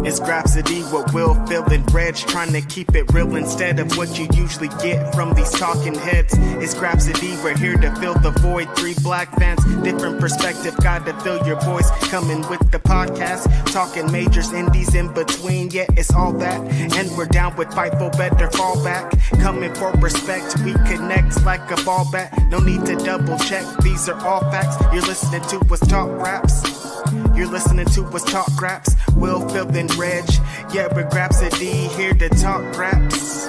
It's Grapsody with Will, Phil, and Reg, trying to keep it real instead of what you usually get from these talking heads. It's Grapsody, we're here to fill the void. 3 black fans, different perspective, got to fill your voice. Coming with the podcast, talking majors, indies in between. Yeah, it's all that, and we're down with Fightful, better fall back. Coming for respect, we connect like a ball bat. No need to double check, these are all facts. You're listening to what's talk raps. You're listening to what's talk raps. Will, Phil, and Reg. Yeah, we're Grapsody, here to talk raps.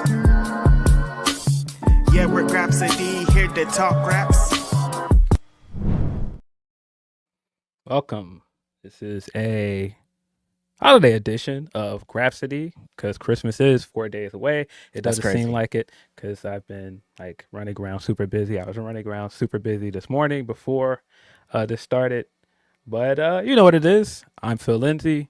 Yeah, we're Grapsody, here to talk raps. Welcome. This is a holiday edition of Grapsody because Christmas is 4 days away. It doesn't seem like it because I've been running around super busy. I was running around super busy this morning before this started. But you know what it is. I'm Phil Lindsey.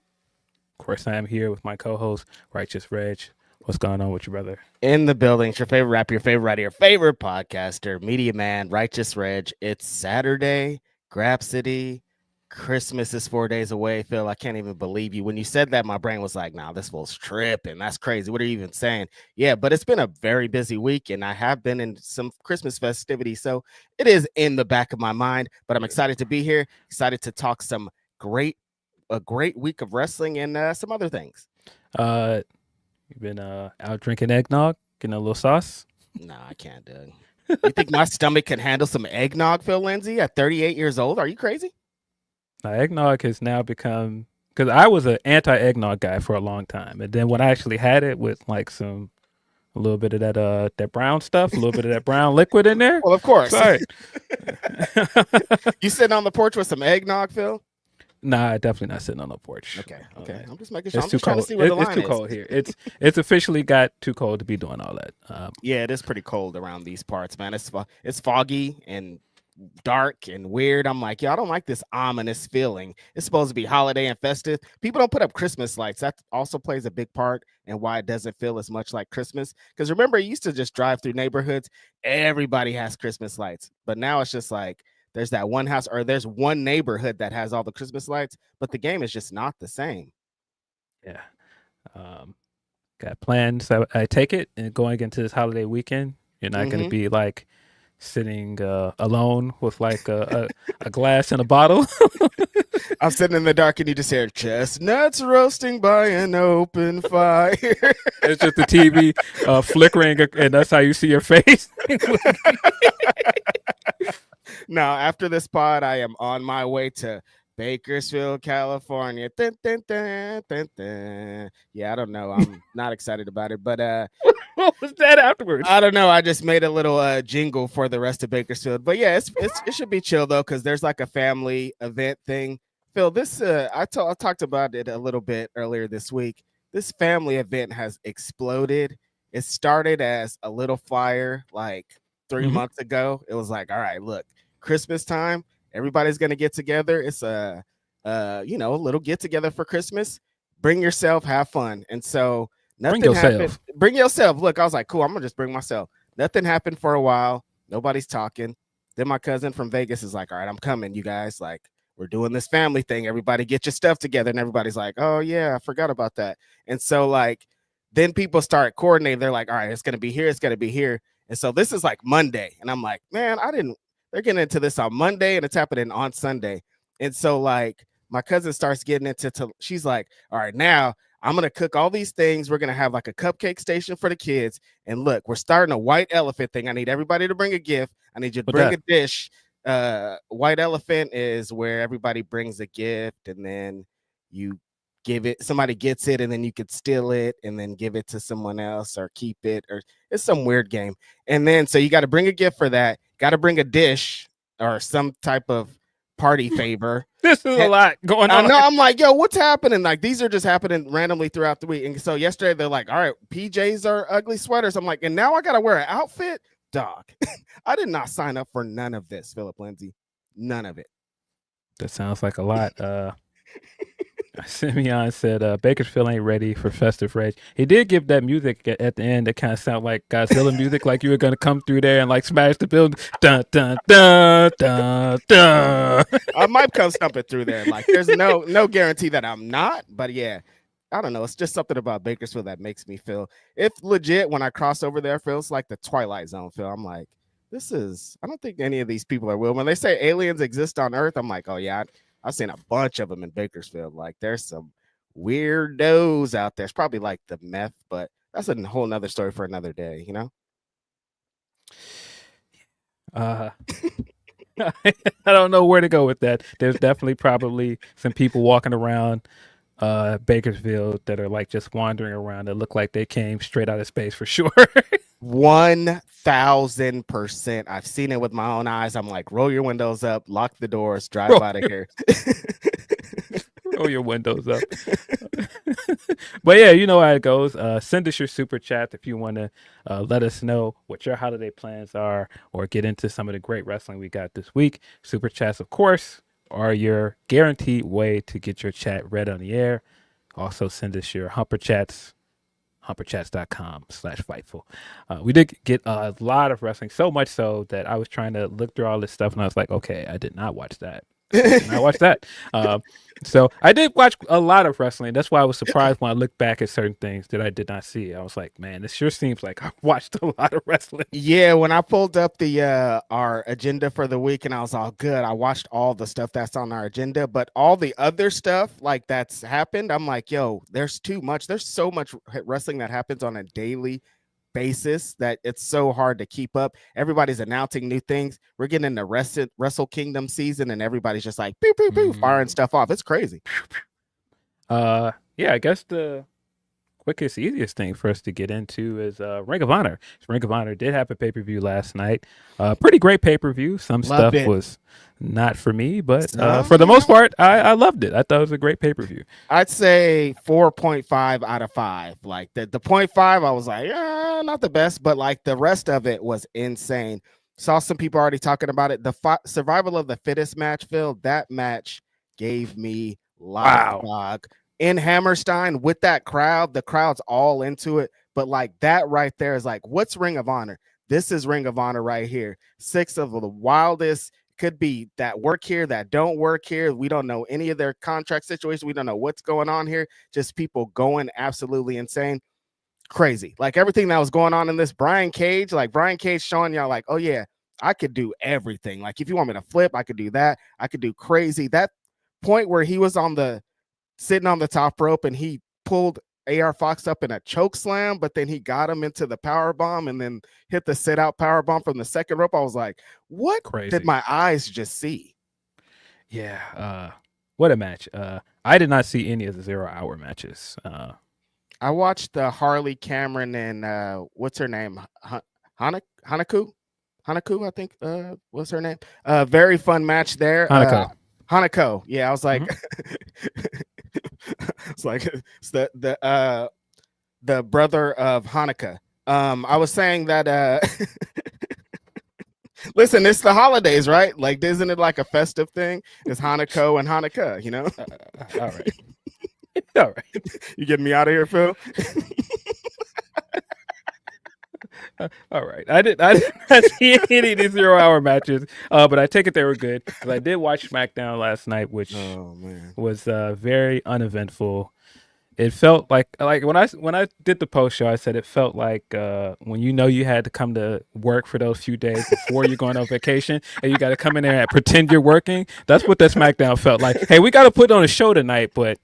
Of course, I am here with my co-host, Righteous Reg. What's going on with you, brother? In the building. It's your favorite rapper, your favorite writer, your favorite podcaster, media man, Righteous Reg. It's Saturday, Grapsody. Christmas is 4 days away. Phil, I can't even believe you. When you said that, my brain was like, nah, this fool's tripping. That's crazy. What are you even saying? Yeah, but it's been a very busy week, and I have been in some Christmas festivities, so it is in the back of my mind. But I'm excited to be here, excited to talk a great week of wrestling and some other things. You've been out drinking eggnog, getting a little sauce? Nah, I can't, dude. You think my stomach can handle some eggnog, Phil Lindsey, at 38 years old? Are you crazy? Eggnog has now become, because I was an anti-eggnog guy for a long time, and then when I actually had it with a little bit of that brown stuff, a little bit of that brown liquid in there. Well, of course. Sorry. You sitting on the porch with some eggnog, Phil? Nah, definitely not sitting on the porch. Okay. I'm just making sure. It's too cold. It's too cold here. It's officially got too cold to be doing all that. Yeah, it is pretty cold around these parts, man. It's foggy and dark and weird. I'm like, I don't like this ominous feeling. It's supposed to be holiday and festive. People don't put up Christmas lights. That also plays a big part in why it doesn't feel as much like Christmas. Because remember, you used to just drive through neighborhoods. Everybody has Christmas lights. But now it's just like there's that one house or there's one neighborhood that has all the Christmas lights. But the game is just not the same. Yeah. Got plans. I take it, and going into this holiday weekend, you're not going to be sitting alone with a glass and a bottle. I'm sitting in the dark and you just hear chestnuts roasting by an open fire. It's just the TV flickering, and that's how you see your face. Now, after this pod, I am on my way to Bakersfield, California. Dun, dun, dun, dun, dun. Yeah, I don't know. I'm not excited about it, but what was that afterwards? I don't know. I just made a little jingle for the rest of Bakersfield. But yeah, it should be chill though, because there's a family event thing. Phil, this I talked about it a little bit earlier this week. This family event has exploded. It started as a little flyer 3 months ago. It was like, all right, look, Christmas time. Everybody's gonna get together. It's a little get together for Christmas. Bring yourself, have fun. And so nothing happened. Bring yourself. Look, I was like, cool. I'm gonna just bring myself. Nothing happened for a while. Nobody's talking. Then my cousin from Vegas is like, all right, I'm coming, you guys. We're doing this family thing. Everybody get your stuff together. And everybody's like, oh yeah, I forgot about that. And so then people start coordinating. They're like, all right, it's gonna be here. It's gonna be here. And so this is Monday. And I'm like, man, they're getting into this on Monday and it's happening on Sunday. And so my cousin starts getting into she's like, all right, now I'm going to cook all these things. We're going to have a cupcake station for the kids. And look, we're starting a white elephant thing. I need everybody to bring a gift. I need you to bring a dish. White elephant is where everybody brings a gift and then you give it, somebody gets it and then you could steal it and then give it to someone else or keep it, or it's some weird game. And then, so you got to bring a gift for that. Got to bring a dish or some type of party favor. This is a lot going on. I know. I'm like, yo, what's happening? These are just happening randomly throughout the week. And so yesterday they're like, all right, PJs are ugly sweaters. I'm like, and now I got to wear an outfit? Dog. I did not sign up for none of this, Philip Lindsey. None of it. That sounds like a lot. Simeon said Bakersfield ain't ready for festive rage. He did give that music at the end that kind of sounded like Godzilla music, like you were going to come through there and smash the building. Dun, dun, dun, dun, dun. I might come stumping through there. There's no guarantee that I'm not, but yeah, I don't know. It's just something about Bakersfield that makes me feel, if legit, when I cross over there, feels like the Twilight Zone feel. I'm like, I don't think any of these people are real. When they say aliens exist on Earth, I'm like, oh yeah, I've seen a bunch of them in Bakersfield. Like there's some weirdos out there. It's probably like the meth, but that's a whole nother story for another day, you know? I don't know where to go with that. There's definitely probably some people walking around Bakersfield that are like just wandering around that look like they came straight out of space for sure. 1000%. I've seen it with my own eyes. I'm like, roll your windows up, lock the doors, drive out of here. Roll your windows up. But yeah, you know how it goes. Send us your super chat if you want to let us know what your holiday plans are or get into some of the great wrestling we got this week. Super chats, of course, are your guaranteed way to get your chat read on the air. Also send us your humper chats, humperchats.com/Fightful. We did get a lot of wrestling, so much so that I was trying to look through all this stuff and I was like, okay, I did not watch that. I watched that. So I did watch a lot of wrestling. That's why I was surprised when I looked back at certain things that I did not see. I was like, man, this sure seems like I watched a lot of wrestling. Yeah, when I pulled up the our agenda for the week and I was all good, I watched all the stuff that's on our agenda, but all the other stuff like that's happened, I'm like, yo, there's too much. There's so much wrestling that happens on a daily basis that it's so hard to keep up. Everybody's announcing new things. We're getting into Wrestle Kingdom season and everybody's just like pew, pew, pew, firing stuff off. It's crazy. Yeah, I guess the quickest, easiest thing for us to get into is Ring of Honor. So Ring of Honor did have a pay-per-view last night. Pretty great pay-per-view. Some stuff was not for me, but for the most part, I loved it. I thought it was a great pay-per-view. I'd say 4.5 out of 5. Like the 0.5, I was like, not the best, but like the rest of it was insane. Saw some people already talking about it. The survival of the fittest match, Phil, that match gave me life, dog. In Hammerstein with that crowd, the crowd's all into it. But like that right there is like, what's Ring of Honor? This is Ring of Honor right here. 6 of the wildest. Could be that work here, that don't work here. We don't know any of their contract situations. We don't know what's going on here. Just people going absolutely insane. Crazy. Like everything that was going on in this Brian Cage showing y'all like, oh yeah, I could do everything. Like if you want me to flip, I could do that. I could do crazy. That point where he was sitting on the top rope and he pulled AR Fox up in a choke slam, but then he got him into the power bomb and then hit the sit out power bomb from the second rope. I was like, what did my eyes just see? Yeah. What a match. I did not see any of the 0 hour matches. I watched the Harley Cameron and what's her name? Hanaku, I think what's her name? Very fun match there. Hanako. Yeah, I was like, it's like it's the brother of Hanukkah. I was saying that listen, it's the holidays, right? Like, isn't it like a festive thing? It's Hanukkah and Hanukkah, you know? All right. All right. You getting me out of here, Phil? All right. I did not see any of these 0 hour matches, but I take it they were good because I did watch SmackDown last night, which was very uneventful. It felt like when I did the post show, I said it felt like when you had to come to work for those few days before you're going on vacation and you got to come in there and pretend you're working. That's what that SmackDown felt like. Hey, we got to put on a show tonight, but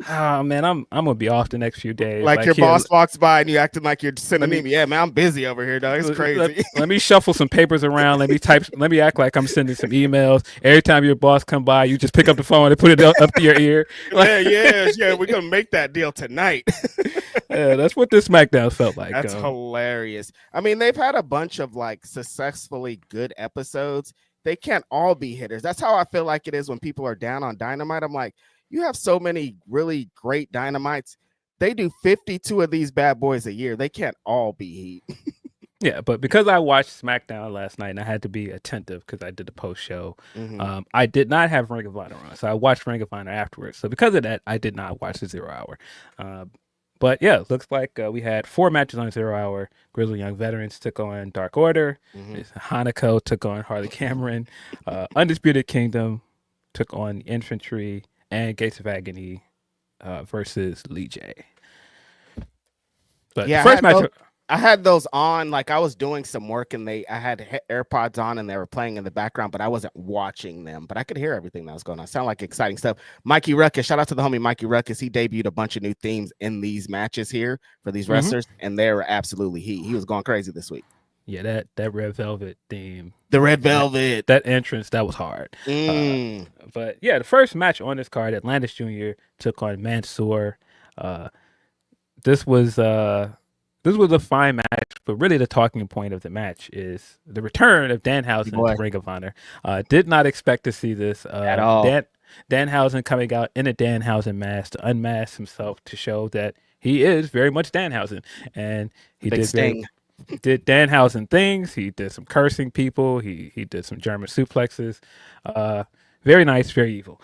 man, I'm gonna be off the next few days. Like your boss walks by and you acting like you're sending me. Yeah, man, I'm busy over here, dog. It's crazy. Let me shuffle some papers around. Let me act like I'm sending some emails. Every time your boss come by, you just pick up the phone and put it up to your ear. Yeah. We're gonna make that deal tonight. Yeah, that's what this SmackDown felt like. That's hilarious. I mean, they've had a bunch of like successfully good episodes. They can't all be hitters. That's how I feel like it is when people are down on Dynamite. I'm like, you have so many really great Dynamites. They do 52 of these bad boys a year. They can't all be heat. Yeah, but because I watched SmackDown last night and I had to be attentive because I did the post show, I did not have Ring of Honor on. So I watched Ring of Honor afterwards. So because of that, I did not watch the 0 hour. But yeah, looks like we had 4 matches on 0 hour. Grizzly Young Veterans took on Dark Order. Hanako took on Harley Cameron. Undisputed Kingdom took on Infantry. And Gates of Agony versus Lee J. But yeah, the first match, I had those on, like I was doing some work and I had AirPods on and they were playing in the background, but I wasn't watching them, but I could hear everything that was going on. Sound like exciting stuff. Mikey Ruckus, shout out to the homie Mikey Ruckus. He debuted a bunch of new themes in these matches here for these wrestlers, and they were absolutely he was going crazy this week. Yeah, that Red Velvet theme. The Red Velvet. That entrance, that was hard. But yeah, the first match on this card, Atlantis Jr. took on Mansoor. This was a fine match, but really the talking point of the match is the return of Danhausen to Ring of Honor. Did not expect to see this at all. Danhausen coming out in a Danhausen mask to unmask himself to show that he is very much Danhausen, and he did Danhausen things. He did some cursing people. He did some German suplexes. Very nice, very evil.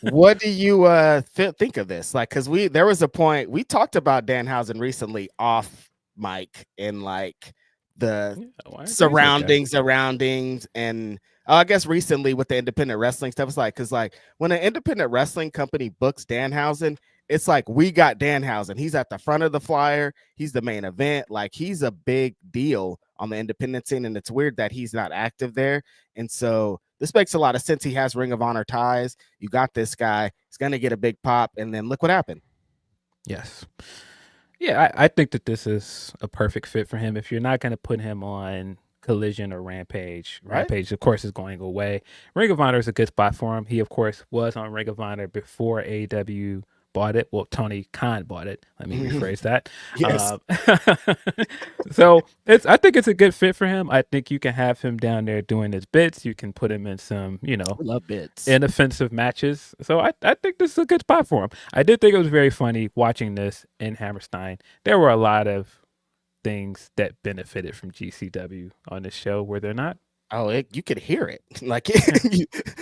What do you think of this? Like, because there was a point we talked about Danhausen recently off mic in like the surroundings, and I guess recently with the independent wrestling stuff. It's like, because like when an independent wrestling company books Danhausen, it's like we got Danhausen. He's at the front of the flyer. He's the main event. Like he's a big deal on the independent scene, and it's weird that he's not active there. And so this makes a lot of sense. He has Ring of Honor ties. You got this guy. He's going to get a big pop. And then look what happened. Yes. Yeah, I think that this is a perfect fit for him. If you're not going to put him on Collision or Rampage, Rampage, of course, is going away. Ring of Honor is a good spot for him. He, of course, was on Ring of Honor before AEW bought it. Well, Tony Khan bought it. Let me rephrase that. Yes. So I think it's a good fit for him. I think you can have him down there doing his bits. You can put him in some, love bits, inoffensive matches. So I think this is a good spot for him. I did think it was very funny watching this in Hammerstein. There were a lot of things that benefited from GCW on this show, were there not? Oh, you could hear it. Like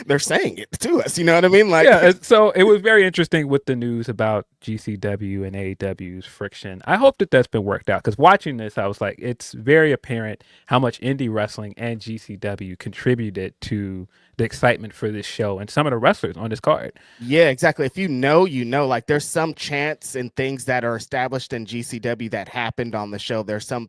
they're saying it to us. You know what I mean? Like, yeah. So it was very interesting with the news about GCW and AEW's friction. I hope that that's been worked out, because watching this, I was like, it's very apparent how much indie wrestling and GCW contributed to the excitement for this show and some of the wrestlers on this card. Yeah, exactly. If you know, like there's some chants and things that are established in GCW that happened on the show. There's so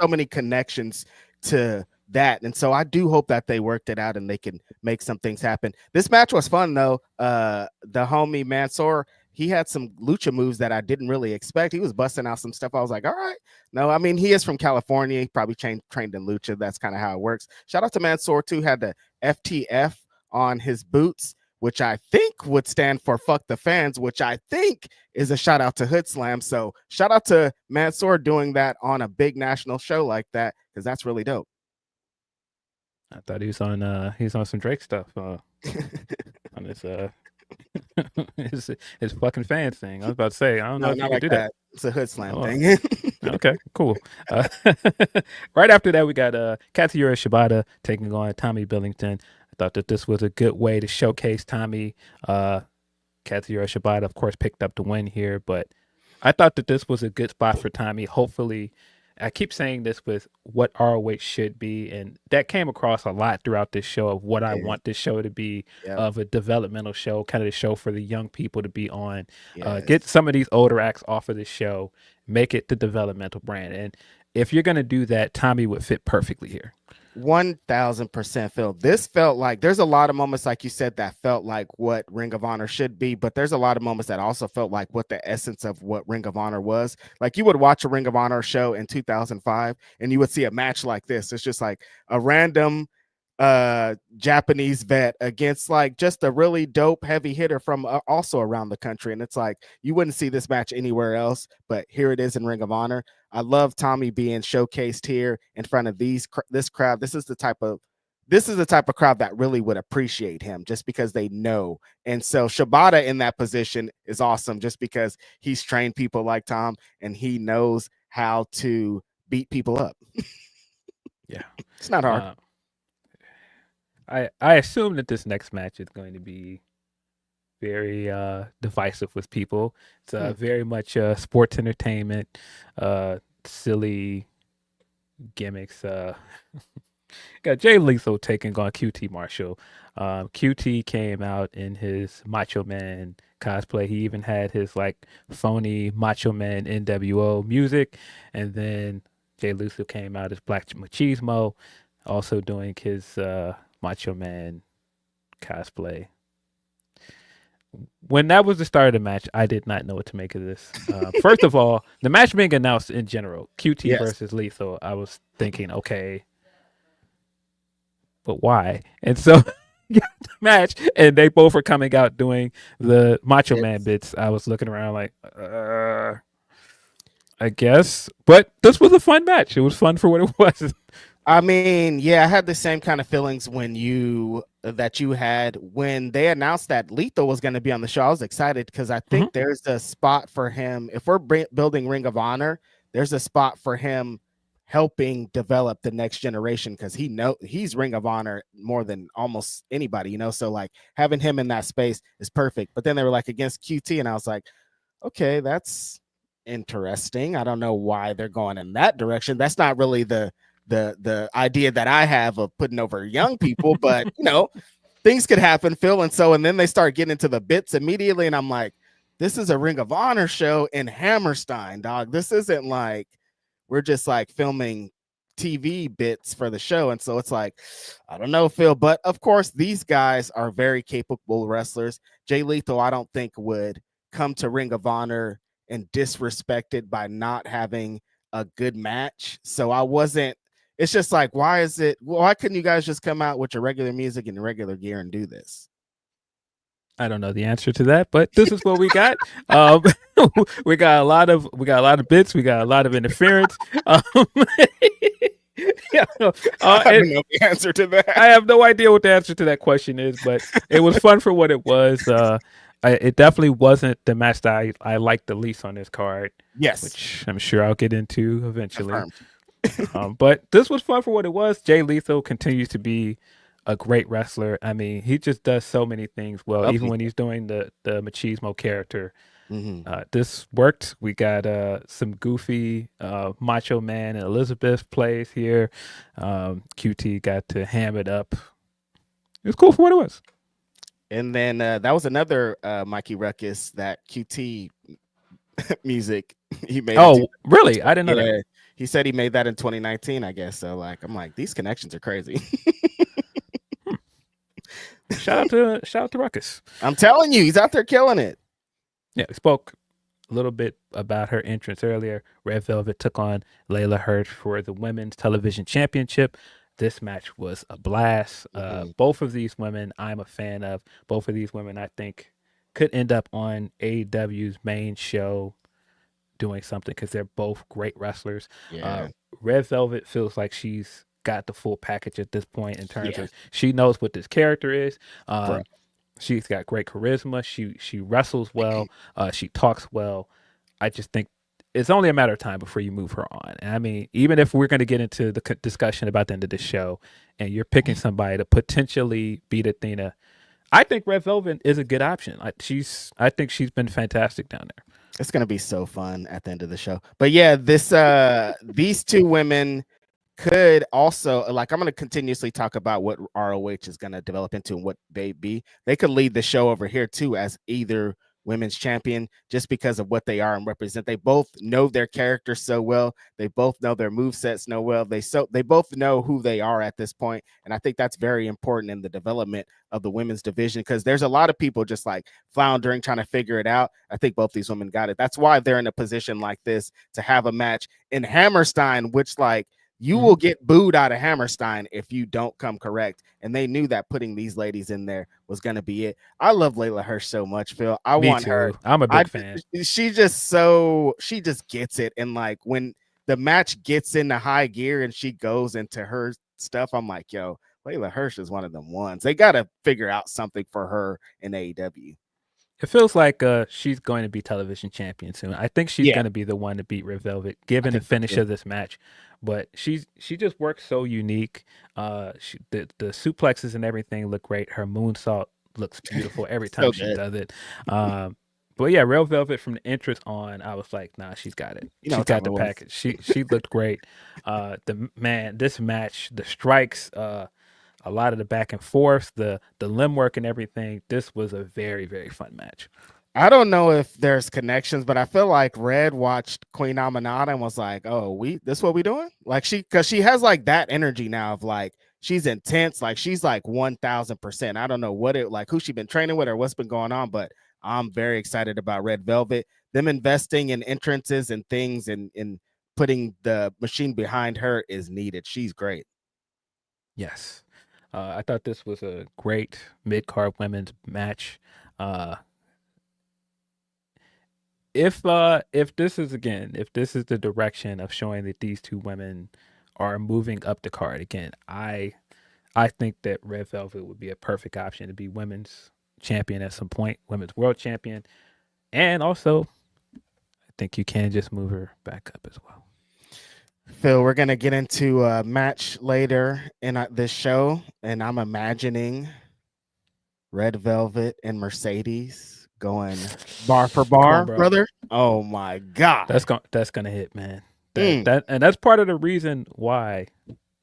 many connections to that, and so I do hope that they worked it out and they can make some things happen. This match was fun though. The homie Mansoor, he had some lucha moves that I didn't really expect. He was busting out some stuff. I was like, all right. No, I mean, he is from California. He probably trained in lucha. That's kind of how it works. Shout out to Mansoor too. Had the FTF on his boots, which I think would stand for fuck the fans, which I think is a shout out to Hood Slam. So shout out to Mansoor doing that on a big national show like that, because that's really dope. I thought he was on some Drake stuff on his fucking fans thing. I was about to say, I don't know if you can do that. It's a Hood Slam thing. Okay, cool. Right after that, we got Katsuyori Shibata taking on Tommy Billington. I thought that this was a good way to showcase Tommy. Katsuyori Shibata, of course, picked up the win here, but I thought that this was a good spot for Tommy. Hopefully, I keep saying this with what ROH should be, and that came across a lot throughout this show of what I want this show to be, of a developmental show, kind of the show for the young people to be on. Get some of these older acts off of the show, make it the developmental brand. And if you're going to do that, Tommy would fit perfectly here. 1000% Phil. This felt like there's a lot of moments, like you said, that felt like what Ring of Honor should be, but there's a lot of moments that also felt like what the essence of what Ring of Honor was. Like you would watch a Ring of Honor show in 2005 and you would see a match like this. It's just like a random Japanese vet against like just a really dope heavy hitter from also around the country, and it's like you wouldn't see this match anywhere else, but here it is in Ring of Honor. I love Tommy being showcased here in front of this crowd. This is the type of crowd that really would appreciate him, just because they know. And so Shibata in that position is awesome, just because he's trained people like Tom and he knows how to beat people up. Yeah, it's not hard. I assume that this next match is going to be very divisive with people. It's very much sports entertainment, silly gimmicks. Got Jay Lethal taking on QT Marshall. QT came out in his Macho Man cosplay. He even had his like phony Macho Man NWO music, and then Jay Lethal came out as Black Machismo, also doing his Macho Man cosplay. When that was the start of the match, I did not know what to make of this. First of all, the match being announced in general, QT versus Lethal, I was thinking, okay, but why? And so the match, and they both were coming out doing the Macho Man bits. I was looking around like, I guess. But this was a fun match. It was fun for what it was. I mean, yeah, I had the same kind of feelings when you had when they announced that Lethal was going to be on the show. I was excited because I think there's a spot for him. If we're building Ring of Honor, there's a spot for him helping develop the next generation because he's Ring of Honor more than almost anybody, you know. So like having him in that space is perfect. But then they were like against QT, and I was like, okay, that's interesting. I don't know why they're going in that direction. That's not really the idea that I have of putting over young people, but you know, things could happen, Phil. And then they start getting into the bits immediately, and I'm like, this is a Ring of Honor show in Hammerstein, dog. This isn't like we're just like filming TV bits for the show. And so it's like, I don't know, Phil, but of course these guys are very capable wrestlers. Jay Lethal, I don't think would come to Ring of Honor and disrespected by not having a good match. So it's just like, why couldn't you guys just come out with your regular music and regular gear and do this? I don't know the answer to that, but this is what we got. We got a lot of bits. We got a lot of interference. I don't know the answer to that. I have no idea what the answer to that question is, but it was fun for what it was. It definitely wasn't the match that I liked the least on this card. Yes, which I'm sure I'll get into eventually. But this was fun for what it was. Jay Lethal continues to be a great wrestler. I mean, he just does so many things well, even when he's doing the machismo character. This worked. We got some goofy Macho Man and Elizabeth plays here. QT got to ham it up. It was cool for what it was. And then that was another Mikey Ruckus, that QT music he made. Oh, really? I didn't know that. He said he made that in 2019, I guess. So like, I'm like, these connections are crazy. Shout out to Ruckus. I'm telling you, he's out there killing it. Yeah, we spoke a little bit about her entrance earlier. Red Velvet took on Layla Hirsch for the Women's Television Championship. This match was a blast. Both of these women I'm a fan of. Both of these women I think could end up on AEW's main show doing something because they're both great wrestlers. Yeah. Red Velvet feels like she's got the full package at this point in terms of she knows what this character is. She's got great charisma. She wrestles well. She talks well. I just think it's only a matter of time before you move her on. And I mean, even if we're going to get into the discussion about the end of the show and you're picking somebody to potentially beat Athena, I think Red Velvet is a good option. I think she's been fantastic down there. It's going to be so fun at the end of the show. But yeah, these two women could also, like, I'm going to continuously talk about what ROH is going to develop into and what they be. They could lead the show over here too as either women's champion just because of what they are and represent. They both know their characters so well. They both know their movesets so well. They both know who they are at this point. And I think that's very important in the development of the women's division because there's a lot of people just like floundering, trying to figure it out. I think both these women got it. That's why they're in a position like this to have a match in Hammerstein, which like, you will get booed out of Hammerstein if you don't come correct. And they knew that putting these ladies in there was going to be it. I love Layla Hirsch so much, Phil. I want her. I'm a big fan. She just gets it. And like when the match gets into high gear and she goes into her stuff, I'm like, yo, Layla Hirsch is one of them ones. They got to figure out something for her in AEW. It feels like she's going to be television champion soon. I think she's going to be the one to beat Red Velvet, given the finish of this match. But she just works so unique. The suplexes and everything look great. Her moonsault looks beautiful every time she does it. But yeah, Red Velvet from the entrance on, I was like, nah, she's got it. She's got the package. She looked great. This match, the strikes, a lot of the back and forth, the limb work and everything. This was a very, very fun match. I don't know if there's connections, but I feel like Red watched Queen Aminata and was like, "Oh, this what we doing?" Like because she has like that energy now of like she's intense, like she's like 1000%. I don't know who she been training with or what's been going on, but I'm very excited about Red Velvet. Them investing in entrances and things and putting the machine behind her is needed. She's great. Yes, I thought this was a great mid-card women's match. If this is the direction of showing that these two women are moving up the card again, I think that Red Velvet would be a perfect option to be women's champion at some point, women's world champion, and also I think you can just move her back up as well. Phil, we're gonna get into a match later in this show, and I'm imagining Red Velvet and Mercedes going bar for bar, on, brother. Oh my god, that's gonna hit, man. That's part of the reason why,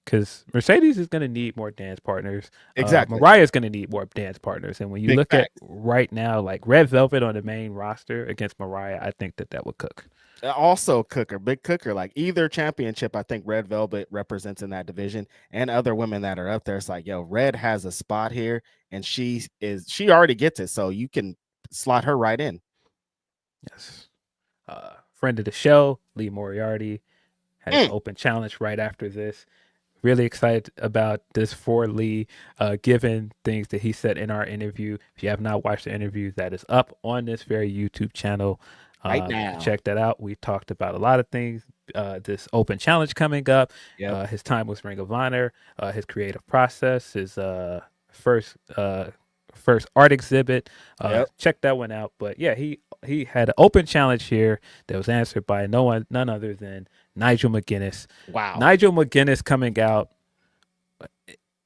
because Mercedes is gonna need more dance partners. Exactly, Mariah's gonna need more dance partners, and when you look at right now, like Red Velvet on the main roster against Mariah, I think that would cook. Also, big cooker. Like either championship, I think Red Velvet represents in that division, and other women that are up there. It's like, yo, Red has a spot here, and she already gets it, so you can slot her right in. Yes. Friend of the show, Lee Moriarty, had an open challenge right after this. Really excited about this for Lee, given things that he said in our interview. If you have not watched the interview, that is up on this very YouTube channel. Right now. Check that out. We talked about a lot of things. This open challenge coming up, his time with Ring of Honor, his creative process, his first art exhibit. Check that one out. But yeah, he had an open challenge here that was answered by none other than Nigel McGuinness. Wow. Nigel McGuinness coming out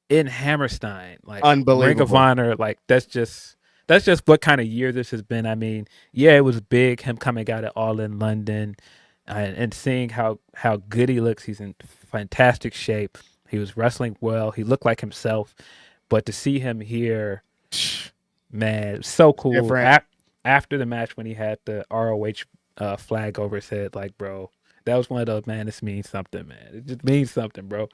in Hammerstein, like unbelievable. Ring of Honor, like that's just what kind of year this has been. I mean, yeah, it was big, him coming out at All in London and seeing how good he looks. He's in fantastic shape. He was wrestling well. He looked like himself. But to see him here, man, so cool. After the match when he had the ROH flag over his head, like, bro, that was one of those, man, this means something, man. It just means something, bro.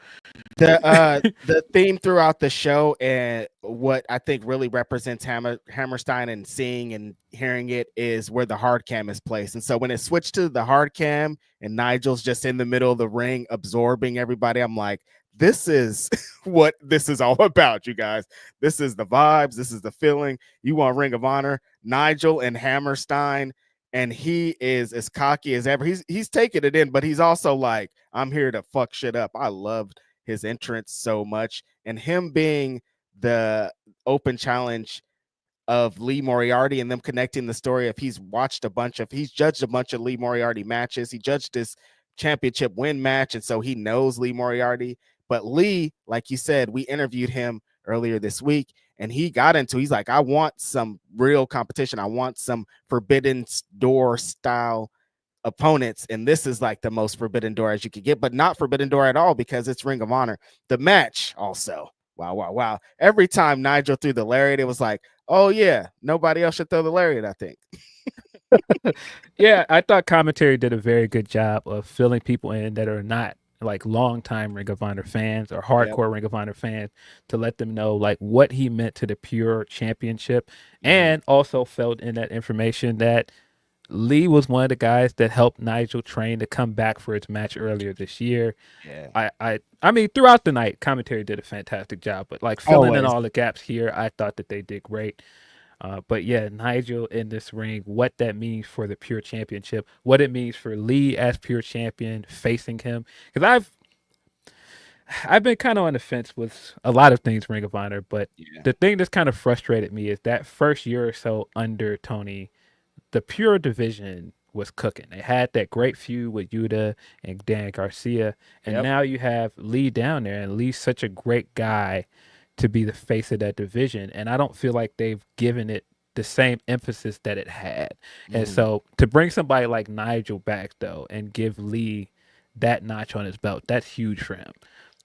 The theme throughout the show and what I think really represents Hammerstein and seeing and hearing it is where the hard cam is placed. And so when it switched to the hard cam and Nigel's just in the middle of the ring absorbing everybody, I'm like, this is what this is all about, you guys. This is the vibes. This is the feeling. You want Ring of Honor, Nigel and Hammerstein. And he is as cocky as ever. He's taking it in, but he's also like, I'm here to fuck shit up. I loved his entrance so much. And him being the open challenge of Lee Moriarty and them connecting the story of he's judged a bunch of Lee Moriarty matches. He judged this championship win match. And so he knows Lee Moriarty. But Lee, like you said, we interviewed him earlier this week. And he's like, I want some real competition. I want some Forbidden Door style opponents. And this is like the most Forbidden Door as you could get, but not Forbidden Door at all because it's Ring of Honor. The match also, wow. Every time Nigel threw the lariat, it was like, oh yeah, nobody else should throw the lariat, I think. Yeah, I thought commentary did a very good job of filling people in that are not like longtime Ring of Honor fans or hardcore Ring of Honor fans to let them know like what he meant to the pure championship, and also felt in that information that Lee was one of the guys that helped Nigel train to come back for his match earlier this year. Yeah. I mean, throughout the night, commentary did a fantastic job, but like filling in all the gaps here, I thought that they did great. But yeah, Nigel in this ring, what that means for the pure championship, what it means for Lee as pure champion facing him. Because I've been kind of on the fence with a lot of things Ring of Honor, but the thing that's kind of frustrated me is that first year or so under Tony, the pure division was cooking. They had that great feud with Yuta and Dan Garcia, and now you have Lee down there, and Lee's such a great guy to be the face of that division, and I don't feel like they've given it the same emphasis that it had. And so to bring somebody like Nigel back though and give Lee that notch on his belt, that's huge for him.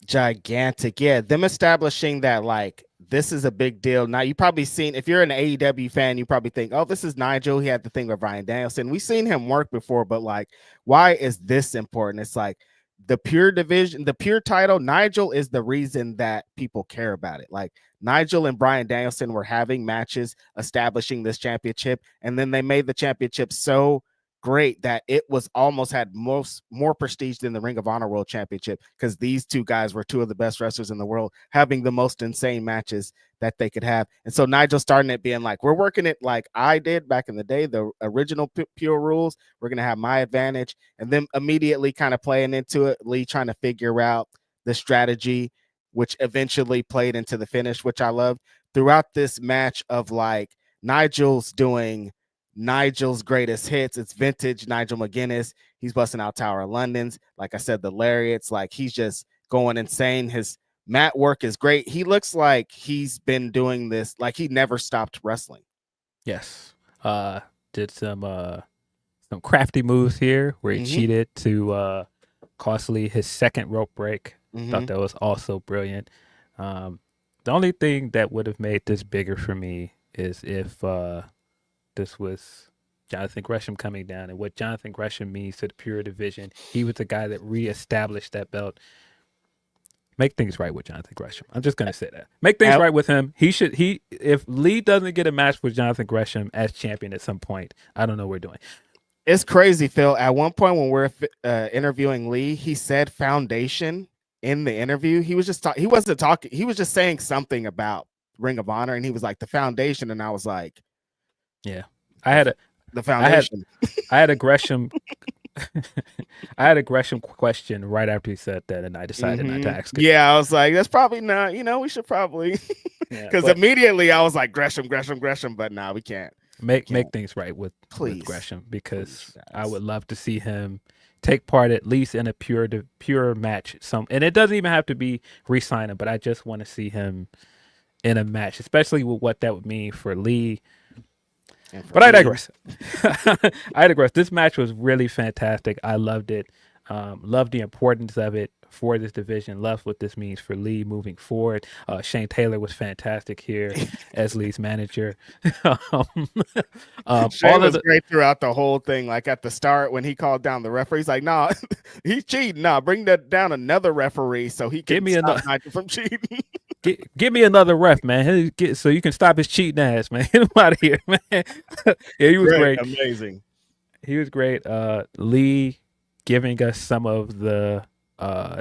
Gigantic. Yeah, them establishing that like this is a big deal. Now you probably seen, if you're an AEW fan, you probably think, oh, this is Nigel. He had the thing with Bryan Danielson. We've seen him work before, but like, why is this important? It's like the pure division, the pure title. Nigel is the reason that people care about it. Like Nigel and Bryan Danielson were having matches establishing this championship, and then they made the championship so great that it was almost had more prestige than the Ring of Honor World Championship, because these two guys were two of the best wrestlers in the world, having the most insane matches that they could have. And so Nigel starting it being like, we're working it like I did back in the day, the original pure rules. We're going to have my advantage. And then immediately kind of playing into it, Lee trying to figure out the strategy, which eventually played into the finish, which I loved throughout this match of like Nigel's doing Nigel's greatest hits. It's vintage Nigel McGuinness. He's busting out Tower of Londons. Like I said, the lariats, like he's just going insane. His mat work is great. He looks like he's been doing this, like he never stopped wrestling. Yes. Did some crafty moves here where he cheated to cost Lee his second rope break. Thought that was also brilliant. The only thing that would have made this bigger for me is if this was Jonathan Gresham coming down, and what Jonathan Gresham means to the pure division. He was the guy that reestablished that belt. Make things right with Jonathan Gresham. I'm just gonna say that. Make things right with him. If Lee doesn't get a match with Jonathan Gresham as champion at some point, I don't know what we're doing. It's crazy, Phil. At one point when we're interviewing Lee, he said foundation in the interview. He was just he wasn't talking. He was just saying something about Ring of Honor, and he was like the foundation, and I was like, yeah, I had the foundation. I had a Gresham. I had a Gresham question right after he said that, and I decided not to ask it. Yeah, I was like, that's probably not. We should probably, because immediately I was like Gresham, but nah, we can't. Make things right with Gresham, because I would love to see him take part at least in a pure match. And it doesn't even have to be re-signing, but I just want to see him in a match, especially with what that would mean for Lee. But I digress. This match was really fantastic. I loved it. Loved the importance of it for this division. Loved what this means for Lee moving forward. Shane Taylor was fantastic here as Lee's manager. Shane was great throughout the whole thing. Like at the start when he called down the referee, he's like, "Nah, he's cheating. Nah, bring that down another referee so he can stop Nigel from cheating." Give me another ref, man. So you can stop his cheating ass, man. Get him out of here, man. Yeah, he was great. Amazing. He was great. Lee giving us some of the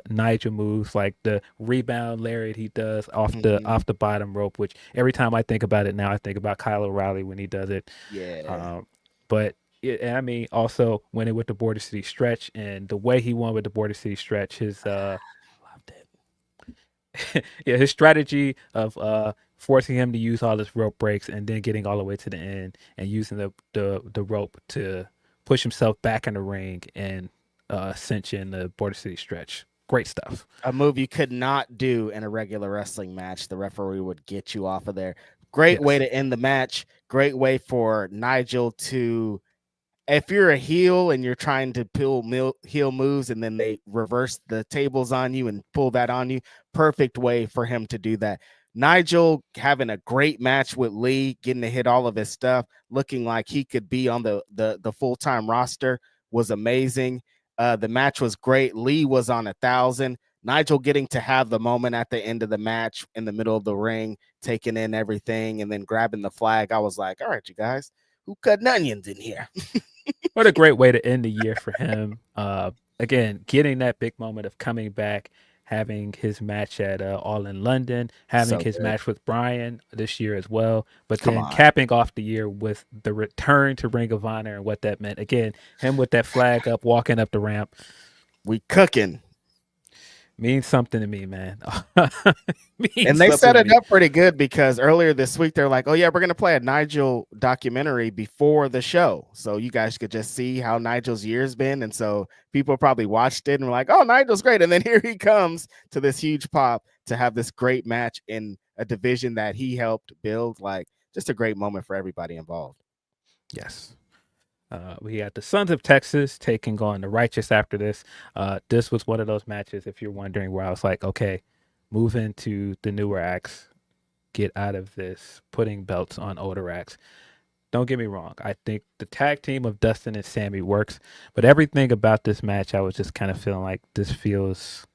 Nigel moves, like the rebound lariat he does off the bottom rope, which every time I think about it now, I think about Kyle O'Reilly when he does it. Yeah. I mean, also winning with the Border City Stretch, and the way he won with the Border City Stretch, his his strategy of forcing him to use all his rope breaks and then getting all the way to the end and using the rope to push himself back in the ring and cinch in the Border City Stretch. Great stuff. A move you could not do in a regular wrestling match. The referee would get you off of there. Great way to end the match. Great way for Nigel to, if you're a heel and you're trying to pull heel moves and then they reverse the tables on you and pull that on you, perfect way for him to do that. Nigel having a great match with Lee, getting to hit all of his stuff, looking like he could be on the full-time roster was amazing. The match was great. Lee was on 1,000. Nigel getting to have the moment at the end of the match in the middle of the ring, taking in everything and then grabbing the flag. I was like, all right, you guys, who cutting onions in here? What a great way to end the year for him. Again, getting that big moment of coming back, having his match at All in London, having his match with Bryan this year as well, but then capping off the year with the return to Ring of Honor and what that meant. Again, him with that flag up, walking up the ramp. We cooking. Means something to me, man. And they set it up pretty good, because earlier this week they're like, oh yeah, we're going to play a Nigel documentary before the show, so you guys could just see how Nigel's year's been. And so people probably watched it and were like, oh, Nigel's great. And then here he comes to this huge pop to have this great match in a division that he helped build. Like, just a great moment for everybody involved. Yes. We had the Sons of Texas taking on the Righteous after this. This was one of those matches, if you're wondering, where I was like, okay, move into the newer acts, get out of this putting belts on older acts. Don't get me wrong. I think the tag team of Dustin and Sammy works, but everything about this match, I was just kind of feeling like this feels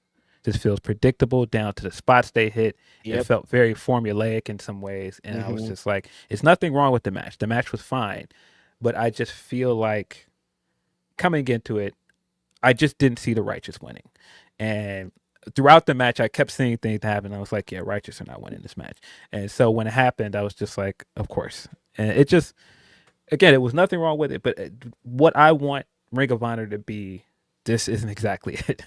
predictable down to the spots they hit. Yep. It felt very formulaic in some ways, and I was just like, it's nothing wrong with the match. The match was fine, but I just feel like coming into it, I just didn't see the Righteous winning. And throughout the match, I kept seeing things happen. I was like, yeah, Righteous are not winning this match. And so when it happened, I was just like, of course. And it just, again, it was nothing wrong with it. But what I want Ring of Honor to be, this isn't exactly it.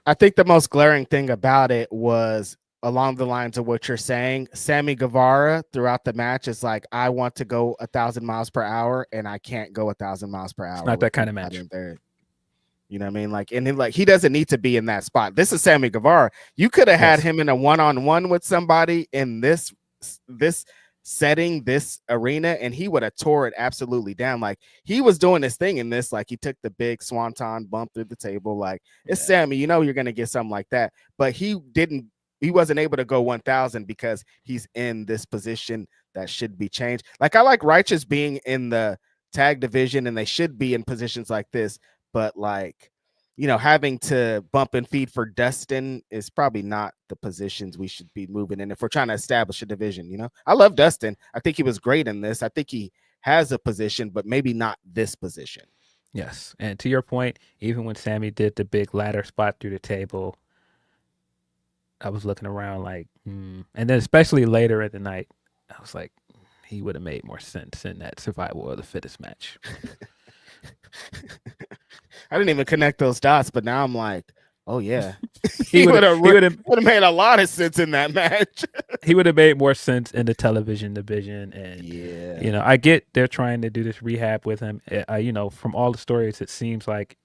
I think the most glaring thing about it was along the lines of what you're saying. Sammy Guevara throughout the match is like, I want to go 1,000 miles per hour and I can't go 1,000 miles per hour. It's not that kind of match. You know what I mean? Like, and he doesn't need to be in that spot. This is Sammy Guevara. You could have had him in a one-on-one with somebody in this setting, this arena, and he would have tore it absolutely down. Like, he was doing this thing in this, like he took the big swanton bump through the table. Like, it's Sammy, you know, you're going to get something like that. But he wasn't able to go 1,000 because he's in this position that should be changed. Like, I like Righteous being in the tag division, and they should be in positions like this. But, like, you know, having to bump and feed for Dustin is probably not the positions we should be moving in if we're trying to establish a division. You know, I love Dustin. I think he was great in this. I think he has a position, but maybe not this position. Yes. And to your point, even when Sammy did the big ladder spot through the table, I was looking around like, And then especially later in the night, I was like, he would have made more sense in that survival of the fittest match. I didn't even connect those dots, but now I'm like, oh yeah, he would have made a lot of sense in that match. He would have made more sense in the television division, and you know, I get they're trying to do this rehab with him. You know, from all the stories, it seems like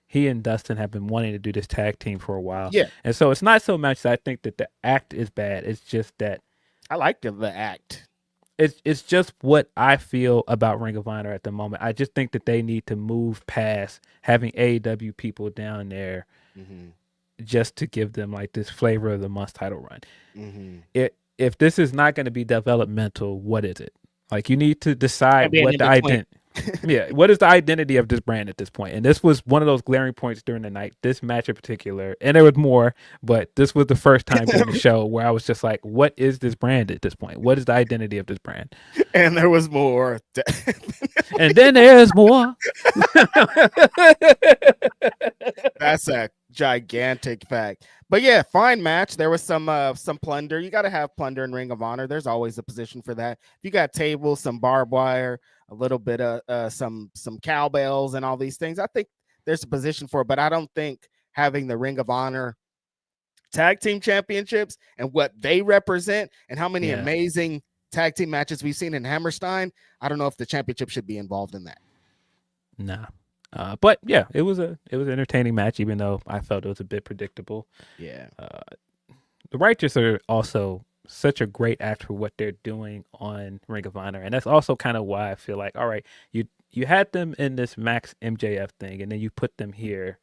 he and Dustin have been wanting to do this tag team for a while. Yeah, and so it's not so much that I think that the act is bad. It's just that I like the act. It's just what I feel about Ring of Honor at the moment. I just think that they need to move past having AEW people down there just to give them like this flavor of the month title run. If this is not going to be developmental, what is it? Like, you need to decide what the identity. What is the identity of this brand at this point? And this was one of those glaring points during the night, this match in particular, and there was more, but this was the first time during the show where I was just like, what is this brand at this point? What is the identity of this brand? And there was more. And then there's more. That's a gigantic fact. But yeah, fine match. There was some plunder. You got to have plunder in Ring of Honor. There's always a position for that. You got tables, some barbed wire, a little bit of some cowbells and all these things. I think there's a position for it, but I don't think having the Ring of Honor tag team championships and what they represent and how many amazing tag team matches we've seen in Hammerstein, I don't know if the championship should be involved in that. Nah. But yeah, it was an entertaining match, even though I felt it was a bit predictable. Yeah. The Righteous are also such a great act for what they're doing on Ring of Honor, and that's also kind of why I feel like, all right, you had them in this Max MJF thing, and then you put them here,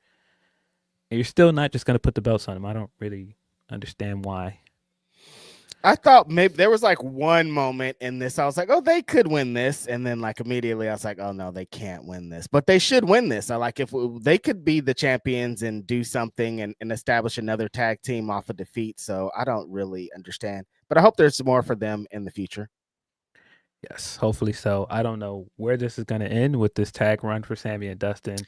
and you're still not just going to put the belts on them. I don't really understand why. I thought maybe there was like one moment in this, I was like, oh, they could win this, and then like immediately I was like, oh no, they can't win this, but they should win this. I like if they could be the champions and do something and establish another tag team off a defeat. So I don't really understand, but I hope there's more for them in the future. Yes, hopefully so. I don't know where this is going to end with this tag run for Sammy and Dustin,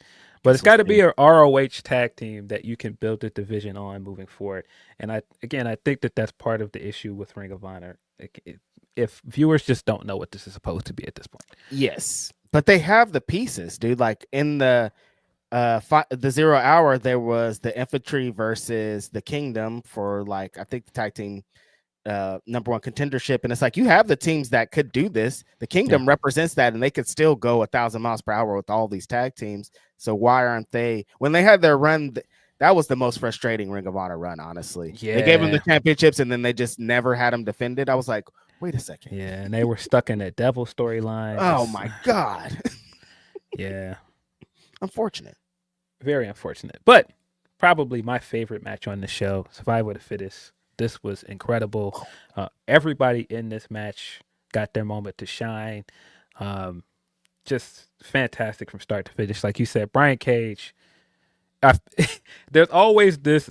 but it's got to be a ROH tag team that you can build the division on moving forward. And I think that that's part of the issue with Ring of Honor. If viewers just don't know what this is supposed to be at this point. Yes, but they have the pieces, dude. Like in the 0 hour, there was the Infantry versus the Kingdom for like, I think the tag team number one contendership, and it's like you have the teams that could do this. The Kingdom represents that, and they could still go 1,000 miles per hour with all these tag teams. So why aren't they? When they had their run, that was the most frustrating Ring of Honor run, honestly. They gave them the championships, and then they just never had them defended. I was like, Wait a second. Yeah, and they were stuck in that devil storyline. Oh my God. Yeah. Unfortunate. Very unfortunate. But probably my favorite match on the show, Survival of the Fittest. This was incredible. Everybody in this match got their moment to shine. Just fantastic from start to finish. Like you said, Brian Cage. There's always this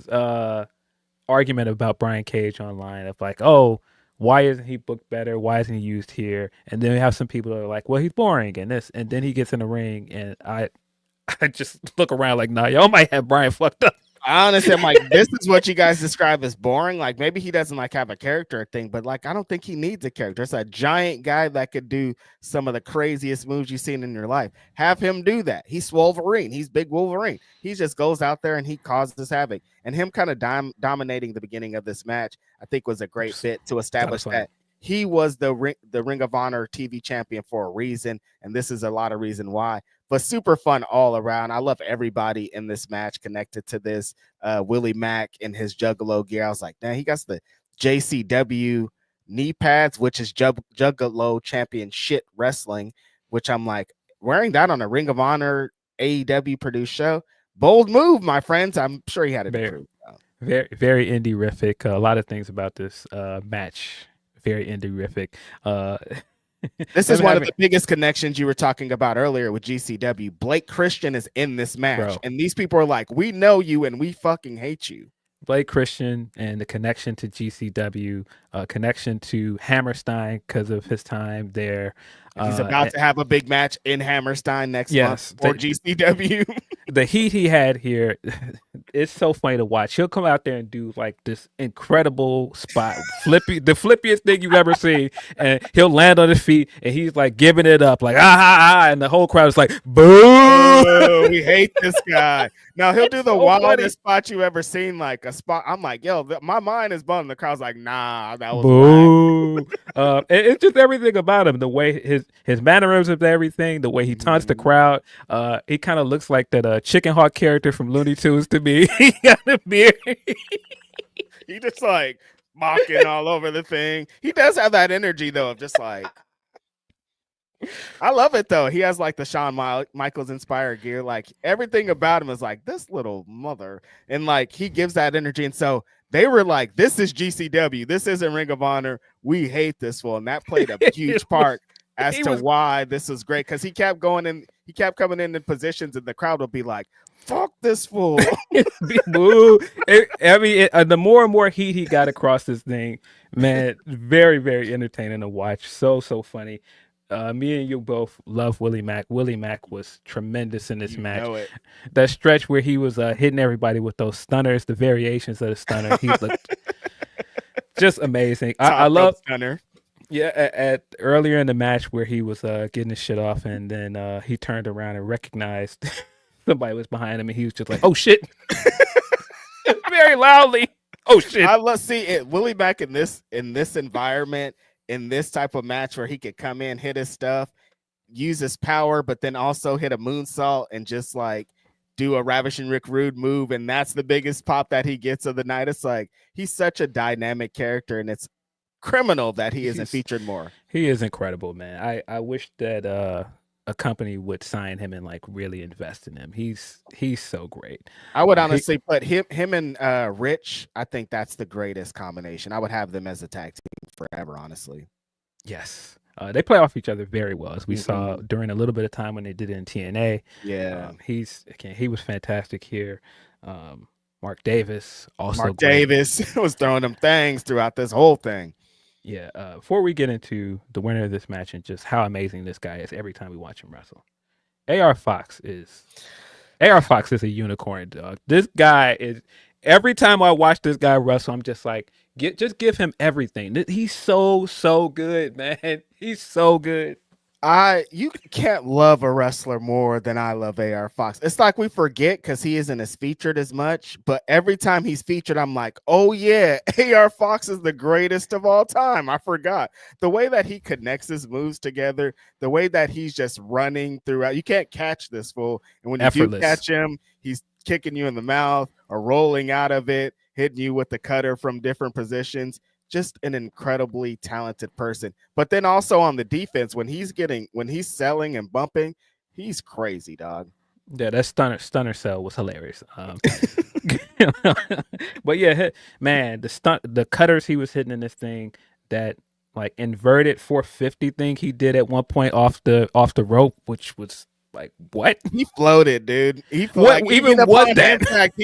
argument about Brian Cage online of like, oh, why isn't he booked better? Why isn't he used here? And then we have some people that are like, well, he's boring and this. And then he gets in the ring, and I just look around like, nah, y'all might have Brian fucked up. Honestly, I'm like, this is what you guys describe as boring. Like, maybe he doesn't like have a character thing, but like, I don't think he needs a character. It's a giant guy that could do some of the craziest moves you've seen in your life. Have him do that. He's Wolverine. He's big Wolverine. He just goes out there and he causes havoc. And him kind of dominating the beginning of this match, I think, was a great fit to establish that he was the Ring of Honor TV champion for a reason, and this is a lot of reason why. But super fun all around. I love everybody in this match connected to this. Willie Mack in his Juggalo gear. I was like, man, he got the JCW knee pads, which is Juggalo Championship Wrestling, which I'm like, wearing that on a Ring of Honor AEW produced show. Bold move, my friends. I'm sure he had it approved. Very, very indie-rific. A lot of things about this match. Very indie-rific. This is one of the biggest connections you were talking about earlier with GCW. Blake Christian is in this match, bro. And these people are like, we know you and we fucking hate you. Blake Christian and the connection to GCW, connection to Hammerstein because of his time there. He's about to have a big match in Hammerstein next month for GCW. The heat he had here, it's so funny to watch. He'll come out there and do like this incredible spot, the flippiest thing you've ever seen, and he'll land on his feet and he's like giving it up, like and the whole crowd is like, boo! We hate this guy. Now he'll do the wildest spot you ever seen, like a spot. I'm like, yo, my mind is bummed. The crowd's like, nah, that was boo. It's just everything about him, the way his mannerisms, everything, the way he taunts the crowd. He kind of looks like that Chicken Hawk character from Looney Tunes to me. He got a beard. He just like mocking all over the thing. He does have that energy though, of just like. I love it though. He has like the Shawn Michaels inspired gear. Like everything about him is like this little mother, and like he gives that energy. And so they were like, "This is GCW. This isn't Ring of Honor. We hate this fool." And that played a huge part as to why this was great, because he kept going and he kept coming into positions, and the crowd would be like, "Fuck this fool." Boo. The more and more heat he got across this thing, man, very, very entertaining to watch. So funny. Me and you both love Willie Mack. Willie Mack was tremendous in this match. That stretch where he was hitting everybody with those stunners, the variations of the stunner, he looked just amazing. I love stunner. Yeah, at earlier in the match where he was getting his shit off, and then he turned around and recognized somebody was behind him, and he was just like, "Oh shit!" very loudly. Oh shit! I love Willie Mack in this environment. In this type of match where he could come in, hit his stuff, use his power, but then also hit a moonsault and just like do a Ravishing Rick Rude move. And that's the biggest pop that he gets of the night. It's like, he's such a dynamic character, and it's criminal that he isn't featured more. He is incredible, man. I wish that a company would sign him and like really invest in him. He's so great. I would honestly put him and Rich. I think that's the greatest combination. I would have them as a tag team forever, honestly. Yes. They play off each other very well, as we saw during a little bit of time when they did it in TNA. Yeah. He was fantastic here. Mark Davis also Mark Davis was throwing them things throughout this whole thing. Yeah, before we get into the winner of this match and just how amazing this guy is every time we watch him wrestle, AR Fox is a unicorn, dog. This guy is, every time I watch this guy wrestle, I'm just like, just give him everything. He's so good, man. He's so good. You can't love a wrestler more than I love AR Fox. It's like we forget because he isn't as featured as much, but every time he's featured, I'm like, oh yeah, AR Fox is the greatest of all time. I forgot the way that he connects his moves together, the way that he's just running throughout. You can't catch this fool, and when you do catch him, he's kicking you in the mouth or rolling out of it, hitting you with the cutter from different positions. just an incredibly talented person. But then also on the defense, when he's selling and bumping, he's crazy, dog. Yeah, that stunner cell was hilarious. But yeah, man, the cutters he was hitting in this thing, that like inverted 450 thing he did at one point off the rope, which was like, what? He floated, dude. What even was that? Impact,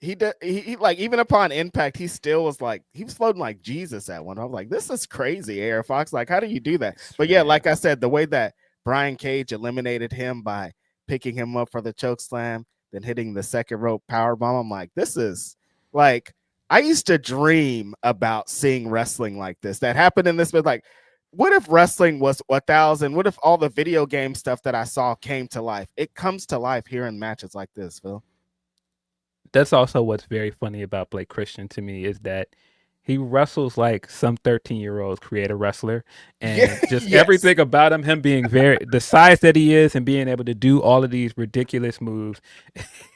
even upon impact, he still was like, he was floating like Jesus at one. I was like, this is crazy, Air Fox. Like, how do you do that? But yeah, like I said, the way that Brian Cage eliminated him by picking him up for the choke slam, then hitting the second rope power bomb. I'm like, this is like, I used to dream about seeing wrestling like this. That happened in this, but like, what if wrestling was 1,000? What if all the video game stuff that I saw came to life? It comes to life here in matches like this, Phil. That's also what's very funny about Blake Christian to me, is that he wrestles like some 13-year-old create a wrestler, and everything about him being the size that he is and being able to do all of these ridiculous moves.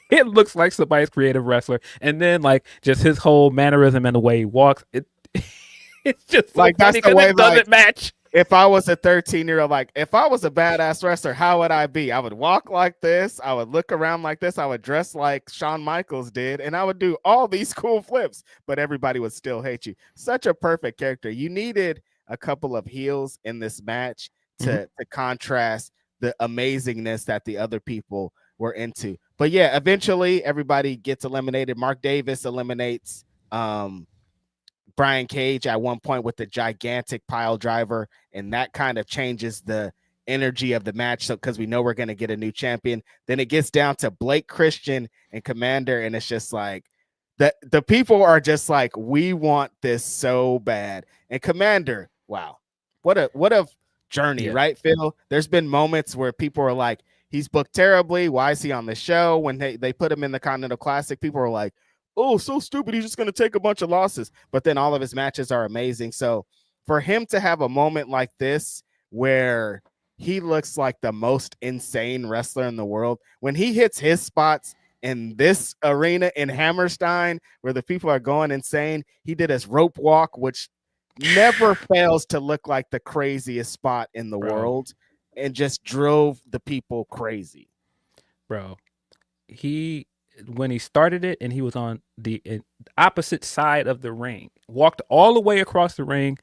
It looks like somebody's creative wrestler. And then like just his whole mannerism and the way he walks, it's just so like funny because it doesn't match. If I was a 13-year-old, like if I was a badass wrestler, how would I be? I would walk like this. I would look around like this. I would dress like Shawn Michaels did. And I would do all these cool flips, but everybody would still hate you. Such a perfect character. You needed a couple of heels in this match to contrast the amazingness that the other people were into. But yeah, eventually everybody gets eliminated. Mark Davis eliminates Brian Cage at one point with the gigantic pile driver, and that kind of changes the energy of the match. So because we know we're going to get a new champion, then it gets down to Blake Christian and Commander, and it's just like the people are just like, we want this so bad. And Commander, wow, what a journey, right, Phil? There's been moments where people are like, he's booked terribly. Why is he on the show? When they put him in the Continental Classic, people are like, oh, so stupid. He's just going to take a bunch of losses. But then all of his matches are amazing. So for him to have a moment like this where he looks like the most insane wrestler in the world, when he hits his spots in this arena in Hammerstein, where the people are going insane, he did his rope walk, which never fails to look like the craziest spot in the world, and just drove the people crazy. Bro, when he started it and he was on the opposite side of the ring, walked all the way across the ring,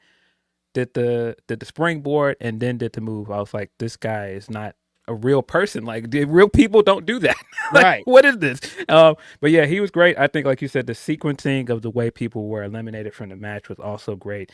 did the springboard, and then did the move. I was like, this guy is not a real person. Like, the real people don't do that. Like, right. What is this? But yeah, he was great. I think, like you said, the sequencing of the way people were eliminated from the match was also great.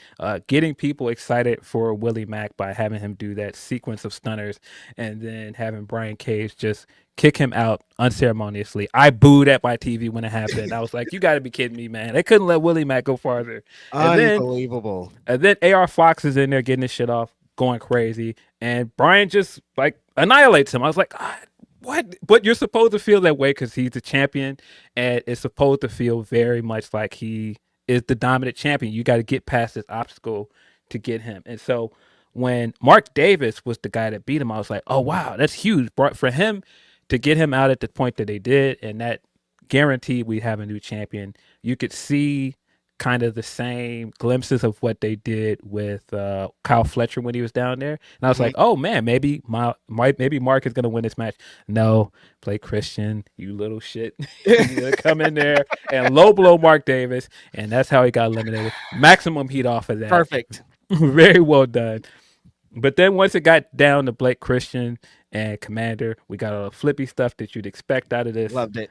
Getting people excited for Willie Mack by having him do that sequence of stunners, and then having Brian Cage just kick him out unceremoniously. I booed at my TV when it happened. I was like, you got to be kidding me, man. They couldn't let Willie Mack go farther. Unbelievable. And then AR Fox is in there getting his shit off, going crazy, and Brian just like annihilates him. I was like, what? But you're supposed to feel that way because he's the champion, and it's supposed to feel very much like he is the dominant champion. You got to get past this obstacle to get him. And so when Mark Davis was the guy that beat him, I was like, oh wow, that's huge. But for him to get him out at the point that they did, and that guaranteed we have a new champion, you could see kind of the same glimpses of what they did with Kyle Fletcher when he was down there. And I was like, oh man, maybe maybe Mark is going to win this match. No, Blake Christian, you little shit. You come in there and low blow Mark Davis, and that's how he got eliminated. Maximum heat off of that. Perfect. Very well done. But then once it got down to Blake Christian and Commander, we got all the flippy stuff that you'd expect out of this. Loved it.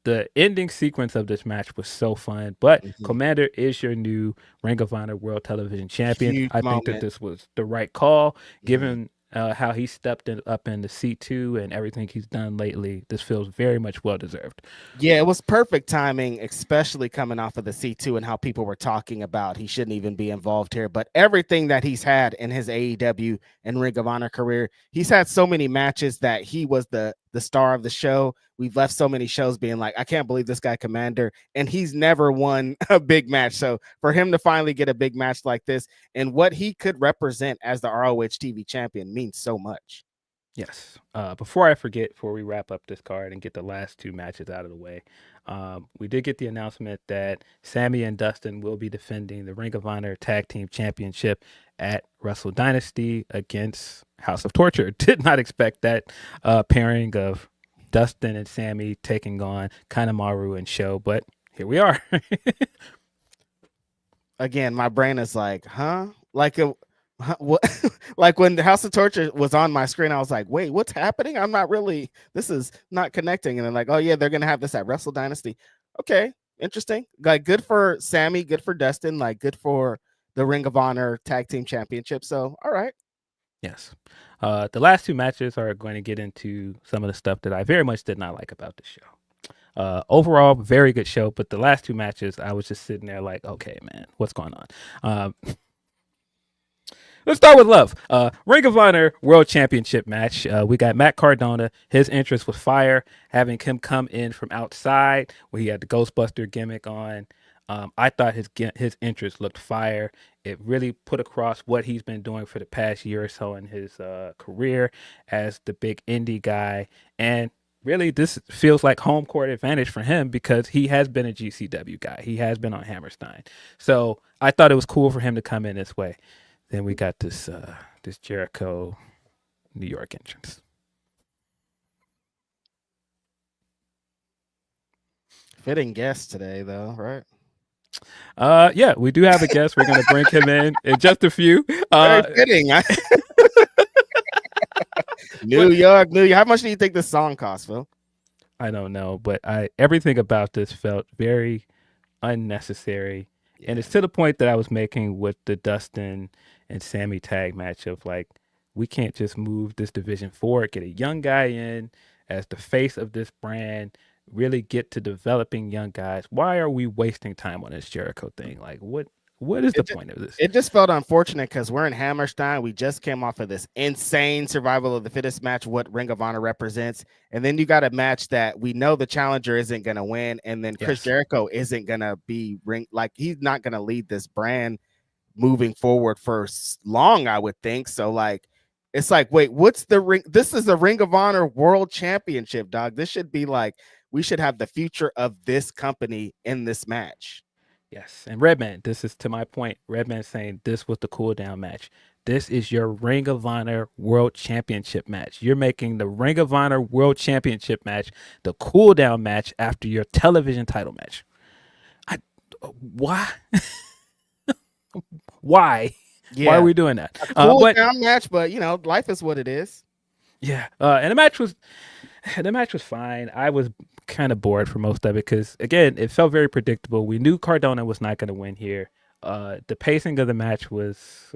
The ending sequence of this match was so fun. But Commander is your new Ring of Honor World Television Champion. Huge think that this was the right call, given how he stepped up in the C2 and everything he's done lately. This feels very much well-deserved. Yeah, it was perfect timing, especially coming off of the C2 and how people were talking about he shouldn't even be involved here. But everything that he's had in his AEW and Ring of Honor career, he's had so many matches that he was the star of the show. We've left so many shows being like, I can't believe this guy Commander, and he's never won a big match. So for him to finally get a big match like this, and what he could represent as the ROH TV champion means so much. Yes. Before I forget, before we wrap up this card and get the last two matches out of the way, we did get the announcement that Sammy and Dustin will be defending the Ring of Honor Tag Team Championship at Wrestle Dynasty against House of Torture. Did not expect that pairing of Dustin and Sammy taking on Kanemaru and Sho, but here we are. Again, my brain is like, huh? Like what? Like when the House of Torture was on my screen, I was like, wait, what's happening? I'm not really, this is not connecting. And then like, oh yeah, they're gonna have this at Wrestle Dynasty. Okay, interesting. Like good for Sammy, good for Dustin, like good for the Ring of Honor Tag Team Championship. So all right. Yes. The last two matches are going to get into some of the stuff that I very much did not like about the show. Overall, very good show, but the last two matches, I was just sitting there like, okay, man, what's going on? Let's start with love. Ring of Honor World Championship match. We got Matt Cardona. His interest was fire, having him come in from outside where he had the Ghostbuster gimmick on. I thought his interest looked fire. It really put across what he's been doing for the past year or so in his career as the big indie guy. And really, this feels like home court advantage for him because he has been a GCW guy. He has been on Hammerstein. So I thought it was cool for him to come in this way. Then we got this Jericho New York entrance. Fitting guest today, though, right? Yeah, we do have a guest. We're gonna bring him in just a few. Very fitting. New York. How much do you think this song costs, Phil? I don't know, but everything about this felt very unnecessary. Yeah. And it's to the point that I was making with the Dustin and Sammy tag match of like, we can't just move this division forward, get a young guy in as the face of this brand, really get to developing young guys. Why are we wasting time on this Jericho thing? Like, what is the point of this? It just felt unfortunate because we're in Hammerstein. We just came off of this insane survival of the fittest match, what Ring of Honor represents. And then you got a match that we know the challenger isn't going to win. And then Chris Jericho isn't going to be he's not going to lead this brand moving forward for long, I would think. So like, it's like, wait, what's the ring? This is the Ring of Honor World Championship, dog. This should be like, we should have the future of this company in this match. Yes. And Redman, this is to my point. Redman saying this was the cool down match. This is your Ring of Honor World Championship match. You're making the Ring of Honor World Championship match the cool down match after your television title match. Why? Why? Yeah. Why are we doing that? Cool down match, but you know, life is what it is. Yeah. And the match was fine. I was kind of bored for most of it because, again, it felt very predictable. We knew Cardona was not going to win here. The pacing of the match was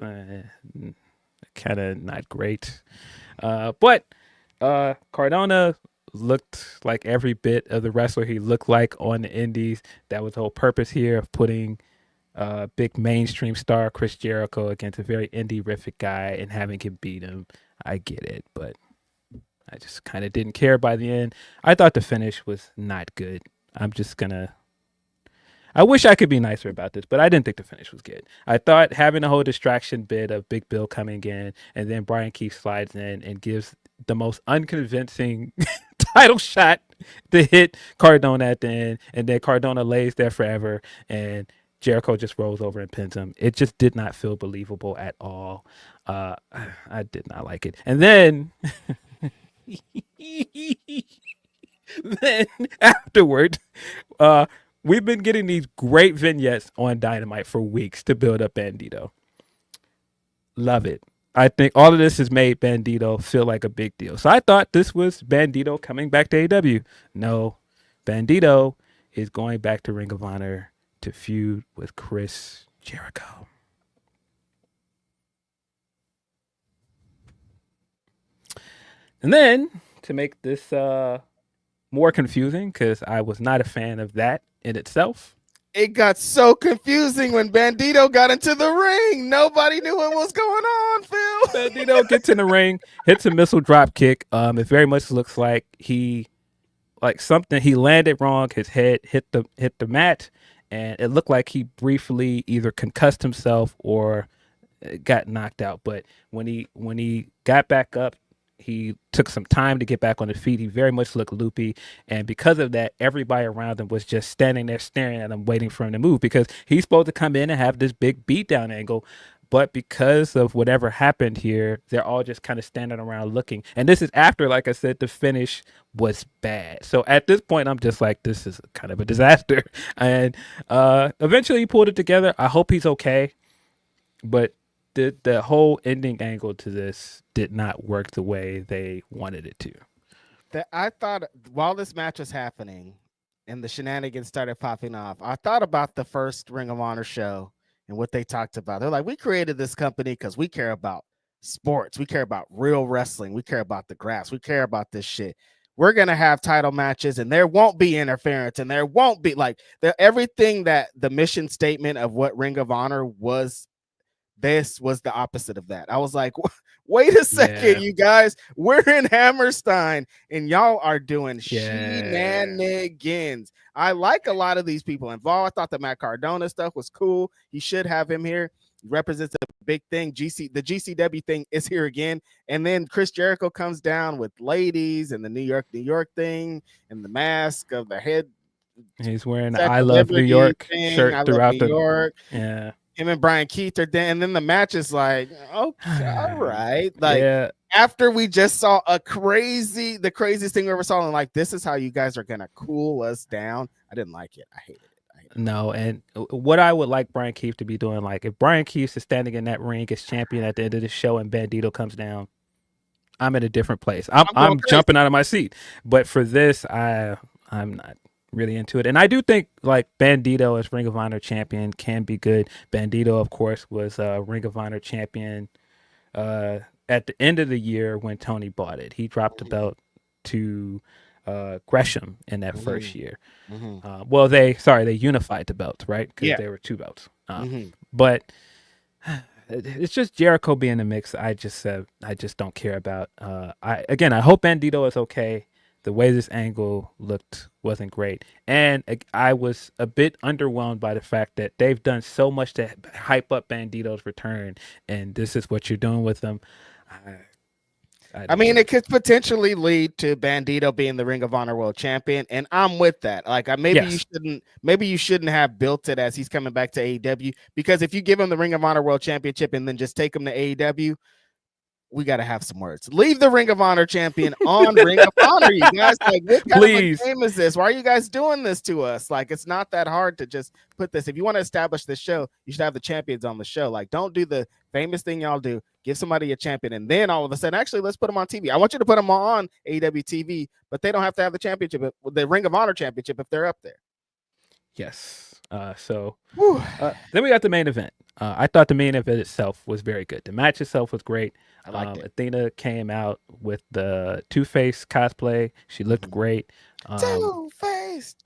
kind of not great. But Cardona looked like every bit of the wrestler he looked like on the indies. That was the whole purpose here of putting big mainstream star Chris Jericho against a very indie-rific guy and having him beat him. I get it, but I just kind of didn't care by the end. I thought the finish was not good. I wish I could be nicer about this, but I didn't think the finish was good. I thought having the whole distraction bit of Big Bill coming in and then Brian Keith slides in and gives the most unconvincing title shot to hit Cardona at the end, and then Cardona lays there forever and Jericho just rolls over and pins him. It just did not feel believable at all. I did not like it. And then then afterward, we've been getting these great vignettes on Dynamite for weeks to build up Bandito. Love it. I think all of this has made Bandito feel like a big deal. So I thought this was Bandito coming back to AEW. No, Bandito is going back to Ring of Honor to feud with Chris Jericho. And then, to make this more confusing, because I was not a fan of that in itself. It got so confusing when Bandito got into the ring. Nobody knew what was going on, Phil. Bandito gets in the ring, hits a missile drop kick. It very much looks like he landed wrong. His head hit the mat, and it looked like he briefly either concussed himself or got knocked out. But when he got back up, He took some time to get back on his feet. He very much looked loopy. And because of that, everybody around him was just standing there staring at him, waiting for him to move, because he's supposed to come in and have this big beatdown angle. But because of whatever happened here, they're all just kind of standing around looking. And this is after, like I said, the finish was bad. So at this point, I'm just like, this is kind of a disaster. And eventually he pulled it together. I hope he's okay. But the whole ending angle to this did not work the way they wanted it to. I thought while this match was happening and the shenanigans started popping off, I thought about the first Ring of Honor show and what they talked about. They're like, we created this company because we care about sports. We care about real wrestling. We care about the grass. We care about this shit. We're going to have title matches and there won't be interference and there won't be everything that the mission statement of what Ring of Honor was. This was the opposite of that. I was like, wait a second, you guys. We're in Hammerstein and y'all are doing shenanigans. I like a lot of these people involved. I thought the Matt Cardona stuff was cool. You should have him here. He represents a big thing. The GCW thing is here again. And then Chris Jericho comes down with ladies and the New York thing and the mask of the head. He's wearing the I Love New York shirt throughout the York. Yeah. Him and Brian Keith are there, and then the match is like, okay, all right. Like after we just saw the craziest thing we ever saw, and like, this is how you guys are gonna cool us down. I didn't like it. I hated it. No, and what I would like Brian Keith to be doing, like if Brian Keith is standing in that ring as champion at the end of the show and Bandito comes down, I'm in a different place. I'm jumping out of my seat. But for this, I'm not really into it. And I do think like Bandito as Ring of Honor champion can be good. Bandito, of course, was Ring of Honor champion at the end of the year when Tony bought it. He dropped the belt to Gresham in that first year. Well, they unified the belts, right? Because there were two belts. But it's just Jericho being in the mix. I just don't care about. I hope Bandito is okay. The way this angle looked wasn't great. And I was a bit underwhelmed by the fact that they've done so much to hype up Bandito's return, and this is what you're doing with them. I mean, it could potentially lead to Bandito being the Ring of Honor World Champion, and I'm with that. Like, maybe you shouldn't have built it as he's coming back to AEW, because if you give him the Ring of Honor World Championship and then just take him to AEW, we got to have some words. Leave the Ring of Honor champion on Ring of Honor, you guys. Like, what kind of a game is this? Why are you guys doing this to us? Like, it's not that hard to just put this. If you want to establish this show, you should have the champions on the show. Like, don't do the famous thing y'all do. Give somebody a champion, and then all of a sudden, actually, let's put them on TV. I want you to put them on AEW TV, but they don't have to have the championship, the Ring of Honor championship, if they're up there. Yes. Then we got the main event. I thought the main event itself was very good. The match itself was great. I liked it. Athena came out with the Two-Face cosplay. She looked great. Two-Face.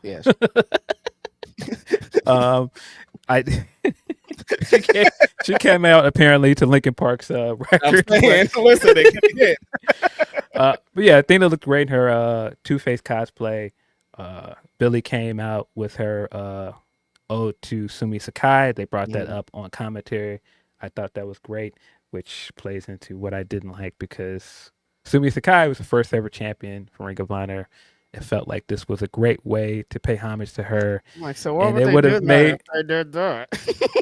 Yes. She came out apparently to Linkin Park's record. Listen, they can hit. But yeah, Athena looked great in her Two-Face cosplay. Billy came out with her ode to Sumi Sakai. They brought that up on commentary. I thought that was great, which plays into what I didn't like, because Sumi Sakai was the first ever champion for Ring of Honor. It felt like this was a great way to pay homage to her. It would have made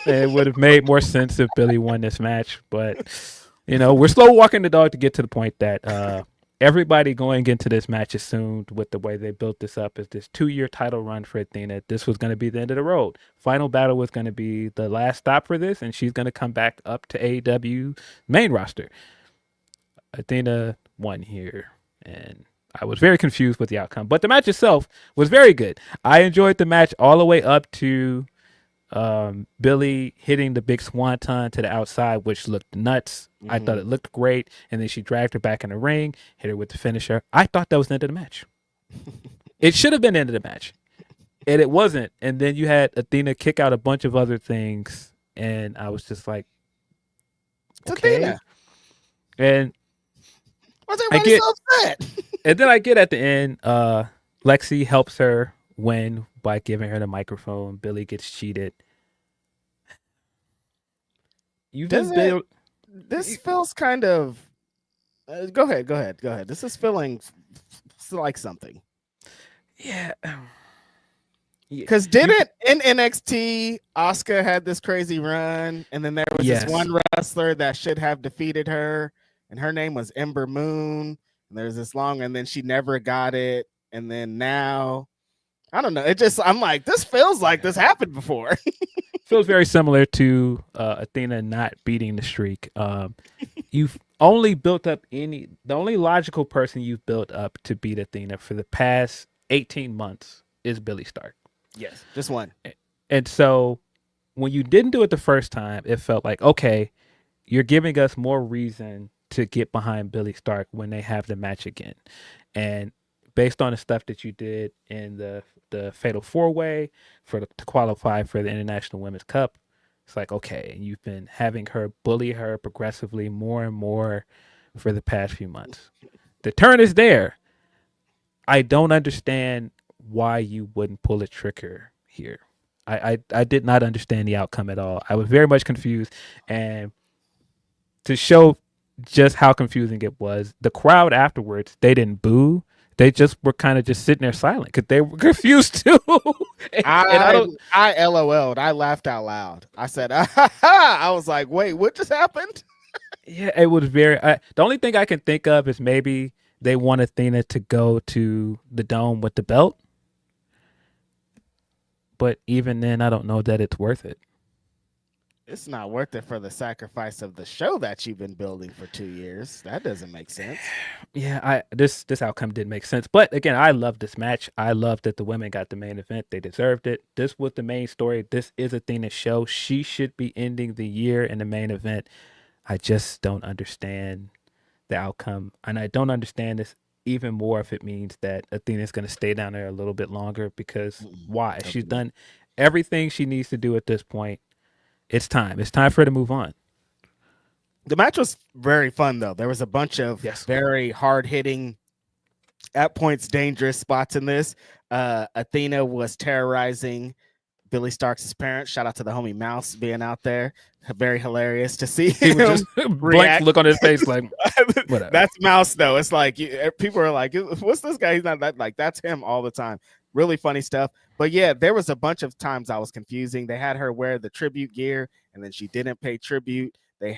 it would have made more sense if Billy won this match. But we're slow walking the dog to get to the point that everybody going into this match assumed, with the way they built this up, is this 2-year title run for Athena. This was going to be the end of the road. Final Battle was going to be the last stop for this, and she's going to come back up to AEW main roster. Athena won here, and I was very confused with the outcome. But the match itself was very good. I enjoyed the match all the way up to Billy hitting the big swanton to the outside, which looked nuts. I thought it looked great. And then she dragged her back in the ring, hit her with the finisher. I thought that was the end of the match. It should have been the end of the match, and it wasn't. And then you had Athena kick out a bunch of other things, and I was just like, okay. Athena. And why's everybody so upset? And then I get at the end, Lexi helps her win by giving her the microphone. Billy gets cheated. This feels kind of Go ahead. This is feeling like something. Yeah. Because didn't in NXT, Asuka had this crazy run, and then there was this one wrestler that should have defeated her, and her name was Ember Moon. And there's this long, and then she never got it, and then now, I don't know. I'm like, this feels like this happened before. Feels very similar to Athena not beating the streak. You've only built up the only logical person you've built up to beat Athena for the past 18 months is Billie Stark. Yes, just one. And so when you didn't do it the first time, it felt like, okay, you're giving us more reason to get behind Billie Stark when they have the match again. And based on the stuff that you did in the Fatal 4-Way to qualify for the International Women's Cup, it's like, okay, and you've been having her bully her progressively more and more for the past few months. The turn is there. I don't understand why you wouldn't pull a trigger here. I did not understand the outcome at all. I was very much confused. And to show just how confusing it was, the crowd afterwards, they didn't boo. They just were kind of just sitting there silent because they were confused too. I LOL'd. I laughed out loud. I said, I was like, wait, what just happened? Yeah, it was very. The only thing I can think of is maybe they want Athena to go to the Dome with the belt. But even then, I don't know that it's worth it. It's not worth it for the sacrifice of the show that you've been building for 2 years. That doesn't make sense. Yeah, this outcome didn't make sense. But again, I love this match. I love that the women got the main event. They deserved it. This was the main story. This is Athena's show. She should be ending the year in the main event. I just don't understand the outcome. And I don't understand this even more if it means that Athena's going to stay down there a little bit longer, because why? She's done everything she needs to do at this point. It's time. It's time for her to move on. The match was very fun, though. There was a bunch of very hard-hitting, at points dangerous spots in this. Athena was terrorizing Billie Starks' parents. Shout out to the homie Mouse being out there. Very hilarious to see him just blank look on his face like, whatever. That's Mouse, though. It's like people are like, what's this guy? He's not that, like, that's him all the time. Really funny stuff. But yeah, there was a bunch of times I was confusing. They had her wear the tribute gear, and then she didn't pay tribute. She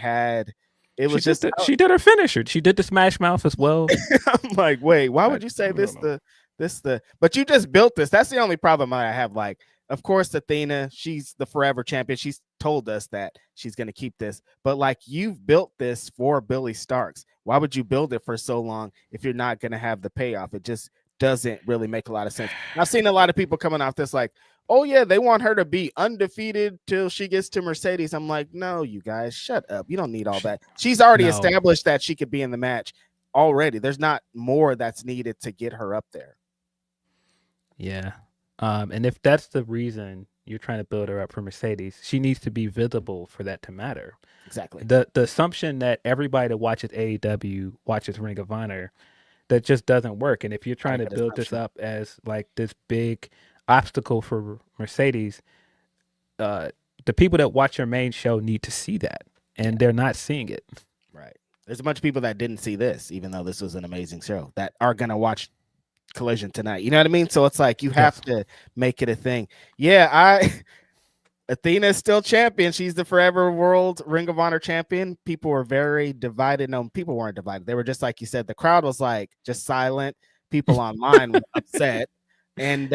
did her finisher. She did the Smash Mouth as well. I'm like, wait, why would you say but you just built this. That's the only problem I have. Like, of course, Athena, she's the forever champion. She's told us that she's going to keep this, but like, you've built this for Billie Starks. Why would you build it for so long if you're not going to have the payoff? It just doesn't really make a lot of sense. I've seen a lot of people coming off this like, oh yeah, they want her to be undefeated till she gets to Mercedes. I'm like, no, you guys, shut up. You don't need all that. She's already established that she could be in the match already. There's not more that's needed to get her up there. Yeah. And if that's the reason you're trying to build her up for Mercedes, she needs to be visible for that to matter. Exactly. The assumption that everybody that watches AEW watches Ring of Honor, that just doesn't work. And if you're trying to build this up as like this big obstacle for Mercedes, the people that watch your main show need to see that, and they're not seeing it. Right. There's a bunch of people that didn't see this, even though this was an amazing show, that are going to watch Collision tonight. You know what I mean? So it's like, you have to make it a thing. Yeah, Athena is still champion. She's the forever world Ring of Honor champion. People were very divided. No, people weren't divided. They were just like you said. The crowd was like just silent. People online were upset. And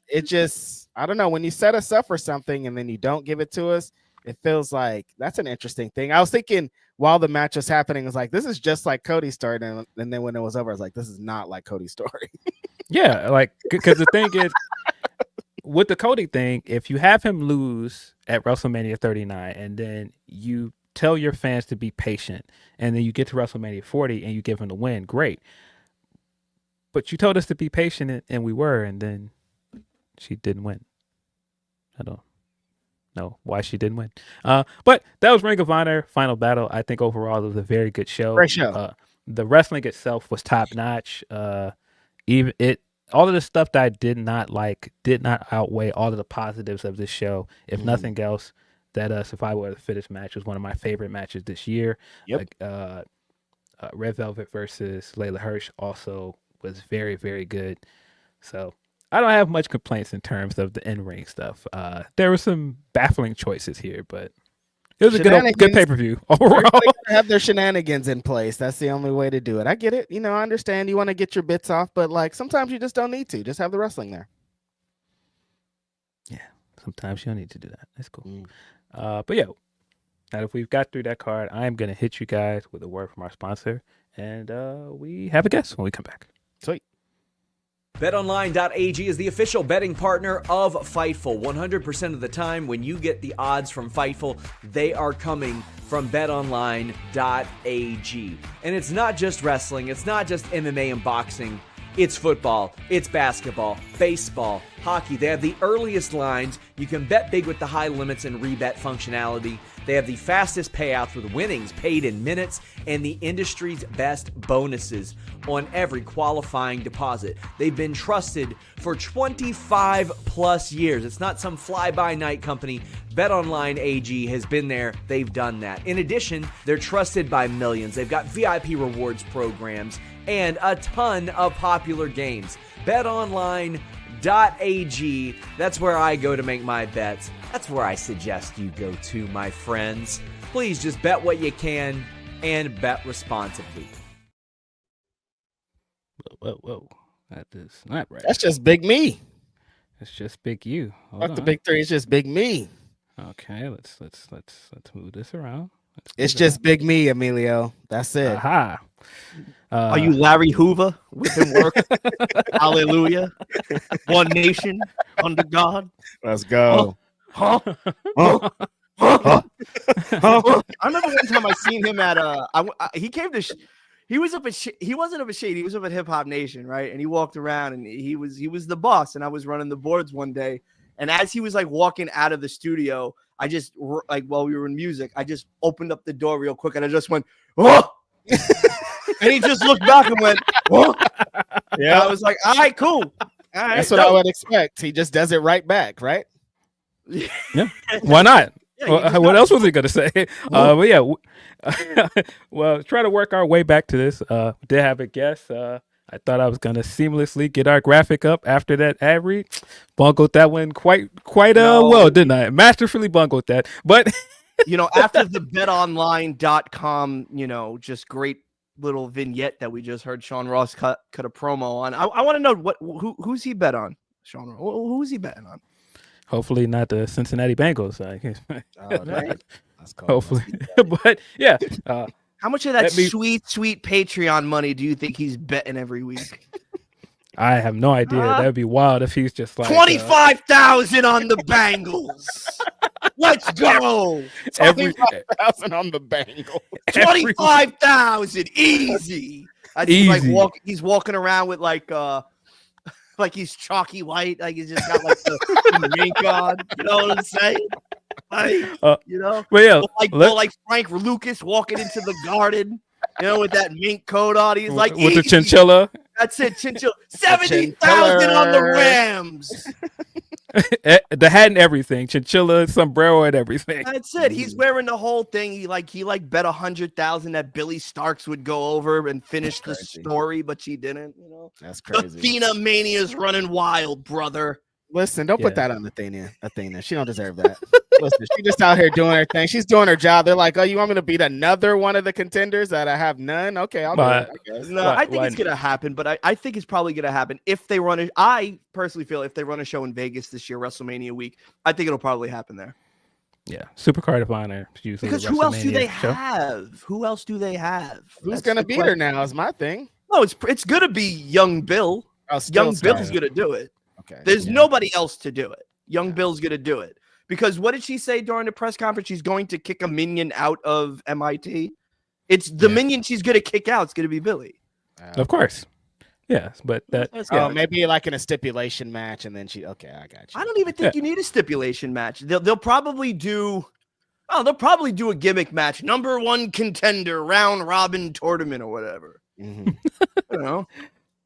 it just, I don't know, when you set us up for something and then you don't give it to us, it feels like that's an interesting thing. I was thinking while the match was happening, I was like, this is just like Cody's story. And then when it was over, I was like, this is not like Cody's story. Yeah, like, because the thing is, with the Cody thing, if you have him lose at WrestleMania 39 and then you tell your fans to be patient and then you get to WrestleMania 40 and you give him the win, great. But you told us to be patient and we were, and then she didn't win. I don't know why she didn't win. But that was Ring of Honor Final Battle. I think overall it was a very good show. Great show. The wrestling itself was top notch. All of the stuff that I did not like did not outweigh all of the positives of this show. If nothing else, that Survivor of the Fittest match was one of my favorite matches this year. Yep. Red Velvet versus Layla Hirsch also was very, very good. So I don't have much complaints in terms of the in-ring stuff. There were some baffling choices here, but it was a good pay-per-view overall. Have their shenanigans in place. That's the only way to do it. I get it. I understand you want to get your bits off, but like sometimes you just don't need to. Just have the wrestling there. Yeah, sometimes you don't need to do that. That's cool. But yeah, now if we've got through that card, I am going to hit you guys with a word from our sponsor, and we have a guest when we come back. Sweet. BetOnline.AG is the official betting partner of Fightful. 100% of the time when you get the odds from Fightful, they are coming from BetOnline.AG. And it's not just wrestling, it's not just MMA and boxing. It's football, it's basketball, baseball, hockey. They have the earliest lines. You can bet big with the high limits and rebet functionality. They have the fastest payouts with winnings paid in minutes and the industry's best bonuses on every qualifying deposit. They've been trusted for 25 plus years. It's not some fly-by-night company. BetOnline.AG has been there. They've done that. In addition, they're trusted by millions. They've got VIP rewards programs and a ton of popular games. BetOnline.AG, that's where I go to make my bets. That's where I suggest you go to, my friends. Please just bet what you can and bet responsibly. Whoa. That is not right. That's just big me. It's just big you. Fuck the big three. It's just big me. Okay, let's move this around. It's just big me, Emilio. That's it. Aha. Are you Larry Hoover with him work? Hallelujah. One nation under God. Let's go. Huh? I remember one time I seen him at he came to he was up at he wasn't up at Shade, he was up at Hip Hop Nation, right? And he walked around and he was the boss, and I was running the boards one day, and as he was like walking out of the studio, I just like while we were in music, I just opened up the door real quick and I just went, "Oh!" And he just looked back and went, "Oh!" Yeah, I was like, "All right, cool." All right, that's what I would expect. He just does it right back, right? Yeah. Why not? Yeah, what else was he going to say? But yeah, well, try to work our way back to this. Did have a guess. I thought I was going to seamlessly get our graphic up after that ad read. Bungled that one quite well, didn't I? Masterfully bungled that. But after the betonline.com, just great little vignette that we just heard Sean Ross cut a promo on. I want to know who's he bet on, Sean Ross? Who's he betting on? Hopefully not the Cincinnati Bengals. That's cool. Hopefully. But yeah. How much of that sweet Patreon money do you think he's betting every week? I have no idea. That'd be wild if he's just like 25,000 on the Bengals. Let's go. 25,000 on the Bengals. 25,000 easy. He's walking around with like he's chalky white, like he's just got like the mink on. You know what I'm saying? But yeah, like Frank Lucas walking into the garden, with that mink coat on. He's like with the chinchilla. That's it, chinchilla. 70,000 on the Rams. The hat and everything, chinchilla, sombrero, and everything. That's it. He's wearing the whole thing. He bet 100,000 that Billy Starks would go over and finish the story, but she didn't. That's crazy. Athena Mania's running wild, brother. Listen, don't put that on Athena. She don't deserve that. Listen, she just out here doing her thing. She's doing her job. They're like, "Oh, you want me to beat another one of the contenders that I have none?" Okay, I'll do it. I guess. No, I think it's gonna happen, but I think it's probably gonna happen if they run it. I personally feel if they run a show in Vegas this year, WrestleMania week, I think it'll probably happen there. Yeah, Supercard of Honor. Because who else do they have? Who else do they have? Who's gonna beat her now? Is my thing. No, it's gonna be Young Bill. Young Bill's gonna do it. Okay. There's nobody else to do it. Young Bill's going to do it. Because what did she say during the press conference? She's going to kick a minion out of MIT. It's the minion she's going to kick out. It's going to be Billy. Of course. Yes, but maybe like in a stipulation match, and then I got you. I don't even think you need a stipulation match. They'll probably do a gimmick match. Number 1 contender, round robin tournament or whatever. Mm-hmm.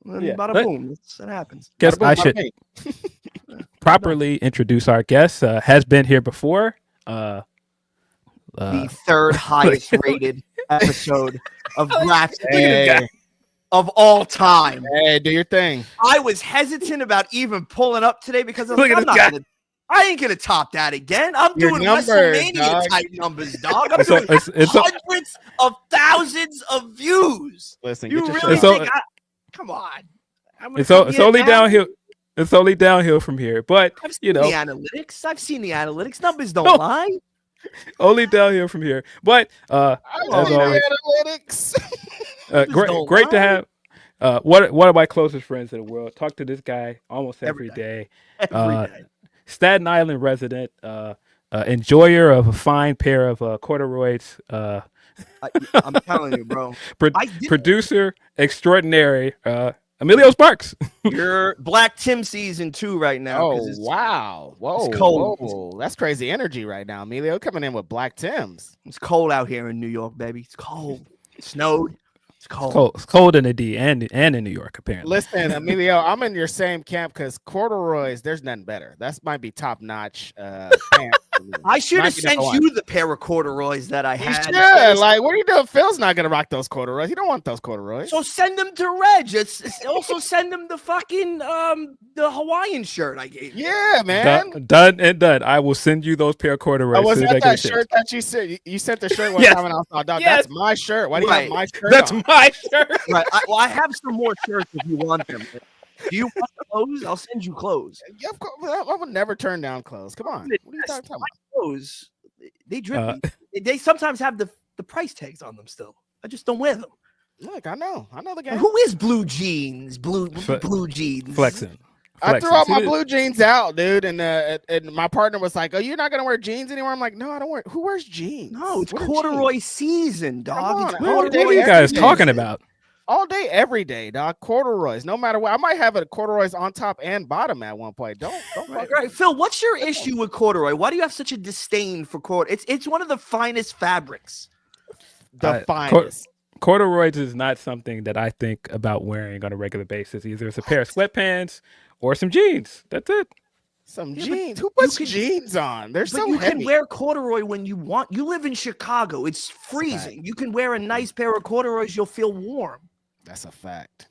Bada boom. That happens. Guess I should properly introduce our guest. Has been here before. the third highest rated episode of Grapsody of all time. Hey, do your thing. I was hesitant about even pulling up today because I was like, I ain't gonna top that again. I'm doing WrestleMania type numbers, dog. I'm doing hundreds of thousands of views. Listen, you really think come on. It's only downhill. It's only downhill from here. But the analytics. I've seen the analytics. Numbers don't lie. Only downhill from here. But as always, analytics. Great to have one of my closest friends in the world. Talk to this guy almost every day. Staten Island resident, enjoyer of a fine pair of corduroys. I'm telling you, bro. Producer extraordinary, Emilio Sparks. You're Black Tim season 2 right now. Oh, wow. Whoa. It's cold. Whoa. That's crazy energy right now, Emilio. Coming in with Black Tims. It's cold out here in New York, baby. It's cold. It snowed. It's cold. It's cold in the D and in New York, apparently. Listen, Emilio, I'm in your same camp because corduroys, there's nothing better. That might be top notch. I should have sent you the pair of corduroys that I had. Yeah, like, what are you doing? Phil's not gonna rock those corduroys. He don't want those corduroys. So send them to Reg. Also send them the fucking the Hawaiian shirt I gave you. Yeah, man. Done and done. I will send you those pair of corduroys. Was that shirt that you said? You sent the shirt one time and I was like, dog, that's my shirt. Why do you have my shirt? That's my shirt. Right. I have some more shirts if you want them. Do you want clothes? I'll send you clothes. Yeah, I would never turn down clothes. Come on. What are you talking about? Clothes, they drip. They sometimes have the price tags on them still. I just don't wear them. Look, I know the game. Who is blue jeans? Blue jeans. Flexing. I threw all my blue jeans out, dude, and my partner was like, "Oh, you're not gonna wear jeans anymore?" I'm like, "No, I don't wear. Who wears jeans? No, it's corduroy season, dog. What are you guys talking about? All day, every day, dog. Corduroys, no matter what. I might have a corduroys on top and bottom at one point. Don't right. Phil, what's your issue with corduroy? Why do you have such a disdain for corduroy? It's one of the finest fabrics. The finest. Corduroys is not something that I think about wearing on a regular basis. Either it's a pair of sweatpants or some jeans. That's it. Some jeans. Who puts jeans on? They're so you heavy. Can wear corduroy when you want. You live in Chicago. It's freezing. You can wear a nice pair of corduroys. You'll feel warm. That's a fact.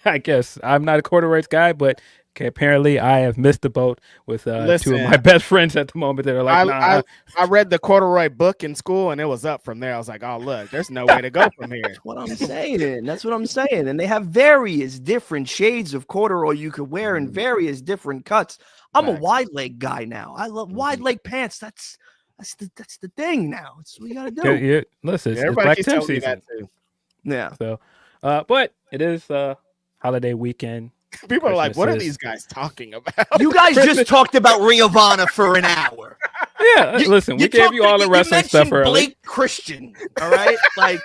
I guess I'm not a corduroys guy, but apparently I have missed the boat with two of my best friends at the moment that are like, I read the corduroy book in school and it was up from there. I was like, oh, look, there's no way to go from here. That's what I'm saying. And they have various different shades of corduroy you could wear in various different cuts. I'm a wide leg guy now. I love wide leg pants. That's the thing now. That's what you got to do. Yeah, listen, it's Black Tim season. Yeah. So, but it is holiday weekend. People are like, what are these guys talking about? You guys just talked about Ring of Honor for an hour. Yeah, listen, we gave you all the wrestling stuff early. Blake Christian, all right? Like,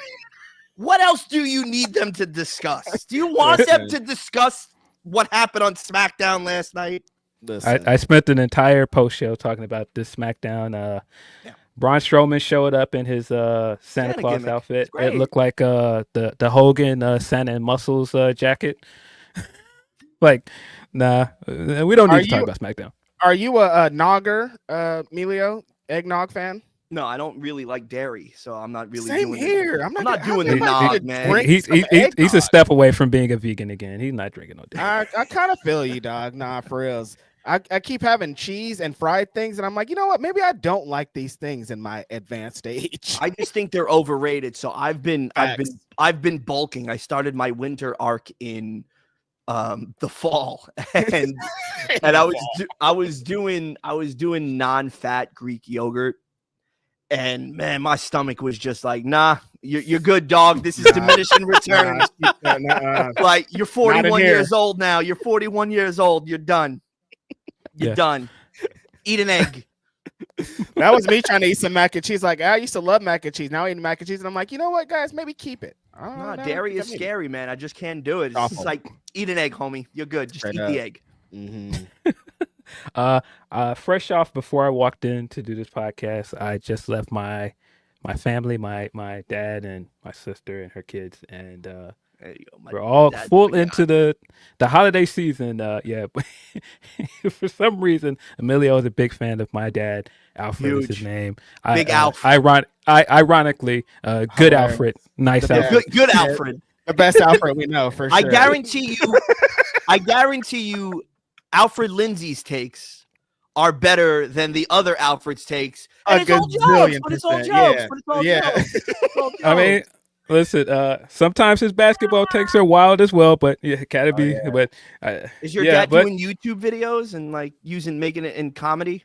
what else do you need them to discuss? Do you want them to discuss what happened on SmackDown last night? I spent an entire post show talking about this SmackDown. Braun Strowman showed up in his Santa Claus outfit. It looked like the Hogan Santa and Muscles jacket. Like, nah, we don't need to talk about SmackDown. Are you a Nogger, Emilio, eggnog fan? No, I don't really like dairy, so I'm not really. Same doing here. It. I'm not doing the nog, man. He's a step away from being a vegan again. He's not drinking no dairy. I kind of feel you, dog. Nah, for reals. I keep having cheese and fried things, and I'm like, you know what? Maybe I don't like these things in my advanced age. I just think they're overrated. So I've been bulking. I started my winter arc in the fall, and I was doing non-fat Greek yogurt, and man, my stomach was just like, nah, you're good, dog. This is diminishing returns. Like, you're 41 years old now. You're 41 years old. You're done. You're done. Eat an egg. That was me trying to eat some mac and cheese. Like, I used to love mac and cheese. Now I'm eating mac and cheese, and I'm like, you know what, guys? Maybe keep it. Dairy is scary, man. I just can't do it. It's like, eat an egg, homie. You're good. Just eat the egg. Mm-hmm. Fresh off before I walked in to do this podcast, I just left my family, my dad and my sister and her kids, and There you go. We're all full into the holiday season. Yeah, but for some reason, Emilio is a big fan of my dad. Alfred is his name. Big Alf. Ironically, good Alfred, nice Alfred. Good Alfred. The best Alfred we know for sure. I guarantee you, Alfred Lindsey's takes are better than the other Alfred's takes. And it's all jokes, but it's all jokes. I mean, listen. Sometimes his basketball takes are wild as well, but yeah, it gotta be. But is your dad doing YouTube videos and like making it in comedy?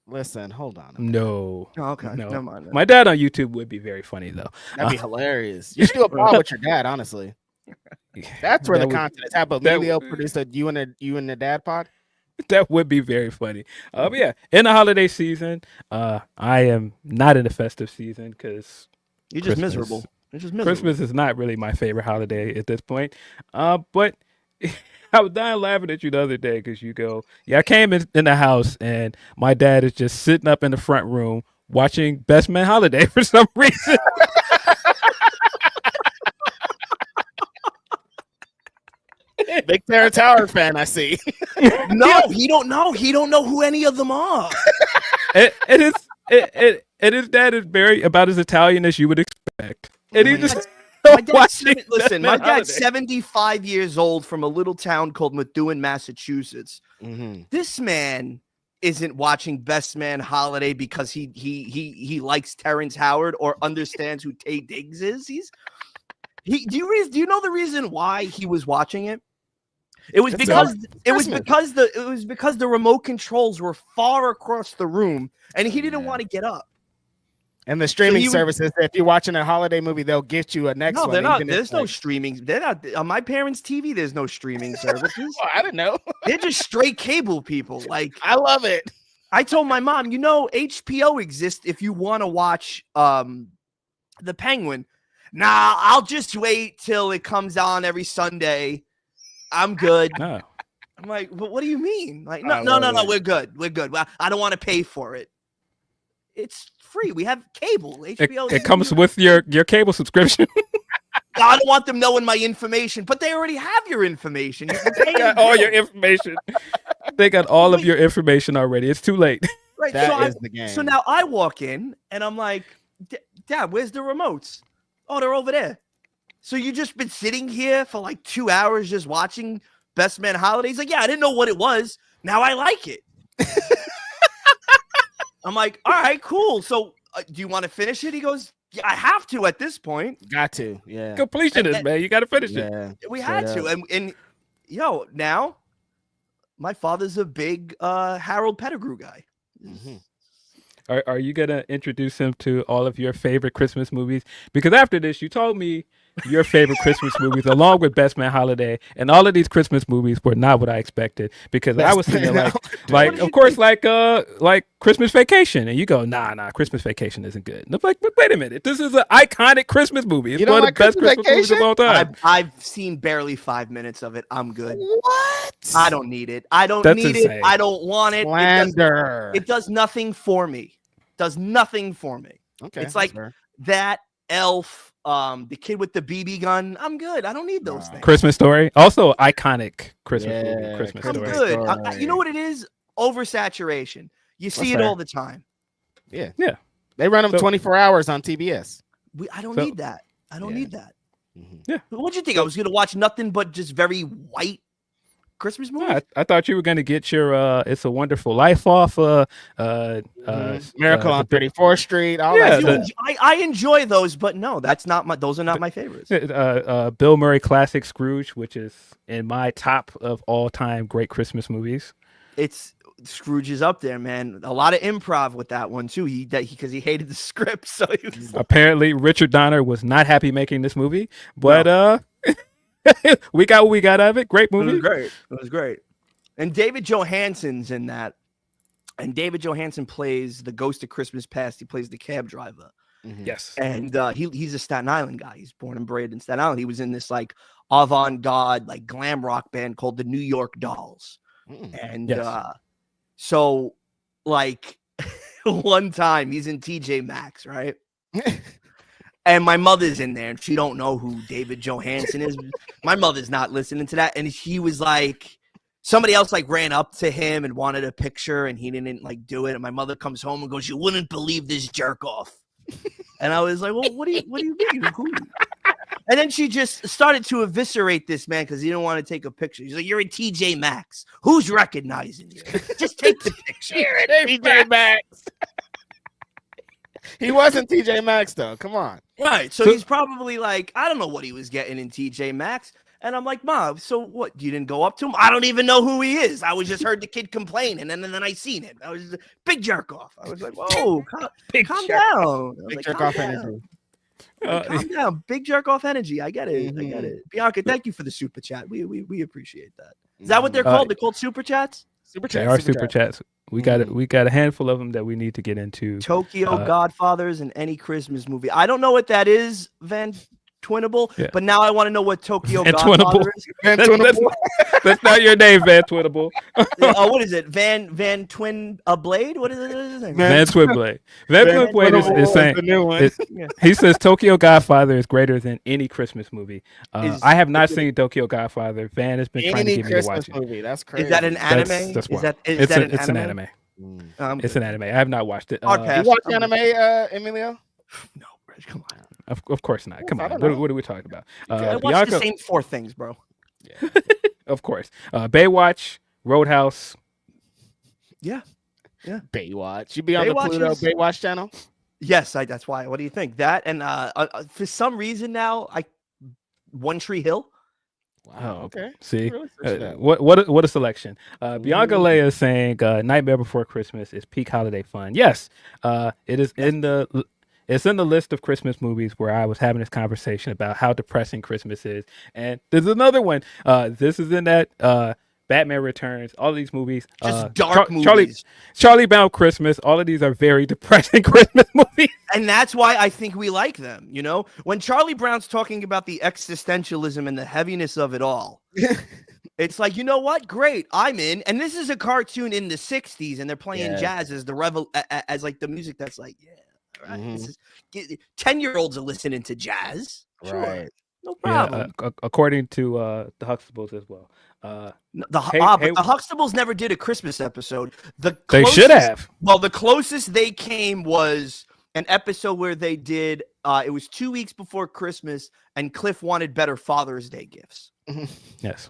Listen, hold on. No. Oh, okay. No. Never mind. My dad on YouTube would be very funny though. That'd be hilarious. You should do a pod with your dad, honestly. That's where the content is. How about Emilio produced a you and the dad pod? That would be very funny. But yeah, in the holiday season, I am not in the festive season because you're just miserable. Christmas is not really my favorite holiday at this point. But I was dying laughing at you the other day because you go, I came in the house and my dad is just sitting up in the front room watching Best Man Holiday for some reason. Big Terrence Howard fan, I see. No, he don't know. He don't know who any of them are. His dad is very about as Italian as you would expect. And he just my dad's 75 years old from a little town called Methuen, Massachusetts. Mm-hmm. This man isn't watching Best Man Holiday because he likes Terrence Howard or understands who Tay Diggs is. Do you know the reason why he was watching it? It was because the remote controls were far across the room and he didn't want to get up. And the streaming services, if you're watching a holiday movie, they'll get you a next one. No, they're not. There's no streaming. They're not on my parents' TV. There's no streaming services. I didn't know. They're just straight cable people. Like, I love it. I told my mom, HBO exists if you want to watch The Penguin. Nah, I'll just wait till it comes on every Sunday. I'm good. No. I'm like, but what do you mean? Like, no, we're good. We're good. Well, I don't want to pay for it. It's free. We have cable. HBO. It comes with your cable subscription. I don't want them knowing my information, but they already have your information. They got all your information. They got all of your information already. It's too late. Right. That is the game. So now I walk in and I'm like, Dad, where's the remotes? Oh, they're over there. So you just been sitting here for like 2 hours just watching Best Man Holiday? He's like, yeah, I didn't know what it was. Now I like it. I'm like, all right, cool. So do you want to finish it? He goes, yeah, I have to at this point. Got to, yeah. Completionist, man. You got to finish it. We had to. And now my father's a big Harold Pettigrew guy. Mm-hmm. Are you going to introduce him to all of your favorite Christmas movies? Because after this, you told me your favorite Christmas movies along with Best Man Holiday, and all of these Christmas movies were not what I expected because I was thinking like of course like Christmas Vacation, and you go nah Christmas Vacation isn't good. And I'm like, but wait a minute, this is an iconic Christmas movie. It's one of the best Christmas movies of all time. I've seen barely 5 minutes of it. I'm good. What? I don't need it. I don't need it. I don't want it. Slander. It does nothing for me. Does nothing for me. Okay, it's like that Elf. The kid with the BB gun. I'm good. I don't need those things. Christmas Story, also iconic Christmas movie. Christmas Story. I'm good. You know what it is? Oversaturation. You see it all the time. Yeah. They run them 24 hours on TBS. I don't need that. I don't need that. Mm-hmm. Yeah. What'd you think? I was gonna watch nothing but just very white Christmas movie? Yeah, I thought you were going to get your "It's a Wonderful Life" off. Miracle on 34th Street. I enjoy those, but no, those are not my favorites. Bill Murray classic Scrooge, which is in my top of all time great Christmas movies. Scrooge is up there, man. A lot of improv with that one too. Because he hated the script, so apparently Richard Donner was not happy making this movie, but we got what we got out of it. Great movie. It was great. And David Johansen's in that. And David Johansen plays the ghost of Christmas Past. He plays the cab driver. Mm-hmm. Yes. And he's a Staten Island guy. He's born and bred in Staten Island. He was in this like avant-garde like glam rock band called the New York Dolls. And so like one time he's in TJ Maxx, right? And my mother's in there, and she don't know who David Johansen is. My mother's not listening to that. And he was like, somebody else like ran up to him and wanted a picture, and he didn't like do it. And my mother comes home and goes, "You wouldn't believe this jerk off." And I was like, "Well, what do you mean? Who?" And then she just started to eviscerate this man because he didn't want to take a picture. He's like, "You're in TJ Maxx. Who's recognizing you? Just take the picture." You're in TJ Maxx. He wasn't TJ Maxx though. Come on. Right. So he's probably like, I don't know what he was getting in TJ Maxx. And I'm like, Mom, so what? You didn't go up to him? I don't even know who he is. I was just heard the kid complain, and then I seen him. I was just, big jerk off. I was like, whoa, calm down. Big jerk off energy. Calm down. Big jerk off energy. I get it. I get it. Bianca, thank you for the super chat. We appreciate that. Is that what they're called? They're called super chats? They are super chats. We got a handful of them that we need to get into. Tokyo Godfathers and any Christmas movie. I don't know what that is, Van Twinnable, but now I want to know what Tokyo Godfather is. Van Twinnable. That's not your name, Van Twinnable. Oh, what is it? Van Twin a Blade? What is it? Van Twin Blade. Van Twin Blade is saying he says Tokyo Godfather is greater than any Christmas movie. I have not seen Tokyo Godfather. Van has been trying to get me to watch it. That's crazy. Is that an anime? That's It's an anime. It's an anime. I have not watched it. You watch anime, Emilio? No, Reg, come on. Of course not. Come on. What are we talking about? I watched the same 4 things, bro. Yeah. Of course. Baywatch, Roadhouse. Yeah. Baywatch. You be on the Pluto Baywatch channel? Yes, that's why. What do you think? That and for some reason now, One Tree Hill. Wow. Okay. See, what a selection. Bianca Leia is saying Nightmare Before Christmas is peak holiday fun. Yes, it is in the. It's in the list of Christmas movies where I was having this conversation about how depressing Christmas is. And there's another one. This is in that Batman Returns, all of these movies. Just dark movies. Charlie Brown Christmas. All of these are very depressing Christmas movies. And that's why I think we like them. You know, when Charlie Brown's talking about the existentialism and the heaviness of it all, it's like, you know what? Great. I'm in. And this is a cartoon in the 60s, and they're playing jazz as as like the music that's like, right. 10-year-olds are listening to jazz. Sure. Right. No problem. According to the Huxtables as well. The Huxtables never did a Christmas episode. They should have. Well, the closest they came was an episode where they did. It was 2 weeks before Christmas, and Cliff wanted better Father's Day gifts. Yes.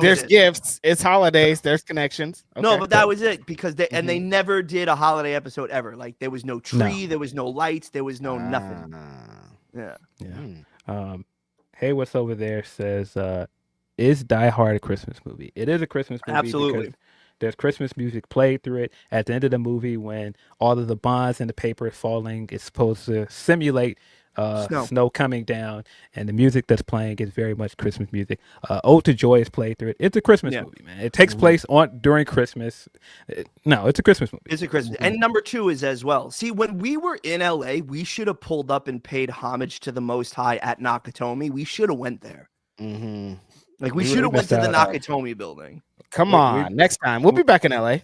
There's gifts. It's holidays. There's connections. Okay. No, but that was it because they never did a holiday episode ever. Like there was no tree, there was no lights, there was no nothing. Yeah. Hey, what's over there says, is Die Hard a Christmas movie? It is a Christmas movie. Absolutely. Because there's Christmas music played through it. At the end of the movie, when all of the bonds and the paper is falling, it's supposed to simulate snow coming down, and the music that's playing is very much Christmas music. Ode to Joy is played through it. It's a Christmas movie, man. It takes place during Christmas. It's a Christmas movie. It's a Christmas. And number 2 is as well. See, when we were in LA, we should have pulled up and paid homage to the Most High at Nakatomi. We should have went there. Like we should have went to the Nakatomi building. Come on, next time we'll be back in LA.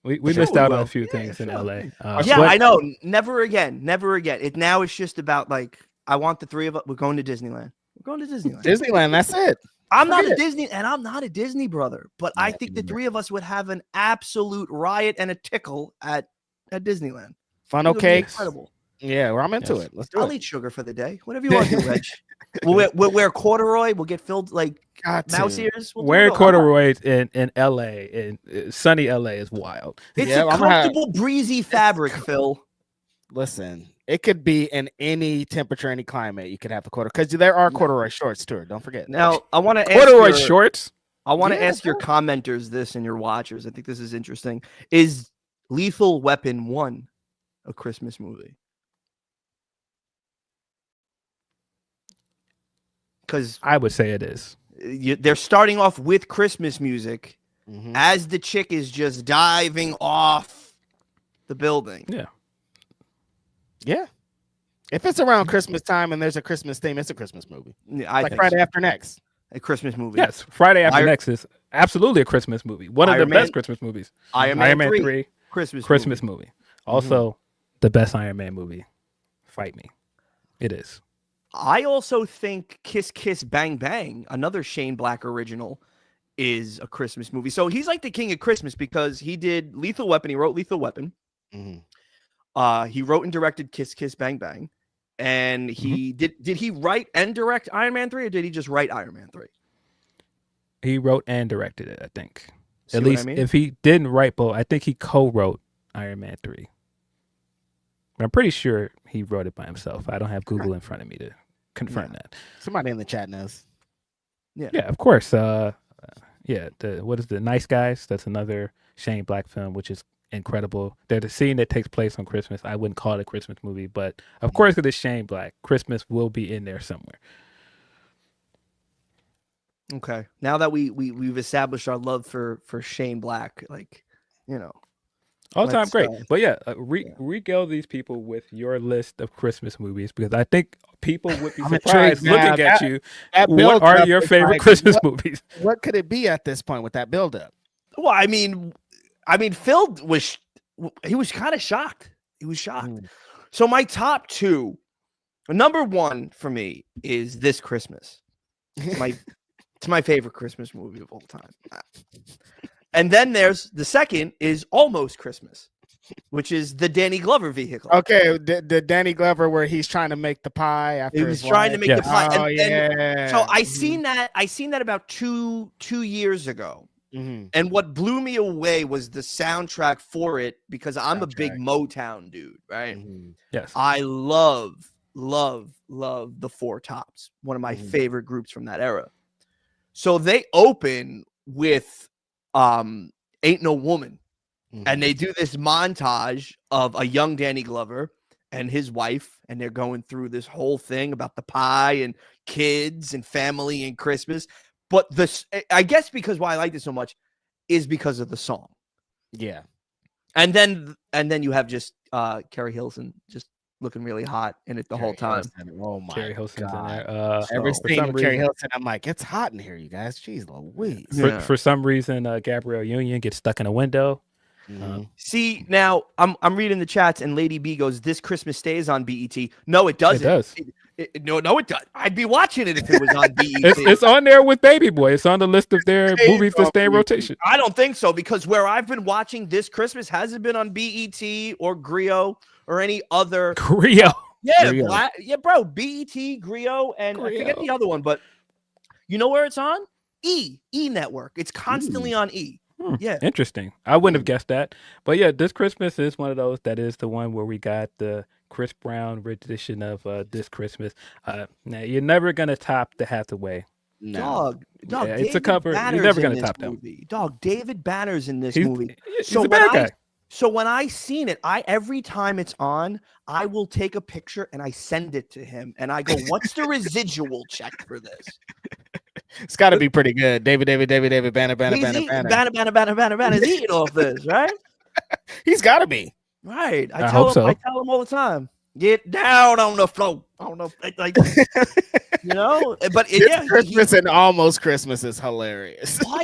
We missed out on a few things in LA. I know. Never again. Now it's just about like, I want the 3 of us. We're going to Disneyland. Disneyland. That's it. I'm not a Disney brother, but I think the 3 of us would have an absolute riot and a tickle at Disneyland. Funnel cakes. Incredible. Yeah, I'm into it. Let's do it. I'll eat sugar for the day. Whatever you want to do, Reg. We'll wear corduroy. We'll get filled like mouse ears. Wearing corduroys in LA, in sunny LA, is wild. It's a comfortable, breezy fabric, Phil. Listen, it could be in any temperature, any climate. You could have the corduroy, because there are corduroy shorts too. Don't forget. Now, I want to corduroy shorts. I want to ask your commenters this and your watchers. I think this is interesting. Is Lethal Weapon 1 a Christmas movie? Because I would say it is. They're starting off with Christmas music as the chick is just diving off the building. Yeah. If it's around Christmas time and there's a Christmas theme, it's a Christmas movie. Yeah, like Friday After Next. A Christmas movie. Yes, Friday After Next is absolutely a Christmas movie. One of the best Christmas movies. Iron Man 3 Christmas movie. Also, the best Iron Man movie. fight me. It is. I also think Kiss Kiss Bang Bang, another Shane Black original, is a Christmas movie. So he's like the king of Christmas because he did Lethal Weapon. He wrote Lethal Weapon. He wrote and directed Kiss Kiss Bang Bang. And he did he write and direct Iron Man 3 or did he just write Iron Man 3? He wrote and directed it, I think. See At what least I mean? if he didn't write both, I think he co-wrote Iron Man 3. But I'm pretty sure he wrote it by himself. I don't have Google in front of me to confirm that. Somebody in the chat knows. Yeah, of course. What is the Nice Guys? That's another Shane Black film, which is incredible. There's a scene that takes place on Christmas. I wouldn't call it a Christmas movie, but of course it is Shane Black. Christmas will be in there somewhere. Okay. Now that we've established our love for Shane Black, like, you know. All time great. But yeah, regale these people with your list of Christmas movies because I think people would be surprised looking at you. What are your favorite Christmas movies? What could it be at this point with that buildup? Well, I mean, Phil was kind of shocked. He was shocked. So my top two, number one for me is This Christmas. It's my favorite Christmas movie of all time. And then there's the second is Almost Christmas, which is the Danny Glover vehicle. Okay, the Danny Glover where he's trying to make the pie after he was trying to make the pie. So I seen that about two years ago. And what blew me away was the soundtrack for it because I'm a big Motown dude, right? Yes. I love the Four Tops, one of my favorite groups from that era. So they open with Ain't No Woman. And they do this montage of a young Danny Glover and his wife, and they're going through this whole thing about the pie and kids and family and Christmas. But I guess because why I like this so much is because of the song. Yeah. And then you have just Carrie Hilson just looking really hot in it the whole time. Oh my Carrie Hilson's God. in there. Every scene with Carrie Hilson, I'm like, it's hot in here, you guys. Jeez Louise. For some reason, Gabrielle Union gets stuck in a window. See, now I'm reading the chats, and Lady B goes, "This Christmas stays on BET." No, it doesn't. It does. No, it does. I'd be watching it if it was on BET. It's on there with Baby Boy. It's on the list of their movies that stay in rotation. I don't think so because where I've been watching This Christmas hasn't been on BET or Grio or any other. Grio. Yeah, bro. BET, Grio, and I forget the other one, but you know where it's on? E Network. It's constantly on E. Yeah, interesting. I wouldn't have guessed that, but yeah, This Christmas is one of those that is the one where we got the Chris Brown rendition of This Christmas. Now you're never gonna top the Hathaway. No. Dog. Yeah, it's a cover. You're never gonna top that movie. Dog. David Banner's in this movie. He's so a bad guy. So when I seen it, every time it's on, I will take a picture and I send it to him, and I go, "What's the residual check for this?" It's got to be pretty good. David, Banner. He's eating off this, right? He's got to be. Right. I hope so. I tell him all the time, get down on the floor. I don't know, like, you know. But Christmas and Almost Christmas is hilarious. Why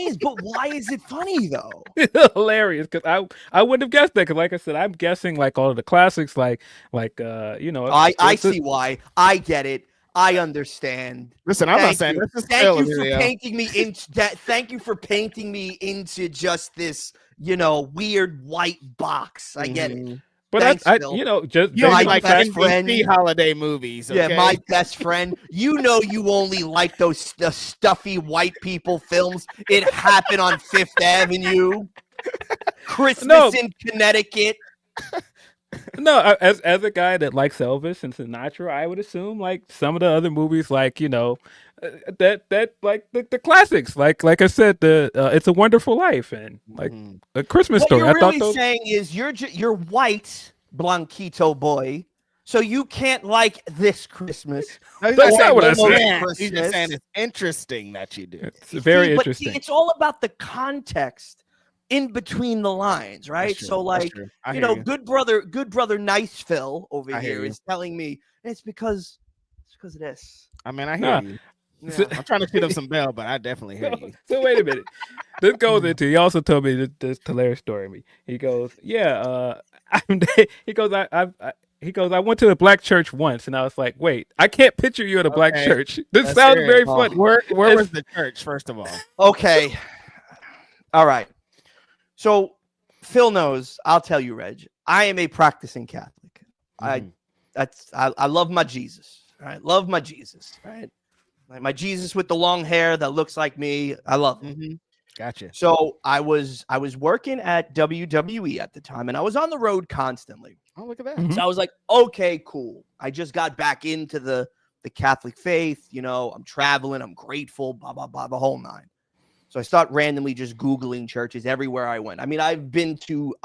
is it funny though? It's hilarious because I wouldn't have guessed that because, like I said, I'm guessing like all of the classics, like you know. I see why. I get it. I understand. Listen, I'm not saying this is thank you for painting me into that. Thank you for painting me into just this, you know, weird white box. I get it. But thanks, I Phil. you know, just you like NBC holiday movies. Okay? Yeah, my best friend. You know, you only like the stuffy white people films. It happened on Fifth Avenue. Christmas in Connecticut. No, as a guy that likes Elvis and Sinatra, I would assume like some of the other movies, like you know, that like the classics, like I said, the It's a Wonderful Life and like A Christmas Story. What you're really saying is you're white, Blanquito boy, so you can't like This Christmas. That's not what I said. He's just saying it's interesting that you do. It's very interesting. It's all about the context in between the lines, right? So like, you know, good brother nice Phil over here is telling me it's because of this. I mean, I hear you. Yeah. I'm trying to shoot up some bell, but I definitely hear you. So wait a minute. This goes into, he also told me this hilarious story. He goes, yeah, he goes, He goes, I went to a black church once, and I was like, wait, I can't picture you at a black church. This sounds very funny. Where was the church, first of all? Okay. All right. So Phil knows, I'll tell you, Reg, I am a practicing Catholic. I love my Jesus. All right. Love my Jesus. Right. Like my Jesus with the long hair that looks like me. I love him. Mm-hmm. Gotcha. So I was working at WWE at the time, and I was on the road constantly. Oh, look at that. Mhm. So I was like, okay, cool. I just got back into the Catholic faith. You know, I'm traveling. I'm grateful, blah, blah, blah, the whole nine. So I start randomly just Googling churches everywhere I went. I mean, I've been to,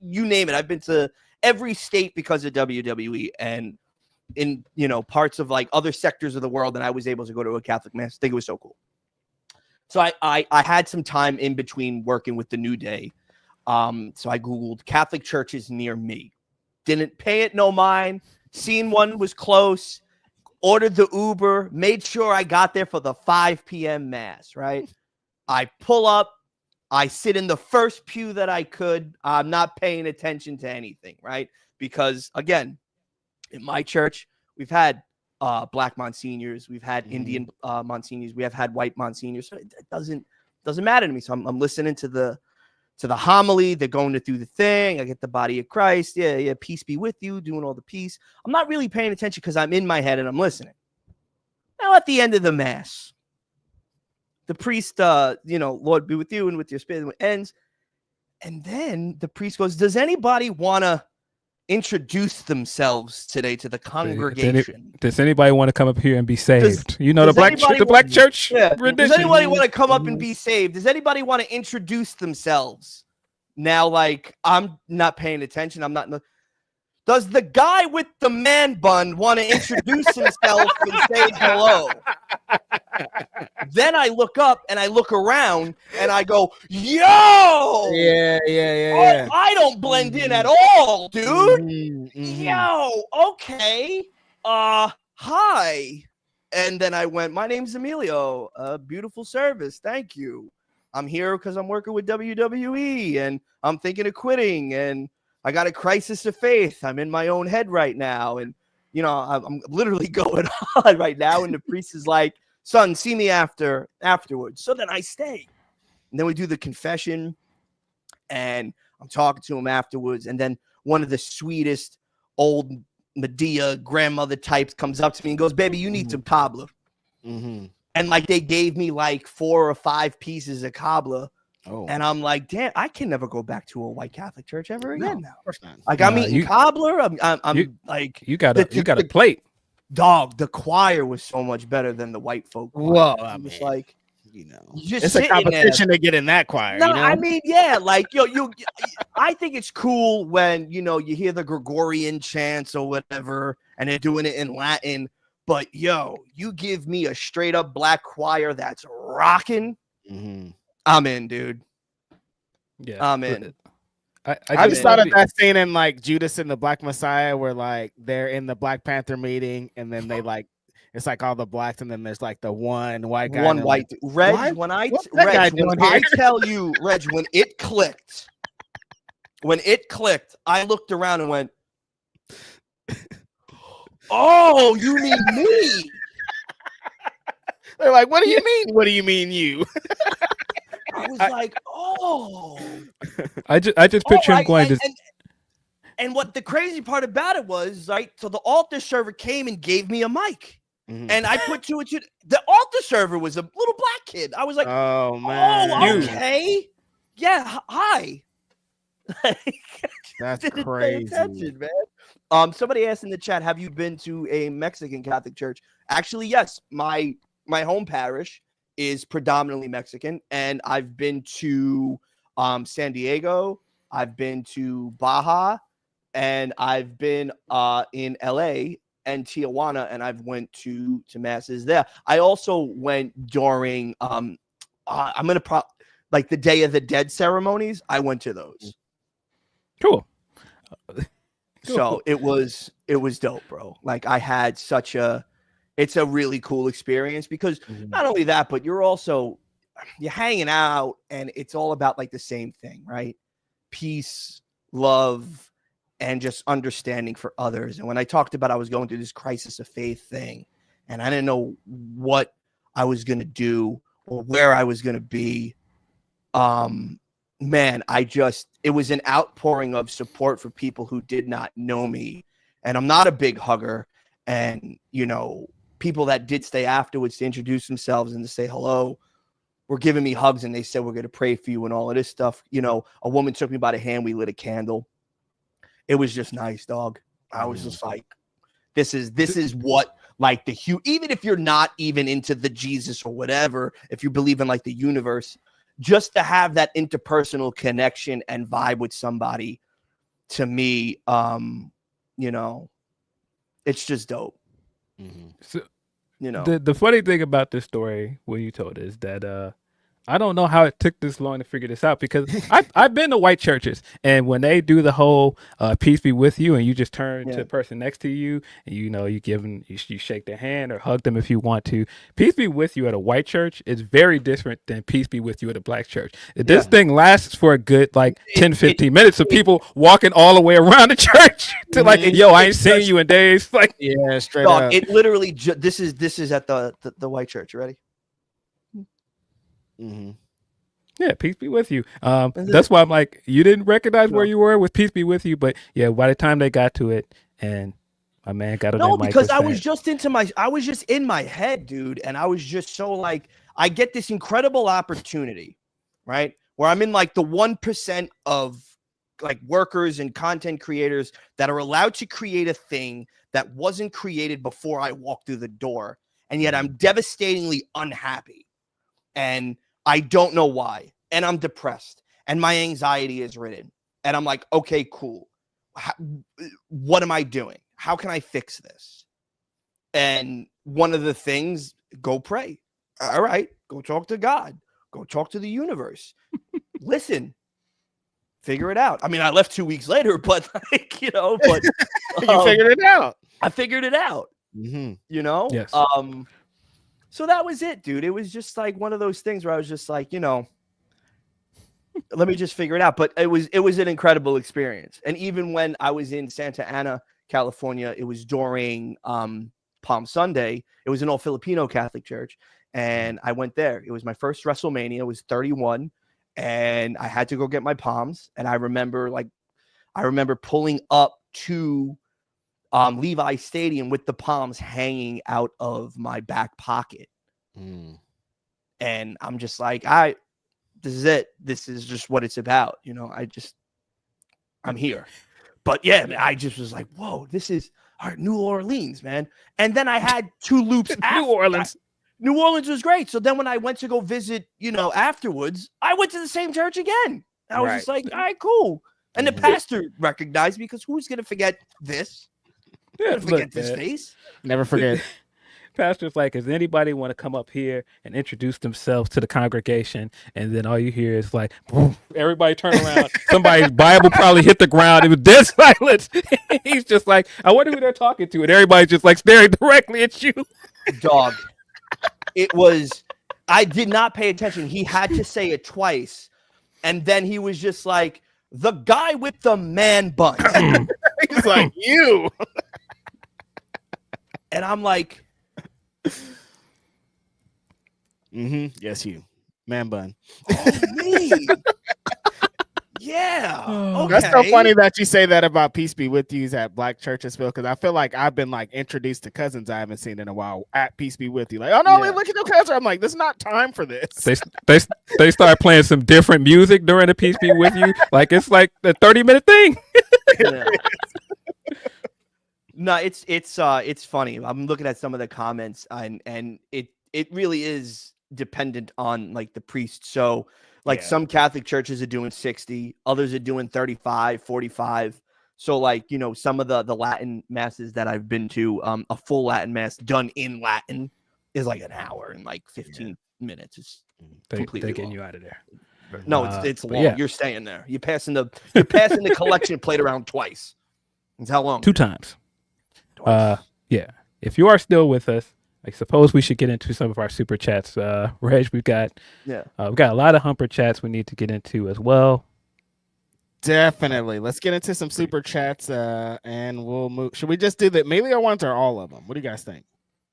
you name it. I've been to every state because of WWE, and in, you know, parts of like other sectors of the world, and I was able to go to a Catholic mass. I think it was so cool. So I had some time in between working with the New Day. So I Googled Catholic churches near me. Didn't pay it no mind. Seen one was close. Ordered the Uber. Made sure I got there for the 5 p.m. mass, right? I pull up. I sit in the first pew that I could. I'm not paying attention to anything, right? Because, again, in my church, we've had black monsignors. We've had Indian monsignors. We have had white monsignors. So it doesn't matter to me. So I'm listening to the homily. They're going through the thing. I get the body of Christ. Yeah. Peace be with you. Doing all the peace. I'm not really paying attention because I'm in my head and I'm listening. Now at the end of the mass, the priest, Lord be with you and with your spirit, ends. And then the priest goes, does anybody want to introduce themselves today to the congregation? Does anybody want to come up here and be saved? The black church. Yeah. Rendition. Does anybody want to come up and be saved? Does anybody want to introduce themselves? Now, like, I'm not paying attention. I'm not. Does the guy with the man bun want to introduce himself and say hello? Then I look up and I look around and I go, yo! Yeah. I don't blend in at all, dude. Mm-hmm. Yo, okay. Hi. And then I went, my name's Emilio. Beautiful service. Thank you. I'm here because I'm working with WWE and I'm thinking of quitting and I got a crisis of faith. I'm in my own head right now. And, I'm literally going on right now. And the priest is like, son, see me afterwards. So then I stay. And then we do the confession. And I'm talking to him afterwards. And then one of the sweetest old Medea grandmother types comes up to me and goes, baby, you need some cobbler. Mm-hmm. And like they gave me like 4 or 5 pieces of cobbler. Oh. And I'm like, damn, I can never go back to a white Catholic church ever again now. Of course not. Like I'm eating cobbler. I'm like, you got a plate. Dog, the choir was so much better than the white folk choir. Well, I was like, it's a competition to get in that choir. No, I mean, yeah, like I think it's cool when you hear the Gregorian chants or whatever, and they're doing it in Latin. But you give me a straight up black choir that's rocking. Mm-hmm. I'm in, dude. Yeah, I'm in. I just thought of that scene in like Judas and the Black Messiah, where like they're in the Black Panther meeting, and then they like it's like all the blacks, and then there's like the one white guy. One white Reg. What? When I I tell you, Reg, when it clicked, I looked around and went, "Oh, you mean me?" They're like, "What do you mean? What do you mean you?" I was like, "Oh." I just picture him going and what the crazy part about it was, right? So the altar server came and gave me a mic. Mm-hmm. And I put 2 and 2. The altar server was a little black kid. I was like, "Oh man, oh, okay, yeah, hi." That's crazy, attention, man. Somebody asked in the chat, "Have you been to a Mexican Catholic church?" Actually, yes. My home parish is predominantly Mexican, and I've been to San Diego. I've been to Baja, and I've been in LA and Tijuana, and I've went to masses there. I also went during like the Day of the Dead ceremonies. I went to those. Cool. So it was dope, bro. Like I had it's a really cool experience because not only that, but you're hanging out and it's all about like the same thing, right? Peace, love, and just understanding for others. And when I talked about I was going through this crisis of faith thing, and I didn't know what I was going to do or where I was going to be, man, it was an outpouring of support for people who did not know me. And I'm not a big hugger. And, you know, people that did stay afterwards to introduce themselves and to say hello were giving me hugs, and they said, we're going to pray for you and all of this stuff. You know, a woman took me by the hand. We lit a candle. It was just nice, dog. I was just like, this is what, like, even if you're not even into the Jesus or whatever, if you believe in like the universe, just to have that interpersonal connection and vibe with somebody, to me, you know, it's just dope. So, you know, the funny thing about this story when you told is that I don't know how it took this long to figure this out, because I've been to white churches, and when they do the whole peace be with you, and you just turn to the person next to you, and you know, you shake their hand or hug them if you want to. Peace be with you at a white church is very different than peace be with you at a black church. This thing lasts for a good like 10-15 minutes of people walking all the way around the church to like, yo, I ain't seen you in days. Like, yeah, straight dog, up. it literally this is at the white church. You ready? Yeah, peace be with you. That's why I'm like, you didn't recognize where you were with peace be with you, but yeah, by the time they got to it, and my man got on that mic, because I was just in my head, dude, and I was just so like, I get this incredible opportunity, right, where I'm in like the 1% of like workers and content creators that are allowed to create a thing that wasn't created before I walked through the door, and yet I'm devastatingly unhappy, and I don't know why. And I'm depressed. And my anxiety is ridden. And I'm like, okay, cool. What am I doing? How can I fix this? And one of the things, go pray. All right. Go talk to God. Go talk to the universe. Listen. Figure it out. I mean, I left 2 weeks later, but like, you know, but you figured it out. I figured it out. You know? Yes. So that was it, dude. It was just like one of those things where I was just like, you know, let me just figure it out. But it was an incredible experience. And even when I was in Santa Ana, California, it was during Palm Sunday. It was an all Filipino Catholic church. And I went there. It was my first WrestleMania. It was 31. And I had to go get my palms. And I remember pulling up to Levi Stadium with the palms hanging out of my back pocket. And I'm just like, this is it. This is just what it's about. You know, I'm here. But yeah, I just was like, whoa, this is all right, New Orleans, man. And then I had 2 loops after. New Orleans was great. So then when I went to go visit, you know, afterwards, I went to the same church again. I was just like, all right, cool. And the pastor recognized me, because who's going to forget this? Never forget this face. Never forget. Pastor's like, does anybody want to come up here and introduce themselves to the congregation? And then all you hear is like, boom, everybody turn around. Somebody's Bible probably hit the ground. It was dead silence. He's just like, I wonder who they're talking to. And everybody's just like staring directly at you. Dog. It was, I did not pay attention. He had to say it twice. And then he was just like, the guy with the man bun. He's like, you. And I'm like, yes, you. Man bun. Oh, me. Yeah. Okay. That's so funny that you say that about peace be with yous at black churches, Phil, because I feel like I've been like introduced to cousins I haven't seen in a while at peace be with you. Like, oh no, wait, look at the cousin. I'm like, this is not time for this. They start playing some different music during the peace be with you. Like it's like a 30-minute thing. No, it's funny. I'm looking at some of the comments, and it really is dependent on like the priest. So like some Catholic churches are doing 60, others are doing 35, 45. So like, you know, some of the Latin masses that I've been to, a full Latin mass done in Latin is like an hour and like 15 minutes. It's completely taking long. you out of there. No, it's long. Yeah. You're staying there. You're passing the collection plate around twice. That's how long? 2 times. Yeah. If you are still with us, I suppose we should get into some of our super chats. Reg, we've got a lot of humper chats we need to get into as well. Definitely. Let's get into some super chats and we'll move. Should we just do the Emilio ones or all of them? What do you guys think?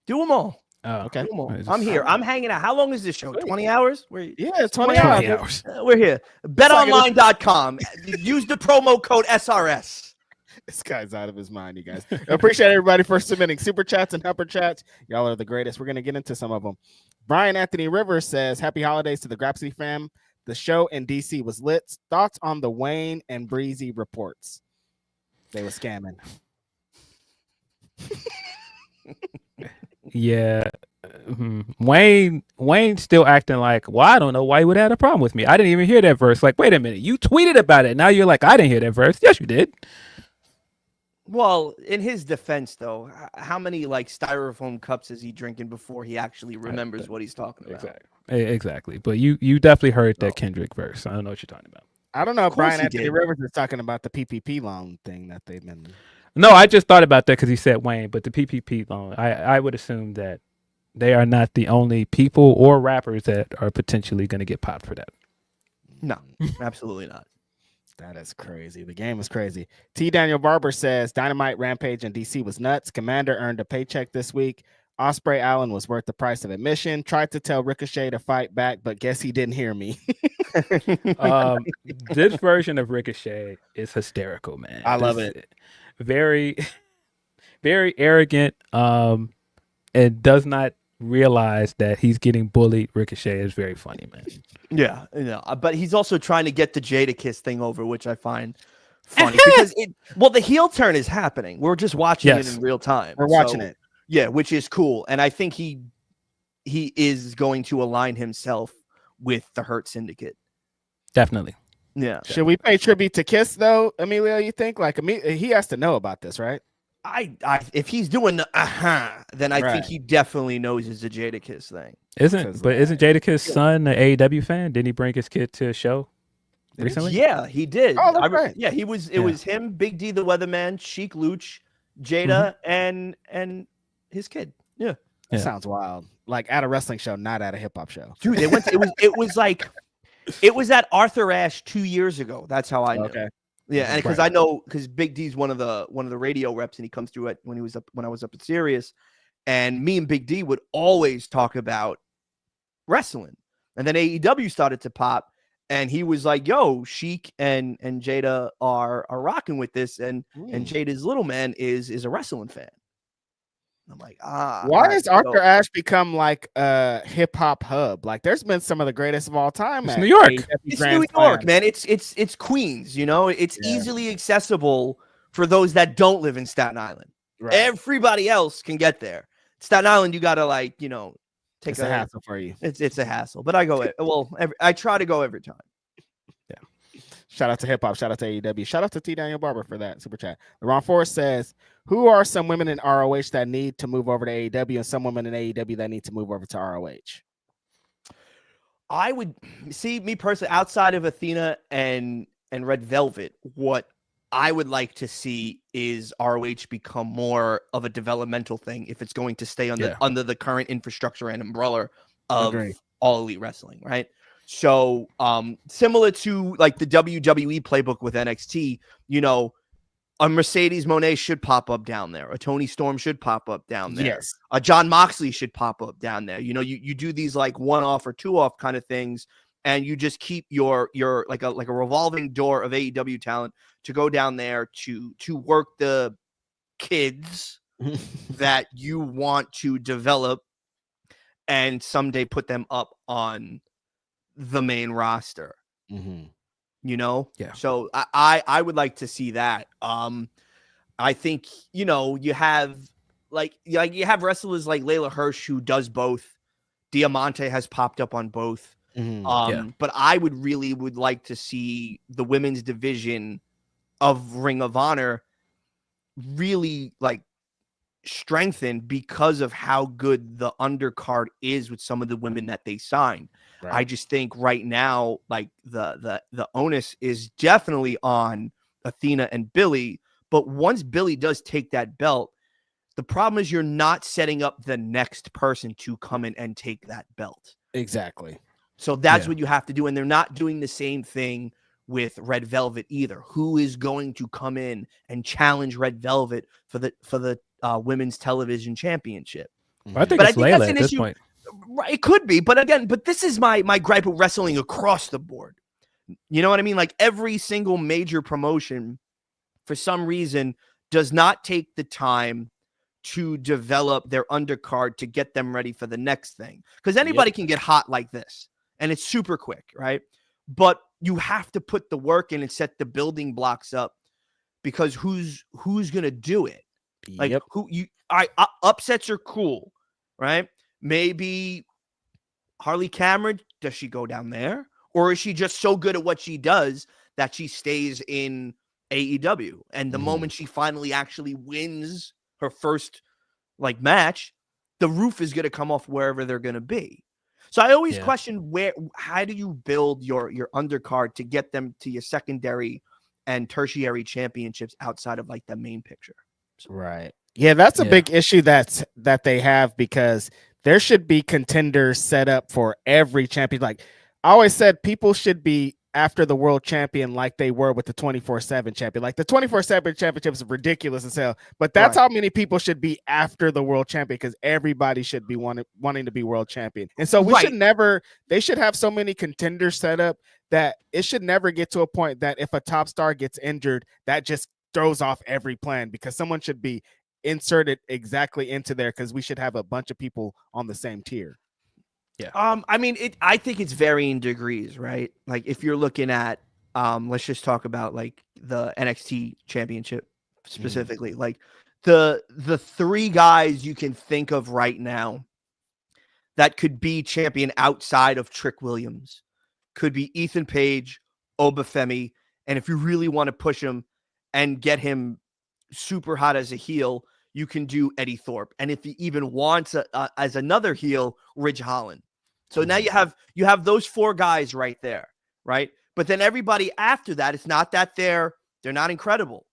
Do them all. Okay. Do them all. I'm here. I'm hanging out. How long is this show? 20 hours? Yeah, 20 hours. We're here. BetOnline.com. Use the promo code SRS. This guy's out of his mind, you guys. Appreciate everybody for submitting super chats and helper chats. Y'all are the greatest. We're going to get into some of them. Brian Anthony Rivers says, happy holidays to the Grapsody fam. The show in DC was lit. Thoughts on the Wayne and Breezy reports? They were scamming. Yeah. Wayne still acting like, well, I don't know why you would have a problem with me. I didn't even hear that verse. Like, wait a minute. You tweeted about it. Now you're like, I didn't hear that verse. Yes, you did. Well, in his defense, though, how many like styrofoam cups is he drinking before he actually remembers what he's talking about? Exactly. But you definitely heard that Kendrick verse. I don't know what you're talking about. I don't know if Brian Anthony Rivers is talking about the PPP loan thing that they've been. No, I just thought about that because he said Wayne, but the PPP loan, I would assume that they are not the only people or rappers that are potentially going to get popped for that. No, absolutely not. That is crazy. The game is crazy. T. Daniel Barber says Dynamite, Rampage, and DC was nuts. Commander earned a paycheck this week. Osprey Allen was worth the price of admission. Tried to tell Ricochet to fight back, but guess he didn't hear me. This version of Ricochet is hysterical, man. I love it. Very, very arrogant, and does not realize that he's getting bullied. Ricochet is very funny, man. Yeah, but he's also trying to get the Jadakiss thing over, which I find funny because the heel turn is happening. We're just watching it in real time. We're watching it. Yeah, which is cool. And I think he is going to align himself with the Hurt Syndicate. Definitely. Yeah. Should we pay tribute to Kiss though, Emilio? You think he has to know about this, right? If he's doing the then I think he definitely knows it's a Jadakiss thing. Isn't Jadakiss' son an AEW fan? Didn't he bring his kid to a show recently? Yeah, he did. Oh, that's right. Yeah, it was him, Big D the Weatherman, Sheik Luch, Jada, and his kid. Yeah. That sounds wild. Like at a wrestling show, not at a hip hop show. Dude, they went it was at Arthur Ashe 2 years ago. That's how I know. Okay. Yeah, and because I know because Big D's one of the radio reps, and he comes through when I was up at Sirius, and me and Big D would always talk about wrestling, and then AEW started to pop, and he was like, "Yo, Sheik and Jada are rocking with this, and Jada's little man is a wrestling fan." I'm like, why has Arthur Ashe become like a hip hop hub? Like, there's been some of the greatest of all time. It's New York. It's New York, man. It's Queens. You know, it's easily accessible for those that don't live in Staten Island. Right. Everybody else can get there. Staten Island, you gotta take a hassle for you. It's a hassle, but I go. I try to go every time. Yeah. Shout out to hip hop. Shout out to AEW. Shout out to T. Daniel Barber for that super chat. LeRon Forrest says, who are some women in ROH that need to move over to AEW and some women in AEW that need to move over to ROH? I would see me personally outside of Athena and Red Velvet. What I would like to see is ROH become more of a developmental thing if it's going to stay under the current infrastructure and umbrella of All Elite Wrestling, right? So similar to like the WWE playbook with NXT, a Mercedes Moné should pop up down there. A Tony Storm should pop up down there. Yes. A John Moxley should pop up down there. You do these like one-off or two-off kind of things, and you just keep your like a revolving door of AEW talent to go down there to work the kids that you want to develop and someday put them up on the main roster. Mm-hmm. Yeah. So I would like to see that. I think you have you have wrestlers like Layla Hirsch who does both. Diamante has popped up on both. Mm-hmm. But I would like to see the women's division of Ring of Honor really like strengthened because of how good the undercard is with some of the women that they signed. Right. I just think right now, like the onus is definitely on Athena and Billy. But once Billy does take that belt, the problem is you're not setting up the next person to come in and take that belt. Exactly. So that's what you have to do. And they're not doing the same thing with Red Velvet either. Who is going to come in and challenge Red Velvet for the women's television championship? I think it's Layla at this point. Right, it could be, but again, this is my gripe with wrestling across the board. You know what I mean? Like every single major promotion, for some reason, does not take the time to develop their undercard to get them ready for the next thing. Because anybody can get hot like this, and it's super quick, right? But you have to put the work in and set the building blocks up, because who's gonna do it? Like upsets are cool, right? Maybe Harley Cameron, does she go down there? Or is she just so good at what she does that she stays in AEW? And the moment she finally actually wins her first match, the roof is going to come off wherever they're going to be. So I always question how do you build your undercard to get them to your secondary and tertiary championships outside of the main picture? Right. Yeah, that's a big issue that they have, because there should be contenders set up for every champion. Like I always said, people should be after the world champion like they were with the 24/7 champion. Like the 24/7 championship is ridiculous as hell, but that's how many people should be after the world champion, because everybody should be wanting to be world champion. And so they should have so many contenders set up that it should never get to a point that if a top star gets injured, that just throws off every plan, because someone should be inserted exactly into there, because we should have a bunch of people on the same tier. Yeah. I mean, I think it's varying degrees, right? Like if you're looking at, let's just talk about the NXT championship specifically, like the three guys you can think of right now that could be champion outside of Trick Williams could be Ethan Page, Obafemi, and if you really want to push him and get him super hot as a heel, you can do Eddie Thorpe. And if he even wants as another heel, Ridge Holland. So now you have those four guys right there, right? But then everybody after that, it's not that they're not incredible.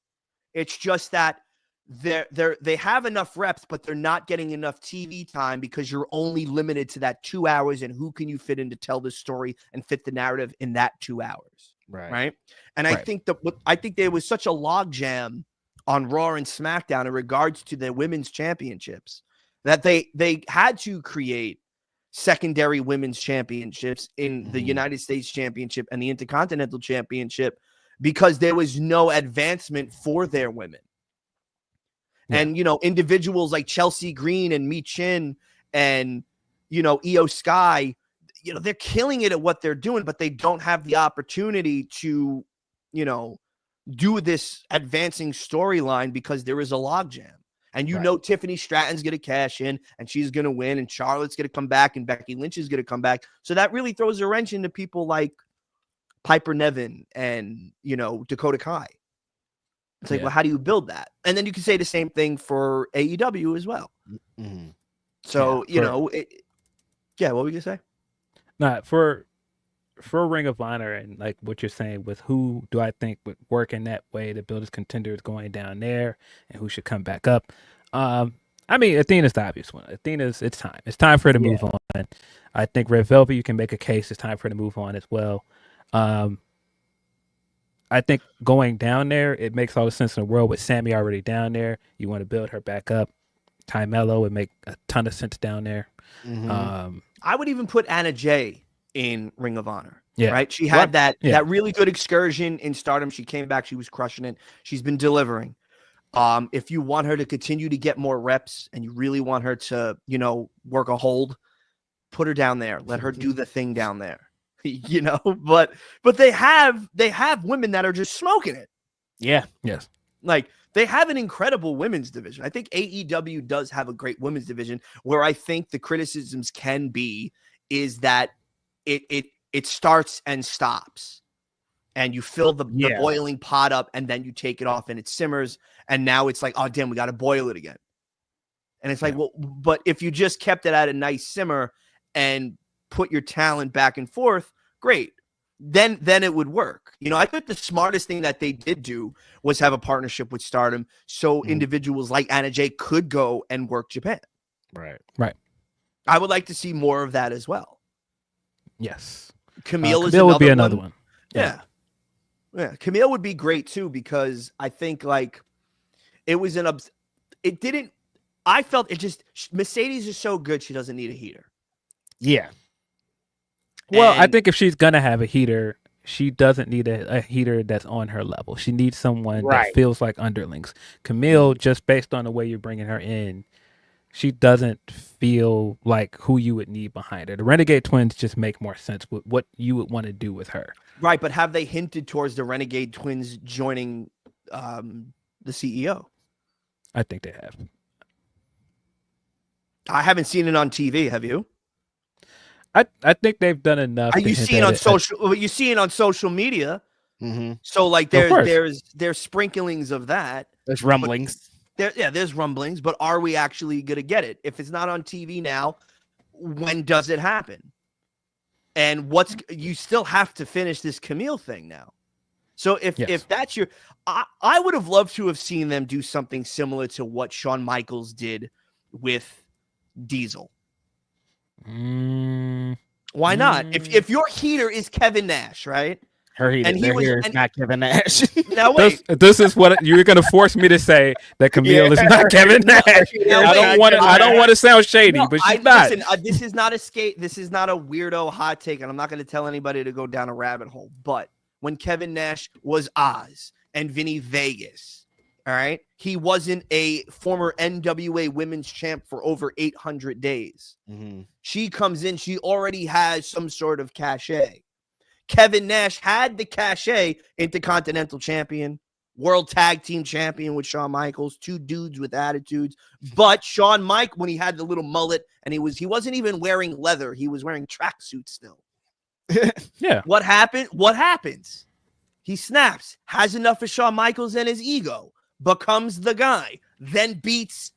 It's just that they have enough reps, but they're not getting enough TV time, because you're only limited to that 2 hours, and who can you fit in to tell the story and fit the narrative in that 2 hours, right? And I think there was such a logjam on Raw and SmackDown in regards to the women's championships that they had to create secondary women's championships in the United States Championship and the Intercontinental Championship, because there was no advancement for their women. And, individuals like Chelsea Green and Mi Chin and, Io Sky, they're killing it at what they're doing, but they don't have the opportunity to, do this advancing storyline, because there is a logjam. And Tiffany Stratton's going to cash in, and she's going to win, and Charlotte's going to come back, and Becky Lynch is going to come back. So that really throws a wrench into people like Piper Niven and, Dakota Kai. It's like, well, how do you build that? And then you can say the same thing for AEW as well. Mm-hmm. So, what were you going to say? Nah, for Ring of Honor, and like what you're saying with who do I think would work in that way to build his contenders going down there, and who should come back up. I mean, Athena's the obvious one. It's time. It's time for her to move on. I think Red Velvet, you can make a case. It's time for her to move on as well. I think going down there, it makes all the sense in the world with Sammy already down there. You want to build her back up. Ty Mello would make a ton of sense down there. Mm-hmm. I would even put Anna Jay in Ring of Honor. Yeah. Right. She had that really good excursion in Stardom. She came back. She was crushing it. She's been delivering. If you want her to continue to get more reps and you really want her to, work a hold, put her down there. Let her do the thing down there. But they have women that are just smoking it. Yeah. Yes. Like they have an incredible women's division. I think AEW does have a great women's division. Where I think the criticisms can be is that it starts and stops, and you fill the boiling pot up, and then you take it off and it simmers, and now it's like, oh damn, we got to boil it again. And it's like, well, but if you just kept it at a nice simmer and put your talent back and forth, great. Then it would work. I think the smartest thing that they did do was have a partnership with Stardom, so individuals like Anna Jay could go and work Japan. Right. I would like to see more of that as well. Yes. Camille would be another one. Yeah. Yeah, Camille would be great too because I think like it was it didn't. I felt it just Mercedes is so good she doesn't need a heater. Yeah. Well, I think if she's gonna have a heater, she doesn't need a heater that's on her level. She needs someone that feels like underlings. Camille, just based on the way you're bringing her in, she doesn't feel like who you would need behind her. The Renegade Twins just make more sense with what you would want to do with her. Right, but have they hinted towards the Renegade Twins joining the CEO? I think they have. I haven't seen it on TV. Have you? I think they've done enough. You see it on social. You see it on social media. Mm-hmm. So like there's sprinklings of that. There's rumblings. There's rumblings, but are we actually going to get it? If it's not on TV now, when does it happen? And you still have to finish this Camille thing now. So if that's I would have loved to have seen them do something similar to what Shawn Michaels did with Diesel. Why not? If your heater is Kevin Nash, right? Her heater, is not Kevin Nash. Now wait, this is what you're going to force me to say that Camille is not Kevin Nash. I don't want to sound shady, but she's not. Listen, this is not This is not a weirdo hot take, and I'm not going to tell anybody to go down a rabbit hole. But when Kevin Nash was Oz and Vinny Vegas, all right, he wasn't a former NWA Women's Champ for over 800 days. Mm-hmm. She comes in, she already has some sort of cachet. Kevin Nash had the cachet, Intercontinental Champion, World Tag Team Champion with Shawn Michaels, two dudes with attitudes. But Shawn Mike, when he had the little mullet and he wasn't even wearing leather, he was wearing tracksuits still. Yeah. What happened? What happens? He snaps, has enough of Shawn Michaels and his ego, becomes the guy, then beats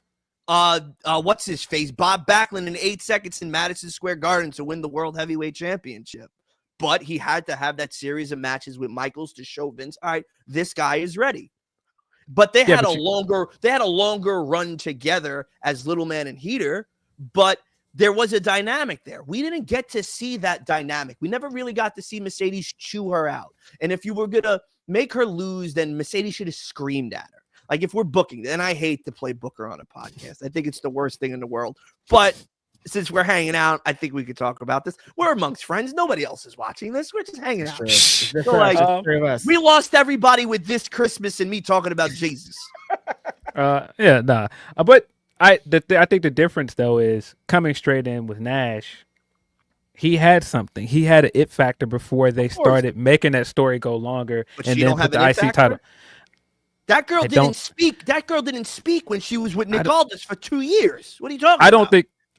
what's his face? Bob Backlund in 8 seconds in Madison Square Garden to win the World Heavyweight Championship. But he had to have that series of matches with Michaels to show Vince, all right, this guy is ready. But they had a longer run together as Little Man and Heater, but there was a dynamic there. We didn't get to see that dynamic. We never really got to see Mercedes chew her out. And if you were going to make her lose, then Mercedes should have screamed at her. Like if we're booking, and I hate to play Booker on a podcast. I think it's the worst thing in the world. But since we're hanging out, I think we could talk about this. We're amongst friends. Nobody else is watching this. We're just hanging out. So we lost everybody with this Christmas and me talking about Jesus. But I think the difference though is coming straight in with Nash. He had something. He had an it factor before they started making that story go longer, and then put the IC title. That girl didn't speak. That girl didn't speak when she was with Nick Aldis for 2 years. What are you talking about?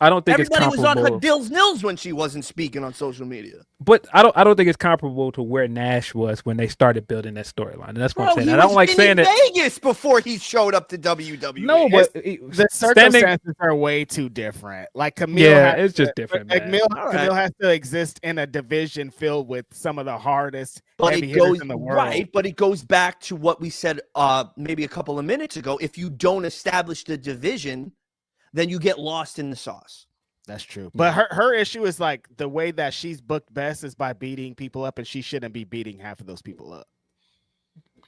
I don't think everybody it's was comparable. on her dills nils when she wasn't speaking on social media. But I don't think it's comparable to where Nash was when they started building that storyline. And that's what I'm saying. I don't like saying that Vegas before he showed up to WWE. No, but the circumstances are way too different. Like Camille, it's just different. Camille has to exist in a division filled with some of the hardest heavy hitters in the world. Right, but it goes back to what we said maybe a couple of minutes ago. If you don't establish the division, then you get lost in the sauce. That's true. But her issue is like the way that she's booked best is by beating people up, and she shouldn't be beating half of those people up.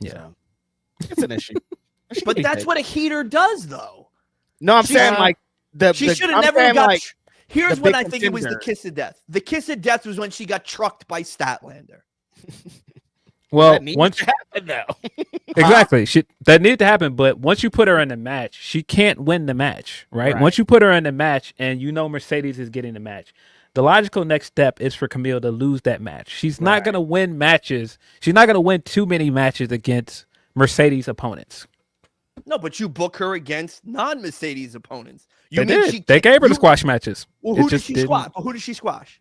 Yeah. So, it's an issue. But that's what a heater does, though. No, I'm saying like she should have never got. Like, here's when I think it was the kiss of death. The kiss of death was when she got trucked by Statlander. Well, once happen though. Exactly. That needed to happen, but once you put her in the match, she can't win the match, right? Once you put her in the match and you know Mercedes is getting the match, the logical next step is for Camille to lose that match. She's not going to win matches. She's not going to win too many matches against Mercedes opponents. No, but you book her against non-Mercedes opponents. They gave her the squash matches. Well, who did she squash? Who did she squash?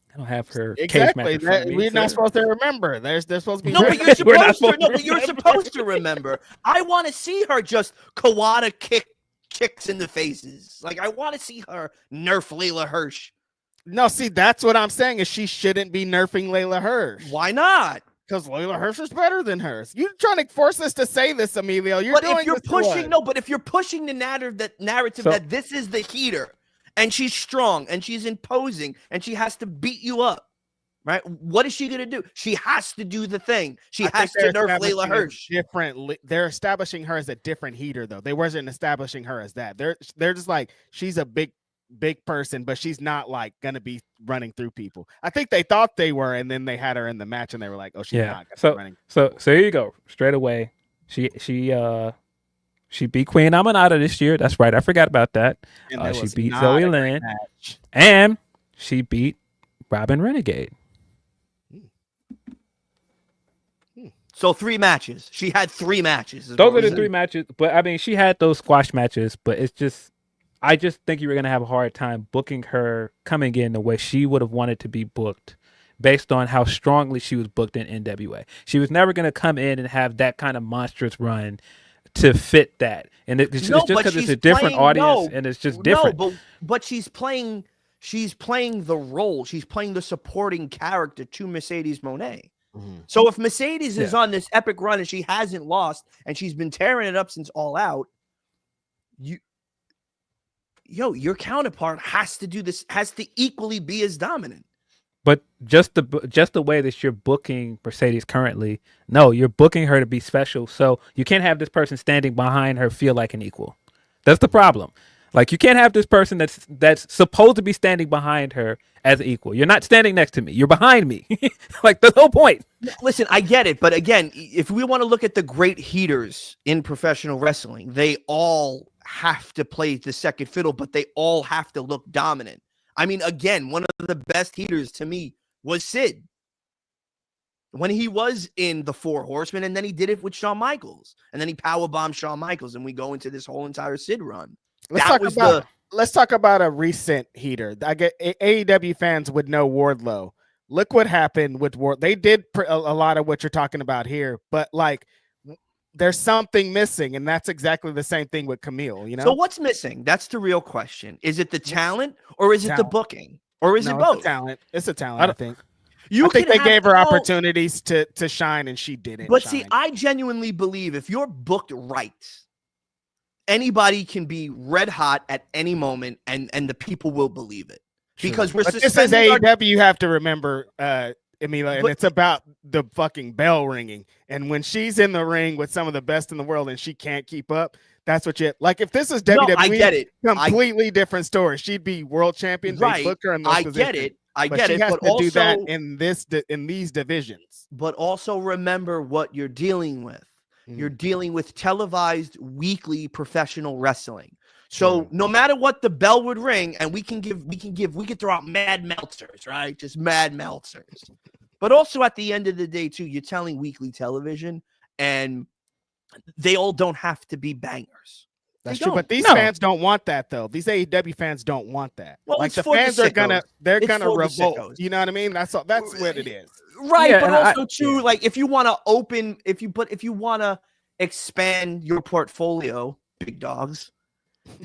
I don't have her cage match. We're not supposed to remember. They're supposed to be. No, but you're supposed to. No, but you're supposed to remember. I want to see her just Kawada kick chicks in the faces. Like I want to see her nerf Layla Hirsch. No, see, that's what I'm saying is she shouldn't be nerfing Layla Hirsch. Why not? Because Layla Hirsch is better than hers. You're trying to force us to say this, Emilio. But if you're pushing the narrative that this is the heater. And she's strong, and she's imposing, and she has to beat you up. Right? What is she going to do? She has to do the thing. She has to they're nerf Layla establishing Hirsch. They're establishing her as a different heater, though. They wasn't establishing her as that. They're just like, she's a big person, but she's not like gonna be running through people. I think they thought they were, and then they had her in the match, and they were like, "Oh, she's not gonna be running." So here you go. Straight away, she beat Queen Amanada this year. That's right. I forgot about that. She beat Zoe Lynn, and she beat Robin Renegade. So 3 matches. She had 3 matches. Those are the 3 matches. But I mean, she had those squash matches. But it's just, I just think you were gonna have a hard time booking her coming in the way she would have wanted to be booked, based on how strongly she was booked in NWA. She was never gonna come in and have that kind of monstrous run to fit that. And it's just because it's a different audience and it's just different. No, but she's playing the role. She's playing the supporting character to Mercedes Moné. Mm-hmm. So if Mercedes is on this epic run and she hasn't lost and she's been tearing it up since All Out, your counterpart has to do this, has to equally be as dominant. But just the way that you're booking Mercedes currently, no, you're booking her to be special. So you can't have this person standing behind her feel like an equal. That's the problem. Like, you can't have this person that's supposed to be standing behind her as equal. You're not standing next to me. You're behind me. Like, the whole point. Listen, I get it. But again, if we want to look at the great heaters in professional wrestling, they all have to play the second fiddle, but they all have to look dominant. I mean, again, one of the best heaters to me was Sid. When he was in the 4 Horsemen, and then he did it with Shawn Michaels. And then he powerbombed Shawn Michaels, and we go into this whole entire Sid run. Let's talk about a recent heater. I get AEW fans would know Wardlow. Look what happened with Wardlow. They did a lot of what you're talking about here, but like, there's something missing, and that's exactly the same thing with Camille. You know. So what's missing? That's the real question. Is it the talent, or is it the booking, or is it both? It's a talent. I think. I think they gave her opportunities to shine, and she didn't. But see, I genuinely believe if you're booked right, anybody can be red hot at any moment, and the people will believe it. Because this is AEW. You have to remember, Emilio, and it's about the fucking bell ringing. And when she's in the ring with some of the best in the world and she can't keep up, that's what you like. If this is WWE, I get it. Completely different story. She'd be world champion. Right. Book her in I get it. But she has to do that in these divisions. But also remember what you're dealing with. You're dealing with televised weekly professional wrestling. So no matter what, the bell would ring, and we can throw out mad Meltzers, right? Just mad Meltzers. But also at the end of the day, too, you're telling weekly television, and they all don't have to be bangers. That's true, but these fans don't want that, though. These AEW fans don't want that. Well, like, the fans are gonna revolt. You know what I mean? That's what it is. Right, yeah, but also too, like, if you want to expand your portfolio, big dogs,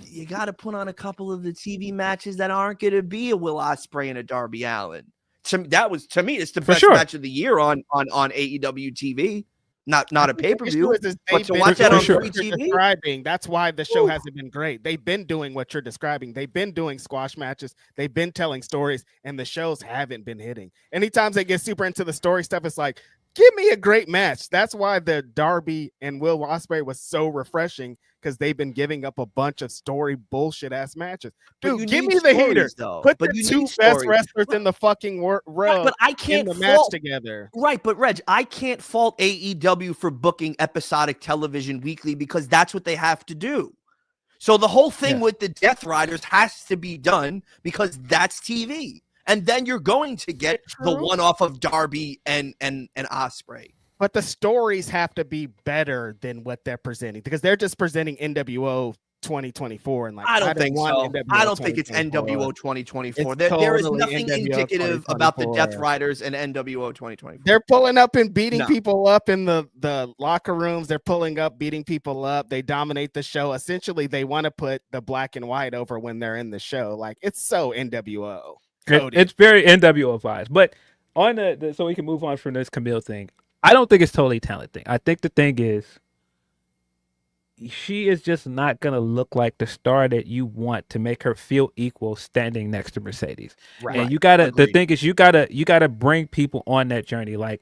you got to put on a couple of the TV matches that aren't going to be a Will Ospreay and a Darby Allin. To me, it's the best match of the year on AEW TV. Not a pay-per-view, but to watch that on free TV. That's why the show hasn't been great. They've been doing what you're describing. They've been doing squash matches. They've been telling stories, and the shows haven't been hitting. Anytime they get super into the story stuff, it's like, give me a great match. That's why the Darby and Will Ospreay was so refreshing, because they've been giving up a bunch of story bullshit ass matches. Dude, give me the heater. Put the 2 best wrestlers in the fucking row. But I can't in the match together. Right, but Reg, I can't fault AEW for booking episodic television weekly, because that's what they have to do. So the whole thing with the Death Riders has to be done because that's TV. And then you're going to get the one-off of Darby and Ospreay. But the stories have to be better than what they're presenting, because they're just presenting NWO 2024 and like I don't think so. I don't think it's NWO 2024. There is nothing indicative about the Death Riders and NWO 2024. They're pulling up and beating people up in the locker rooms. They're pulling up, beating people up. They dominate the show. Essentially, they want to put the black and white over when they're in the show. Like, it's so NWO. It's very NWO vibes. But on so we can move on from this Camille thing. I don't think it's totally talent thing. I think the thing is, she is just not gonna look like the star that you want to make her feel equal standing next to Mercedes. Right. And you gotta. Agreed. The thing is, you gotta bring people on that journey. Like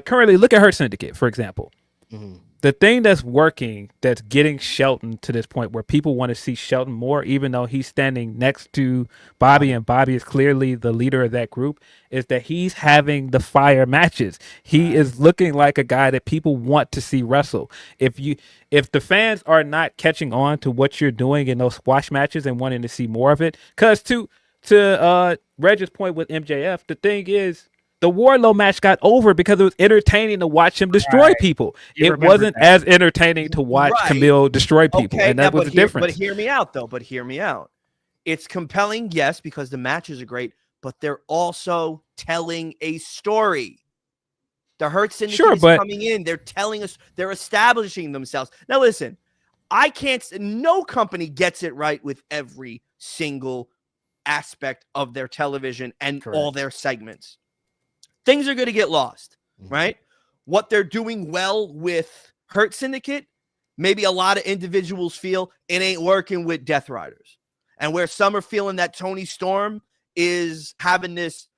currently, look at her syndicate, for example. Mm-hmm. The thing that's working, that's getting Shelton to this point where people want to see Shelton more, even though he's standing next to Bobby and Bobby is clearly the leader of that group, is that he's having the fire matches. He is looking like a guy that people want to see wrestle. If the fans are not catching on to what you're doing in those squash matches and wanting to see more of it, because to Reg's point with MJF, the thing is, the Wardlow match got over because it was entertaining to watch him destroy people. It wasn't as entertaining to watch Camille destroy people, and that was the difference. But hear me out, though. It's compelling, yes, because the matches are great, but they're also telling a story. The Hurt Syndicate is coming in. They're telling us. They're establishing themselves. Now, listen, no company gets it right with every single aspect of their television and all their segments. Things are going to get lost, right? What they're doing well with Hurt Syndicate, maybe a lot of individuals feel it ain't working with Death Riders. And where some are feeling that Tony Storm is having this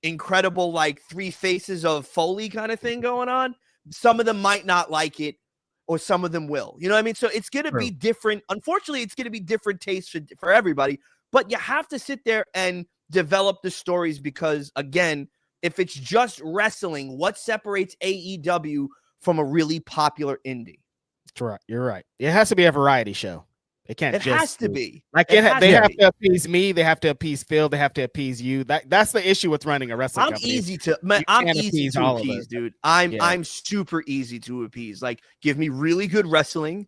incredible, like, 3 faces of Foley kind of thing going on, some of them might not like it, or some of them will. You know what I mean? So it's going to be different. Unfortunately, it's going to be different tastes for everybody. But you have to sit there and develop the stories because, again, if it's just wrestling, what separates AEW from a really popular indie? That's right. You're right. It has to be a variety show. It can't. It has to be. Like they have to appease me. They have to appease Phil. They have to appease you. That's the issue with running a wrestling company. I'm easy to appease, dude. I'm super easy to appease. Like, give me really good wrestling,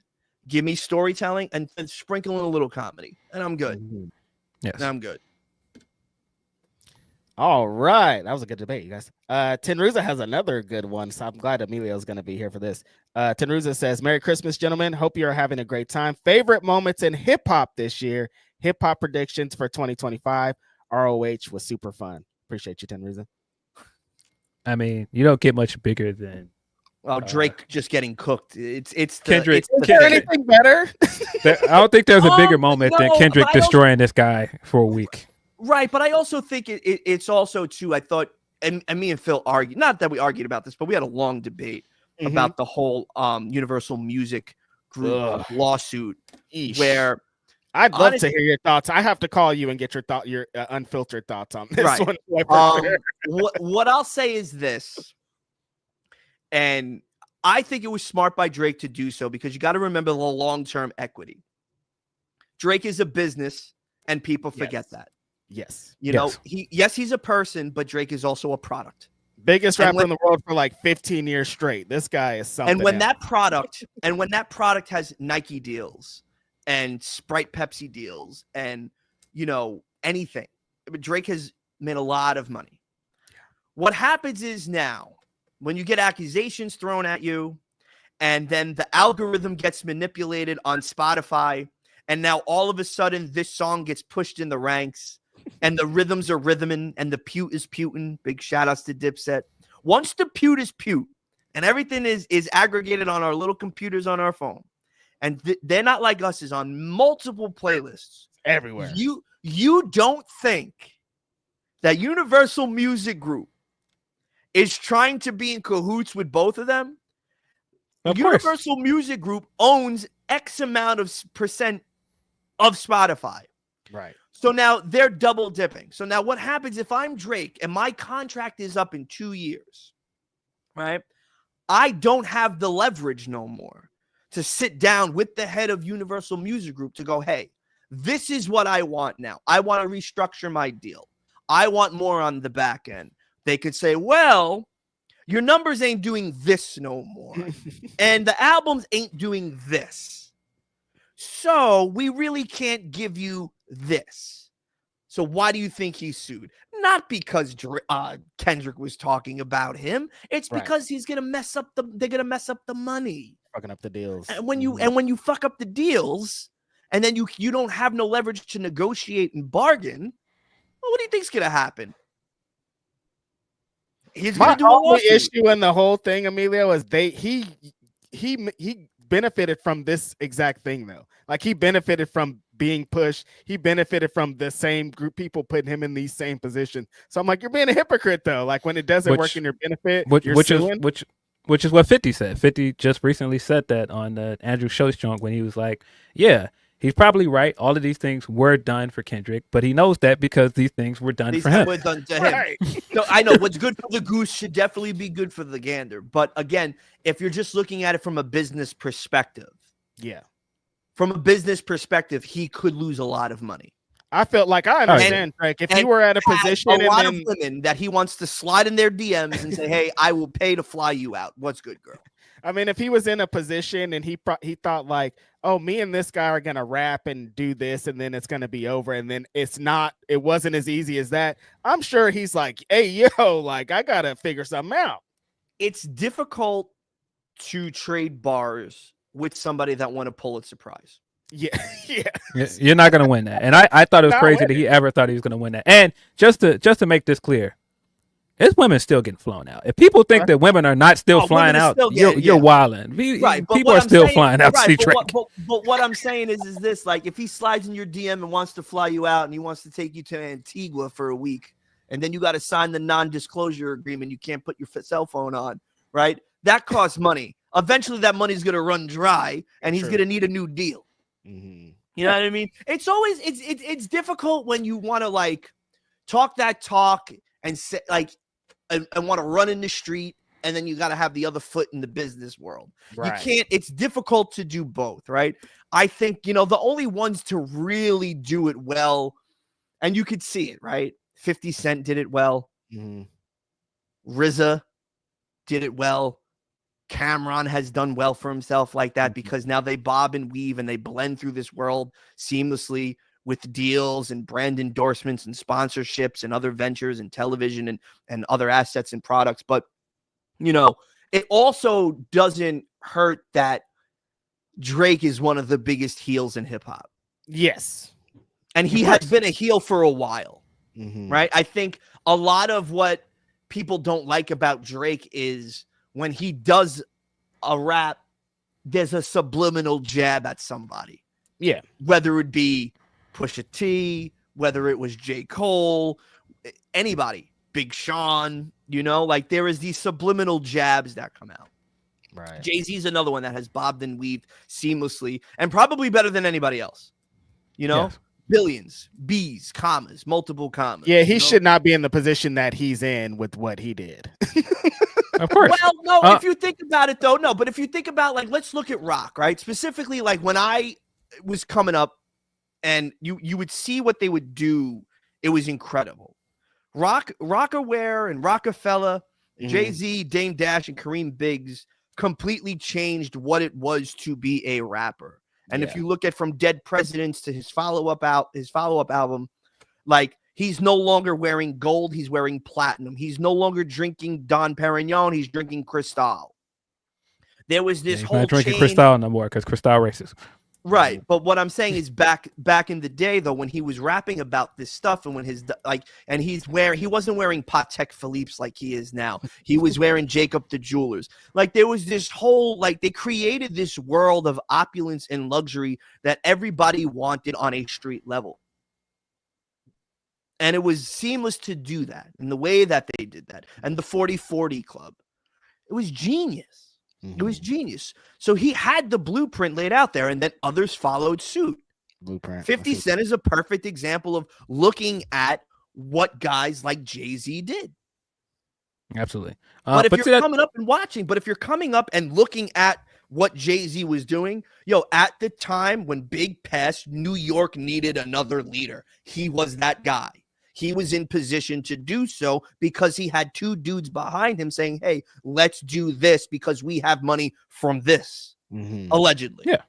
give me storytelling, and sprinkle in a little comedy, and I'm good. Mm-hmm. Yes, and I'm good. All right. That was a good debate, you guys. Tenruza has another good one, so I'm glad Emilio's going to be here for this. Tenruza says, Merry Christmas, gentlemen. Hope you're having a great time. Favorite moments in hip-hop this year. Hip-hop predictions for 2025. ROH was super fun. Appreciate you, Tenruza. I mean, you don't get much bigger than Drake just getting cooked. It's Kendrick. Is there anything better? I don't think there's a bigger moment than Kendrick destroying this guy for a week. Right, but I also think it's also too. I thought, and me and Phil argued. Not that we argued about this, but we had a long debate about the whole Universal Music Group lawsuit. Where I'd love to hear your thoughts. I have to call you and get your unfiltered thoughts on this one. What I'll say is this, and I think it was smart by Drake to do so because you got to remember the long-term equity. Drake is a business, and people forget that. Yes. You know, he's a person, but Drake is also a product. Biggest rapper in the world for like 15 years straight. This guy is something. And when that product has Nike deals and Sprite Pepsi deals and, you know, anything, Drake has made a lot of money. What happens is now when you get accusations thrown at you and then the algorithm gets manipulated on Spotify and now all of a sudden this song gets pushed in the ranks and the rhythms are rhythming and the pute is putin. Big shout outs to Dipset. Once the pute is pute and everything is aggregated on our little computers on our phone, and they're not like us, is on multiple playlists everywhere. You don't think that Universal Music Group is trying to be in cahoots with both of them? Universal Music Group owns X amount of percent of Spotify. Right. So now they're double dipping. So now what happens if I'm Drake and my contract is up in 2 years, right? I don't have the leverage no more to sit down with the head of Universal Music Group to go, hey, this is what I want now. I want to restructure my deal. I want more on the back end. They could say, well, your numbers ain't doing this no more. And the albums ain't doing this. So we really can't give you this. So why do you think he sued? Not because Kendrick was talking about him. It's because he's gonna mess up they're gonna mess up the money. Fucking up the deals. And when you fuck up the deals, and then you don't have no leverage to negotiate and bargain, well, what do you think's gonna happen? He's gonna do a lawsuit. issue in the whole thing, Emilio, is they benefited from this exact thing though. Like he benefited from being pushed. He benefited from the same group people putting him in these same positions. So I'm like, you're being a hypocrite though. Like when it doesn't work in your benefit, which is what 50 said. 50 just recently said that on the Andrew Schultz joint when he was like, yeah, he's probably right. All of these things were done for Kendrick, but he knows that because these things were done for him. Were done to him. Right. So I know what's good for the goose should definitely be good for the gander. But again, if you're just looking at it from a business perspective, from a business perspective, he could lose a lot of money. I felt like I understand, Frank. If you were at a position, a lot of women that he wants to slide in their DMs and say, "Hey, I will pay to fly you out." What's good, girl? I mean, if he was in a position and he thought like, "Oh, me and this guy are gonna rap and do this, and then it's gonna be over," and then it wasn't as easy as that. I'm sure he's like, "Hey, yo, like I gotta figure something out." It's difficult to trade bars with somebody that won a Pulitzer Prize. Yeah. You're not gonna win that. And I thought it was crazy that he ever thought he was gonna win that. And just to make this clear, it's women still getting flown out. If people think that women are not still flying out, you're wilding. Right, people are still flying out to see Drake. But what I'm saying is this: like, if he slides in your DM and wants to fly you out, and he wants to take you to Antigua for a week, and then you got to sign the non-disclosure agreement, you can't put your cell phone on, right? That costs money. Eventually, that money's gonna run dry, and he's gonna need a new deal. Mm-hmm. You know what I mean? It's always it's difficult when you want to like talk that talk and say like and want to run in the street, and then you got to have the other foot in the business world. Right. You can't. It's difficult to do both, right? I think the only ones to really do it well, and you could see it, right? 50 Cent did it well. Mm-hmm. RZA did it well. Cameron has done well for himself like that because now they bob and weave and they blend through this world seamlessly with deals and brand endorsements and sponsorships and other ventures and television and other assets and products. But, it also doesn't hurt that Drake is one of the biggest heels in hip hop. Yes. And he has been a heel for a while, mm-hmm. right? I think a lot of what people don't like about Drake is when he does a rap, there's a subliminal jab at somebody. Yeah. Whether it be Pusha T, whether it was J. Cole, anybody, Big Sean, like there is these subliminal jabs that come out. Right. Jay-Z's another one that has bobbed and weaved seamlessly and probably better than anybody else. Yes. Billions, B's, commas, multiple commas. Yeah, he should not be in the position that he's in with what he did. Of course. Well, no, if you think about it, though, no. But if you think about, like, let's look at rock, right? Specifically, like, when I was coming up and you would see what they would do, it was incredible. Rockaware and Rockefeller, Jay-Z, Dame Dash, and Kareem Biggs completely changed what it was to be a rapper. And if you look at from Dead Presidents to his follow-up album, like, he's no longer wearing gold. He's wearing platinum. He's no longer drinking Dom Perignon. He's drinking Cristal. There was this whole not drinking chain. Cristal no more because Cristal racist. Right. But what I'm saying is back in the day, though, when he was rapping about this stuff and when he wasn't wearing Patek Philippe's like he is now. He was wearing Jacob the Jewelers. Like there was this whole, like they created this world of opulence and luxury that everybody wanted on a street level. And it was seamless to do that in the way that they did that. And the 40/40 Club. It was genius. Mm-hmm. It was genius. So he had the blueprint laid out there, and then others followed suit. Blueprint. 50 Cent is a perfect example of looking at what guys like Jay-Z did. Absolutely. But if you're coming up and looking at what Jay-Z was doing, at the time when Big passed, New York needed another leader. He was that guy. He was in position to do so because he had two dudes behind him saying, hey, let's do this because we have money from this, allegedly. Yeah.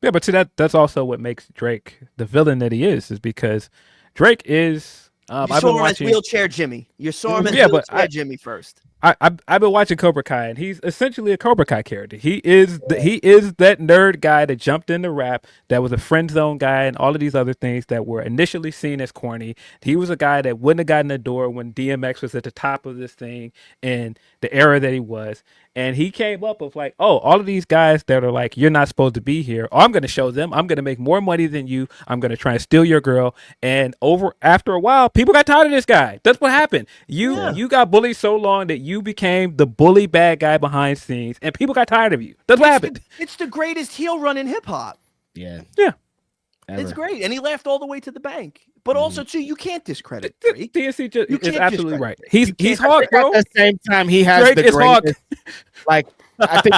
Yeah, but see, that's also what makes Drake the villain that he is because Drake is... you saw him as Wheelchair Jimmy. You saw him as Wheelchair Jimmy first. I've been watching Cobra Kai, and he's essentially a Cobra Kai character. He is that nerd guy that jumped into rap, that was a friend zone guy, and all of these other things that were initially seen as corny. He was a guy that wouldn't have gotten the door when DMX was at the top of this thing in the era that he was. And he came up with like, oh, all of these guys that are like, you're not supposed to be here. Oh, I'm going to show them. I'm going to make more money than you. I'm going to try and steal your girl. And after a while, people got tired of this guy. That's what happened. You got bullied so long that you became the bully bad guy behind scenes, and people got tired of you. That's what happened. It's the greatest heel run in hip hop. Yeah. Ever. It's great, and he laughed all the way to the bank. But also, too, you can't discredit Drake. DNC is absolutely right. He's hard, bro. At the same time, he has Drake the greatest. Like I think,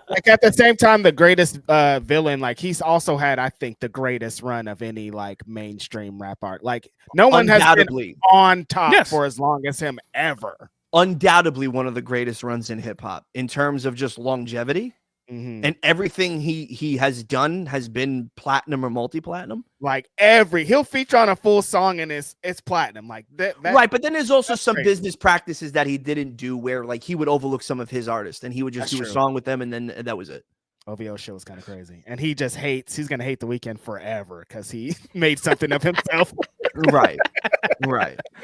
like at the same time, the greatest villain. Like he's also had, I think, the greatest run of any like mainstream rap art. Like no one has been on top for as long as him ever. Undoubtedly, one of the greatest runs in hip hop in terms of just longevity. And everything he has done has been platinum or multi-platinum. Like he'll feature on a full song and it's platinum. Like that right. But then there's also some business practices that he didn't do where like he would overlook some of his artists and he would just do a song with them and then that was it. OVO show is kind of crazy. And he's gonna hate The Weeknd forever because he made something of himself. Right.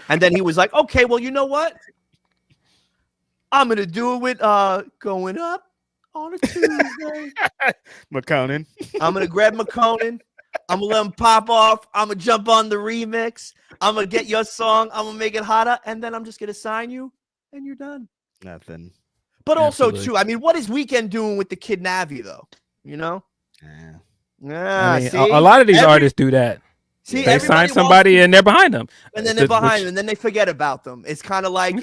And then he was like, okay, well, you know what? I'm gonna do it with Going Up on a Tuesday. McConan. I'm gonna grab McConan. I'm gonna let him pop off. I'm gonna jump on the remix. I'm gonna get your song. I'm gonna make it hotter, and then I'm just gonna sign you, and you're done. Nothing. But also, too, I mean, what is Weeknd doing with the Kid Navi, though? You know? Yeah. I mean, a lot of these artists do that. See, they sign somebody and they're behind them, and then they're behind them, and then they forget about them. It's kind of like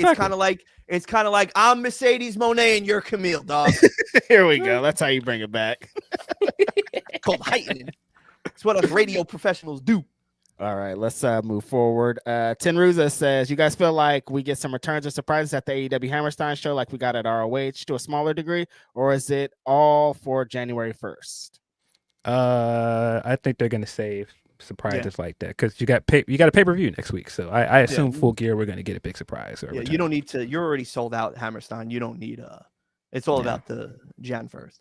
it's kind of like I'm Mercedes Moné and you're Camille, dog. Here we go. That's how you bring it back. It's called heightening. It's what us radio professionals do. All right, let's move forward. Tenruza says, you guys feel like we get some returns or surprises at the AEW Hammerstein show like we got at ROH to a smaller degree, or is it all for January 1st? I think they're going to save surprises like that because you got a pay-per-view next week, so I assume Full Gear we're going to get a big surprise. You don't need to. You're already sold out, Hammerstein. You don't need it's all about the Jan 1st.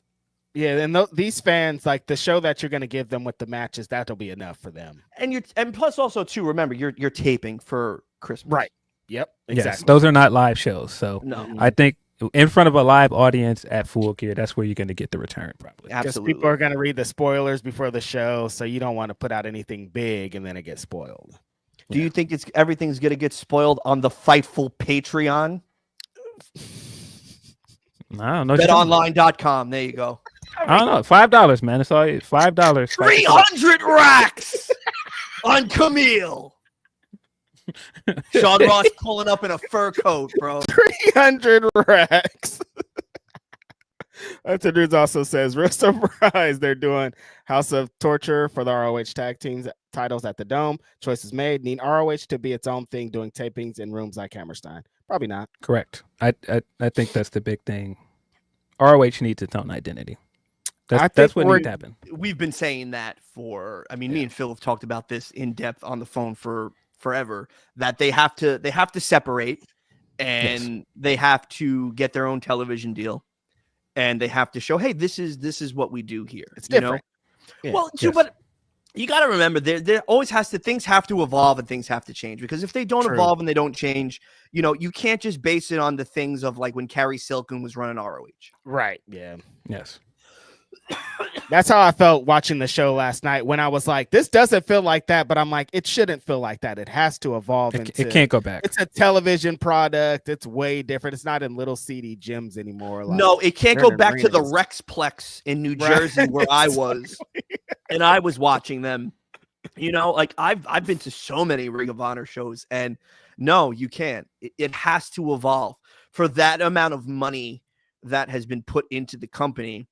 Yeah, and these fans, like the show that you're going to give them with the matches, that'll be enough for them. And plus also too, remember you're taping for Christmas, right? Yep, exactly. Yes, those are not live shows, so no. I think in front of a live audience at Full Gear, that's where you're going to get the return, probably. Absolutely. Because people are going to read the spoilers before the show, so you don't want to put out anything big and then it gets spoiled. Do you think everything's going to get spoiled on the Fightful Patreon? I don't know. BetOnline.com. There you go. I don't know. $5, man. It's all $5. 300 racks on Camille. Sean Ross pulling up in a fur coat, bro. 300 racks. That's what dudes also says. Real surprise. They're doing House of Torture for the ROH tag teams titles at the Dome. Choices made. Need ROH to be its own thing, doing tapings in rooms like Hammerstein. Probably not. Correct. I think that's the big thing. ROH needs its own identity. That's what needs to happen. We've been saying that me and Phil have talked about this in depth on the phone for forever, that they have to separate and they have to get their own television deal and they have to show, hey, this is what we do here. It's different. Yeah. Well, too, but you got to remember there always things have to evolve and things have to change, because if they don't evolve and they don't change, you can't just base it on the things of like when Carrie Silken was running ROH. Right. Yeah. Yes. That's how I felt watching the show last night when I was like, this doesn't feel like that, but I'm like, it shouldn't feel like that. It has to evolve. It can't go back. It's a television product. It's way different. It's not in little seedy gyms anymore. Like, no, it can't go back to the Rexplex in New Jersey where I was. And I was watching them. Like I've been to so many Ring of Honor shows, and no, you can't. It has to evolve for that amount of money that has been put into the company.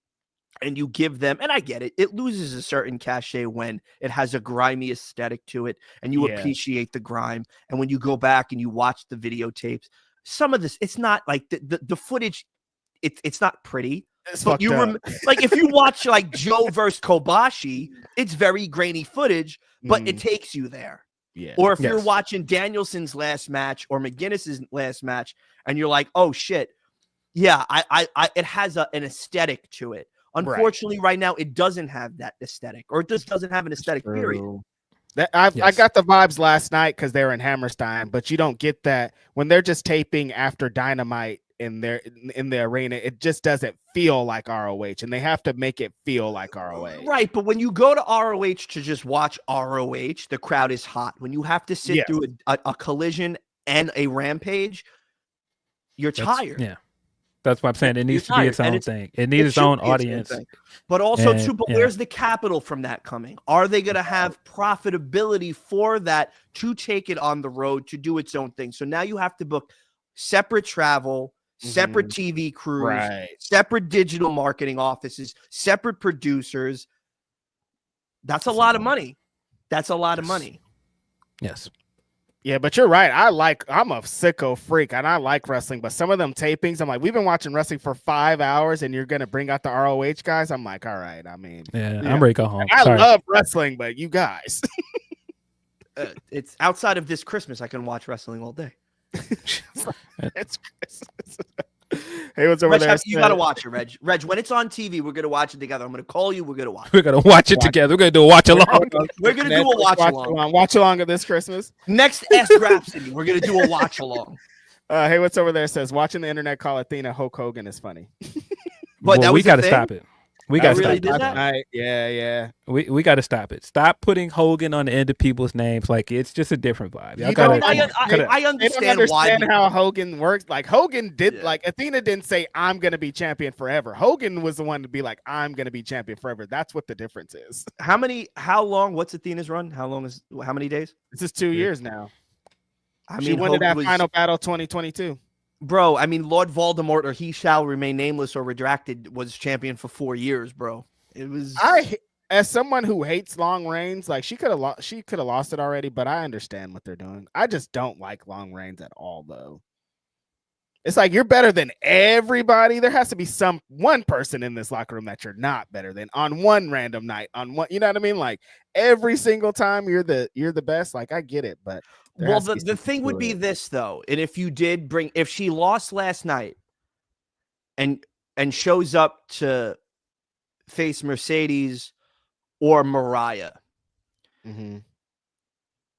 And you give them, and I get it, it loses a certain cachet when it has a grimy aesthetic to it, and you appreciate the grime. And when you go back and you watch the videotapes, some of this, it's not like the footage, it's not pretty. But like if you watch like Joe versus Kobashi, it's very grainy footage, but it takes you there. Yeah. Or if you're watching Danielson's last match or McGuinness's last match, and you're like, oh shit, yeah, I it has an aesthetic to it. Unfortunately, right now, it doesn't have that aesthetic, or it just doesn't have an aesthetic, period. I got the vibes last night because they were in Hammerstein, but you don't get that when they're just taping after Dynamite in the arena, it just doesn't feel like ROH, and they have to make it feel like ROH. Right, but when you go to ROH to just watch ROH, the crowd is hot. When you have to sit through a collision and a rampage, you're tired. Yeah. That's what I'm saying. It needs to be its own thing. It needs its own audience. But also, too, where's the capital from that coming? Are they going to have profitability for that to take it on the road to do its own thing? So now you have to book separate travel, separate TV crews, separate digital marketing offices, separate producers. That's a lot of money. That's a lot of money. Yes. Yeah, but you're right. I'm a sicko freak and I like wrestling, but some of them tapings, I'm like, we've been watching wrestling for 5 hours and you're going to bring out the ROH guys. I'm like, all right. I mean, I'm ready to go home. I love wrestling, but you guys, it's outside of this Christmas. I can watch wrestling all day. It's Christmas. Hey, what's over there? You got to watch it, Reg. Reg, when it's on TV, we're going to watch it together. I'm going to call you. We're going to watch it. We're going to watch it together. We're going to do a watch along. We're going to do a watch along. Watch along of this Christmas. Next Ask Grapsody, we're going to do a watch along. Hey, what's over there? Says watching the internet call Athena Hulk Hogan is funny. But we got to stop it. We got to really stop it. Yeah. We got to stop it. Stop putting Hogan on the end of people's names. Like, it's just a different vibe. I understand why how Hogan works. Like Hogan did, like Athena didn't say I'm gonna be champion forever. Hogan was the one to be like I'm gonna be champion forever. That's what the difference is. How long? What's Athena's run? How many days? This is 2 years now. I mean, she won that Final Battle 2022. Bro, I mean, Lord Voldemort, or he shall remain nameless or retracted, was champion for 4 years, bro. It was. As someone who hates long reigns, like she could have lost it already, but I understand what they're doing. I just don't like long reigns at all, though. It's like you're better than everybody. There has to be one person in this locker room that you're not better than on one random night. On one, you know what I mean? Like every single time you're the best. Like I get it, but well, the thing would be this though, and if she lost last night, and shows up to face Mercedes or Mariah.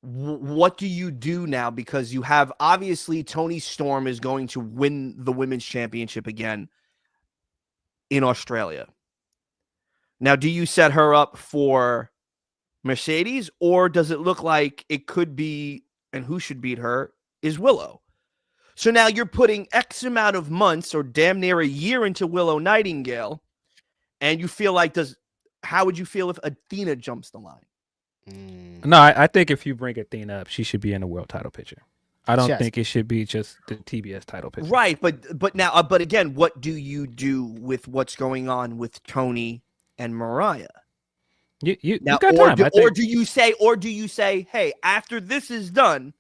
What do you do now? Because you have obviously Toni Storm is going to win the women's championship again in Australia. Now, do you set her up for Mercedes, or does it look like it could be, and who should beat her is Willow? So now you're putting X amount of months or damn near a year into Willow Nightingale, and you feel like how would you feel if Athena jumps the line? No, I think if you bring Athena up, she should be in the world title picture. I don't think it should be just the TBS title picture. Right, but again, what do you do with what's going on with Toni and Mariah? You got time. Or do you say, hey, after this is done,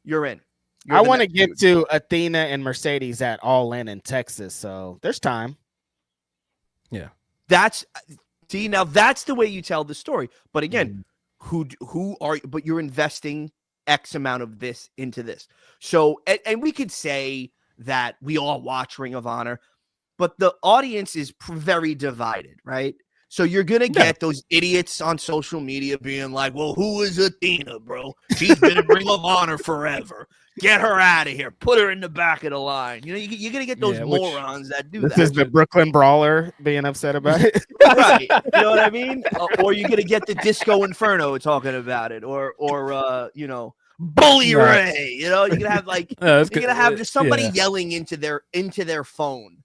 you're in. I want to get to Athena and Mercedes at All In Texas, so there's time. Yeah. Now that's the way you tell the story. But again, but you're investing X amount of this into this. So, and we could say that we all watch Ring of Honor, but the audience is very divided, right? So you're going to get those idiots on social media being like, well, who is Athena, bro? She's been in Ring of Honor forever. Get her out of here. Put her in the back of the line. You know, you're going to get those morons that do that. This is the Brooklyn Brawler being upset about it. Right. You know what I mean? Or you're going to get the Disco Inferno talking about it. Or Bully Ray. You know, you're going to have you're going to have just somebody yelling into their phone.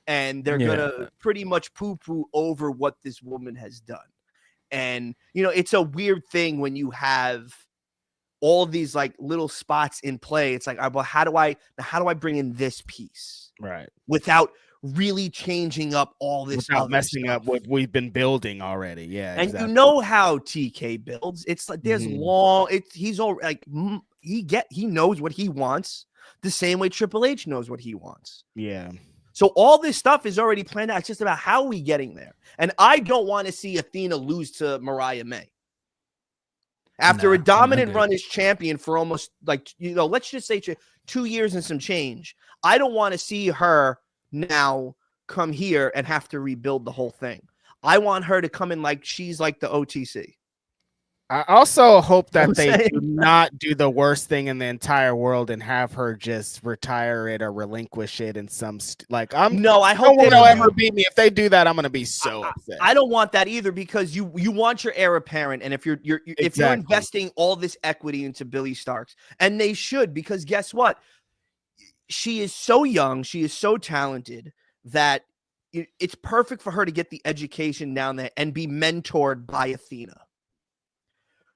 And they're going to pretty much poo-poo over what this woman has done. And, it's a weird thing when you have all of these like little spots in play. It's like, well, how do I bring in this piece? Right. Without really changing up all this. Without messing up what we've been building already. Yeah. And you know how TK builds. It's like there's he's all like he knows what he wants the same way Triple H knows what he wants. Yeah. So all this stuff is already planned out. It's just about how we getting there. And I don't want to see Athena lose to Mariah May. After a dominant run as champion for almost let's just say 2 years and some change. I don't want to see her now come here and have to rebuild the whole thing. I want her to come in like she's like the OTC. I also hope that I'm they saying. do not do the worst thing in the entire world and have her just retire it or relinquish it in some I I hope don't they want to don't ever do- beat me. If they do that, I'm gonna be so upset. I don't want that either, because you want your heir apparent, and if you're if you're investing all this equity into Billie Starkz, and they should, because guess what? She is so young, she is so talented that it's perfect for her to get the education down there and be mentored by Athena.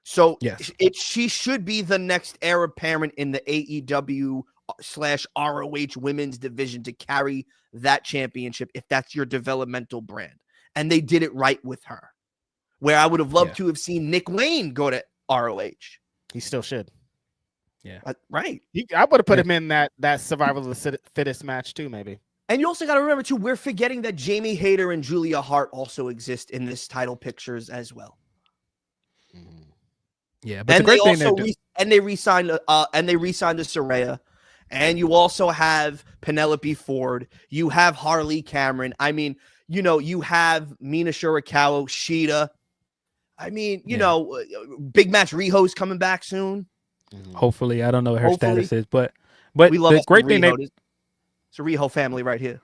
So Yes. she should be the next heir apparent in the AEW/ROH women's division to carry that championship if that's your developmental brand. And they did it right with her. Where I would have loved to have seen Nick Wayne go to ROH. He still should. Yeah. Right. I would have put him in that survival of the fittest match too, maybe. And you also got to remember too, we're forgetting that Jamie Hayter and Julia Hart also exist in this title pictures as well. Yeah, but the great thing they re-signed to Saraya, and you also have Penelope Ford. You have Harley Cameron. I mean, you have Mina Shirakawa, Shida. I mean, big match Riho's coming back soon. Hopefully, I don't know what her status is, but we love the great thing it's a Riho family right here.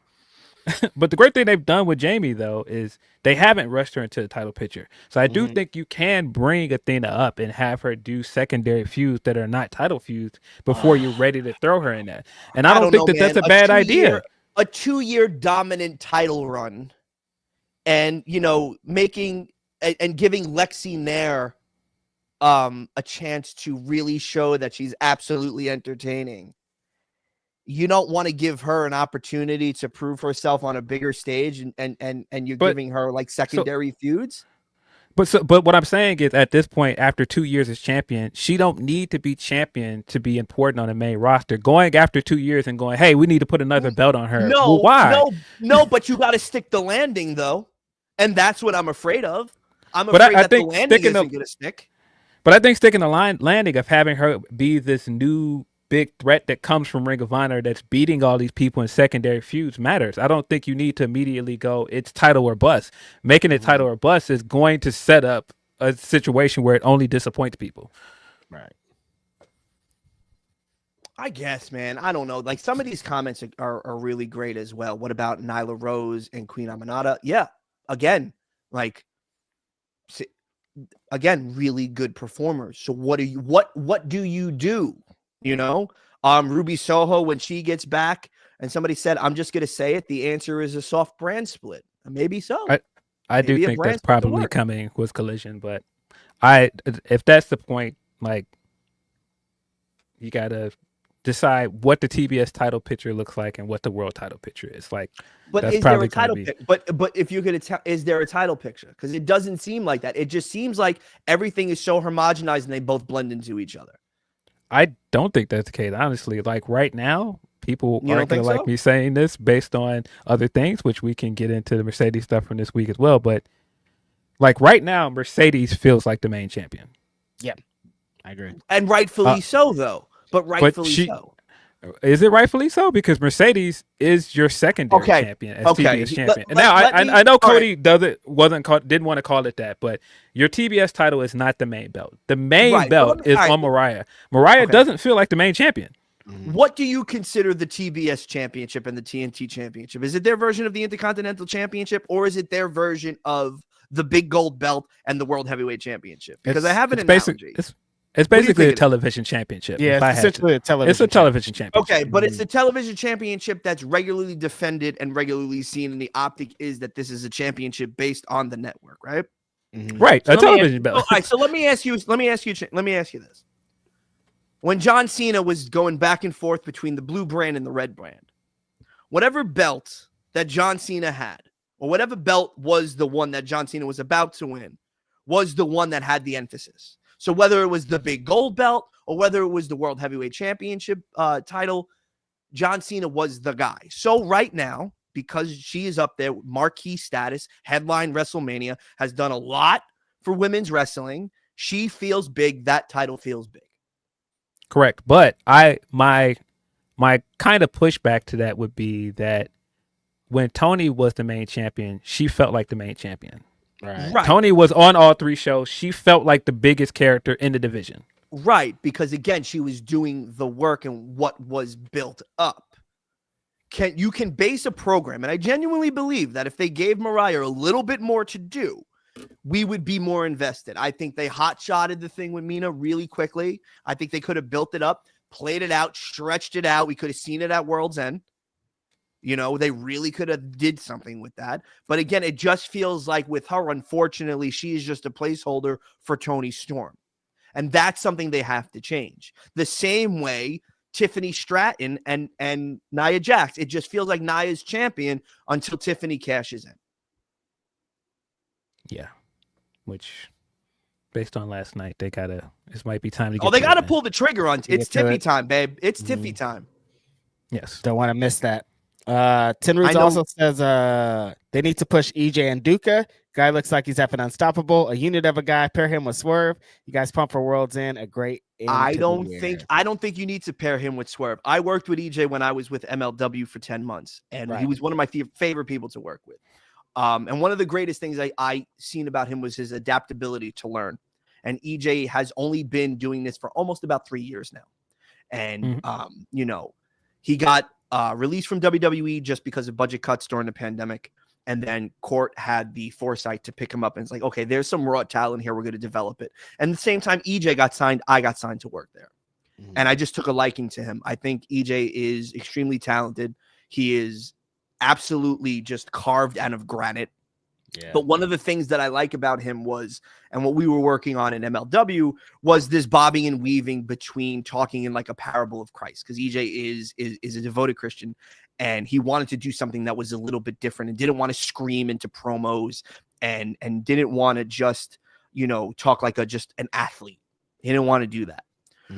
But the great thing they've done with Jamie, though, is they haven't rushed her into the title picture. So I do think you can bring Athena up and have her do secondary feuds that are not title feuds before you're ready to throw her in that. And I don't think that's a bad idea. A 2-year dominant title run and, making and giving Lexi Nair a chance to really show that she's absolutely entertaining. You don't want to give her an opportunity to prove herself on a bigger stage, and you're giving her like secondary feuds. But what I'm saying is, at this point, after 2 years as champion, she don't need to be champion to be important on the main roster. Going after 2 years and going, hey, we need to put another belt on her. No, well, why? No, but you got to stick the landing though, and that's what I'm afraid of. I'm afraid that the landing isn't going to stick. But I think sticking the landing of having her be this new big threat that comes from Ring of Honor that's beating all these people in secondary feuds matters. I don't think you need to immediately go, it's title or bust. Making it title or bust is going to set up a situation where it only disappoints people. Right. I guess, man. I don't know. Like, some of these comments are really great as well. What about Nyla Rose and Queen Aminata? Yeah. Again, really good performers. So what do you do? Ruby Soho, when she gets back, and somebody said, I'm just going to say it, the answer is a soft brand split. Maybe so. I do think that's probably coming with Collision, but if that's the point, like, you got to decide what the TBS title picture looks like and what the world title picture is. Like, but is there a title picture? But if you could tell, is there a title picture? Because it doesn't seem like that. It just seems like everything is so homogenized and they both blend into each other. I don't think that's the case, honestly. Like, right now, people aren't going to like me saying this based on other things, which we can get into the Mercedes stuff from this week as well. But, like, right now, Mercedes feels like the main champion. Yeah, I agree. And rightfully so, though. But rightfully so. Is it rightfully so? Because Mercedes is your secondary champion as TBS champion. And now I know Cody didn't want to call it that, but your TBS title is not the main belt. The main belt is on Mariah. Mariah doesn't feel like the main champion. What do you consider the TBS championship and the TNT championship? Is it their version of the Intercontinental Championship, or is it their version of the big gold belt and the World Heavyweight Championship? Because I have an analogy. It's basically a television championship. Yeah, it's essentially a television. It's a television championship. Okay, but it's the television championship that's regularly defended and regularly seen, and the optic is that this is a championship based on the network, right? Right, a television belt. All right, so let me ask you this. When John Cena was going back and forth between the blue brand and the red brand, whatever belt that John Cena had, or whatever belt was the one that John Cena was about to win, was the one that had the emphasis. So whether it was the big gold belt or whether it was the World Heavyweight Championship title, John Cena was the guy. So right now, because she is up there, marquee status, headline WrestleMania, has done a lot for women's wrestling. She feels big. That title feels big. Correct. But my kind of pushback to that would be that when Tony was the main champion, she felt like the main champion. Right. Tony was on all 3 shows. She felt like the biggest character in the division. Right, because again, she was doing the work and what was built up. You can base a program, and I genuinely believe that if they gave Mariah a little bit more to do, we would be more invested. I think they hot-shotted the thing with Mina really quickly. I think they could have built it up, played it out, stretched it out. We could have seen it at World's End. You know, they really could have did something with that. But again, it just feels like with her, unfortunately, she is just a placeholder for Toni Storm. And that's something they have to change. The same way Tiffany Stratton and Nia Jax. It just feels like Nia's champion until Tiffany cashes in. Yeah. Which, based on last night, this might be time to get they got to pull the trigger on. It's Tiffy time, babe. It's Tiffy time. Yes. Don't want to miss that. Tin Roots also says they need to push EJ and Duca. Guy looks like he's effing unstoppable. A unit of a guy. Pair him with Swerve. You guys pump for World's End. A great. I don't think you need to pair him with Swerve. I worked with EJ when I was with MLW for 10 months, and he was one of my favorite people to work with. And one of the greatest things I seen about him was his adaptability to learn. And EJ has only been doing this for almost about 3 years now. And you know, he got released from WWE just because of budget cuts during the pandemic. And then Court had the foresight to pick him up. And it's like, okay, there's some raw talent here. We're going to develop it. And at the same time, EJ got signed. I got signed to work there. And I just took a liking to him. I think EJ is extremely talented. He is absolutely just carved out of granite. Yeah. But one of the things that I like about him was, and what we were working on in MLW, was this bobbing and weaving between talking in like a parable of Christ, because EJ is a devoted Christian, and he wanted to do something that was a little bit different and didn't want to scream into promos and didn't want to just, you know, talk like just an athlete. He didn't want to do that.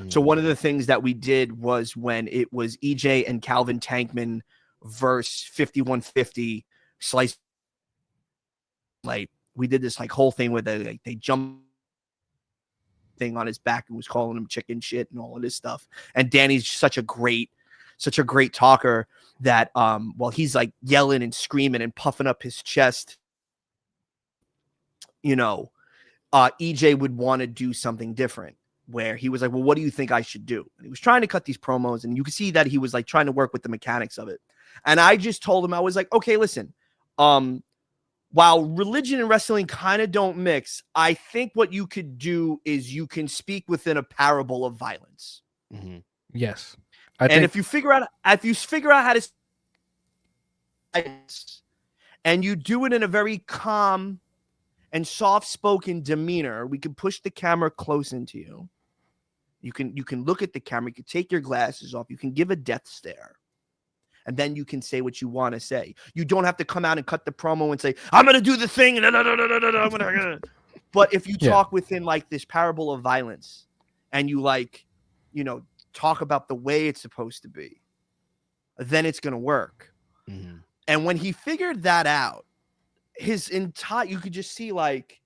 So one of the things that we did was when it was EJ and Calvin Tankman versus 5150 slice. Like, we did this like whole thing where they jumped thing on his back and was calling him chicken shit and all of this stuff. And Danny's such a great talker that while he's like yelling and screaming and puffing up his chest, you know, EJ would want to do something different, where he was like, well, what do you think I should do? And he was trying to cut these promos, and you could see that he was like trying to work with the mechanics of it. And I just told him, I was like, okay, listen, while religion and wrestling kind of don't mix, I think what you could do is you can speak within a parable of violence. Yes. If you figure out how to, and you do it in a very calm and soft-spoken demeanor, we can push the camera close into you. You can look at the camera. You can take your glasses off. You can give a death stare. And then you can say what you want to say. You don't have to come out and cut the promo and say, I'm going to do the thing. But if you talk within like this parable of violence, and you like, you know, talk about the way it's supposed to be, then it's going to work. And when he figured that out, his entire, you could just see like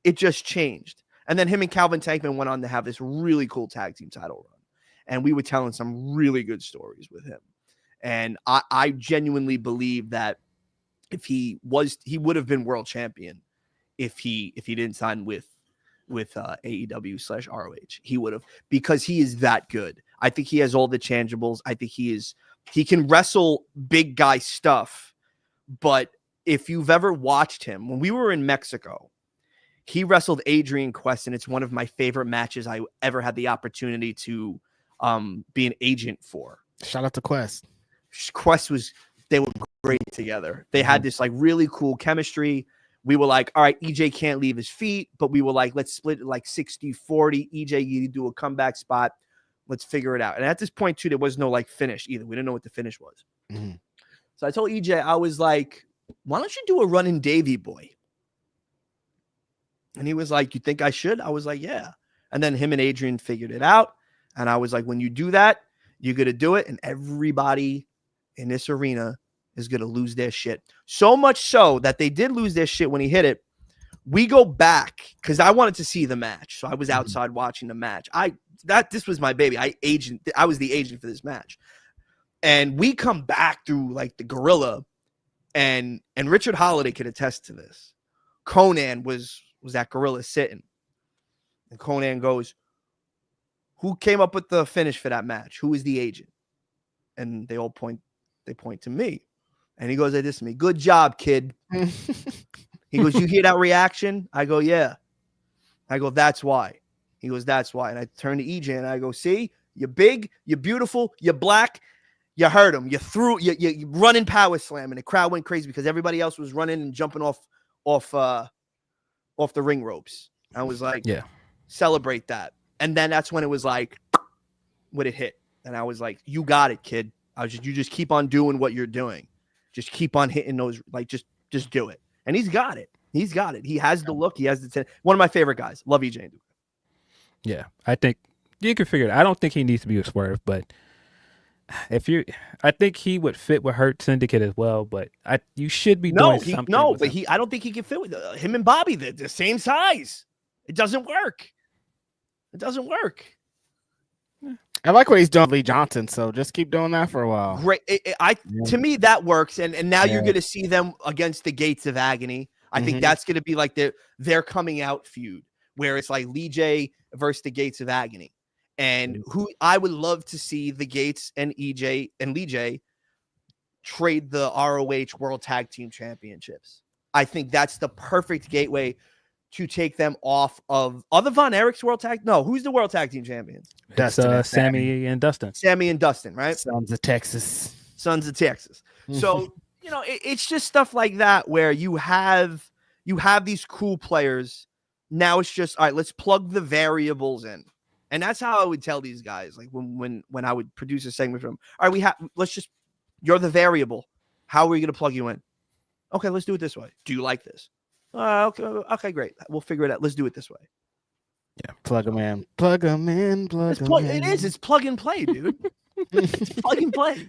it just changed. And then him and Calvin Tankman went on to have this really cool tag team title run. And we were telling some really good stories with him. And I genuinely believe that he would have been world champion if he didn't sign with AEW / ROH. He would have, because he is that good. I think he has all the tangibles. I think he can wrestle big guy stuff. But if you've ever watched him, when we were in Mexico, he wrestled Adrian Quest, and it's one of my favorite matches I ever had the opportunity to be an agent for. Shout out to Quest. They were great together. They had this like really cool chemistry. We were like, all right, EJ can't leave his feet, but we were like, let's split it like 60-40. EJ, you do a comeback spot. Let's figure it out. And at this point too, there was no like finish either. We didn't know what the finish was. So I told EJ, I was like, why don't you do a run in Davey Boy? And he was like, you think I should? I was like, yeah. And then him and Adrian figured it out. And I was like, when you do that, you're going to do it. And everybody in this arena is going to lose their shit. So much so that they did lose their shit when he hit it. We go back because I wanted to see the match. So I was outside watching the match. This was my baby. I was the agent for this match. And we come back through like the gorilla, and Richard Holiday could attest to this. Conan was at Gorilla sitting. And Conan goes, who came up with the finish for that match? Who is the agent? And they point to me. And he goes like this to me, good job, kid. He goes, you hear that reaction? I go, yeah. I go, that's why. He goes, that's why. And I turn to EJ and I go, see, you're big, you're beautiful, you're black, you hurt him. You running power slam, and the crowd went crazy because everybody else was running and jumping off the ring ropes. I was like, yeah, celebrate that. And then that's when it was like, when it hit. And I was like, you got it, kid. You just keep on doing what you're doing. Just keep on hitting those, like, just do it. And he's got it. He's got it. He has the look. He has the one of my favorite guys. Love EJ. Yeah, I think you can figure it out. I don't think he needs to be a Swerve, but I think he would fit with Hurt Syndicate as well. But you should be doing something. No, but I don't think he can fit with him and Bobby. They're the same size. It doesn't work. It doesn't work. I like what he's doing with Lee Johnson, so just keep doing that for a while. Great. To me, that works. And now you're going to see them against the Gates of Agony. I think that's going to be like their coming out feud, where it's like Lee J versus the Gates of Agony. And who I would love to see the Gates and EJ and Lee J trade the ROH World Tag Team Championships. I think that's the perfect gateway to take them off of other Von Erich's World Tag. No, who's the World Tag Team champions? Dustin, Sammy and Dustin. Sammy and Dustin, right? Sons of Texas. So, it's just stuff like that where you have these cool players. Now it's just, all right, let's plug the variables in. And that's how I would tell these guys, like when I would produce a segment for them. All right, you're the variable. How are we going to plug you in? Okay, let's do it this way. Do you like this? Okay, great. We'll figure it out. Let's do it this way. Yeah, plug them in. Plug them in. It is. It's plug and play, dude. It's plug and play.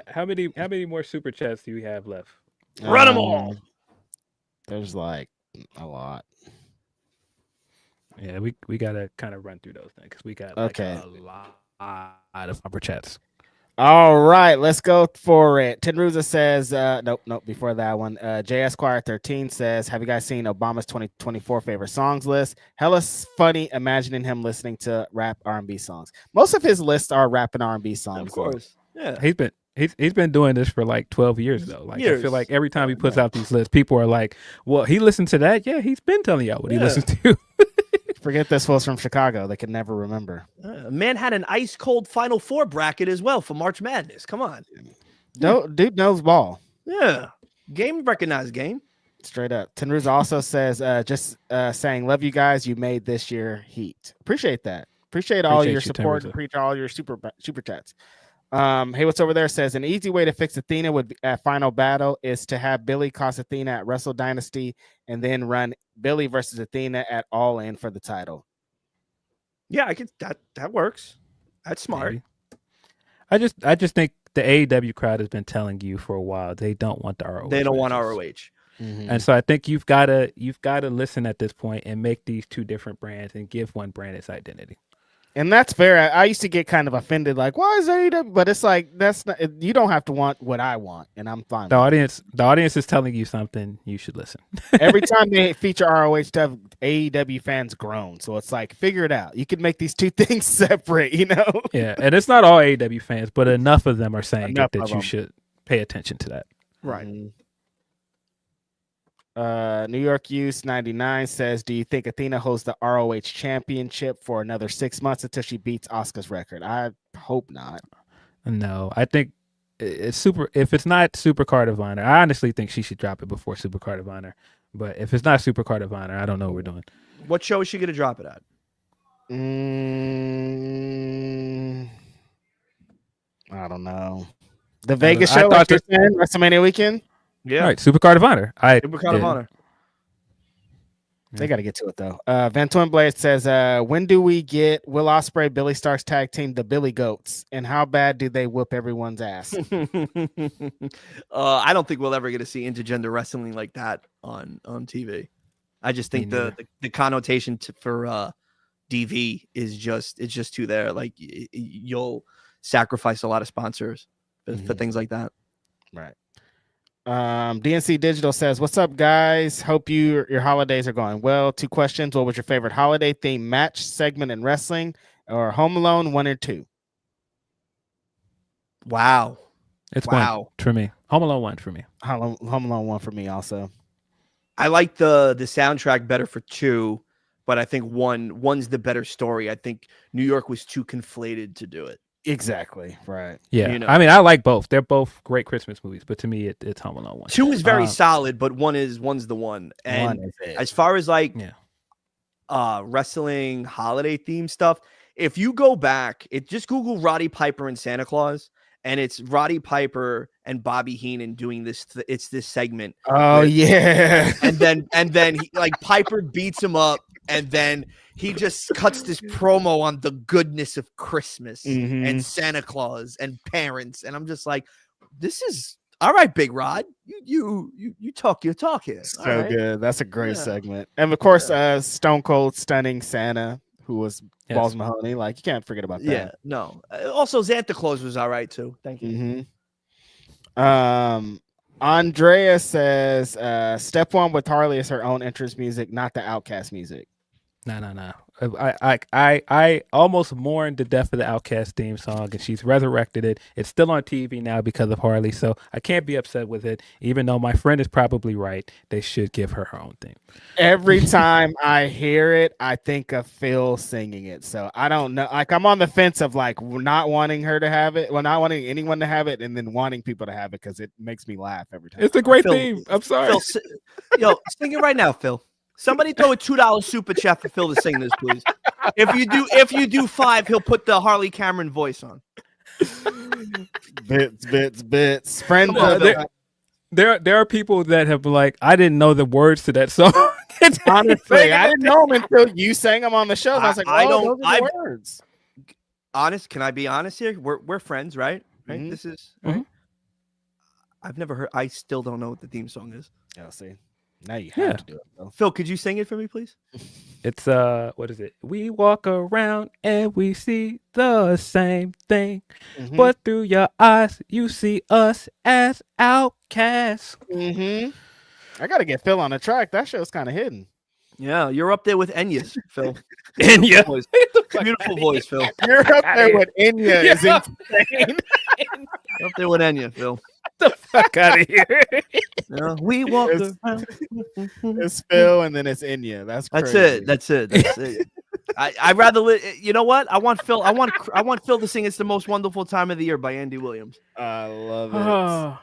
How many more super chats do you have left? Run them all. There's like a lot. Yeah, we gotta kind of run through those things because we got a lot of super chats. All right, let's go for it. Tenruza says, nope. Before that one, J Esquire 13 says, have you guys seen Obama's 2024 favorite songs list? Hella funny imagining him listening to rap R&B songs. Most of his lists are rap and R&B songs. Of course, yeah. He's been doing this for like 12 years though. Like I feel like every time he puts out these lists, people are like, "Well, he listened to that. Yeah, he's been telling y'all what he listens to." Forget this was from Chicago. They can never remember. Man had an ice cold Final Four bracket as well for March Madness. Come on, dude knows ball. Yeah, recognized game. Straight up. Tenruz also says, saying, love you guys. You made this year heat. Appreciate that. Appreciate all your support. Appreciate all your super chats. Hey, what's over there says an easy way to fix Athena at Final Battle is to have Billy cost Athena at Wrestle Dynasty and then run Billy versus Athena at All In for the title. Yeah, I get that works. That's smart. Maybe. I just think the AEW crowd has been telling you for a while they don't want the ROH. They don't want ROH. Mm-hmm. And so I think you've got to listen at this point and make these two different brands and give one brand its identity. And that's fair. I used to get kind of offended, like, why is AEW? But it's like, that's not, you don't have to want what I want, and I'm fine. The audience is telling you something, you should listen. Every time they feature ROH stuff, AEW fans groan. So it's like, figure it out. You could make these two things separate, Yeah, and it's not all AEW fans, but enough of them are saying that you should pay attention to that. Right. Mm-hmm. New York Use 99 says, do you think Athena holds the ROH championship for another 6 months until she beats Asuka's record? I hope not. No, I think it's if it's not Super Card of Honor, I honestly think she should drop it before Super Card of Honor. But if it's not Super Card of Honor, I don't know what we're doing. What show is she going to drop it at? I don't know. The Vegas show, like you're saying, WrestleMania weekend? Yeah. All right, Super Card of Honor. Super Card of Honor. They got to get to it, though. Van Twinblade says, when do we get Will Ospreay, Billy Starks tag team, the Billy Goats? And how bad do they whoop everyone's ass? I don't think we'll ever get to see intergender wrestling like that on TV. I just think the connotation for DV is just too there. Like you'll sacrifice a lot of sponsors for things like that. Right. DNC Digital says, "What's up, guys? Hope your holidays are going well. 2 questions: what was your favorite holiday themed match, segment in wrestling, or Home Alone 1 or 2?" Wow. It's 1 for me. Home Alone 1 for me. Home Alone 1 for me also. I like the soundtrack better for 2, but I think one's the better story. I think New York was too conflated to do it. Exactly. Right. Yeah. You know. I mean, I like both. They're both great Christmas movies, but to me, it's Home Alone 1. 2 is very solid, but one's the one. And as far as like wrestling holiday theme stuff, if you go back, just Google Roddy Piper and Santa Claus, and it's Roddy Piper and Bobby Heenan doing this. It's this segment. Oh yeah. And then he, like, Piper beats him up, and then he just cuts this promo on the goodness of Christmas and Santa Claus and parents, and I'm just like, this is all right, Big Rod. You talk your talk here. So right. good. That's a great segment. And of course, Stone Cold stunning Santa, who was Balls Mahoney. Like, you can't forget about that. Yeah, no. Also, Santa Claus was all right too. Thank you. Andrea says, step 1 with Harley is her own entrance music, not the Outcast music. No. I almost mourned the death of the Outcast theme song, and she's resurrected it. It's still on TV now because of Harley, so I can't be upset with it. Even though my friend is probably right, they should give her own theme. Every time I hear it, I think of Phil singing it. So I don't know. Like, I'm on the fence of like not wanting her to have it, well, not wanting anyone to have it, and then wanting people to have it because it makes me laugh every time. It's a great theme. I'm sorry. Phil, sing it right now, Phil. Somebody throw a $2 super chat for Phil to sing this, please. If you do 5, he'll put the Harley Cameron voice on. Bits. Friend, there are people that have like, I didn't know the words to that song. Honestly, I didn't know them until you sang them on the show. I was like, those are the words. Honest, can I be honest here? We're friends, right? Right. This is. Right? I've never heard. I still don't know what the theme song is. Yeah, see. Now you have to do it, though. Phil, could you sing it for me, please? It's what is it? We walk around and we see the same thing, but through your eyes you see us as outcasts. I gotta get Phil on the track. That show's kind of hidden. Yeah, you're up there with Enya's, Phil. Enya, beautiful voice, Phil. You're up there with Enya. Is insane. Up there with Enya, Phil. The fuck out of here. We walk around. It's Phil and then it's Enya. That's crazy. That's it. I rather you know what? I want Phil to sing It's the Most Wonderful Time of the Year by Andy Williams. I love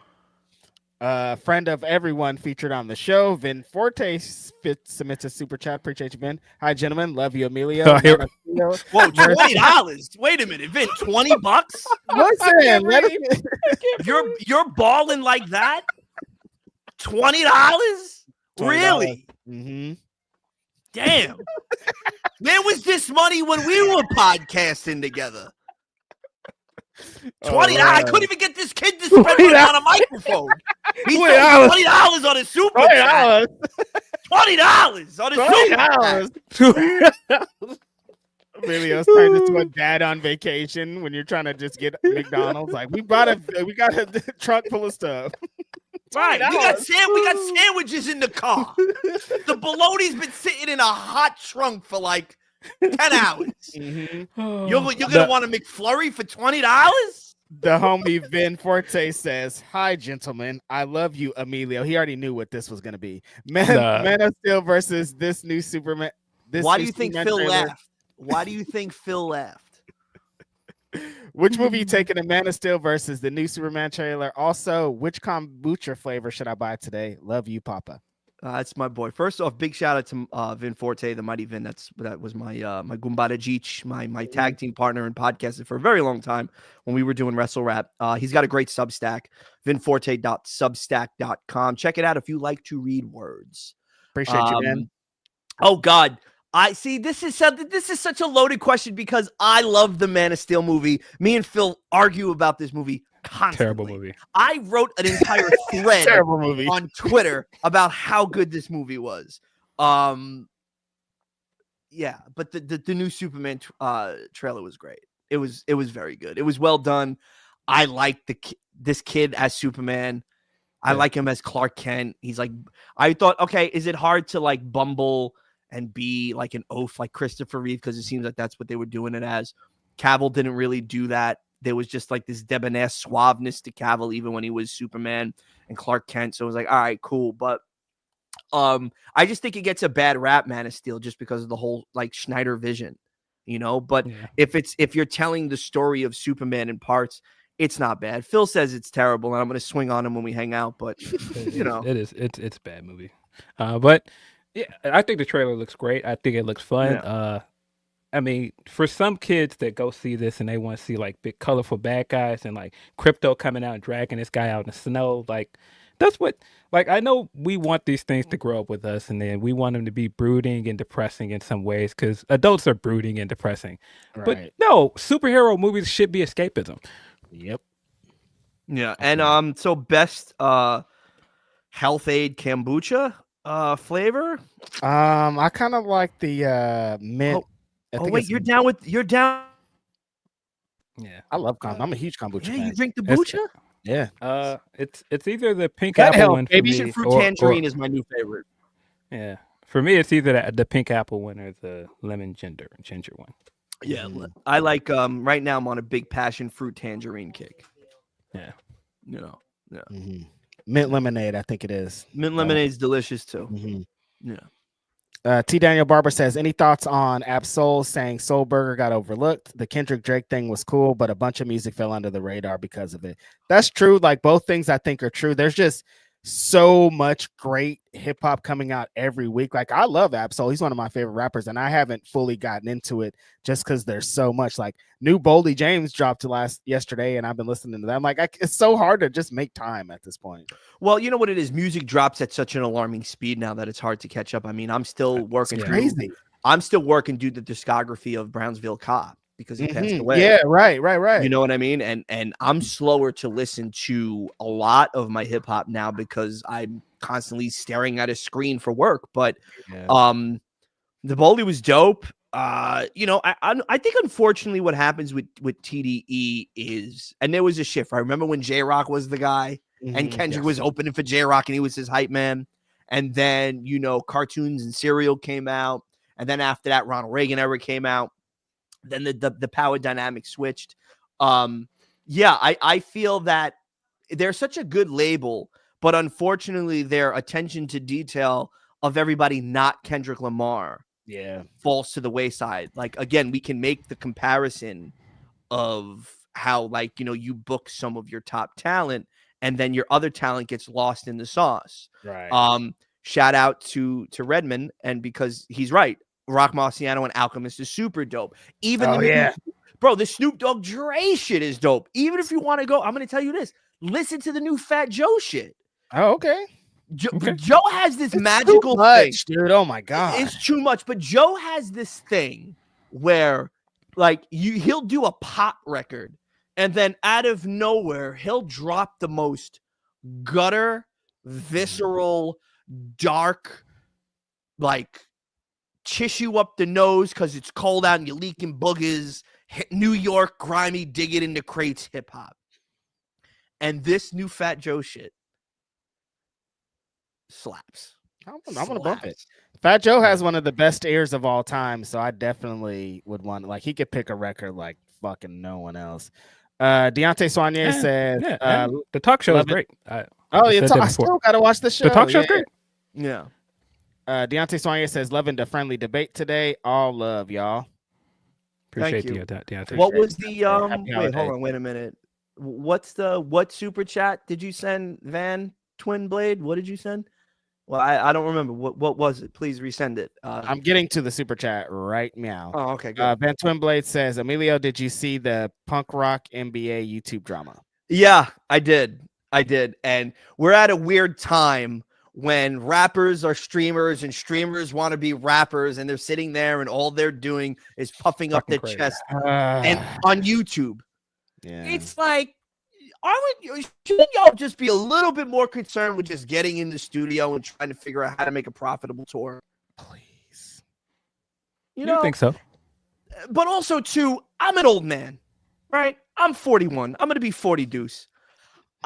it. Friend of everyone featured on the show, Vin Forte submits a super chat. Appreciate you, Vin. Hi, gentlemen. Love you, Emilio. Whoa, $20. Wait a minute, Vin. $20? Listen, you're balling like that? $20? Really? Damn. Where was this money when we were podcasting together? $20. I couldn't even get this kid to spend it on a microphone. He spent $20 on his super chat. $20 on his super chat. Emilio's turned into a dad on vacation when you're trying to just get McDonald's. Like, we got a trunk full of stuff. Right. We got sandwiches in the car. The bologna's been sitting in a hot trunk for like 10 hours. You're gonna want a McFlurry for $20? The homie Vin Forte says, "Hi, gentlemen. I love you, Emilio." He already knew what this was gonna be. Man of Steel versus this new Superman. Why do you think Phil left? Why do you think Phil left? Which movie you taking, the Man of Steel versus the new Superman trailer? Also, which kombucha flavor should I buy today? Love you, Papa. That's my boy. First off, big shout out to Vin Forte, the mighty Vin. That was my my Gumbada Jeech, my tag team partner and podcasted for a very long time when we were doing Wrestle Rap. He's got a great Substack, vinforte.substack.com. Check it out if you like to read words. Appreciate you, man. Oh God. I see. This is such a loaded question because I love the Man of Steel movie. Me and Phil argue about this movie constantly. Terrible movie. I wrote an entire thread Terrible movie on Twitter about how good this movie was. Yeah, but the new Superman trailer was great. It was very good. It was well done. I liked this kid as Superman. I like him as Clark Kent. He's like, I thought, okay, is it hard to like bumble and be like an oaf like Christopher Reeve? Because it seems like that's what they were doing it as. Cavill didn't really do that. There was just like this debonair suaveness to Cavill, even when he was Superman and Clark Kent. So it was like, all right, cool. But I just think it gets a bad rap, Man of Steel, just because of the whole like Schneider vision, you know. But if you're telling the story of Superman in parts, it's not bad. Phil says it's terrible, and I'm going to swing on him when we hang out. But it's a bad movie. But yeah, I think the trailer looks great. I think it looks fun. Yeah. I mean, for some kids that go see this and they want to see like big colorful bad guys and like Crypto coming out and dragging this guy out in the snow, like that's what, like, I know we want these things to grow up with us, and then we want them to be brooding and depressing in some ways because adults are brooding and depressing. Right. But no, superhero movies should be escapism. Yep. Yeah. And so best health aid kombucha flavor. I kind of like the mint. Wait, you're down. Yeah, I love kombucha. I'm a huge kombucha fan. You drink the bucha? Yeah. It's either the pink apple one for me, fruit tangerine is my new favorite. Yeah, for me it's either the pink apple one or the lemon ginger one. Yeah, I like right now I'm on a big passion fruit tangerine kick. Yeah. Yeah. Mm-hmm. Mint lemonade, I think it is. Mint lemonade is delicious too. Mm-hmm. Yeah. T. Daniel Barber says, any thoughts on Absol saying Soul Burger got overlooked? The Kendrick Drake thing was cool, but a bunch of music fell under the radar because of it. That's true. Like, both things I think are true. There's just so much great hip hop coming out every week. Like, I love Absol. He's one of my favorite rappers, and I haven't fully gotten into it just because there's so much. Like, new Boldy James dropped yesterday, and I've been listening to that. I'm like, it's so hard to just make time at this point. Well, you know what it is? Music drops at such an alarming speed now that it's hard to catch up. I mean, I'm still working. Crazy. I'm still working due to the discography of Brownsville Cop because he passed away. Yeah, right. You know what I mean? And I'm slower to listen to a lot of my hip hop now because I'm constantly staring at a screen for work. But the Boldy was dope. You know, I think unfortunately what happens with TDE is, and there was a shift. I remember when J-Rock was the guy and Kendrick was opening for J-Rock and he was his hype man. And then, you know, cartoons and cereal came out. And then after that, Ronald Reagan era came out. Then the power dynamic switched. I feel that they're such a good label, but unfortunately their attention to detail of everybody not Kendrick Lamar falls to the wayside. Like, again, we can make the comparison of how, like, you know, you book some of your top talent and then your other talent gets lost in the sauce. Right. Shout out to Redmond, and because he's right, Rock Marciano and Alchemist is super dope. Even the Snoop Dogg Dre shit is dope. Even if you want to go, I'm going to tell you this: listen to the new Fat Joe shit. Oh, okay. Joe has this magical thing, dude. Oh my god, it's too much. But Joe has this thing where, like, he'll do a pop record, and then out of nowhere, he'll drop the most gutter, visceral, dark, like, tissue up the nose because it's cold out and you're leaking boogers, New York grimy, dig it into crates hip hop. And this new Fat Joe shit slaps. I'm gonna bump it. Fat Joe has one of the best ears of all time, so I definitely would want, like, he could pick a record like fucking no one else. Deontay Soigné said the talk show is great. I still gotta watch the show. The talk show's great. Yeah. Deontay Soigné says, loving the friendly debate today. All love, y'all. Appreciate you, Deontay. What was the wait, hold on, wait a minute. What super chat did you send, Van Twin Blade? What did you send? Well, I don't remember. What was it? Please resend it. I'm getting to the super chat right now. Oh, okay, good. Van Twin Blade says, Emilio, did you see the Punk Rock NBA YouTube drama? Yeah, I did. And we're at a weird time when rappers are streamers and streamers want to be rappers, and they're sitting there and all they're doing is puffing up their chest and on YouTube. Yeah. It's like, shouldn't y'all just be a little bit more concerned with just getting in the studio and trying to figure out how to make a profitable tour? Please. You know, think so? But also, too, I'm an old man, right? I'm 41. I'm going to be 40 deuce.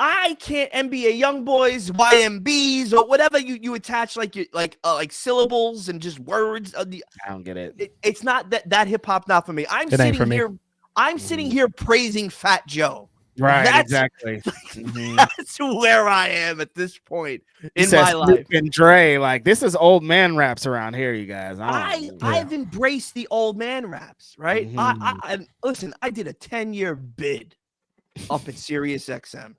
I can't NBA young boys, YMBs, or whatever you attach like syllables and just words. I don't get it. It's not that hip hop. Not for me. I'm sitting here praising Fat Joe. Right, exactly. That's where I am at this point in my life. And Dre, like, this is old man raps around here, you guys. I've embraced the old man raps, right? I listen. I did a 10-year bid up at Sirius XM.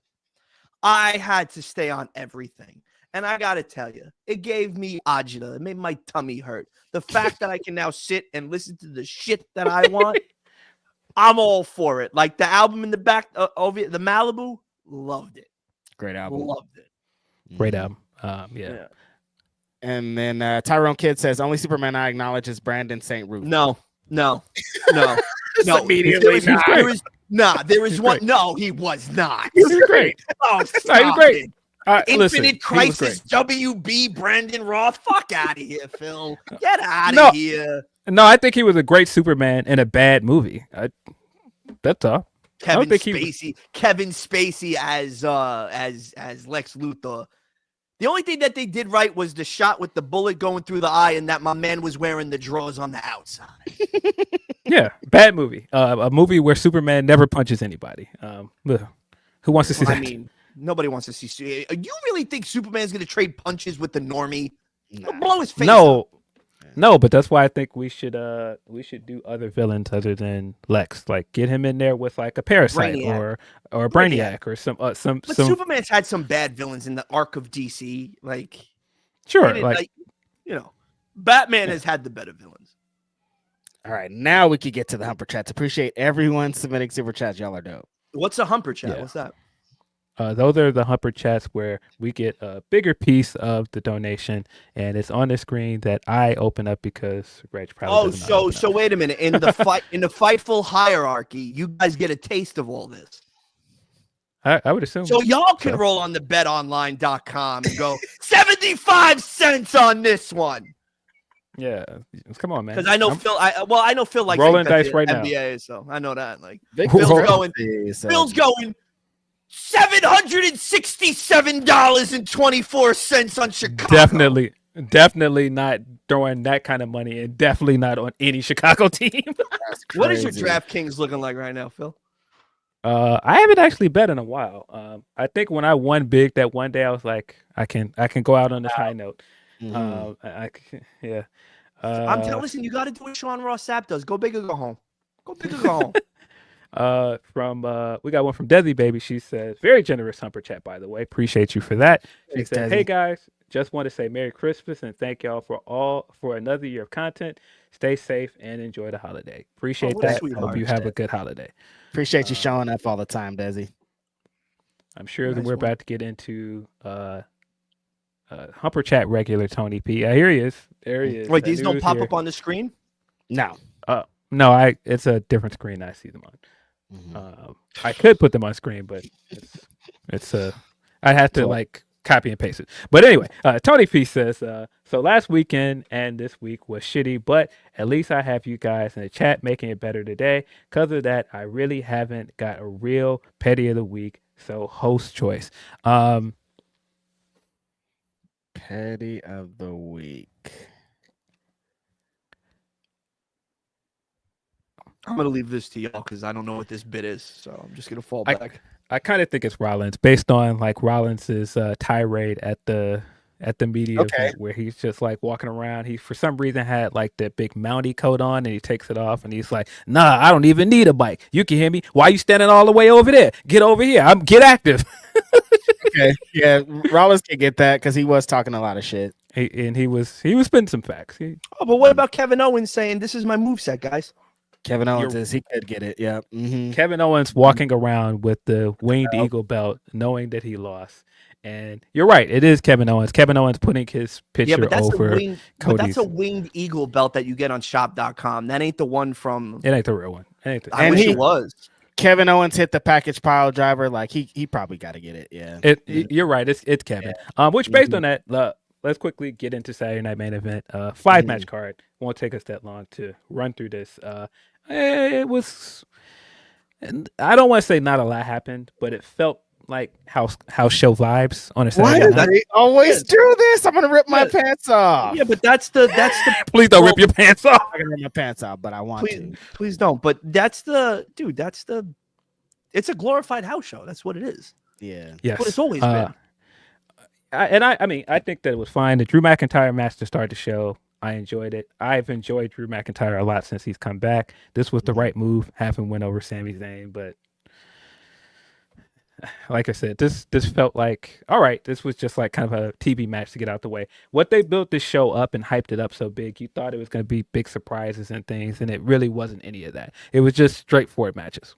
I had to stay on everything. And I got to tell you, it gave me agita. It made my tummy hurt. The fact that I can now sit and listen to the shit that I want, I'm all for it. Like the album in the back over the Malibu, loved it. Great album. Loved it. Great album. Yeah. And then Tyrone Kidd says, only Superman I acknowledge is Brandon St. Ruth. No. Immediately There was one. No, he was not. He was great. Oh, no, he was great. Infinite Crisis, WB, Brandon Roth. Fuck out of here, Phil. Get out of here. No, I think he was a great Superman in a bad movie. That's all. Kevin Spacey as Lex Luthor. The only thing that they did right was the shot with the bullet going through the eye, and that my man was wearing the drawers on the outside. Yeah, bad movie. A movie where Superman never punches anybody. Who wants to see that? I mean, nobody wants to see. You really think Superman's going to trade punches with the normie? Blow his face. No, but that's why I think we should do other villains other than Lex. Like get him in there with like a Parasite or Brainiac or some. But Superman's had some bad villains in the arc of DC. Like sure, Batman has had the better villains. All right, now we can get to the Humper Chats. Appreciate everyone submitting super chats. Y'all are dope. What's a Humper Chat? Yeah. What's that? Those are the Humper Chats where we get a bigger piece of the donation, and it's on the screen that I open up because Reg probably doesn't open so up. Wait a minute. In the Fightful hierarchy, you guys get a taste of all this. I would assume. So y'all can roll on the BetOnline.com and go 75 cents on this one. Yeah, come on, man. Because I know Phil. I know Phil likes rolling dice right NBA, so I know that. Like Phil's going $767.24 on Chicago. Definitely not throwing that kind of money, and definitely not on any Chicago team. What is your DraftKings looking like right now, Phil? I haven't actually bet in a while. I think when I won big that one day, I was like, I can go out on this high note. Yeah. Listen, you got to do what Sean Ross Sapp does. Go big or go home. Go big or go home. We got one from Desi Baby. She says, very generous Humper Chat, by the way. Appreciate you for that. She said, hey guys, just want to say Merry Christmas and thank y'all for another year of content. Stay safe and enjoy the holiday. Appreciate that. Hope you have a good holiday. Appreciate you showing up all the time, Desi. I'm sure that we're about to get into Humper Chat regular Tony P. Here he is. There he is. Wait, these don't pop up on the screen? No. No, it's a different screen I see them on. I could put them on screen, but I have to like copy and paste it. But anyway, Tony P says, so last weekend and this week was shitty, but at least I have you guys in the chat making it better today. Because of that, I really haven't got a real petty of the week. So host choice. Petty of the week. I'm going to leave this to y'all because I don't know what this bit is. So I'm just going to fall back. I kind of think it's Rollins based on like Rollins's tirade at the media event where he's just like walking around. He for some reason had like the big Mountie coat on and he takes it off and he's like, nah, I don't even need a bike. You can hear me. Why are you standing all the way over there? Get over here. Get active. Okay. Yeah. Rollins can get that because he was talking a lot of shit. He was spitting some facts. But what about Kevin Owens saying this is my moveset, guys? Kevin Owens he could get it. Yeah. Mm-hmm. Kevin Owens walking around with the winged eagle belt, knowing that he lost. And you're right, it is Kevin Owens. Kevin Owens putting his picture over Cody's. But that's a winged eagle belt that you get on shop.com. That ain't the one from. It ain't the real one. I wish it was. Kevin Owens hit the package pile driver. Like he probably got to get it. Yeah. You're right. It's Kevin. Which based on that, let's quickly get into Saturday Night Main Event. 5-match card. Won't take us that long to run through this. It was. I don't want to say not a lot happened, but it felt like house show vibes on a Why Saturday do night. they always do this? I'm gonna rip my pants off. Yeah, but that's the Please don't rip your pants off. I'm gonna rip my pants off, but I want to. please don't. But that's the it's a glorified house show. That's what it is. Yeah. Yes, But it's always been. I mean, I think that it was fine. The Drew McIntyre match to start the show, I enjoyed it. I've enjoyed Drew McIntyre a lot since he's come back. This was the right move, having win over Sami Zayn. But like I said, this felt like, all right, this was just like kind of a TV match to get out the way. What they built this show up and hyped it up so big, you thought it was going to be big surprises and things, and it really wasn't any of that. It was just straightforward matches.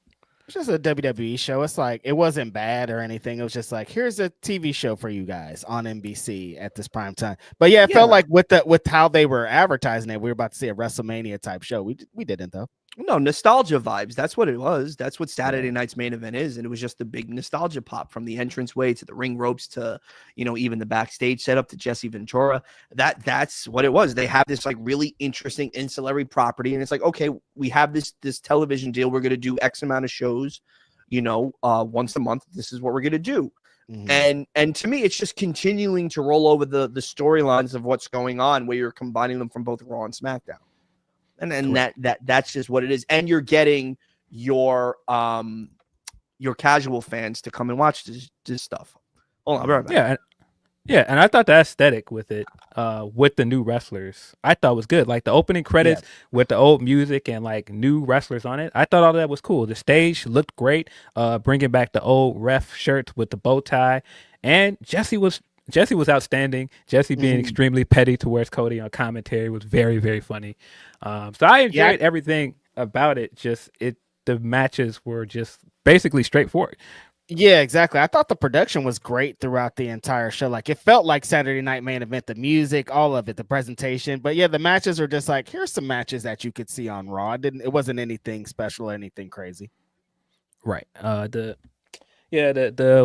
It's just a WWE show. It's like it wasn't bad or anything. It was just like, here's a TV show for you guys on NBC at this prime time. But yeah, it felt like with how they were advertising it, we were about to see a WrestleMania type show. We didn't though. No, nostalgia vibes. That's what it was. That's what Saturday night's main event is. And it was just a big nostalgia pop from the entranceway to the ring ropes to, even the backstage setup to Jesse Ventura. That's what it was. They have this like really interesting ancillary property. And it's like, okay, we have this television deal. We're going to do X amount of shows, once a month. This is what we're going to do. Mm-hmm. And to me, it's just continuing to roll over the storylines of what's going on where you're combining them from both Raw and SmackDown. And then that's just what it is. And you're getting your casual fans to come and watch this stuff. Hold on, I'll be right back. Yeah, and I thought the aesthetic with it, with the new wrestlers, I thought was good. Like the opening credits with the old music and like new wrestlers on it, I thought all that was cool. The stage looked great, bringing back the old ref shirts with the bow tie, and Jesse was outstanding. Jesse being extremely petty towards Cody on commentary was very, very funny. So I enjoyed everything about it. The matches were just basically straightforward. Yeah, exactly. I thought the production was great throughout the entire show. Like it felt like Saturday Night Main Event, the music, all of it, the presentation. But yeah, the matches are just like, here's some matches that you could see on Raw. It wasn't anything special or anything crazy. Right. The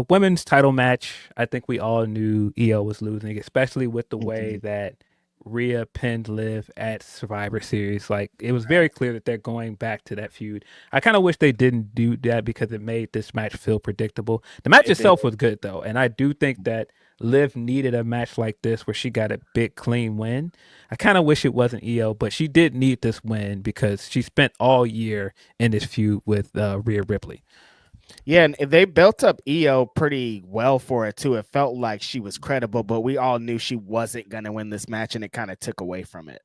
women's title match, I think we all knew Io was losing, especially with the way that Rhea pinned Liv at Survivor Series. Like it was very clear that they're going back to that feud. I kind of wish they didn't do that because it made this match feel predictable. The match itself was good though, and I do think that Liv needed a match like this where she got a big clean win. I kind of wish it wasn't Io, but she did need this win because she spent all year in this feud with Rhea Ripley. Yeah, and they built up Io pretty well for it too. It felt like she was credible, but we all knew she wasn't going to win this match, and it kind of took away from it.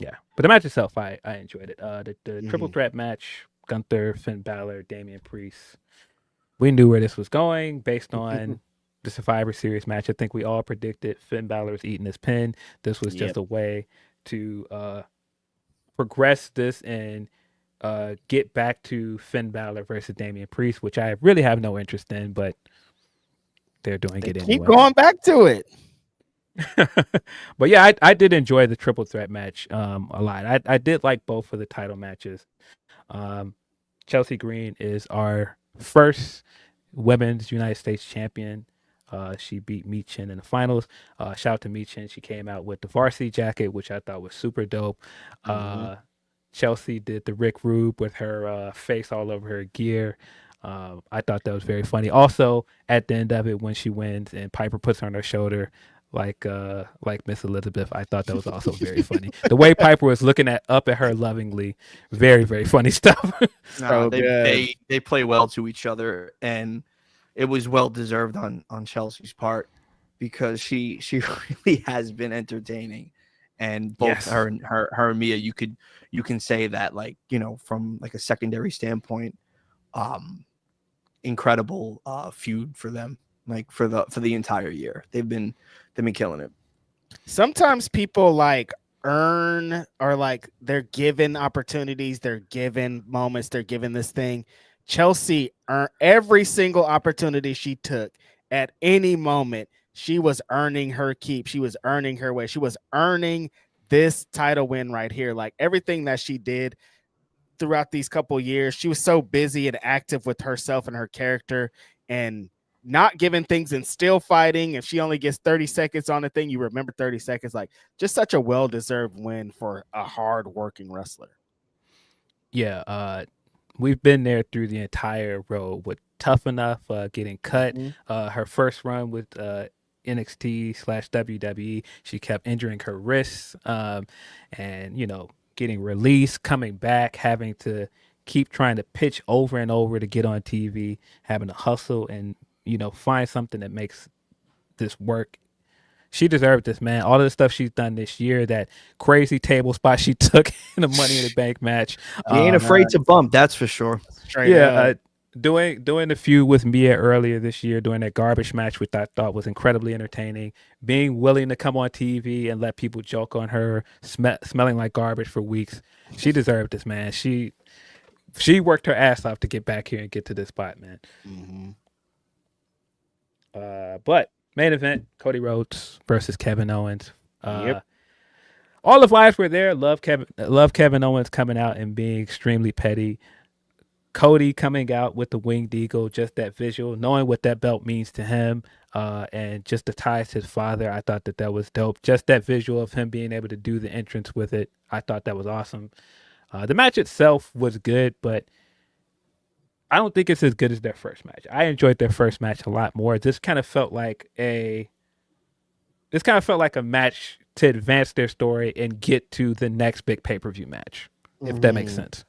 Yeah, but the match itself, I enjoyed it. The triple threat match, Gunther, Finn Balor, Damian Priest. We knew where this was going based on the Survivor Series match. I think we all predicted Finn Balor's eating his pin. This was just a way to progress this and get back to Finn Balor versus Damian Priest, which I really have no interest in, but they're doing it anyway. Keep going back to it. But yeah, I did enjoy the triple threat match a lot. I did like both of the title matches. Chelsea Green is our first women's United States champion. She beat Michin in the finals. Shout out to Michin. She came out with the varsity jacket, which I thought was super dope. Chelsea did the Rick Rude with her face all over her gear. I thought that was very funny. Also, at the end of it, when she wins and Piper puts her on her shoulder, like Miss Elizabeth, I thought that was also very funny. The way Piper was looking up at her lovingly, very, very funny stuff. They play well to each other, and it was well deserved on Chelsea's part because she really has been entertaining. And both her and Mia, you can say that, like, from like a secondary standpoint, incredible feud for them, like for the entire year. They've been killing it. Sometimes people like earn, or like they're given opportunities, they're given moments, they're given this thing. Chelsea earned every single opportunity she took at any moment. She was earning her keep. She was earning her way. She was earning this title win right here. Like everything that she did throughout these couple years, she was so busy and active with herself and her character and not giving things and still fighting. If she only gets 30 seconds on a thing, you remember 30 seconds. Like just such a well-deserved win for a hard-working wrestler. Yeah, we've been there through the entire road with tough enough, getting cut. Her first run with NXT/WWE, she kept injuring her wrists, and getting released, coming back, having to keep trying to pitch over and over to get on TV, having to hustle and find something that makes this work. She deserved this, man. All of the stuff she's done this year, that crazy table spot she took in the Money in the Bank match. She ain't afraid to bump, that's for sure. Doing the feud with Mia earlier this year, doing that garbage match, which I thought was incredibly entertaining. Being willing to come on TV and let people joke on her, smelling like garbage for weeks. She deserved this, man. She worked her ass off to get back here and get to this spot, man. But main event, Cody Rhodes versus Kevin Owens. All the vibes were there. Love Kevin Owens coming out and being extremely petty. Cody coming out with the winged eagle, just that visual, knowing what that belt means to him, and just the ties to his father. I thought that was dope. Just that visual of him being able to do the entrance with it, I thought that was awesome. The match itself was good, but I don't think it's as good as their first match. I enjoyed their first match a lot more. This kind of felt like a match to advance their story and get to the next big pay-per-view match, if that makes sense.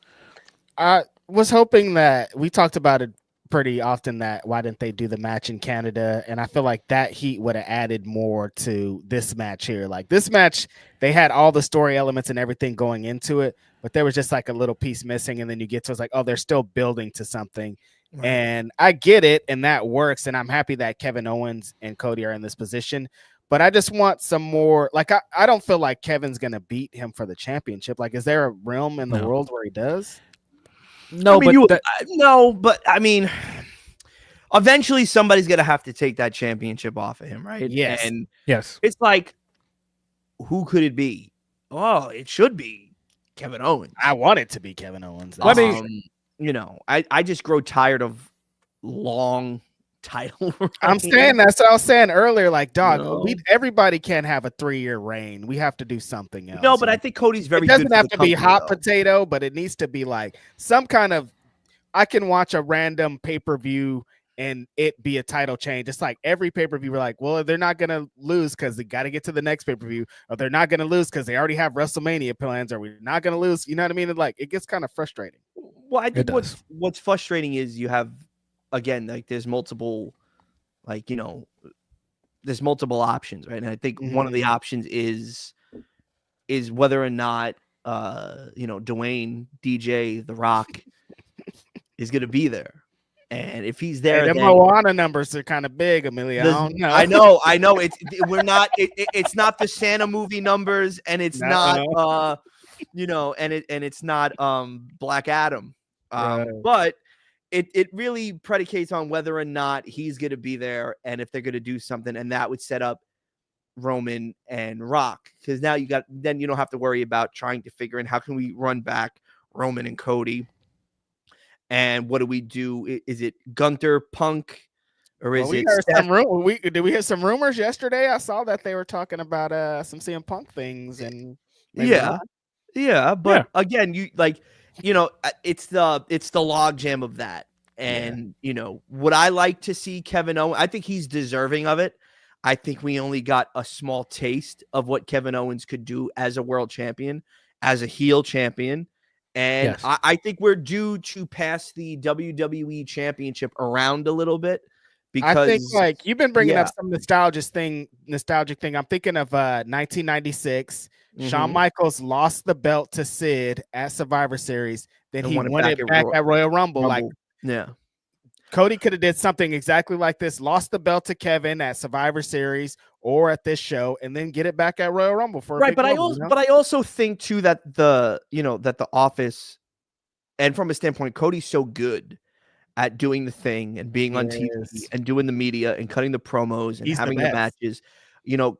I was hoping that we talked about it pretty often, that why didn't they do the match in Canada? And I feel like that heat would have added more to this match here. Like this match, they had all the story elements and everything going into it, but there was just like a little piece missing. And then you get to, it's like, oh, they're still building to something. Right. And I get it. And that works. And I'm happy that Kevin Owens and Cody are in this position, but I just want some more. Like, I don't feel like Kevin's going to beat him for the championship. Like, is there a realm in the world where he does? No, but I mean, eventually somebody's gonna have to take that championship off of him, right? Yes. And yes, it's like, who could it be? Oh, it should be Kevin Owens. I want it to be Kevin Owens. I just grow tired of long title. I'm saying that's what I was saying earlier. Like, dog, everybody can't have a 3-year reign. We have to do something else. No, but I think Cody's very. It doesn't have to be hot potato, but it needs to be like some kind of. I can watch a random pay-per-view and it be a title change. It's like every pay-per-view, we're like, well, they're not gonna lose because they got to get to the next pay-per-view, or they're not gonna lose because they already have WrestleMania plans, or we're not gonna lose. You know what I mean? And like, it gets kind of frustrating. Well, I think what's frustrating is you have. Again, like there's multiple, there's multiple options, right? And I think one of the options is whether or not, Dwayne, DJ, The Rock is going to be there. And if he's there, the Moana numbers are kind of big, Emilio. I know. It's not the Santa movie numbers, and it's not, and it's not Black Adam, but. It really predicates on whether or not he's going to be there and if they're going to do something, and that would set up Roman and Rock, because now you don't have to worry about trying to figure in how can we run back Roman and Cody, and what do we do? Is it Gunther, Punk, or is it? Did we hear some rumors yesterday? I saw that they were talking about some CM Punk things, and but again, it's the logjam of that. And, would I like to see Kevin Owens? I think he's deserving of it. I think we only got a small taste of what Kevin Owens could do as a world champion, as a heel champion. And yes. I think we're due to pass the WWE championship around a little bit. Because I think like you've been bringing up some nostalgic thing. I'm thinking of 1996. Shawn Michaels lost the belt to Sid at Survivor Series. Then he won it back at Royal Rumble. Cody could have did something exactly like this. Lost the belt to Kevin at Survivor Series or at this show, and then get it back at Royal Rumble for a big Rumble, but I also think too that the Office, and from a standpoint, Cody's so good at doing the thing and being on TV and doing the media and cutting the promos and having the matches.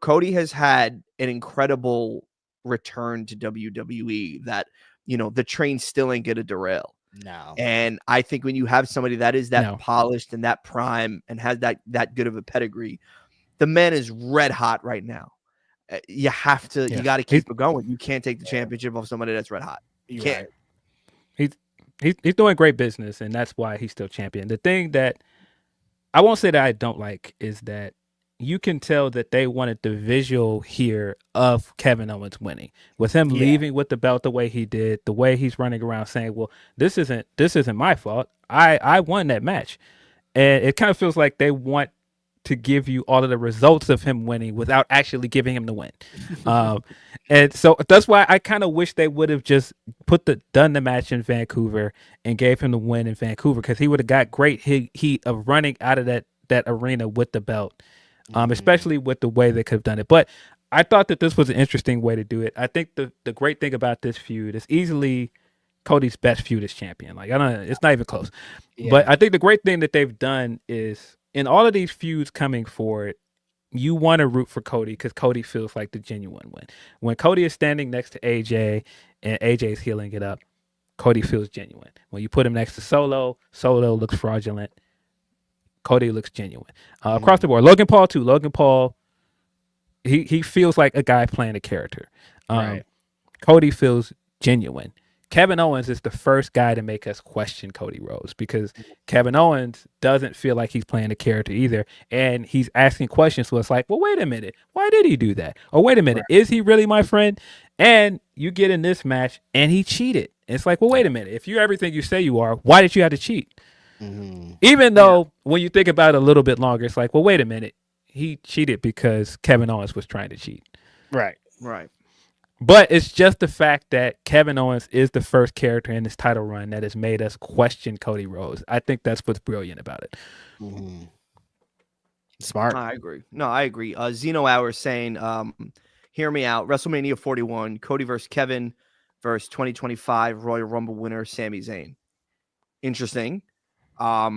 Cody has had an incredible return to WWE that, the train still ain't gonna derail. No. And I think when you have somebody that is that polished and that prime and has that good of a pedigree, the man is red hot right now. You have to, you got to keep it going. You can't take the championship off somebody that's red hot. You can't. Right. he's doing great business, and that's why he's still champion. The thing that I won't say that I don't like is that you can tell that they wanted the visual here of Kevin Owens winning, with him leaving with the belt the way he did, the way he's running around saying, "Well, this isn't my fault. I won that match," and it kind of feels like they want to give you all of the results of him winning without actually giving him the win. And so that's why I kind of wish they would have just done the match in Vancouver and gave him the win in Vancouver, because he would have got great heat of running out of that arena with the belt, especially with the way they could have done it. But I thought that this was an interesting way to do it. I think the great thing about this feud is easily Cody's best feud as champion. Like, it's not even close. Yeah. But I think the great thing that they've done is, in all of these feuds coming forward, you want to root for Cody because Cody feels like the genuine win. When Cody is standing next to AJ and AJ is healing it up, Cody feels genuine. When you put him next to Solo looks fraudulent. Cody looks genuine. Across the board. Logan Paul too. Logan Paul, he feels like a guy playing a character. Right. Cody feels genuine. Kevin Owens is the first guy to make us question Cody Rhodes, because Kevin Owens doesn't feel like he's playing a character either. And he's asking questions. So it's like, well, wait a minute. Why did he do that? Or wait a minute. Right. Is he really my friend? And you get in this match and he cheated. It's like, well, wait a minute. If you're everything you say you are, why did you have to cheat? Mm-hmm. Even though when you think about it a little bit longer, it's like, well, wait a minute. He cheated because Kevin Owens was trying to cheat. Right. But it's just the fact that Kevin Owens is the first character in this title run that has made us question Cody Rhodes. I think that's what's brilliant about it. Mm-hmm. Smart. I agree. No, I agree. Zeno Hour saying, hear me out. WrestleMania 41, Cody versus Kevin versus 2025 Royal Rumble winner Sami Zayn. Interesting. I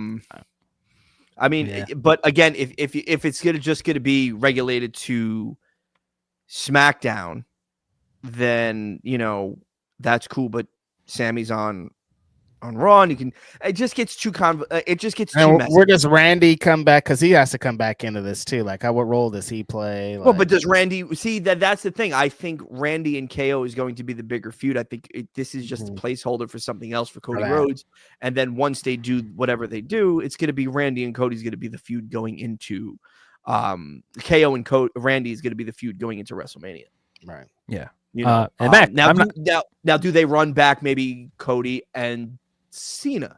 mean, but again, if it's gonna be regulated to SmackDown, then that's cool. But Sammy's on Raw, and you can. It just gets too messy. Where does Randy come back? Because he has to come back into this too. Like, what role does he play? Well, but does Randy see that's the thing? I think Randy and KO is going to be the bigger feud. I think this is just a placeholder for something else for Cody Rhodes. And then once they do whatever they do, it's going to be Randy and Cody's going to be the feud going into KO and Randy is going to be the feud going into WrestleMania. Right. Yeah. And Mac, now do they run back maybe Cody and Cena?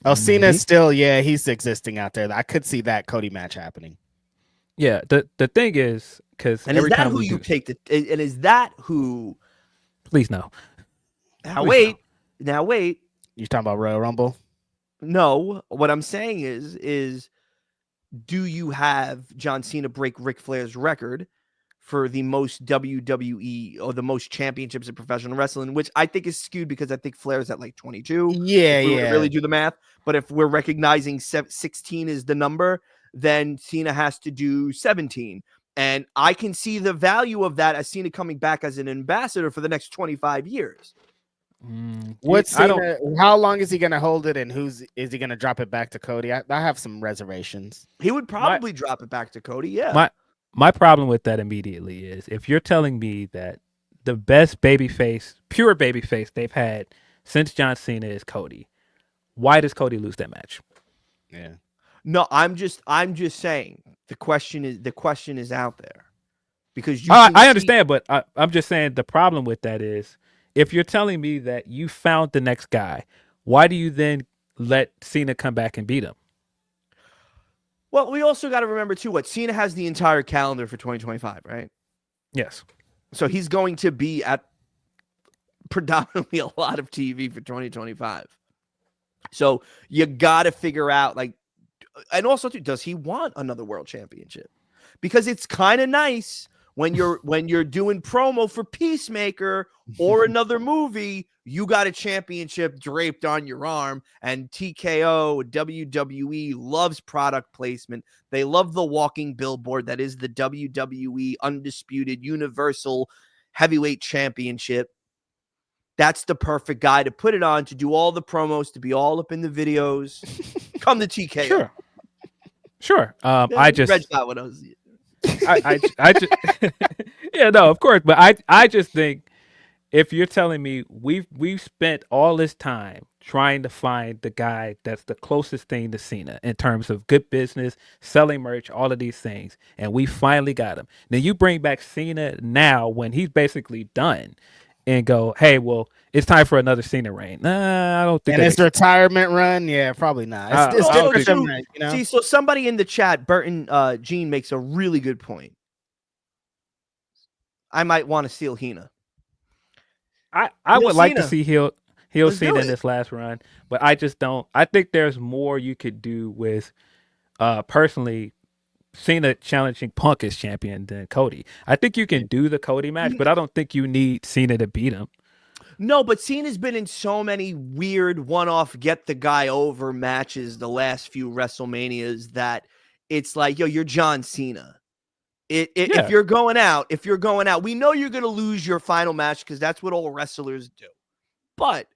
Oh, Cena's still, he's existing out there. I could see that Cody match happening. Yeah, the thing is, because is that who you take and is that who? Please no. Now wait. You're talking about Royal Rumble? No, what I'm saying is, do you have John Cena break Ric Flair's record for the most WWE or the most championships in professional wrestling, which I think is skewed because I think Flair's at like 22. Yeah, really do the math. But if we're recognizing 16 is the number, then Cena has to do 17. And I can see the value of that as Cena coming back as an ambassador for the next 25 years. How long is he going to hold it, and is he going to drop it back to Cody? I have some reservations. He would probably drop it back to Cody. Yeah. My problem with that immediately is, if you're telling me that the best pure babyface they've had since John Cena is Cody, why does Cody lose that match? Yeah. No, I'm just saying the question is out there, because I understand, but I'm just saying the problem with that is, if you're telling me that you found the next guy, why do you then let Cena come back and beat him? Well, we also got to remember too, what Cena has the entire calendar for 2025, right? Yes. So he's going to be at predominantly a lot of TV for 2025. So you got to figure out, like, and also too, does he want another world championship? Because it's kind of nice when you're doing promo for Peacemaker or another movie, you got a championship draped on your arm. And TKO, WWE loves product placement. They love the walking billboard that is the WWE Undisputed Universal Heavyweight Championship. That's the perfect guy to put it on, to do all the promos, to be all up in the videos. Come to TKO. Sure. I just read that when I was. I just yeah, no, of course, but I just think if you're telling me we've spent all this time trying to find the guy that's the closest thing to Cena in terms of good business, selling merch, all of these things, and we finally got him. Then you bring back Cena now when he's basically done, and go, hey, well, it's time for another Cena reign. Nah, I don't think. And his retirement run, yeah, probably not. It's different than that, you know. See, so somebody in the chat, Burton Gene, makes a really good point. I might want to steal Hina. I would like to see heel Cena in it. this last run, but I just don't. I think there's more you could do with, personally, Cena challenging Punk as champion than Cody. I think you can do the Cody match, but I don't think you need Cena to beat him. No, but Cena's been in so many weird one-off get the guy over matches the last few WrestleManias that it's like, yo, you're John Cena. If you're going out, we know you're going to lose your final match because that's what all wrestlers do. But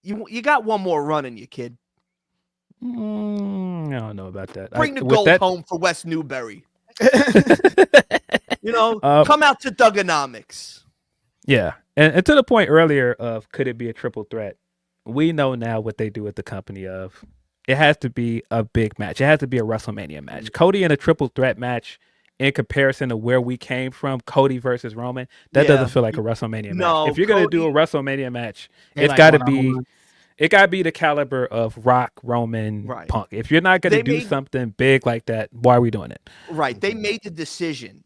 you got one more run in you, kid. I don't know about that. Bring the gold home for Wes Newberry. Come out to Thugonomics. Yeah. And to the point earlier of could it be a triple threat? We know now what they do with the company of it has to be a big match. It has to be a WrestleMania match. Cody in a triple threat match in comparison to where we came from, Cody versus Roman, that doesn't feel like a WrestleMania match. If you're going to do a WrestleMania match, it's got to be the caliber of Rock, Roman, Punk. If you're not going to do something big like that, why are we doing it? Right. They made the decision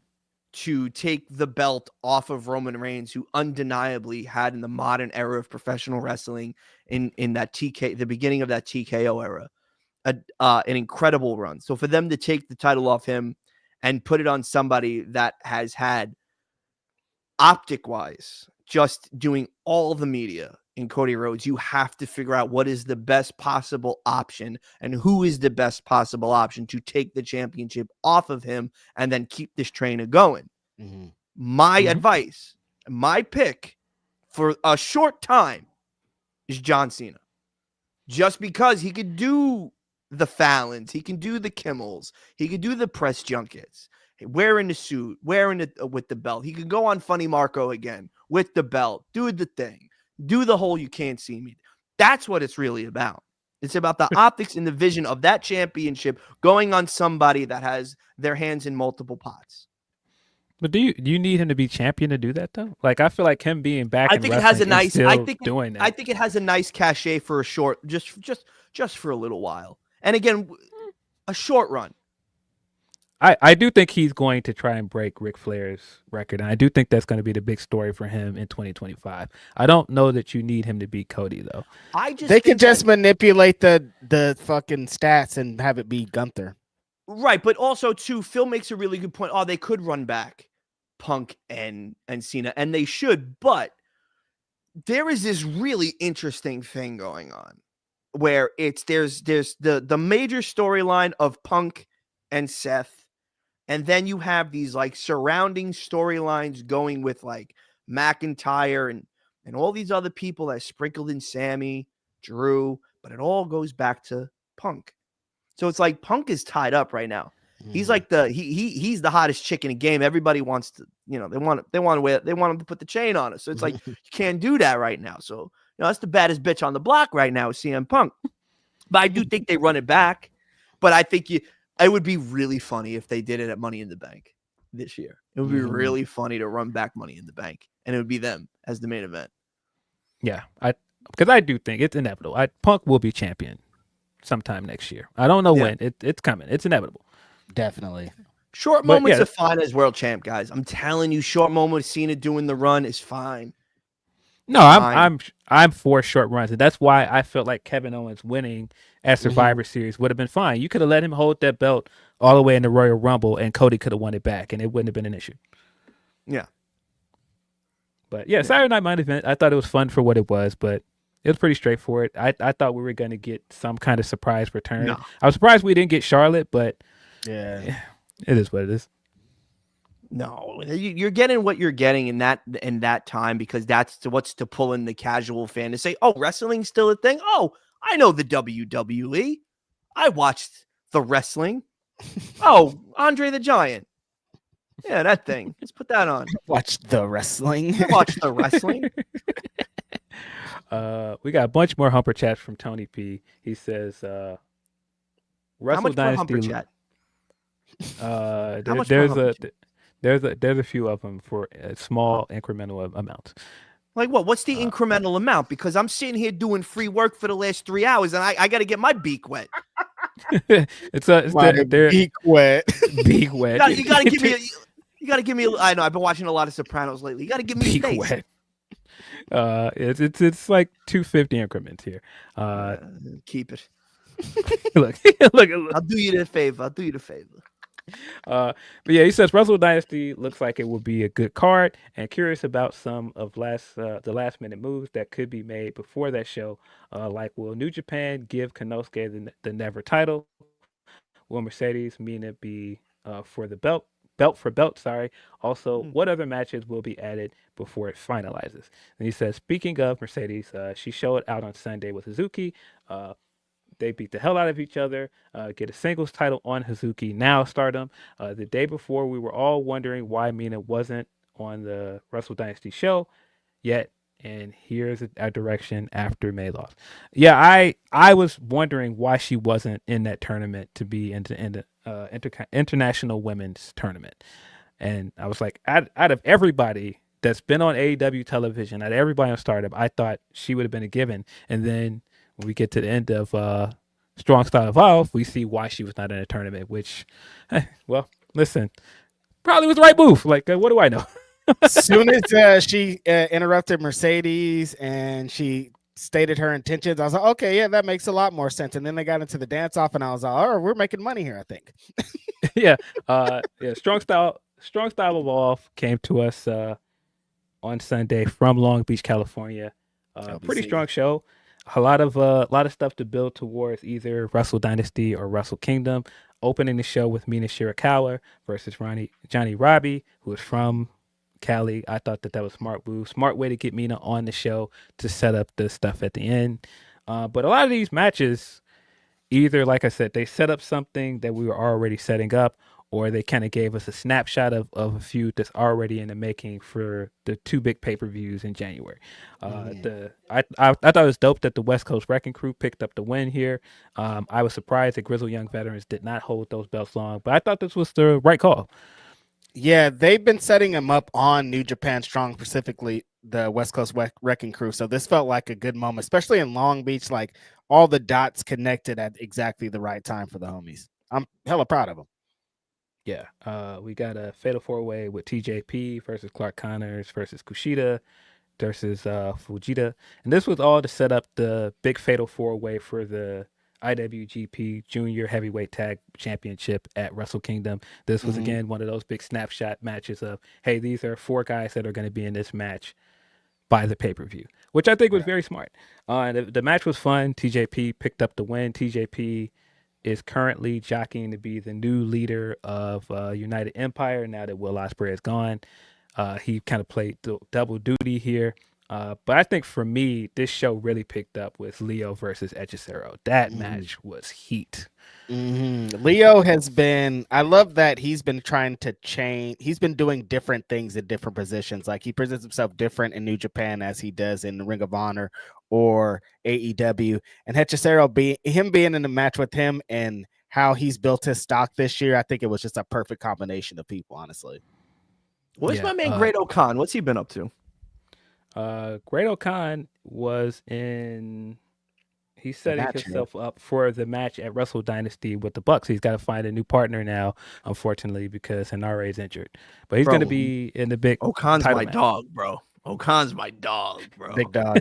to take the belt off of Roman Reigns, who undeniably had in the modern era of professional wrestling in that the beginning of that TKO era, an incredible run. So for them to take the title off him and put it on somebody that has had optic wise, just doing all the media in Cody Rhodes, you have to figure out what is the best possible option and who is the best possible option to take the championship off of him and then keep this train going. Mm-hmm. My advice, my pick for a short time is John Cena. Just because he could do the Fallons, he can do the Kimmels, he could do the press junkets, wearing the suit, wearing it with the belt. He could go on Funny Marco again with the belt, do the thing. Do the whole you can't see me. That's what it's really about. It's about the optics and the vision of that championship going on somebody that has their hands in multiple pots. But do you need him to be champion to do that though? Like I feel like him being back. I think it has a nice. Doing that. I think it has a nice cachet for a short, just for a little while. And again, a short run. I do think he's going to try and break Ric Flair's record, and I do think that's going to be the big story for him in 2025. I don't know that you need him to beat Cody though. They can just manipulate the fucking stats and have it be Gunther. Right, but also too, Phil makes a really good point. Oh, they could run back Punk and Cena, and they should, but there is this really interesting thing going on where there's the major storyline of Punk and Seth. And then you have these like surrounding storylines going with like McIntyre and all these other people that sprinkled in Sammy, Drew, but it all goes back to Punk. So it's like Punk is tied up right now. He's like he's the hottest chick in the game. Everybody wants to, they want him to put the chain on it. So it's like you can't do that right now. So that's the baddest bitch on the block right now is CM Punk. But I do think they run it back. But I think it would be really funny if they did it at Money in the Bank this year. It would be really funny to run back Money in the Bank, and it would be them as the main event. Yeah, because I do think it's inevitable. Punk will be champion sometime next year. I don't know when. It's coming. It's inevitable. Definitely. Short moments are fine as world champ, guys. I'm telling you, short moment of Cena doing the run is fine. No, I'm for short runs, and that's why I felt like Kevin Owens winning at Survivor Series would have been fine. You could have let him hold that belt all the way in the Royal Rumble, and Cody could have won it back, and it wouldn't have been an issue. Yeah. But Saturday Night Main Event, I thought it was fun for what it was, but it was pretty straightforward. I thought we were going to get some kind of surprise return. No. I was surprised we didn't get Charlotte, but it is what it is. No, you're getting what you're getting in that time because that's what's to pull in the casual fan to say, oh, wrestling's still a thing. Oh, I know the WWE. I watched the wrestling. Oh, Andre the Giant. Yeah, that thing. Let's put that on. Watch the wrestling. Watch the wrestling. We got a bunch more humper chats from Tony P. He says, How Wrestle much for humper Dynasty. chat? How much there's for a there's a few of them for small incremental amounts. Like what? What's the incremental amount? Because I'm sitting here doing free work for the last 3 hours, and I got to get my beak wet. it's beak wet. Beak wet. You got to give me. You got to give me. I know. I've been watching a lot of Sopranos lately. You got to give me beak space. wet. It's like 250 increments here. Keep it. look. I'll do you the favor. But yeah, he says Wrestle Dynasty looks like it will be a good card, and curious about some of the last minute moves that could be made before that show. Like, will New Japan give Konosuke the Never title? Will Mercedes Mina be for the belt for belt? Sorry. Also, what other matches will be added before it finalizes? And he says, speaking of Mercedes, she showed out on Sunday with Hazuki. They beat the hell out of each other, get a singles title on Hazuki, now Stardom. The day before, we were all wondering why Mina wasn't on the Wrestle Dynasty show yet, and here's a direction after May loss. Yeah, I was wondering why she wasn't in that tournament to be in the International Women's Tournament. And I was like, out of everybody that's been on AEW television, out of everybody on Stardom, I thought she would have been a given. And then when we get to the end of Strong Style Evolve, we see why she was not in a tournament, which, well, listen, probably was the right move. Like, what do I know? As soon as she interrupted Mercedes and she stated her intentions, I was like, okay, yeah, that makes a lot more sense. And then they got into the dance off, and I was like, oh, we're making money here, I think. Yeah. Strong Style Evolve came to us on Sunday from Long Beach, California. Pretty strong show. A lot of stuff to build towards either Wrestle Dynasty or Wrestle Kingdom. Opening the show with Mina Shirakawa versus Johnny Robbie, who is from Cali. I thought that was smart move. Smart way to get Mina on the show to set up the stuff at the end. But a lot of these matches, either, like I said, they set up something that we were already setting up, or they kind of gave us a snapshot of a feud that's already in the making for the two big pay-per-views in January. I thought it was dope that the West Coast Wrecking Crew picked up the win here. I was surprised that Grizzled Young Veterans did not hold those belts long, but I thought this was the right call. Yeah, they've been setting them up on New Japan Strong, specifically the West Coast Wrecking Crew. So this felt like a good moment, especially in Long Beach. Like, all the dots connected at exactly the right time for the homies. I'm hella proud of them. Yeah, we got a fatal 4-way with TJP versus Clark Connors versus Kushida versus Fujita. And this was all to set up the big fatal 4-way for the IWGP Junior Heavyweight Tag Championship at Wrestle Kingdom. This was, again, one of those big snapshot matches of, hey, these are 4 guys that are going to be in this match by the pay-per-view, which I think was very smart. The match was fun. TJP picked up the win. TJP is currently jockeying to be the new leader of United Empire now that Will Ospreay is gone. He kind of played double duty here. But I think for me, this show really picked up with Leo versus Hechicero. That match was heat. Leo has been, I love that he's been trying to change. He's been doing different things in different positions. Like, he presents himself different in New Japan as he does in the Ring of Honor or AEW. And Hechicero, being in the match with him and how he's built his stock this year, I think it was just a perfect combination of people, honestly. Where's my man Great O'Khan? What's he been up to? Great O'Khan was in. He's setting himself up for the match at Wrestle Dynasty with the Bucks. He's got to find a new partner now, unfortunately, because Henare is injured. But he's going to be in the big. O'Khan's my dog, bro. O'Khan's my dog, bro. Big dog.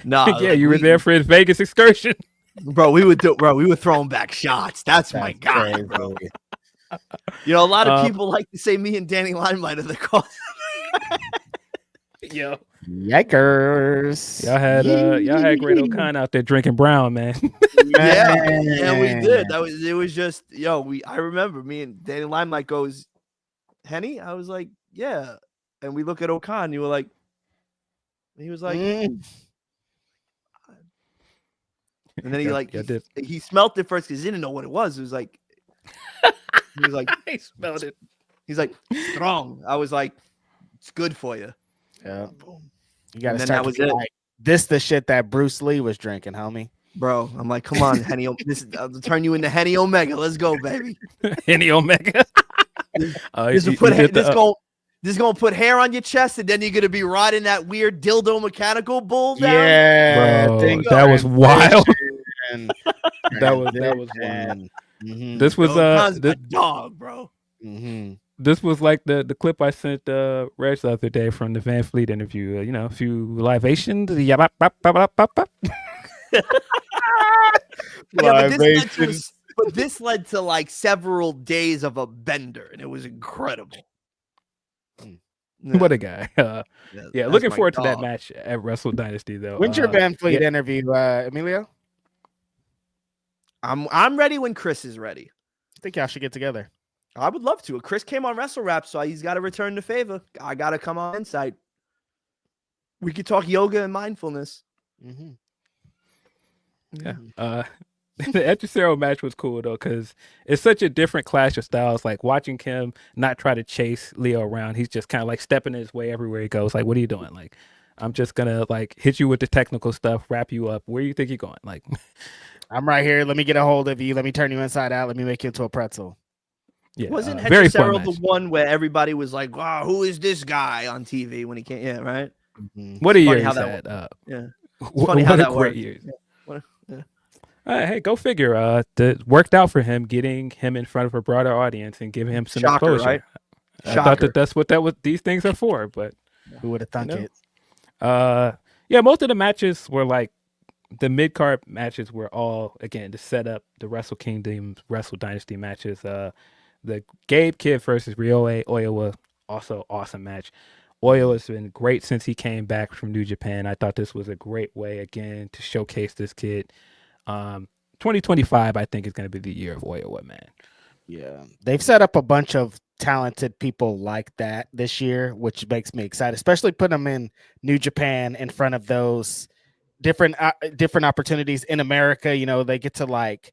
Nah, yeah, you were there for his Vegas excursion, bro. We were throwing back shots. That's my guy, bro. You know, a lot of people like to say me and Danny Limelight are the cause. Yo. Yikers. Y'all had Great O'Khan out there drinking brown, man. Yeah, we did. It was just, I remember me and Danny Limelight goes, Henny? I was like, yeah. And we look at O'Khan, he was like, and then he smelled it first because he didn't know what it was. It was like, he was like, he smelled it. He's like, strong. I was like, it's good for you. Yeah. You got to then start that was to be it. like, this the shit that Bruce Lee was drinking, homie. Bro, I'm like, come on, Henny. I'll turn you into Henny Omega. Let's go, baby. Henny Omega. This is gonna put hair on your chest, and then you're gonna be riding that weird dildo mechanical bull down. Yeah, bro, that was wild. that was wild. Mm-hmm. This was the dog, bro. Mm-hmm. This was like the clip I sent Reg the other day from the Van Fleet interview. A few libations. But this led to like several days of a bender, and it was incredible. What a guy. Looking forward to that match at Wrestle Dynasty, though. When's your Van Fleet interview, Emilio? I'm ready when Chris is ready. I think y'all should get together. I would love to. Chris came on Wrestle Rap, so he's got to return the favor. I got to come on Insight. We could talk yoga and mindfulness. Mm-hmm. Yeah. The Hechicero match was cool though, because it's such a different clash of styles. Like watching Kim not try to chase Leo around, he's just kind of like stepping his way everywhere he goes. Like, what are you doing? Like, I'm just gonna like hit you with the technical stuff, wrap you up. Where do you think you're going? Like, I'm right here. Let me get a hold of you. Let me turn you inside out. Let me make you into a pretzel. Yeah, wasn't Hechicero the one where everybody was like, "Wow, who is this guy on TV?" When he can't, yeah, right. Mm-hmm. What a year he's had. Yeah, it's funny how that worked. Yeah. Hey, go figure. It worked out for him, getting him in front of a broader audience and giving him some exposure. Right? I thought that's what these things are for, but who would have thunk it? Most of the matches were like the mid card matches were all again to set up the Wrestle Kingdom, Wrestle Dynasty matches. The Gabe Kid versus Ryohei Oiwa, also awesome match. Oiwa has been great since he came back from New Japan. I thought this was a great way again to showcase this kid. 2025, I think, is going to be the year of Oiwa, man. Yeah, they've set up a bunch of talented people like that this year, which makes me excited, especially putting them in New Japan in front of those different opportunities in America. They get to like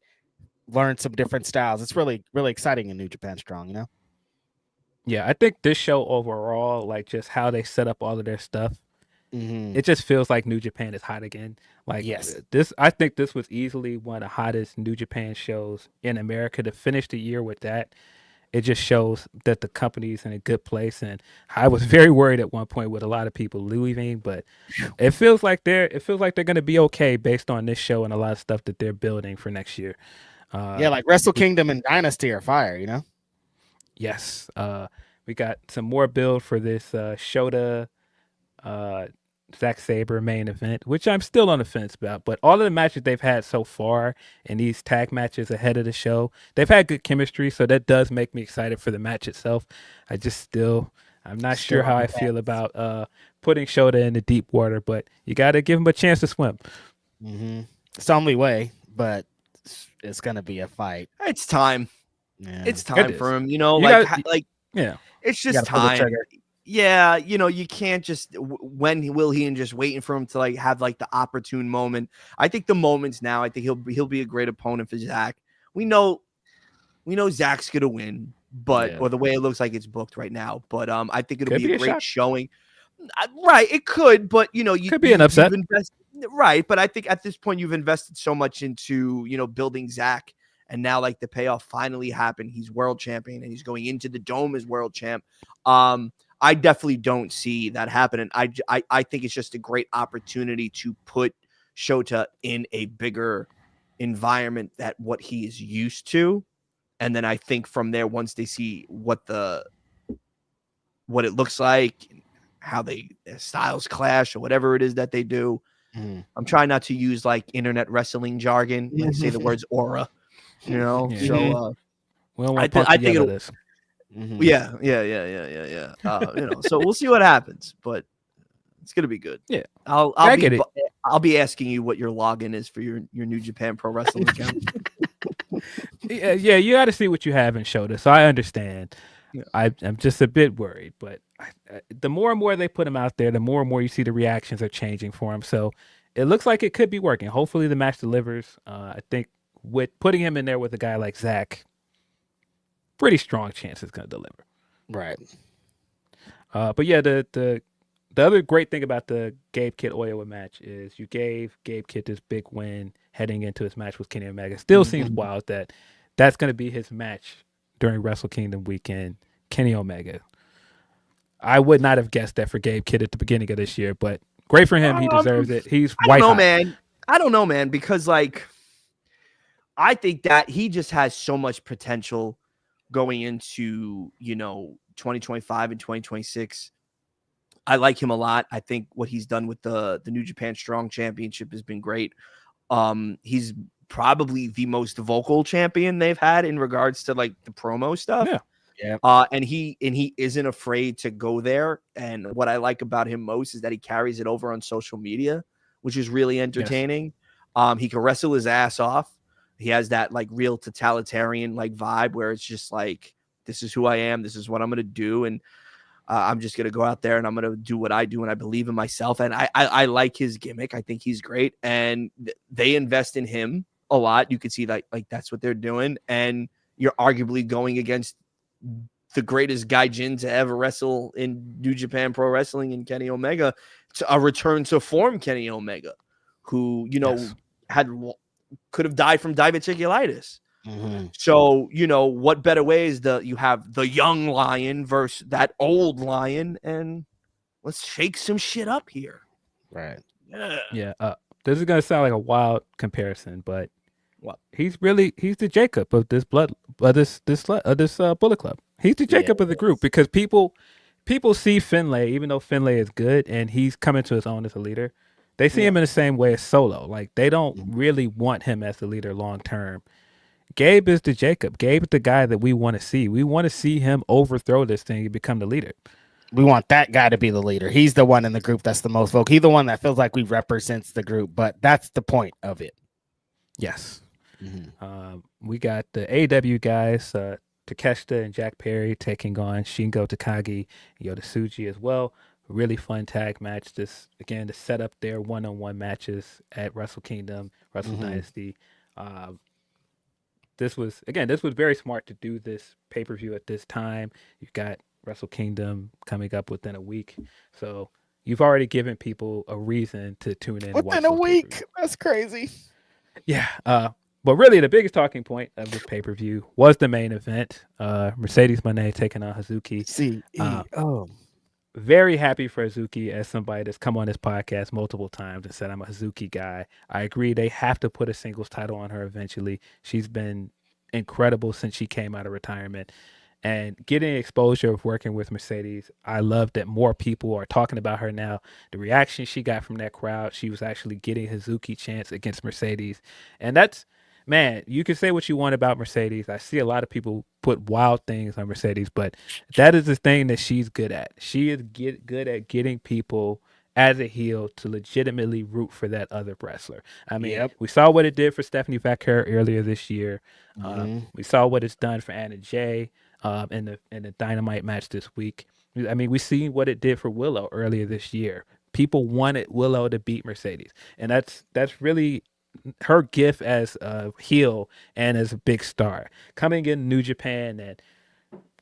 learn some different styles. It's really, really exciting in New Japan Strong, Yeah, I think this show overall, like just how they set up all of their stuff, it just feels like New Japan is hot again. Like, yes, I think this was easily one of the hottest New Japan shows in America. To finish the year with that, it just shows that the company's in a good place. And I was very worried at one point with a lot of people leaving, but it feels like they're going to be okay based on this show and a lot of stuff that they're building for next year. Like Wrestle Kingdom and Dynasty are fire, Yes. We got some more build for this Shota Zack Sabre main event, which I'm still on the fence about. But all of the matches they've had so far in these tag matches ahead of the show, they've had good chemistry, so that does make me excited for the match itself. I'm not sure how I feel about putting Shota in the deep water, but you got to give him a chance to swim. Mm-hmm. It's the only way, but it's gonna be a fight. It's time. Yeah. It's time for him. Yeah. It's just time. Yeah, you can't just when will he and just waiting for him to like have like the opportune moment. I think the moment's now. I think he'll be a great opponent for Zach. We know Zach's gonna win, or the way it looks like it's booked right now. But I think it'll be a great showing. Right, it could, but you could be an upset. Right, but I think at this point you've invested so much into building Zach, and now like the payoff finally happened. He's world champion and he's going into the Dome as world champ. I definitely don't see that happening. I think it's just a great opportunity to put Shota in a bigger environment that what he is used to, and then I think from there, once they see what it looks like, how their styles clash or whatever it is that they do. I'm trying not to use like internet wrestling jargon and say the words aura, So we don't want to I think this. Yeah. So we'll see what happens, but it's gonna be good. Yeah, I'll be asking you what your login is for your New Japan Pro Wrestling account. Yeah, you got to see what you have in Shota. So I understand. Yeah. I'm just a bit worried, but the more and more they put him out there, the more and more you see the reactions are changing for him. So it looks like it could be working. Hopefully the match delivers. I think with putting him in there with a guy like Zach, pretty strong chance it's going to deliver. Right. But yeah, the other great thing about the Gabe Kidd Oyoa match is you gave Gabe Kidd this big win heading into his match with Kenny Omega. Still seems wild that that's going to be his match during Wrestle Kingdom weekend, Kenny Omega. I would not have guessed that for Gabe Kidd at the beginning of this year, but great for him. He deserves it. He's white hot. I don't know, man, because like I think that he just has so much potential going into, 2025 and 2026. I like him a lot. I think what he's done with the New Japan Strong Championship has been great. He's probably the most vocal champion they've had in regards to like the promo stuff. Yeah. And he isn't afraid to go there. And what I like about him most is that he carries it over on social media, which is really entertaining. Yes. He can wrestle his ass off. He has that like real totalitarian like vibe where it's just like, this is who I am. This is what I'm going to do. And I'm just going to go out there and I'm going to do what I do. And I believe in myself. And I like his gimmick. I think he's great. And they invest in him a lot. You can see that like that's what they're doing. And you're arguably going against the greatest gaijin to ever wrestle in New Japan Pro Wrestling in Kenny Omega, to a return to form Kenny Omega, who, could have died from diverticulitis. So, what better way is you have the young lion versus that old lion, and let's shake some shit up here. Right. Yeah. This is going to sound like a wild comparison, but he's the Jacob of this Bullet Club. He's the Jacob of the group because people see Finlay, even though Finlay is good and he's coming to his own as a leader. They see him in the same way as Solo. Like they don't really want him as the leader long term. Gabe is the Jacob. Gabe is the guy that we want to see. We want to see him overthrow this thing and become the leader. We want that guy to be the leader. He's the one in the group that's the most vocal. He's the one that feels like he represents the group, but that's the point of it. Yes. We got the AEW guys, Takeshita and Jack Perry taking on Shingo Takagi and Yota Tsuji as well. Really fun tag match. This again to set up their one-on-one matches at Wrestle Kingdom, Wrestle Dynasty. This was very smart to do this pay-per-view at this time. You've got Wrestle Kingdom coming up within a week, so you've already given people a reason to tune in. Within a week, that's crazy. Yeah. But really, the biggest talking point of this pay-per-view was the main event. Mercedes Moné taking on Hazuki. Very happy for Hazuki as somebody that's come on this podcast multiple times and said I'm a Hazuki guy. I agree they have to put a singles title on her eventually. She's been incredible since she came out of retirement. And getting exposure of working with Mercedes, I love that more people are talking about her now. The reaction she got from that crowd, she was actually getting Hazuki chance against Mercedes. And that's, man, you can say what you want about Mercedes. I see a lot of people put wild things on Mercedes, but that is the thing that she's good at. She is good at getting people as a heel to legitimately root for that other wrestler. I mean, we saw what it did for Stephanie Vaquer earlier this year. We saw what it's done for Anna Jay in the Dynamite match this week. I mean, we seen what it did for Willow earlier this year. People wanted Willow to beat Mercedes, and that's really her gift as a heel and as a big star coming in New Japan. And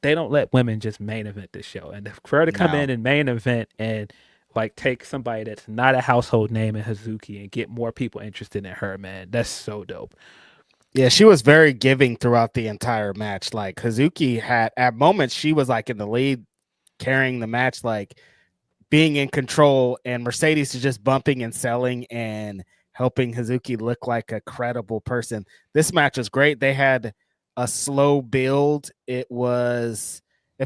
they don't let women just main event this show, and for her to come in and main event and like take somebody that's not a household name in Hazuki and get more people interested in her, man, that's so dope. Yeah, she was very giving throughout the entire match. Like Hazuki had at moments she was like in the lead, carrying the match, like being in control, and Mercedes is just bumping and selling and helping Hazuki look like a credible person. This match was great. They had a slow build. It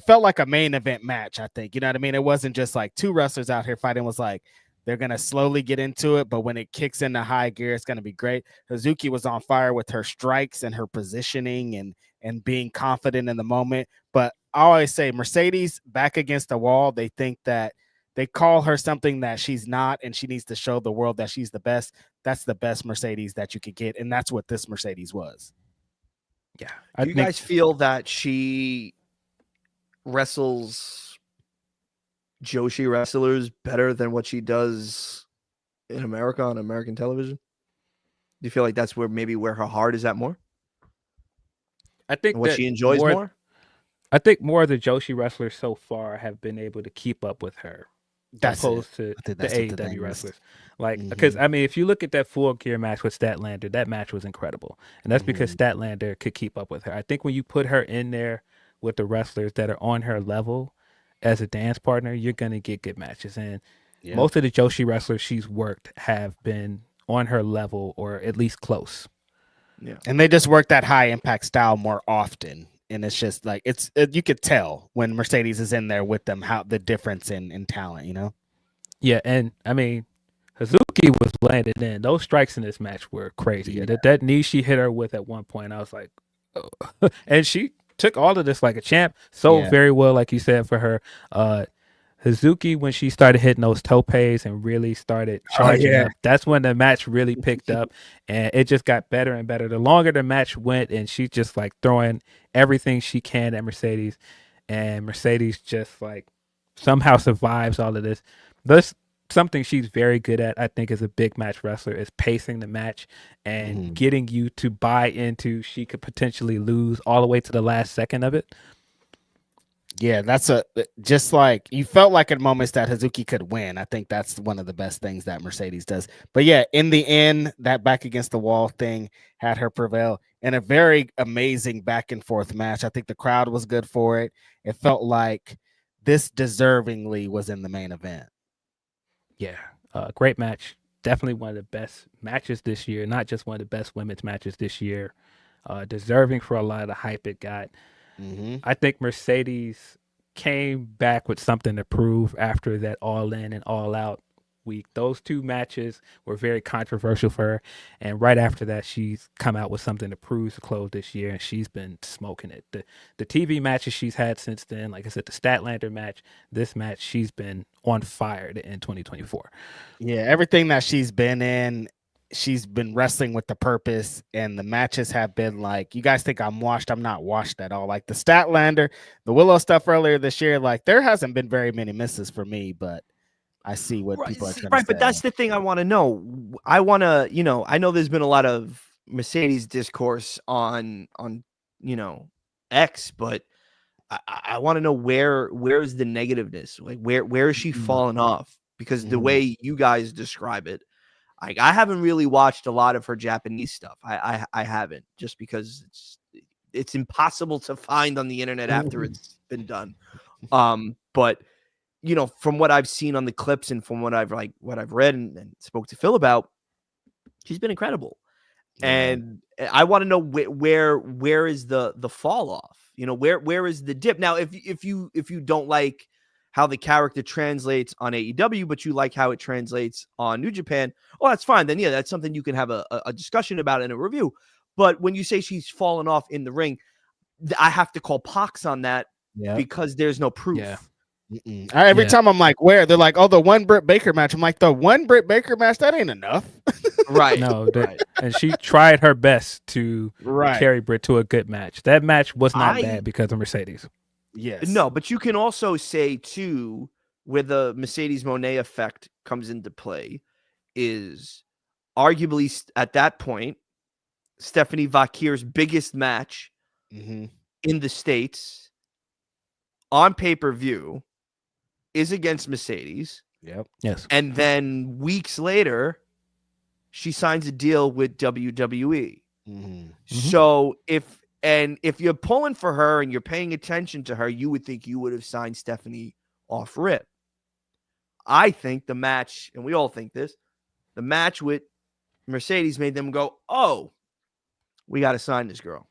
felt like a main event match, I think. You know what I mean? It wasn't just like two wrestlers out here fighting. It was like they're going to slowly get into it, but when it kicks into high gear, it's going to be great. Hazuki was on fire with her strikes and her positioning and being confident in the moment. But I always say Mercedes back against the wall, they think that they call her something that she's not, and she needs to show the world that she's the best. That's the best Mercedes that you could get, and that's what this Mercedes was. Yeah. Do you guys feel that she wrestles Joshi wrestlers better than what she does in America on American television? Do you feel like that's where her heart is at more? I think and what she enjoys more? I think more of the Joshi wrestlers so far have been able to keep up with her, opposed to the AEW wrestlers. Like, because I mean, if you look at that Full Gear match with Statlander, that match was incredible, and that's because Statlander could keep up with her. I think when you put her in there with the wrestlers that are on her level as a dance partner, you're gonna get good matches. And most of the Joshi wrestlers she's worked have been on her level or at least close. Yeah, and they just work that high impact style more often. And it's just like you could tell when Mercedes is in there with them how the difference in talent, you know? Yeah, and I mean, Hazuki was landed in. Those strikes in this match were crazy. Yeah. That knee she hit her with at one point, I was like, oh. And she took all of this like a champ. Very well, like you said, for her. Hazuki, when she started hitting those topes and really started charging up, that's when the match really picked up, and it just got better and better. The longer the match went, and she just like throwing everything she can at Mercedes, and Mercedes just like somehow survives all of this. That's something she's very good at, I think, as a big match wrestler, is pacing the match and getting you to buy into she could potentially lose all the way to the last second of it. Yeah, that's just like you felt like in moments that Hazuki could win. I think that's one of the best things that Mercedes does. But yeah, in the end, that back against the wall thing had her prevail in a very amazing back and forth match. I think the crowd was good for it. It felt like this deservingly was in the main event. Yeah, great match. Definitely one of the best matches this year. Not just one of the best women's matches this year. Deserving for a lot of the hype it got. I think Mercedes came back with something to prove after that All In and All Out week. Those two matches were very controversial for her, and right after that, she's come out with something to prove to close this year, and she's been smoking it. The TV matches she's had since then, like I said, the Statlander match, this match, she's been on fire in 2024. Yeah, everything that she's been in, she's been wrestling with the purpose, and the matches have been like, you guys think I'm washed? I'm not washed at all. Like the Statlander, the Willow stuff earlier this year, like there hasn't been very many misses for me, but I see what people are trying to say. But that's the thing I want to know. I want to, I know there's been a lot of Mercedes discourse on X, but I want to know where's the negativeness? Like where is she falling off? Because the way you guys describe it, I haven't really watched a lot of her Japanese stuff. I haven't, just because it's impossible to find on the internet after it's been done. But from what I've seen on the clips and from what I've read and spoke to Phil about, she's been incredible. And I want to know where is the fall off? Where is the dip? Now, if you don't like how the character translates on AEW, but you like how it translates on New Japan, that's fine. Then, that's something you can have a discussion about in a review. But when you say she's fallen off in the ring, I have to call Pox on that because there's no proof. Yeah. Every time I'm like, where? They're like, the one Britt Baker match. I'm like, the one Britt Baker match? That ain't enough. Right. No, and she tried her best to carry Britt to a good match. That match was not bad because of Mercedes. Yes. No, but you can also say too, where the Mercedes Moné effect comes into play, is arguably at that point Stephanie Vakir's biggest match in the States on pay-per-view is against Mercedes. Yep. Yes. And then weeks later, she signs a deal with WWE. So if you're pulling for her and you're paying attention to her, you would think you would have signed Stephanie off rip. I think the match, and we all think this, the match with Mercedes made them go, oh, we got to sign this girl.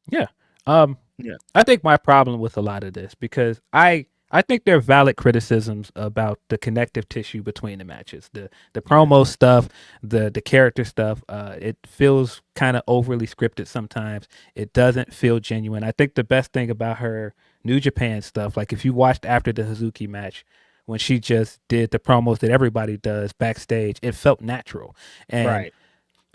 Yeah. I think my problem with a lot of this, because I think there are valid criticisms about the connective tissue between the matches, the promo stuff, the character stuff. It feels kind of overly scripted sometimes. It doesn't feel genuine. I think the best thing about her New Japan stuff, like if you watched after the Hazuki match, when she just did the promos that everybody does backstage, it felt natural. And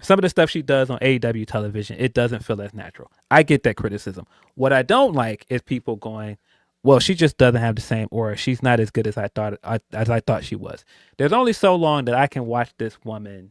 some of the stuff she does on AEW television, it doesn't feel as natural. I get that criticism. What I don't like is people going, well, she just doesn't have the same aura. She's not as good as I thought she was. There's only so long that I can watch this woman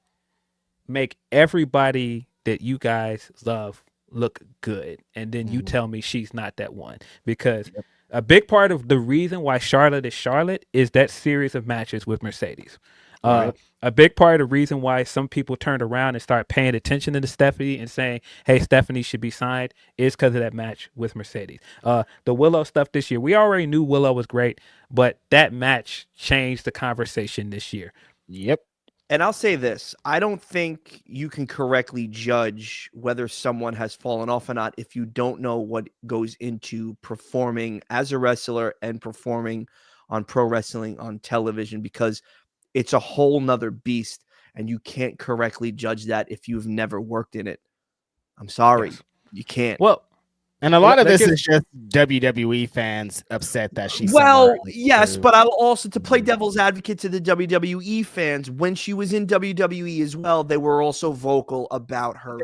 make everybody that you guys love look good, and then you tell me she's not that one. Because a big part of the reason why Charlotte is Charlotte is that series of matches with Mercedes. A big part of the reason why some people turned around and start paying attention to Stephanie and saying, hey, Stephanie should be signed is because of that match with Mercedes. The Willow stuff this year, we already knew Willow was great, but that match changed the conversation this year. Yep. And I'll say this, I don't think you can correctly judge whether someone has fallen off or not if you don't know what goes into performing as a wrestler and performing on pro wrestling on television, because it's a whole nother beast, and you can't correctly judge that if you've never worked in it. I'm sorry. Yes. You can't. Well, and a lot of this is just WWE fans upset that she's yes, but I'll also, to play devil's advocate to the WWE fans, when she was in WWE as well, they were also vocal about her.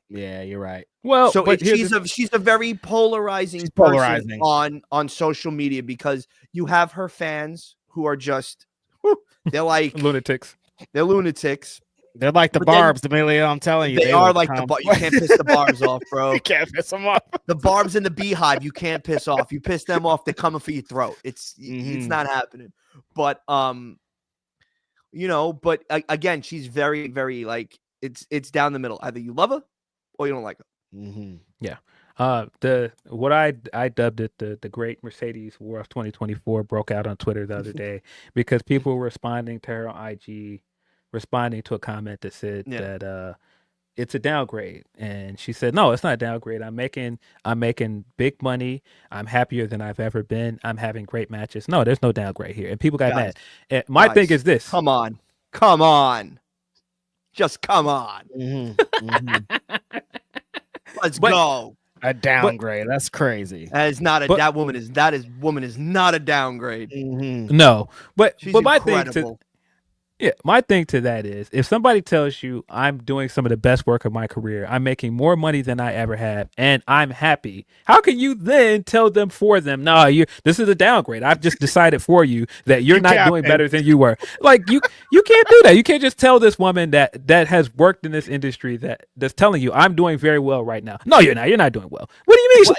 Yeah, you're right. Well, so she's a very polarizing person on social media, because you have her fans who are just they're like lunatics. They're lunatics. They're like the Barbs, Emilio. I'm telling you, they are like the you can't piss the Barbs off, bro. You can't piss them off. The Barbs in the beehive, you can't piss off. You piss them off, they're coming for your throat. It's not happening. But but again, she's very, very like it's down the middle. Either you love her or you don't like her. Yeah. What I dubbed it the Great Mercedes War of 2024 broke out on Twitter the other day because people were responding to her on IG, responding to a comment that said that it's a downgrade, and she said, no, it's not a downgrade. I'm making big money. I'm happier than I've ever been. I'm having great matches. No, there's no downgrade here, and people got mad. And my thing is this: come on, just come on. Let's go. A downgrade. That's crazy. That woman is not a downgrade. No, but my thing my thing to that is, if somebody tells you I'm doing some of the best work of my career, I'm making more money than I ever have, and I'm happy, how can you then tell them for them, no, this is a downgrade? I've just decided for you that you're not doing better than you were. Like you can't do that. You can't just tell this woman that has worked in this industry that's telling you I'm doing very well right now. No, you're not. You're not doing well. What do you mean?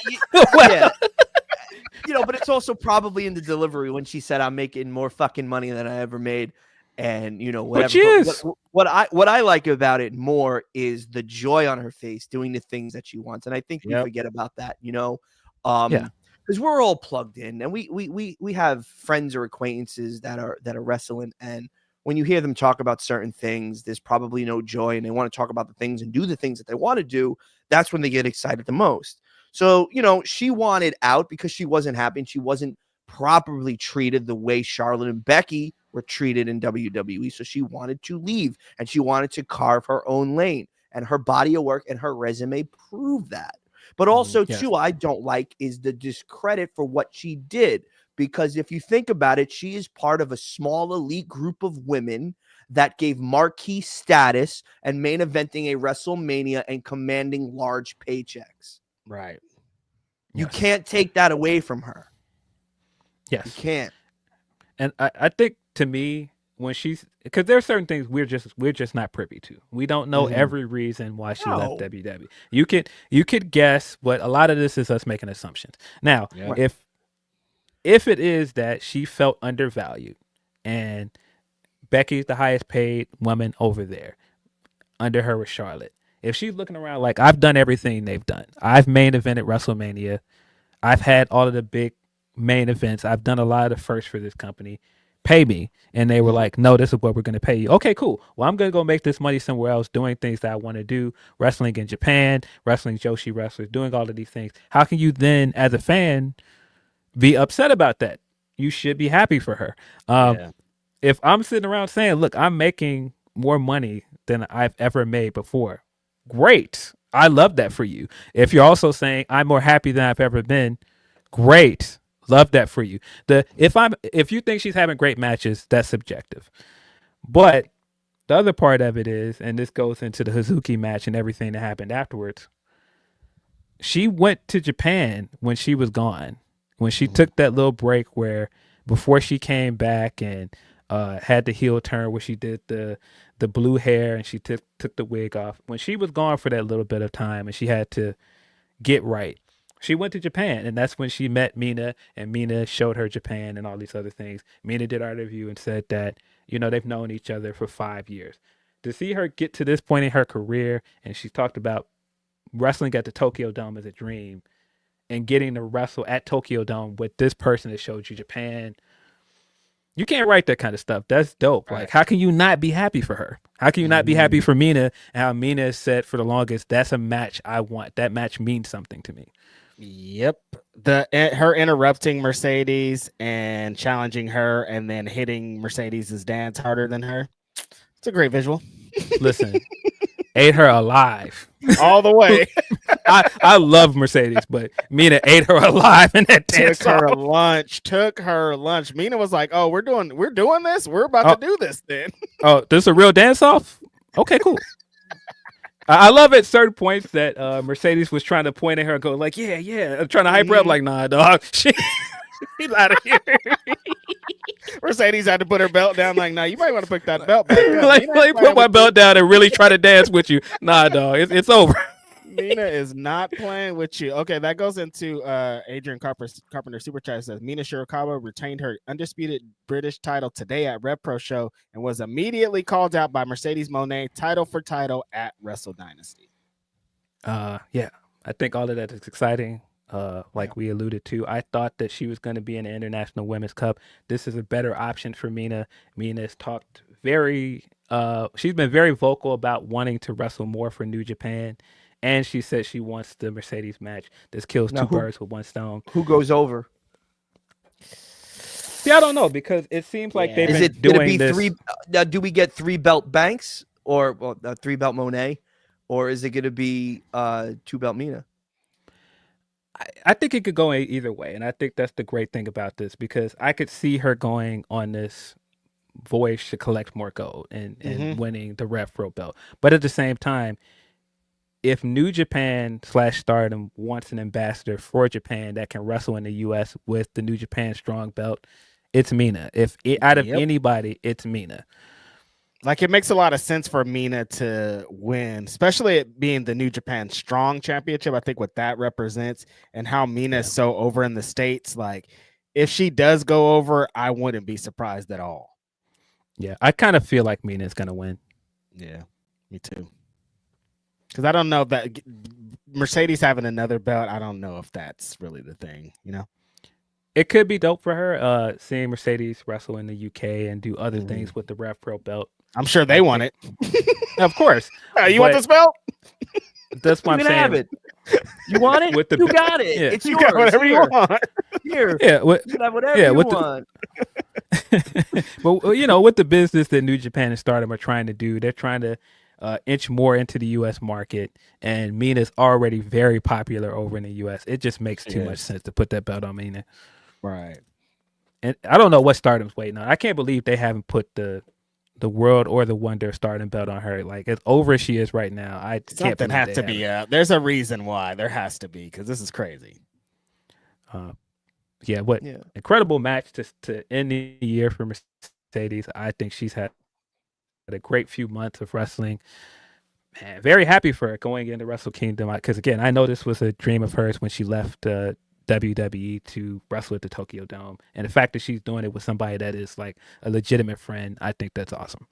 Yeah. But it's also probably in the delivery when she said I'm making more fucking money than I ever made. And whatever. What I like about it more is the joy on her face, doing the things that she wants, and I think we forget about that, because we're all plugged in, and we have friends or acquaintances that are wrestling, and when you hear them talk about certain things, there's probably no joy, and they want to talk about the things and do the things that they want to do. That's when they get excited the most. So she wanted out because she wasn't happy and she wasn't properly treated the way Charlotte and Becky were treated in WWE. So she wanted to leave, and she wanted to carve her own lane, and her body of work and her resume proved that. But also too, I don't like is the discredit for what she did, because if you think about it, she is part of a small elite group of women that gave marquee status and main eventing a WrestleMania and commanding large paychecks. Right. You can't take that away from her. Yes. You can't. And I think, to me, when because there are certain things we're just not privy to. We don't know every reason why she left WWE. You could guess, but a lot of this is us making assumptions. Now, if it is that she felt undervalued, and Becky's the highest paid woman over there, under her with Charlotte, if she's looking around like, I've done everything they've done, I've main evented WrestleMania, I've had all of the big main events, I've done a lot of the firsts for this company, pay me. And they were like, no, this is what we're going to pay you. Okay, cool. Well, I'm going to go make this money somewhere else, doing things that I want to do, wrestling in Japan, wrestling Joshi wrestlers, doing all of these things. How can you then, as a fan, be upset about that? You should be happy for her. If I'm sitting around saying, look, I'm making more money than I've ever made before, great. I love that for you. If you're also saying I'm more happy than I've ever been, great. Love that for you. If you think she's having great matches, that's subjective. But the other part of it is, and this goes into the Hazuki match and everything that happened afterwards, she went to Japan when she was gone. When she took that little break where before she came back and had the heel turn where she did the the blue hair, and she took the wig off. When she was gone for that little bit of time and she had to get right, she went to Japan, and that's when she met Mina, and Mina showed her Japan and all these other things. Mina did our interview and said that, they've known each other for 5 years. To see her get to this point in her career, and she talked about wrestling at the Tokyo Dome as a dream, and getting to wrestle at Tokyo Dome with this person that showed you Japan. You can't write that kind of stuff. That's dope. Right. Like, how can you not be happy for her? How can you not be happy for Mina? And how Mina has said for the longest, that's a match I want. That match means something to me. Yep. Her interrupting Mercedes and challenging her and then hitting Mercedes' dance harder than her. It's a great visual. Listen, ate her alive. All the way. I love Mercedes, but Mina ate her alive in that dance. Took her lunch. Mina was like, "Oh, we're doing this. We're about to do this then." Oh, this is a real dance off? Okay, cool. I love at certain points that Mercedes was trying to point at her and go like, yeah, trying to hype her up like, nah, dog. She's out of here. Mercedes had to put her belt down like, nah, you might want to put that belt back up. like put my belt down and really try to dance with you. Nah, dog, it's over. Mina is not playing with you. Okay, that goes into Adrian Carpenter Super Chat. Says Mina Shirakawa retained her undisputed British title today at Rev Pro Show and was immediately called out by Mercedes Moné title for title at Wrestle Dynasty. Yeah, I think all of that is exciting. We alluded to, I thought that she was going to be in the International Women's Cup. This is a better option for Mina. Mina's talked she's been very vocal about wanting to wrestle more for New Japan. And she said she wants the Mercedes match. This kills two birds with one stone. Who goes over? See, I don't know, because it seems like they've been doing this. Do we get 3 belt Banks or 3 belt Monet, or is it going to be 2 belt Mina? I think it could go either way, and I think that's the great thing about this, because I could see her going on this voyage to collect more gold and winning the Rev Pro belt. But at the same time, if New Japan / Stardom wants an ambassador for Japan that can wrestle in the U.S. with the New Japan Strong belt, it's Mina. Out of anybody, it's Mina. Like, it makes a lot of sense for Mina to win, especially it being the New Japan Strong Championship. I think what that represents and how Mina is so over in the States. Like, if she does go over, I wouldn't be surprised at all. Yeah, I kind of feel like Mina is going to win. Yeah, me too. Because I don't know that Mercedes having another belt, I don't know if that's really the thing, It could be dope for her, seeing Mercedes wrestle in the UK and do other things with the Rev Pro belt. I'm sure they want it. Of course. You want this belt? That's what I'm saying. Have it. You want it? You got it. Yeah. It's you yours. got whatever you want. Here. Yeah. You can have whatever you want. But, with the business that New Japan and Stardom are trying to do, they're trying to inch more into the U.S. market, and Mina's already very popular over in the U.S. It just makes too much sense to put that belt on Mina. Right. And I don't know what Stardom's waiting on. I can't believe they haven't put the World or the Wonder Stardom belt on her. Like, as over as she is right now, Something has to be up. There's a reason why. There has to be, because this is crazy. Incredible match to end the year for Mercedes. I think she's had a great few months of wrestling. Man, very happy for her going into Wrestle Kingdom, because again, I know this was a dream of hers when she left WWE to wrestle at the Tokyo Dome, and the fact that she's doing it with somebody that is like a legitimate friend, I think that's awesome.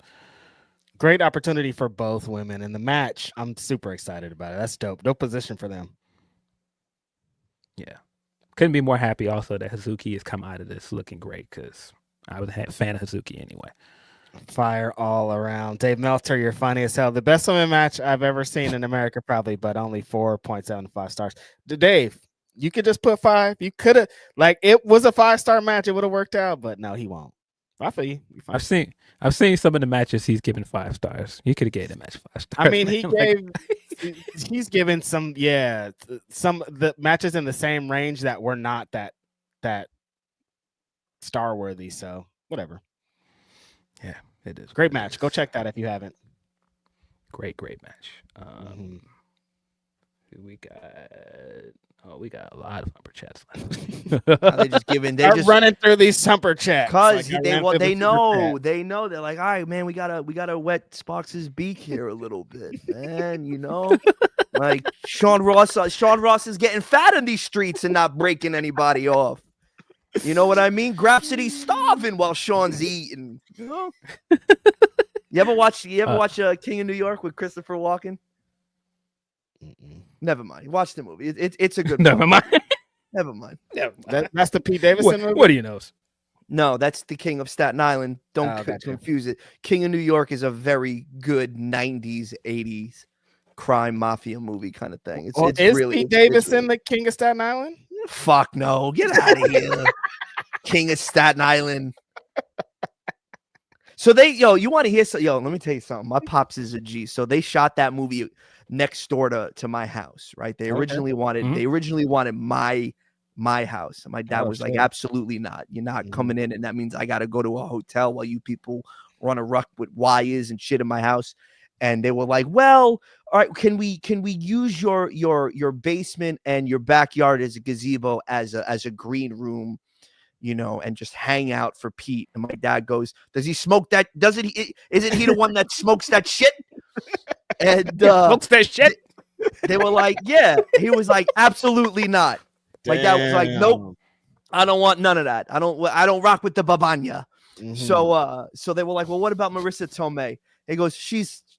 Great opportunity for both women in the match. I'm super excited about it. That's dope. Dope position for them. Yeah, couldn't be more happy also that Hazuki has come out of this looking great, because I was a fan of Hazuki anyway. Fire all around. Dave Meltzer, you're funny as hell. The best women match I've ever seen in America, probably, but only 4.75 stars. Dave, you could just put 5. You could have, it was a 5-star match. It would have worked out, but no, he won't. I feel you. I've seen some of the matches he's given 5 stars. You could have gave the match 5 stars. I mean, he's given some the matches in the same range that were not that star worthy. So whatever. Yeah, it is. Great match. Go check that if you haven't. Great match. We got Oh, we got a lot of Humper chats. They just giving. They're just running through these Humper chats because they know. They're like, all right, man, we gotta wet Sparks' beak here a little bit, man. You know, like Sean Ross is getting fat in these streets and not breaking anybody off. You know what I mean? Grapsody's starving while Sean's eating. You know. You ever watch King of New York with Christopher Walken? Never mind. Watch the movie. It's a good movie. Never mind. Never mind. That's the Pete Davidson movie? What do you know? No, that's the King of Staten Island. Don't confuse it. King of New York is a very good 90s, 80s crime mafia movie kind of thing. It's is really Pete Davidson the King of Staten Island? Fuck no. Get out of here. King of Staten Island. So you want to hear let me tell you something. My pops is a G. So they shot that movie next door to my house, right? They originally wanted my house. And my dad was like, absolutely not. You're not coming in, and that means I got to go to a hotel while you people run a ruck with wires and shit in my house. And they were like, well, all right, can we use your basement and your backyard as a gazebo as a green room, you know, and just hang out for Pete? And my dad goes, does he smoke that? Isn't he the one that smokes that shit? And smokes that shit. They were like, yeah. He was like, absolutely not. My dad was like, nope, I don't want none of that. I don't rock with the babanya. Mm-hmm. So they were like, well, what about Marissa Tomei? He goes,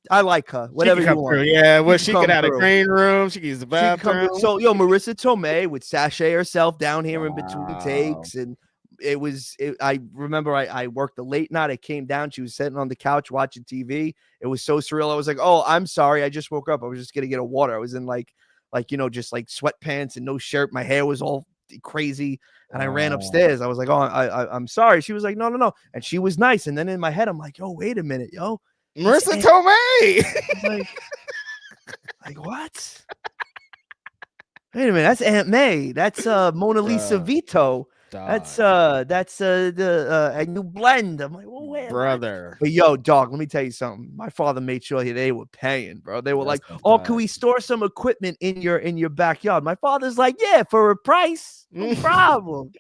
I like her. Whatever you want. Through. Yeah, well, she could have a green room. She can use the bathroom. So Marissa Tomei would sashay herself down here in between takes, and I remember I worked a late night. I came down. She was sitting on the couch watching TV. It was so surreal. I was like, oh, I'm sorry. I just woke up. I was just gonna get a water. I was in like just like sweatpants and no shirt. My hair was all crazy. And I ran upstairs. I was like, oh, I'm sorry. She was like, no. And she was nice. And then in my head, I'm like, yo, wait a minute, yo. Marissa Tomei. like what? Wait a minute. That's Aunt May. That's Mona Lisa Vito. That's a new blend. I'm like, well, wait, brother. But yo, dog, let me tell you something. My father made sure they were paying, bro. They were like, oh, can we store some equipment in your backyard? My father's like, yeah, for a price, no problem.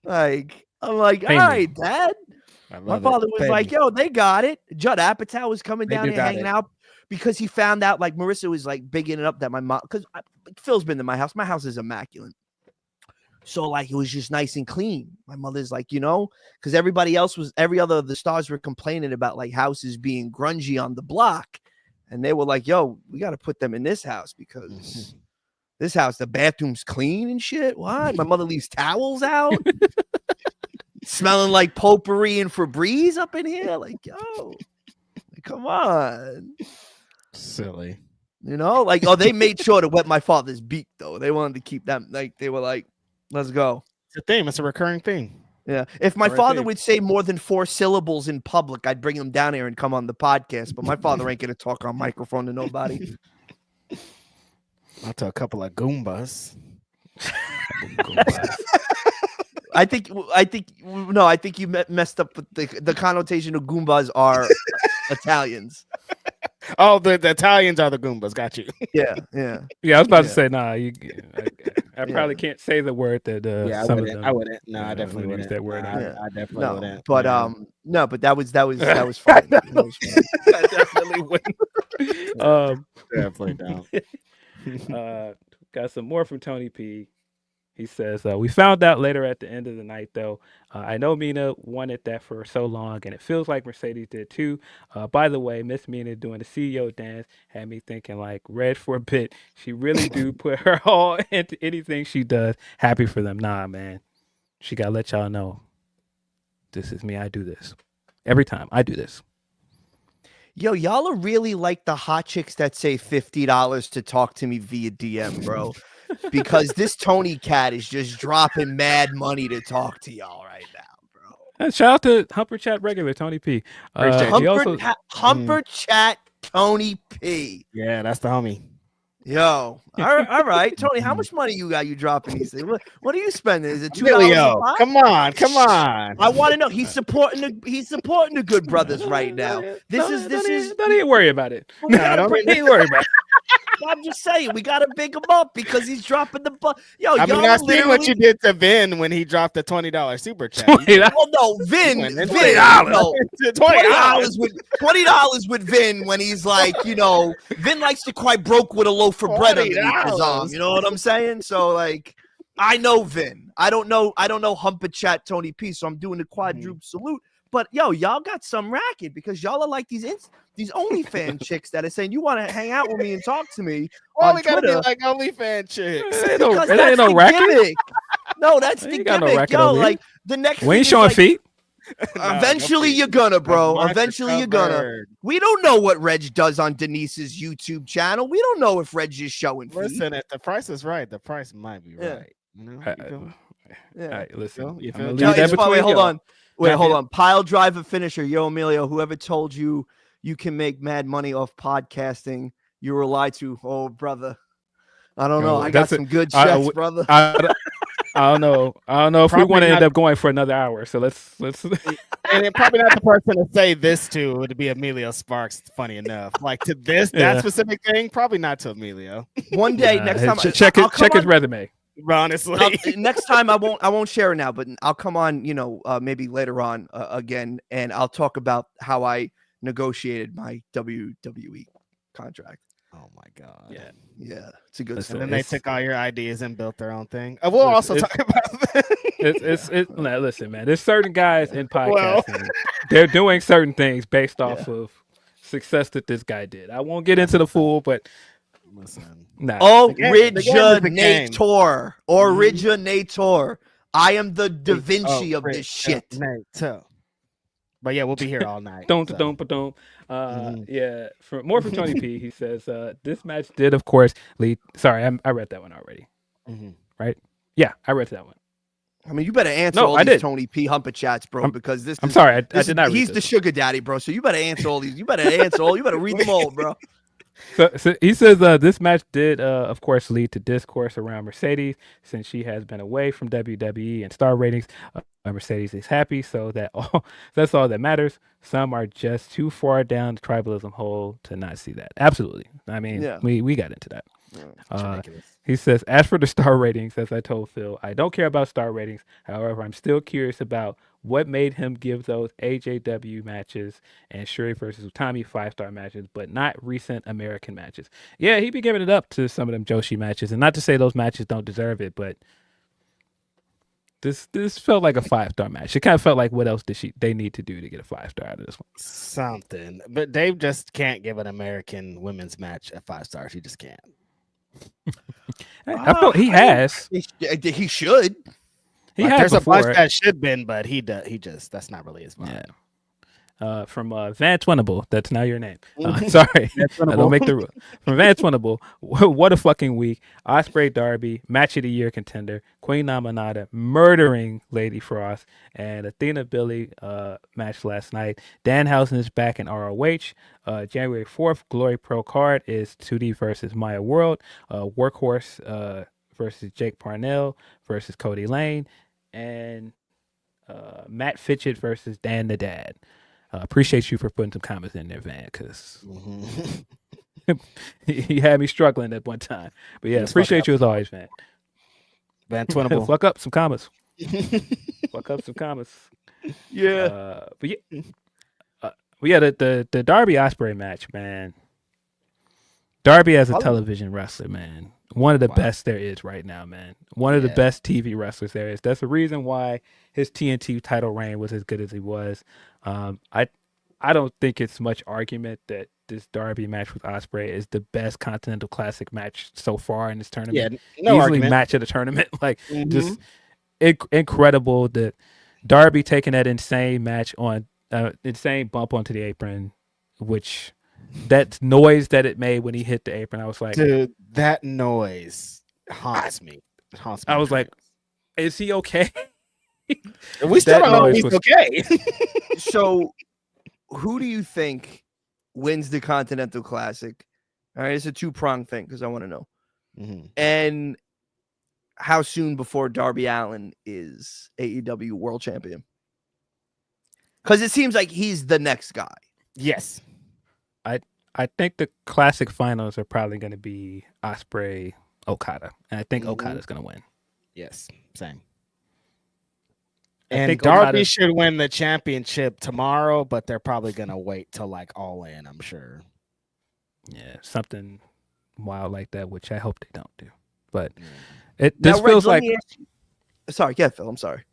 Like, I'm like, all right, Dad. My father was like, yo, they got it. Judd Apatow was coming down here hanging out because he found out like Marissa was like bigging it up that my mom, because Phil's been to my house. My house is immaculate. So like it was just nice and clean. My mother's like, you know, because every other of the stars were complaining about like houses being grungy on the block. And they were like, yo, we got to put them in this house because this house, the bathroom's clean and shit. What? My mother leaves towels out. Smelling like potpourri and Febreze up in here. Like, yo, come on. Silly. You know, like, oh, they made sure to wet my father's beak, though. They wanted to keep them, like, they were like, let's go. It's a theme. It's a recurring theme. Yeah. If my father would say more than 4 syllables in public, I'd bring him down here and come on the podcast. But my father ain't going to talk on microphone to nobody. I'll tell a couple of Goombas. I think you messed up with the connotation of Goombas are Italians. Oh, the Italians are the Goombas. Got you. Yeah. I was about to say, nah. I probably can't say the word that. Some of them, I wouldn't. No, I definitely wouldn't. That word. I definitely wouldn't. But no, but that was fun. I definitely wouldn't. Definitely don't. Got some more from Tony P. He says, we found out later at the end of the night, though. I know Mina wanted that for so long, and it feels like Mercedes did too. By the way, Miss Mina doing the CEO dance had me thinking like Red for a bit. She really do put her all into anything she does. Happy for them. Nah, man. She got to let y'all know. This is me. I do this. Every time I do this. Yo, y'all are really like the hot chicks that say $50 to talk to me via DM, bro. Because this Tony cat is just dropping mad money to talk to y'all right now, bro. And shout out to Humper Chat regular Tony P. Humper Chat Tony P. Yeah, that's the homie. Yo, all right, Tony. How much money you got? You dropping these things? What are you spending? Is it $2? Come on. I want to know. He's supporting the good brothers right now. This is. Don't even worry about it. No, don't even worry about it. I'm just saying we gotta big him up because he's dropping the Yo, I mean, y'all I seen what you did to Vin when he dropped the $20 super chat. Oh no, Vin, $20. $20 with Vin when he's like, Vin likes to cry broke with a loaf of bread underneath his arm. You know what I'm saying? So like, I know Vin. I don't know Humpa Chat Tony P. So I'm doing the quadruple salute. But yo, y'all got some racket because y'all are like these OnlyFans chicks that are saying you want to hang out with me and talk to me. Well, we gotta be like OnlyFans chicks. It ain't no racket. No, that's the gimmick. Yo, like the next. We ain't showing feet. Eventually you're gonna, bro. Eventually you're gonna. We don't know what Reg does on Denise's YouTube channel. We don't know if Reg is showing feet. Listen, if the price is right, the price might be right. All right, listen. Hold on. Pile driver finisher. Yo, Emilio, whoever told you can make mad money off podcasting, you were lied to. Oh, brother. I don't know. I got some good checks, brother. I don't know. If we want to end up going for another hour. So let's. And it probably not the person to say this to would be Emilio Sparks. Funny enough, like to that specific thing, probably not to Emilio. One day, next time, check his resume. Honestly, next time I won't share it now, but I'll come on, maybe later on again, and I'll talk about how I negotiated my WWE contract. Oh my god, yeah, it's a good. And then they took all your ideas and built their own thing. We'll also talk about that. Listen, man, there's certain guys in podcasting, they're doing certain things based off of success that this guy did. I won't get into the full, but. Listen. Originator. I am the Da Vinci of this shit. But yeah, we'll be here all night. Yeah. For Tony P, he says this match did, of course, lead. Sorry, I read that one already. Right? Yeah, I read that one. I mean, you better answer all these Tony P Humpa chats, bro, because this. I'm sorry, I did not. He's the sugar daddy, bro. So you better answer all these. You better read them all, bro. So he says this match did, of course, lead to discourse around Mercedes since she has been away from WWE and star ratings. Mercedes is happy, so that's all that matters. Some are just too far down the tribalism hole to not see that. Absolutely. I mean, we got into that. He says, as for the star ratings, as I told Phil, I don't care about star ratings. However, I'm still curious about what made him give those AJW matches and Shuri versus Utami 5-star matches, but not recent American matches. Yeah, he be giving it up to some of them Joshi matches, and not to say those matches don't deserve it, but this felt like a 5-star match. It kind of felt like what else they need to do to get a 5-star out of this one? Something, but Dave just can't give an American women's match a 5-star. He just can't. I feel he has. He should. There's a bunch that should been, but he just that's not really his vibe. Yeah. From Vance Winnable, that's now your name. Sorry, I don't make the rule. From Vance Winnable, what a fucking week. Ospreay Darby, match of the year contender. Queen Namanata murdering Lady Frost, and Athena Billy match last night. Danhausen is back in ROH. January 4th, Glory Pro card is 2D versus Maya World. Workhorse versus Jake Parnell versus Cody Lane, and Matt Fitchett versus Dan the Dad. Appreciate you for putting some comments in there, Van, because he had me struggling at one time. But yeah, appreciate you as always, Van. Van Twinnable. Fuck up some comments. Fuck up some comments. Yeah. But yeah, the Darby Ospreay match, man. Darby as a television wrestler, man. One of the best there is right now, man. One of the best TV wrestlers there is. That's the reason why his TNT title reign was as good as he was. I don't think it's much argument that this Darby match with Ospreay is the best Continental Classic match so far in this tournament. Yeah, no easily argument. Match of the tournament. Like just incredible that Darby taking that insane match on insane bump onto the apron, which that noise that it made when he hit the apron, I was like, dude, that noise haunts me. I was like, is he okay? We still don't know if he's okay. So, who do you think wins the Continental Classic? All right, it's a two-pronged thing because I want to know. And how soon before Darby Allin is AEW World Champion? Because it seems like he's the next guy. Yes. I think the classic finals are probably going to be Ospreay Okada, and I think Okada's going to win. Yes, same. I And think Darby Okada- should win the championship tomorrow, but they're probably gonna wait till like All In. I'm sure. Yeah, something wild like that, which I hope they don't do. But Now, this Reg, feels let like me ask you- Sorry, yeah, Phil. I'm sorry.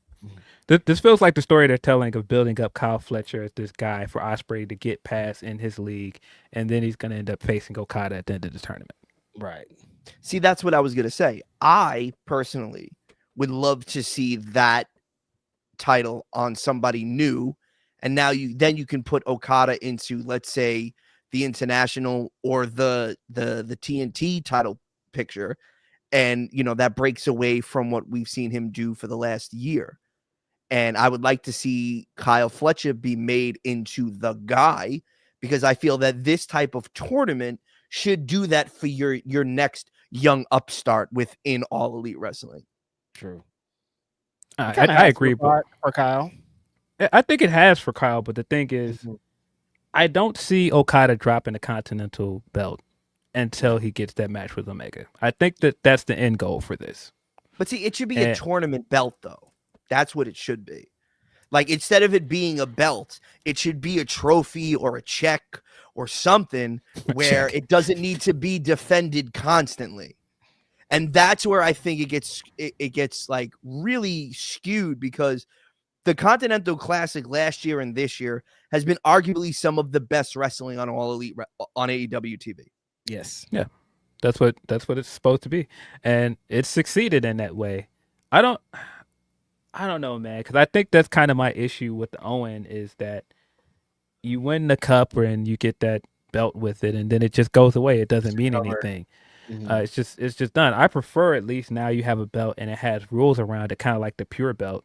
this feels like the story they're telling of building up Kyle Fletcher as this guy for Ospreay to get past in his league, and then he's going to end up facing Okada at the end of the tournament. Right. See, that's what I was gonna say. I personally would love to see that title on somebody new, and now you can put Okada into, let's say, the international or the TNT title picture, and that breaks away from what we've seen him do for the last year. And I would like to see Kyle Fletcher be made into the guy, because I feel that this type of tournament should do that for your next young upstart within All Elite Wrestling. True. I agree, but for Kyle. I think it has for Kyle, but the thing is, I don't see Okada dropping the Continental belt until he gets that match with Omega. I think that's the end goal for this. But see, it should be a tournament belt, though. That's what it should be. Like, instead of it being a belt, it should be a trophy or a check or something where it doesn't need to be defended constantly. And that's where I think it gets like really skewed, because the Continental Classic last year and this year has been arguably some of the best wrestling on All Elite on AEW TV. Yes. Yeah. That's what it's supposed to be. And it succeeded in that way. I don't know, man, because I think that's kind of my issue with the Owen, is that you win the cup and you get that belt with it, and then it just goes away. It doesn't mean anything. It's just done. I prefer, at least now you have a belt and it has rules around it, kind of like the pure belt.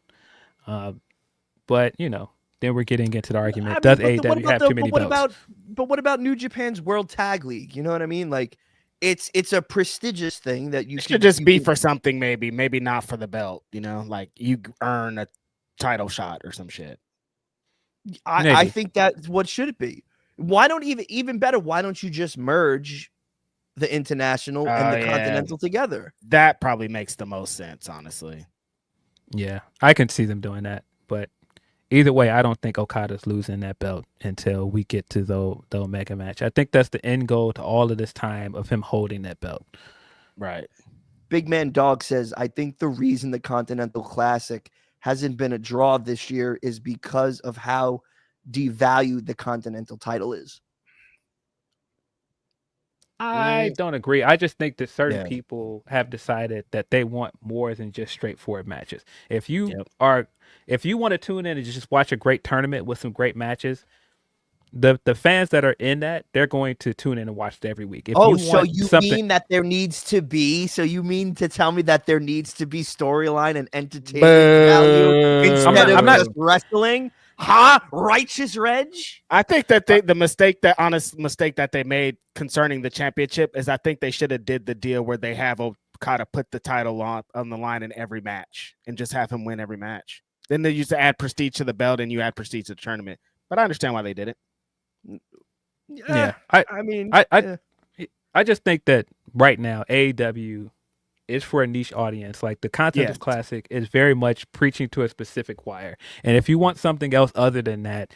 But then we're getting into the argument: does AEW have too many belts? But what about New Japan's World Tag League? You know what I mean? Like, it's a prestigious thing that you should just be for something, maybe not for the belt. Like you earn a title shot or some shit. I think that's what should it be. Why don't even better? Why don't you just merge the international and the continental together? That probably makes the most sense, honestly. Yeah, I can see them doing that, but either way, I don't think Okada's losing that belt until we get to the Omega match. I think that's the end goal to all of this time of him holding that belt. Right. Big Man Dog says, I think the reason the Continental Classic hasn't been a draw this year is because of how devalued the Continental title is. I don't agree. I just think that certain people have decided that they want more than just straightforward matches. If you want to tune in and just watch a great tournament with some great matches, the fans that are in that, they're going to tune in and watch it every week. So you mean that there needs to be? So you mean to tell me that there needs to be storyline and entertainment value instead of just wrestling? Huh? Righteous Reg? I think that the honest mistake that they made concerning the championship is I think they should have did the deal where they have Okada put the title on the line in every match and just have him win every match. Then they used to add prestige to the belt and you add prestige to the tournament. But I understand why they did it. Yeah. I just think that right now AEW is for a niche audience. Like the Continental Classic is very much preaching to a specific choir. And if you want something else other than that,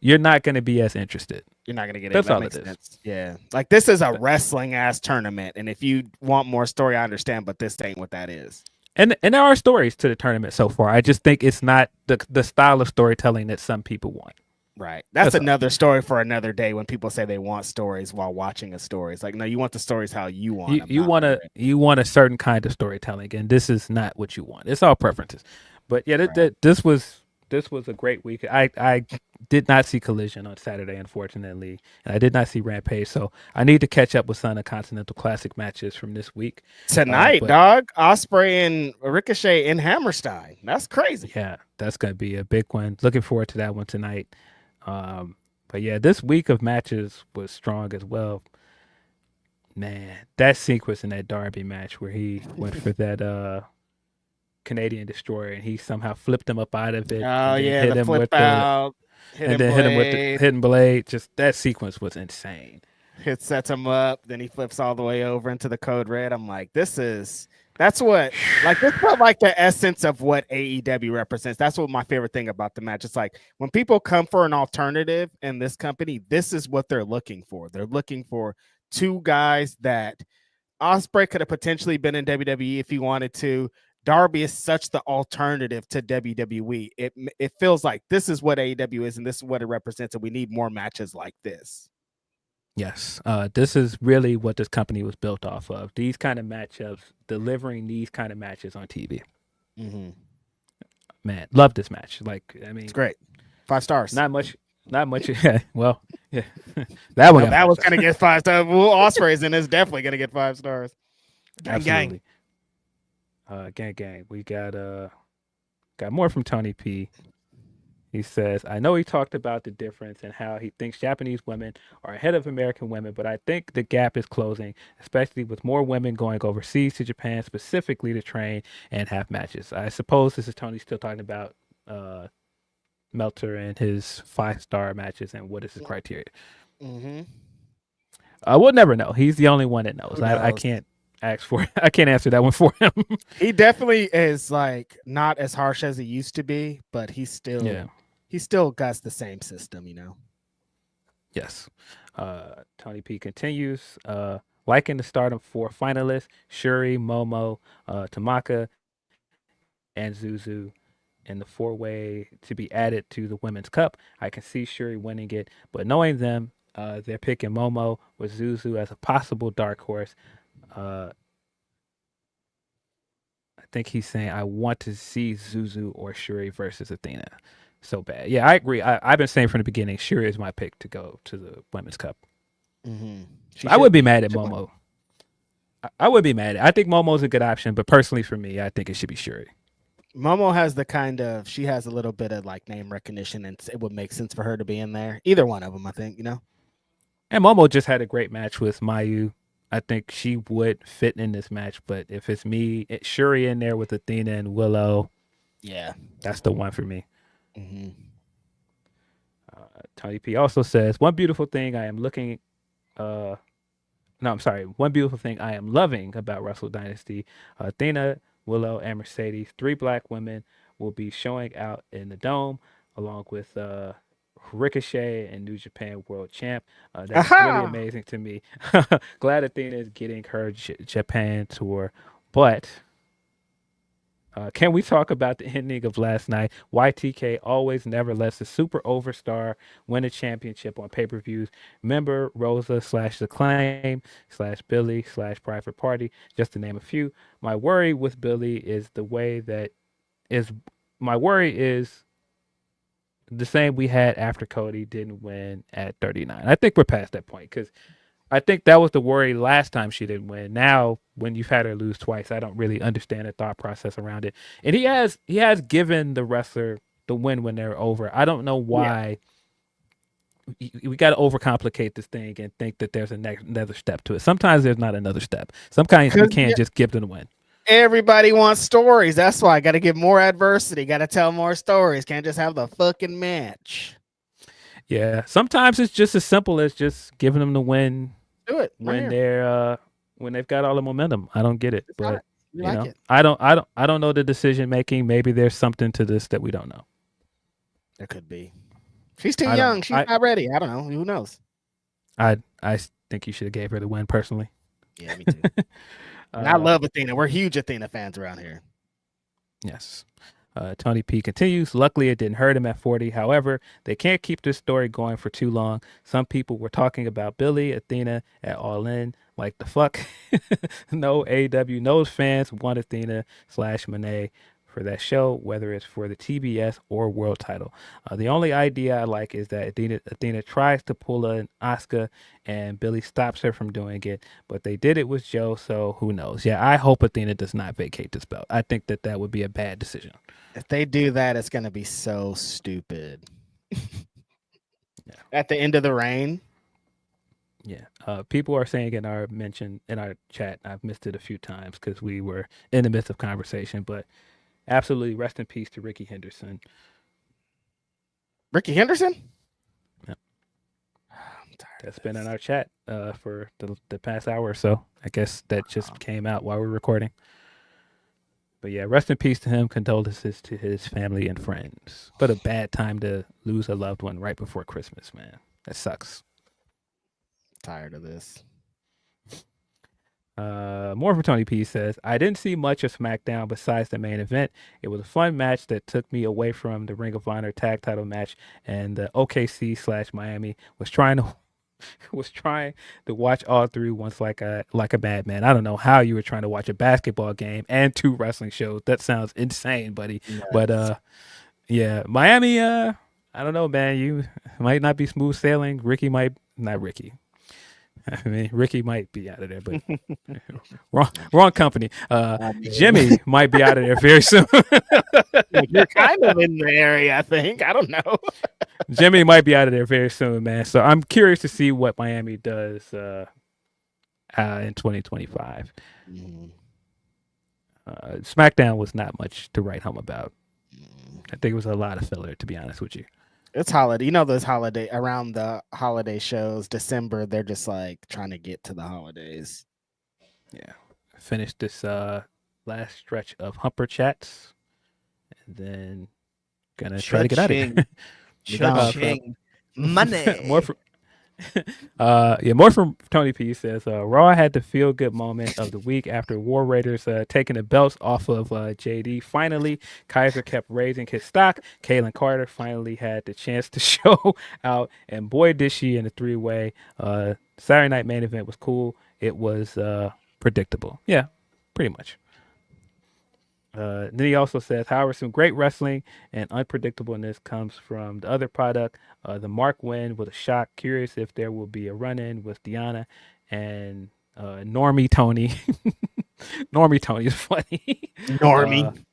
you're not going to be as interested. You're not going to get it. That's all makes it is. Sense. Yeah. Like this is a wrestling ass tournament. And if you want more story, I understand, but this ain't what that is. And there are stories to the tournament so far. I just think it's not the style of storytelling that some people want. Right. That's another story for another day when people say they want stories while watching a story. It's like, no, you want the stories how you want them. You want a certain kind of storytelling, and this is not what you want. It's all preferences. But yeah, this was a great week. I did not see Collision on Saturday, unfortunately, and I did not see Rampage. So I need to catch up with some of the Continental Classic matches from this week. Tonight, dog. Ospreay and Ricochet in Hammerstein. That's crazy. Yeah, that's going to be a big one. Looking forward to that one tonight. But yeah, this week of matches was strong as well. Man, that sequence in that Darby match where he went for that Canadian Destroyer and he somehow flipped him up out of it. Oh yeah, hit him with the hidden blade. Just that sequence was insane. It sets him up. Then he flips all the way over into the code red. I'm like, this felt like the essence of what AEW represents. That's what my favorite thing about the match. It's like when people come for an alternative in this company, this is what they're looking for. They're looking for two guys that Ospreay could have potentially been in WWE if he wanted to. Darby is such the alternative to WWE. It feels like this is what AEW is, and this is what it represents, and we need more matches like this. Yes, this is really what this company was built off of. These kind of matchups, delivering these kind of matches on TV. Mm-hmm. Man, love this match. Like, I mean, it's great. 5 stars. Not much. Well, yeah, that one. That was gonna get 5 stars. Well, Ospreay's in is definitely gonna get 5 stars. Absolutely. Gang. We got more from Tony P. He says, I know he talked about the difference and how he thinks Japanese women are ahead of American women, but I think the gap is closing, especially with more women going overseas to Japan specifically to train and have matches. I suppose this is Tony still talking about Meltzer and his 5-star matches and what is his criteria. Mm-hmm. We'll never know. He's the only one that knows. I can't I can't answer that one for him. He definitely is like not as harsh as he used to be, but he still got the same system, you know. Yes. Tony P continues. Liking the stardom 4 finalists, Shuri, Momo, Tamaka, and Zuzu in the 4-way to be added to the Women's Cup. I can see Shuri winning it, but knowing them, they're picking Momo with Zuzu as a possible dark horse. I think he's saying I want to see Zuzu or Shuri versus Athena so bad. Yeah, I agree. I've been saying from the beginning, Shuri is my pick to go to the Women's Cup. Mm-hmm. I would be mad at Momo. I would be mad. I think Momo's a good option, but personally for me, I think it should be Shuri. Momo has she has a little bit of like name recognition, and it would make sense for her to be in there. Either one of them, I think, you know. And Momo just had a great match with Mayu. I think she would fit in this match, but if it's me, it's Shuri in there with Athena and Willow. Yeah, that's the one for me. Mm-hmm. Tony P also says, one beautiful thing I am loving about Wrestle Dynasty, Athena, Willow, and Mercedes, 3 black women will be showing out in the Dome, along with Ricochet and New Japan World Champ. That's really amazing to me. Glad Athena is getting her Japan tour, but can we talk about the ending of last night? YTK always never lets a super overstar win a championship on pay-per-views. Remember Rosa / The Claim / Billy / Private Party, just to name a few. My worry with Billy is the same we had after Cody didn't win at 39. I think we're past that point because I think that was the worry last time she didn't win. Now, when you've had her lose twice, I don't really understand the thought process around it. And he has given the wrestler the win when they're over. I don't know why we got to overcomplicate this thing and think that there's another step to it. Sometimes there's not another step. Sometimes you can't just give them the win. Everybody wants stories. That's why I got to give more adversity. Got to tell more stories. Can't just have the fucking match. Yeah, sometimes it's just as simple as just giving them the win. Do it when they've got all the momentum. I don't get it, but you like it. I don't know the decision making. Maybe there's something to this that we don't know. There could be. She's too young. She's not ready. I don't know. Who knows? I think you should have gave her the win personally. Yeah, me too. And I love Athena. We're huge Athena fans around here. Yes. Tony P continues. Luckily, it didn't hurt him at 40. However, they can't keep this story going for too long. Some people were talking about Billy, Athena at All In. Like the fuck? No, AEW knows fans want Athena / Moné for that show, whether it's for the TBS or world title. The only idea I like is that Athena tries to pull an Asuka and Billy stops her from doing it, but they did it with Joe, so who knows? Yeah, I hope Athena does not vacate this belt. I think that would be a bad decision. If they do that, it's going to be so stupid. At the end of the reign. Yeah. People are saying in our chat, I've missed it a few times because we were in the midst of conversation, but absolutely rest in peace to Ricky Henderson. Ricky Henderson? Yeah. That's been in our chat for the past hour or so. I guess that just came out while we're recording. But yeah, rest in peace to him. Condolences to his family and friends. But a bad time to lose a loved one right before Christmas, man. That sucks. Tired of this. More from Tony P says, I didn't see much of SmackDown besides the main event. It was a fun match that took me away from the Ring of Honor tag title match, and the OKC/Miami was trying to watch all three once like a madman. I don't know how you were trying to watch a basketball game and 2 wrestling shows. That sounds insane, buddy. Yes. But yeah, Miami, I don't know, man. You might not be smooth sailing. Ricky might be out of there, but wrong company. Jimmy might be out of there very soon. You're kind of in the area, I think. I don't know. Jimmy might be out of there very soon, man. So I'm curious to see what Miami does in 2025. SmackDown was not much to write home about. I think it was a lot of filler, to be honest with you. It's holiday. You know, those around the holiday shows, December, they're just like trying to get to the holidays. Yeah. Finish this last stretch of Humper Chats and then gonna try to get out of here. Cha-ching. Money. More from Tony P says, Raw had the feel good moment of the week after War Raiders taking the belts off of JD. Finally, Kaiser kept raising his stock. Kaylin Carter finally had the chance to show out, and boy did she in the 3-way. Saturday night main event was cool. It was predictable. Yeah, pretty much. Then he also says, however, some great wrestling and unpredictableness comes from the other product. The Mark win was a shock. Curious if there will be a run-in with Deanna and Normie Tony. Normie Tony is funny. Normie.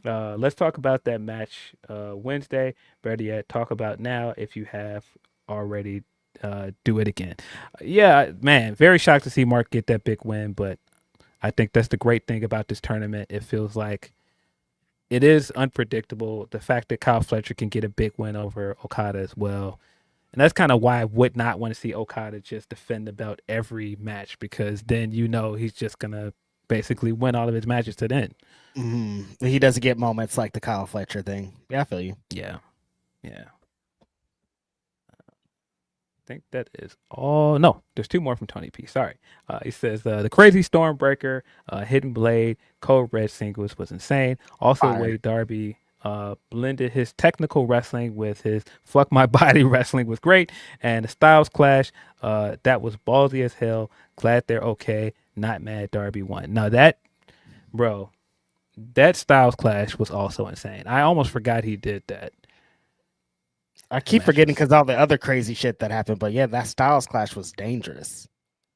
Let's talk about that match Wednesday. Better yet, talk about now if you have already. Do it again. Yeah, man, very shocked to see Mark get that big win, but I think that's the great thing about this tournament. It feels like it is unpredictable. The fact that Kyle Fletcher can get a big win over Okada as well. And that's kind of why I would not want to see Okada just defend the belt every match, because then he's just going to basically win all of his matches to the end. Mm-hmm. He doesn't get moments like the Kyle Fletcher thing. Yeah, I feel you. Yeah. I think that is all. No, there's 2 more from Tony P. Sorry. He says the Crazy Stormbreaker, Hidden Blade, Code Red singles was insane. Also, Wade Darby blended his technical wrestling with his fuck my body wrestling was great. And the Styles Clash, that was ballsy as hell. Glad they're okay. Not mad Darby won. Now that Styles Clash was also insane. I almost forgot he did that. I keep forgetting because all the other crazy shit that happened, but yeah, that Styles Clash was dangerous.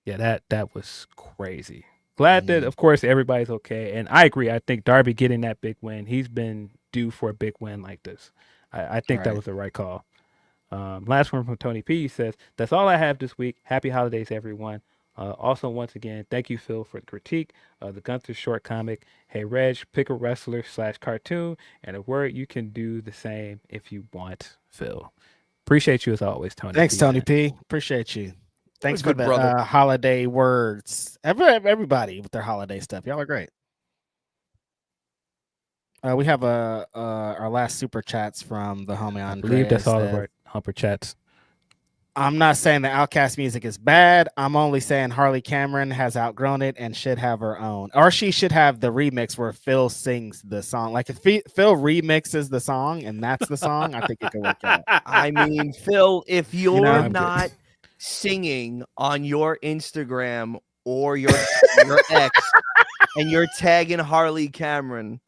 Yeah, that was crazy. Glad that, of course, everybody's okay. And I agree. I think Darby getting that big win, he's been due for a big win like this. I think that was the right call. Last one from Tony P says, that's all I have this week. Happy holidays, everyone. Also, once again, thank you, Phil, for the critique of the Gunther short comic. Hey, Reg, pick a wrestler / cartoon and a word. You can do the same if you want, Phil. Appreciate you as always, Tony. Thanks, Tony P. Appreciate you. Thanks for the holiday words. Everybody with their holiday stuff. Y'all are great. We have our last super chats from the homie Andres. I believe that's all of our Humper chats. I'm not saying the Outkast music is bad. I'm only saying Harley Cameron has outgrown it and should have her own. Or she should have the remix where Phil sings the song. Like if Phil remixes the song and that's the song, I think it could work out. I mean, Phil, if you're not singing on your Instagram or your ex and you're tagging Harley Cameron,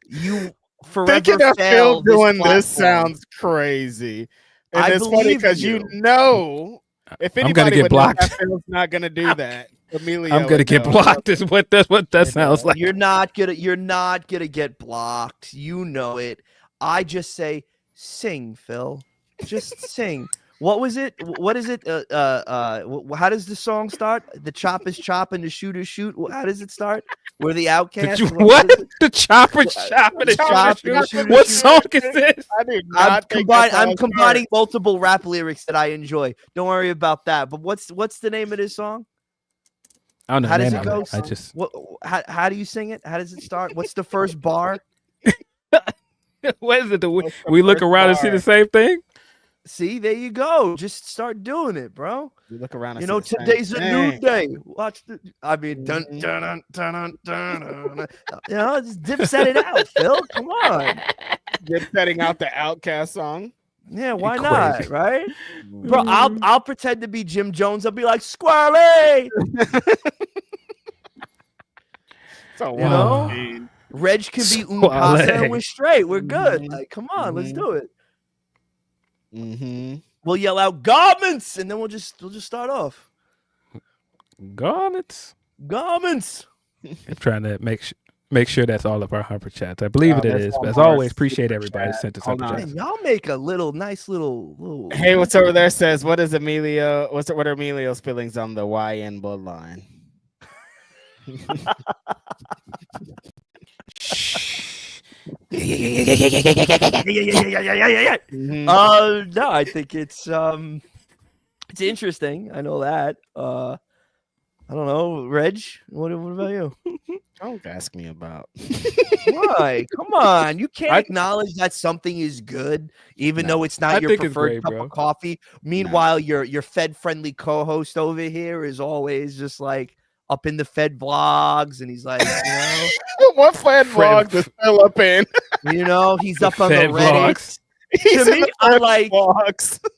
you forever thinking of fail Phil doing this sounds crazy. And it's funny because if anybody gonna get blocked, Phil's not gonna do that. Emilio, I'm gonna get blocked. Is what that sounds like. You're not gonna get blocked. You know it. I just say, sing, Phil. Just sing. What was it? What is it? How does the song start? The chop is chop and the shoot is shoot. How does it start? We're the outcasts. What? The chopper chop and the shoot. What song is this? I'm combining multiple rap lyrics that I enjoy. Don't worry about that. But what's the name of this song? I don't know. How does it go? I just. How do you sing it? How does it start? What's the first bar? What is it? We look around and see the same thing? See, there you go. Just start doing it, bro. You look around. And today's a new day. Watch the. I mean, dun dun dun dun dun. Just dip set it out, Phil. Come on. Dip setting out the Outcast song. Yeah, why not? Right, bro. I'll pretend to be Jim Jones. I'll be like Squirrely. Reg can be Umpasa and we're straight. We're good. Like, come on, let's do it. We'll yell out garments, and then we'll just start off. Garments. I'm trying to make sure that's all of our Humper chats. I believe it is. But as always, appreciate everybody that sent us Humper chats. Y'all make a nice little. Hey, what's over there says, what is Emilio? What are Emilio's feelings on the YN bloodline? No, I think it's interesting. I know that. I don't know, Reg. What about you? Don't ask me about. Why? Come on, you can't acknowledge that something is good, even though it's not your preferred cup of coffee. Meanwhile, your Fed-friendly co-host over here is always just like up in the Fed vlogs, and he's like, what Fed vlog does Phil up in? He's up on the Reddit. To me, I'm like, Bloodline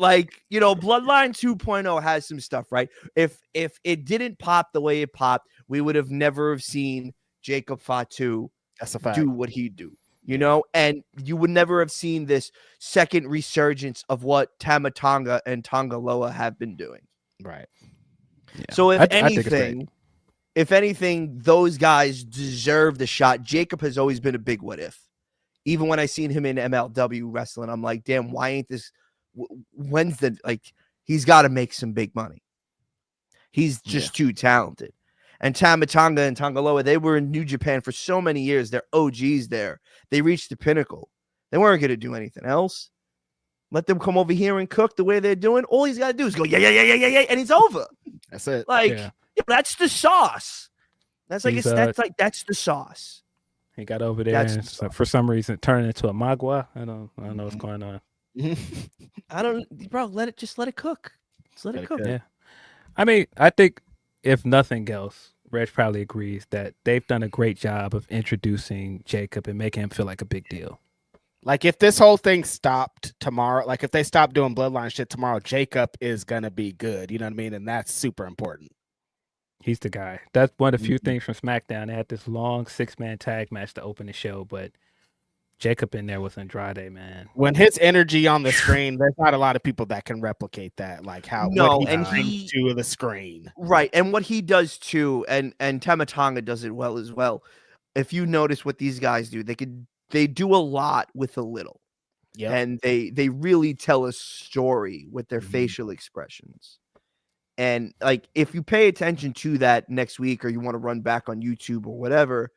2.0 has some stuff, right? If it didn't pop the way it popped, we would have never have seen Jacob Fatu do what he do, and you would never have seen this second resurgence of what Tama Tonga and Tonga Loa have been doing. Right. Yeah. So if anything, those guys deserve the shot. Jacob has always been a big what if. Even when I seen him in MLW wrestling, I'm like, damn, why ain't this? He's got to make some big money. He's just too talented. And Tama Tonga and Tonga Loa, they were in New Japan for so many years. They're OGs there. They reached the pinnacle. They weren't going to do anything else. Let them come over here and cook the way they're doing. All he's got to do is go, yeah, and it's over. That's it. That's the sauce. That's that's the sauce. He got over there and for some reason turned into a magua. I don't know what's going on. Let it cook. Just let it cook. Yeah. I mean, I think if nothing else, Reg probably agrees that they've done a great job of introducing Jacob and making him feel like a big deal. Like if this whole thing stopped tomorrow, like if they stop doing bloodline shit tomorrow, Jacob is gonna be good. You know what I mean? And that's super important. He's the guy. That's one of the few things from SmackDown. They had this long 6-man tag match to open the show, but Jacob in there with Andrade, man. When his energy on the screen, there's not a lot of people that can replicate that. Like he brings to the screen, right? And what he does too, and Tama Tonga does it well as well. If you notice what these guys do, they do a lot with a little, and they really tell a story with their facial expressions. And like, if you pay attention to that next week, or you want to run back on YouTube or whatever,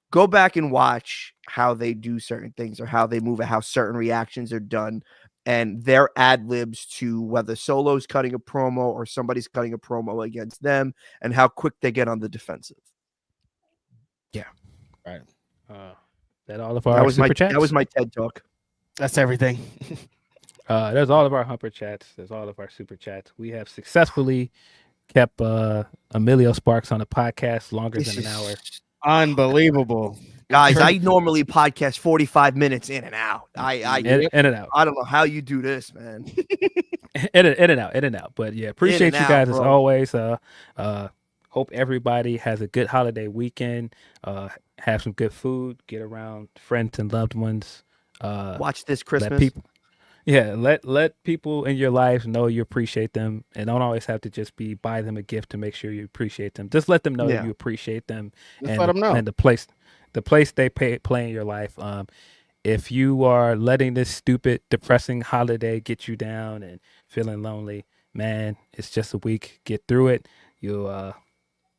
go back and watch how they do certain things, or how they move, or how certain reactions are done, and their ad libs to whether Solo's cutting a promo or somebody's cutting a promo against them, and how quick they get on the defensive. Yeah, right. That all of our super chats? That was my TED talk. That's everything. There's all of our Humper chats. There's all of our super chats. We have successfully kept Emilio Sparks on the podcast longer than an hour. Unbelievable. Guys, I normally podcast 45 minutes in and out. In and out. I don't know how you do this, man. in and out. But yeah, appreciate you guys as always. Hope everybody has a good holiday weekend. Have some good food. Get around friends and loved ones. Watch this Christmas. Let people in your life know you appreciate them, and don't always have to just be buy them a gift to make sure you appreciate them. Just let them know that you appreciate them, let them know. And the place they play in your life. if you are letting this stupid, depressing holiday get you down and feeling lonely, man, it's just a week. Get through it. You'll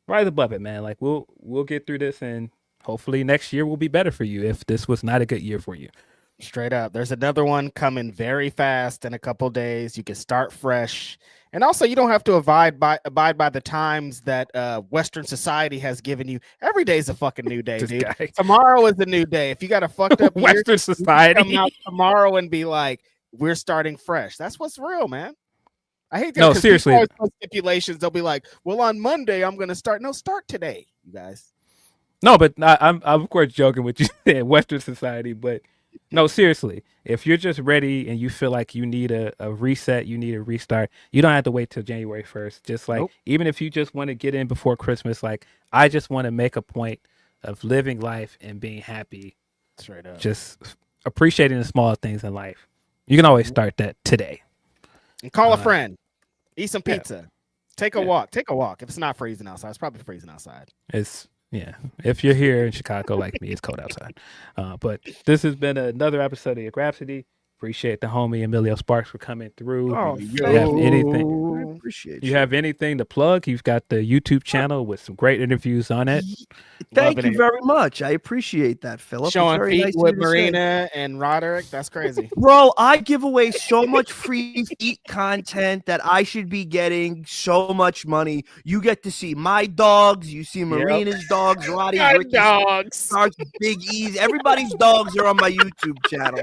rise above it, man. Like we'll get through this, and hopefully next year will be better for you if this was not a good year for you. Straight up. There's another one coming very fast in a couple days. You can start fresh. And also, you don't have to abide by the times that Western society has given you. Every day is a fucking new day, dude. Tomorrow is a new day. If you got a fucked up Western society, come out tomorrow and be like, we're starting fresh. That's what's real, man. I hate that. No, seriously. Stipulations. They'll be like, well, on Monday, I'm going to start. No, start today, you guys. No, but I'm of course joking with you in Western society, but no, seriously, if you're just ready and you feel like you need a reset, you need a restart, you don't have to wait till January 1st. Just like, even if you just want to get in before Christmas, like, I just want to make a point of living life and being happy. Straight up. Just appreciating the small things in life. You can always start that today. And call a friend. Eat some pizza. Take a walk. Take a walk. If it's not freezing outside, it's probably freezing outside. Yeah, if you're here in Chicago like me, it's cold outside. But this has been another episode of your Grapsody. Appreciate the homie Emilio Sparks for coming through. You have anything to plug? You've got the YouTube channel with some great interviews on it. Thank you very much. I appreciate that, Philip. Showing feet with Marina and Roderick. That's crazy. Bro, I give away so much free feet content that I should be getting so much money. You get to see my dogs. You see Marina's dogs, Roddy's, Ricky's dogs, Big E's. Everybody's dogs are on my YouTube channel.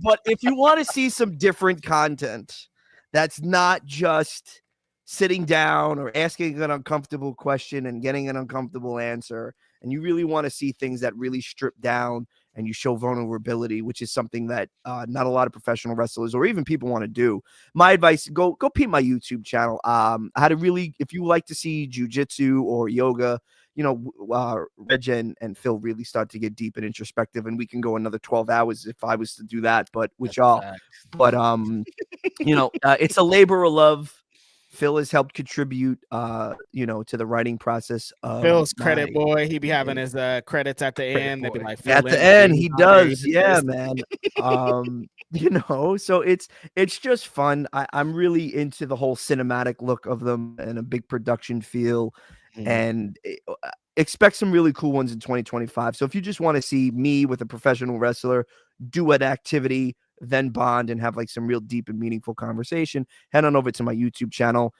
But if you want to see some different content that's not just sitting down or asking an uncomfortable question and getting an uncomfortable answer, and you really want to see things that really strip down and you show vulnerability, which is something that not a lot of professional wrestlers or even people want to do, my advice, go peep my YouTube channel. If you like to see jiu-jitsu or yoga, Reg and Phil really start to get deep and introspective, and we can go another 12 hours if I was to do that, but it's a labor of love. Phil has helped contribute, to the writing process. Phil's credit boy. He be having his credits at the end. They'd be like, Phil at the end, he does. Yeah, man. So it's just fun. I'm really into the whole cinematic look of them and a big production feel. And expect some really cool ones in 2025. So if you just want to see me with a professional wrestler do an activity, then bond and have like some real deep and meaningful conversation, head on over to my YouTube channel.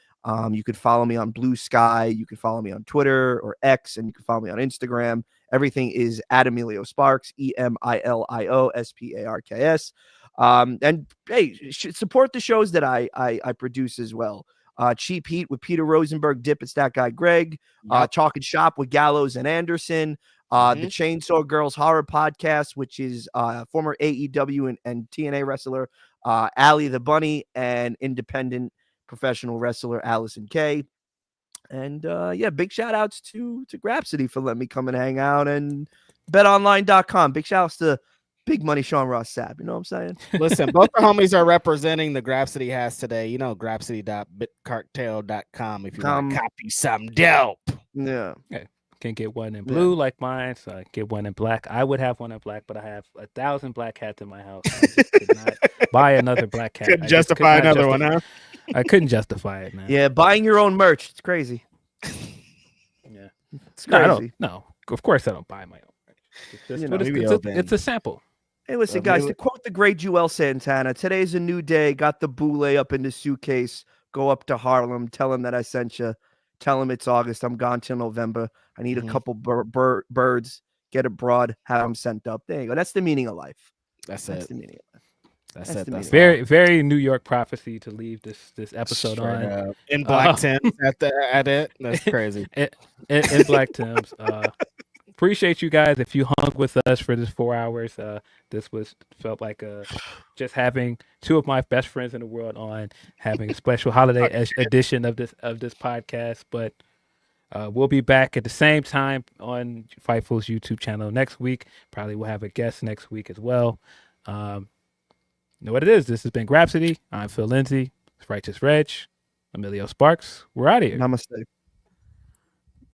You could follow me on Blue Sky. You can follow me on Twitter or X, and you can follow me on Instagram. Everything is at Emilio Sparks, Emilio Sparks. And hey, support the shows that I produce as well. Cheap Heat with Peter Rosenberg, Dip It's That Guy Greg, Talking Shop with Gallows and Anderson, the Chainsaw Girls Horror Podcast, which is former AEW and TNA wrestler Allie the Bunny, and independent professional wrestler Allison Kay. And big shout outs to Grapsody for letting me come and hang out, and BetOnline.AG. Big shout outs to Big Money Sean Ross Sapp. You know what I'm saying? Listen, both the homies are representing the Grapsody has today. Grapsody.bitcartel.com if you want to copy some dope. Yeah. Okay. Can get one in blue like mine, so I get one in black. I would have one in black, but I have 1,000 black hats in my house. I just could not buy another black hat. Couldn't justify another one, huh? I couldn't justify it, man. Yeah, buying your own merch. It's crazy. Yeah. It's crazy. No, of course I don't buy my own merch. It's a sample. Hey, listen, guys, to quote the great Joel Santana, today's a new day. Got the boule up in the suitcase. Go up to Harlem. Tell him that I sent you. Tell him it's August. I'm gone till November. I need a couple birds. Get abroad. Have them sent up. There you go. That's the meaning of life. That's the meaning of life. That's very, very New York prophecy to leave this episode on in black Tims at it. That's crazy. in black Tims. Appreciate you guys. If you hung with us for this 4 hours, this felt like just having two of my best friends in the world on, having a special holiday edition of this podcast. But we'll be back at the same time on Fightful's YouTube channel next week. Probably we'll have a guest next week as well. You know what it is. This has been Grapsody. I'm Phil Lindsey. It's Righteous Reg. Emilio Sparks. We're out of here. Namaste.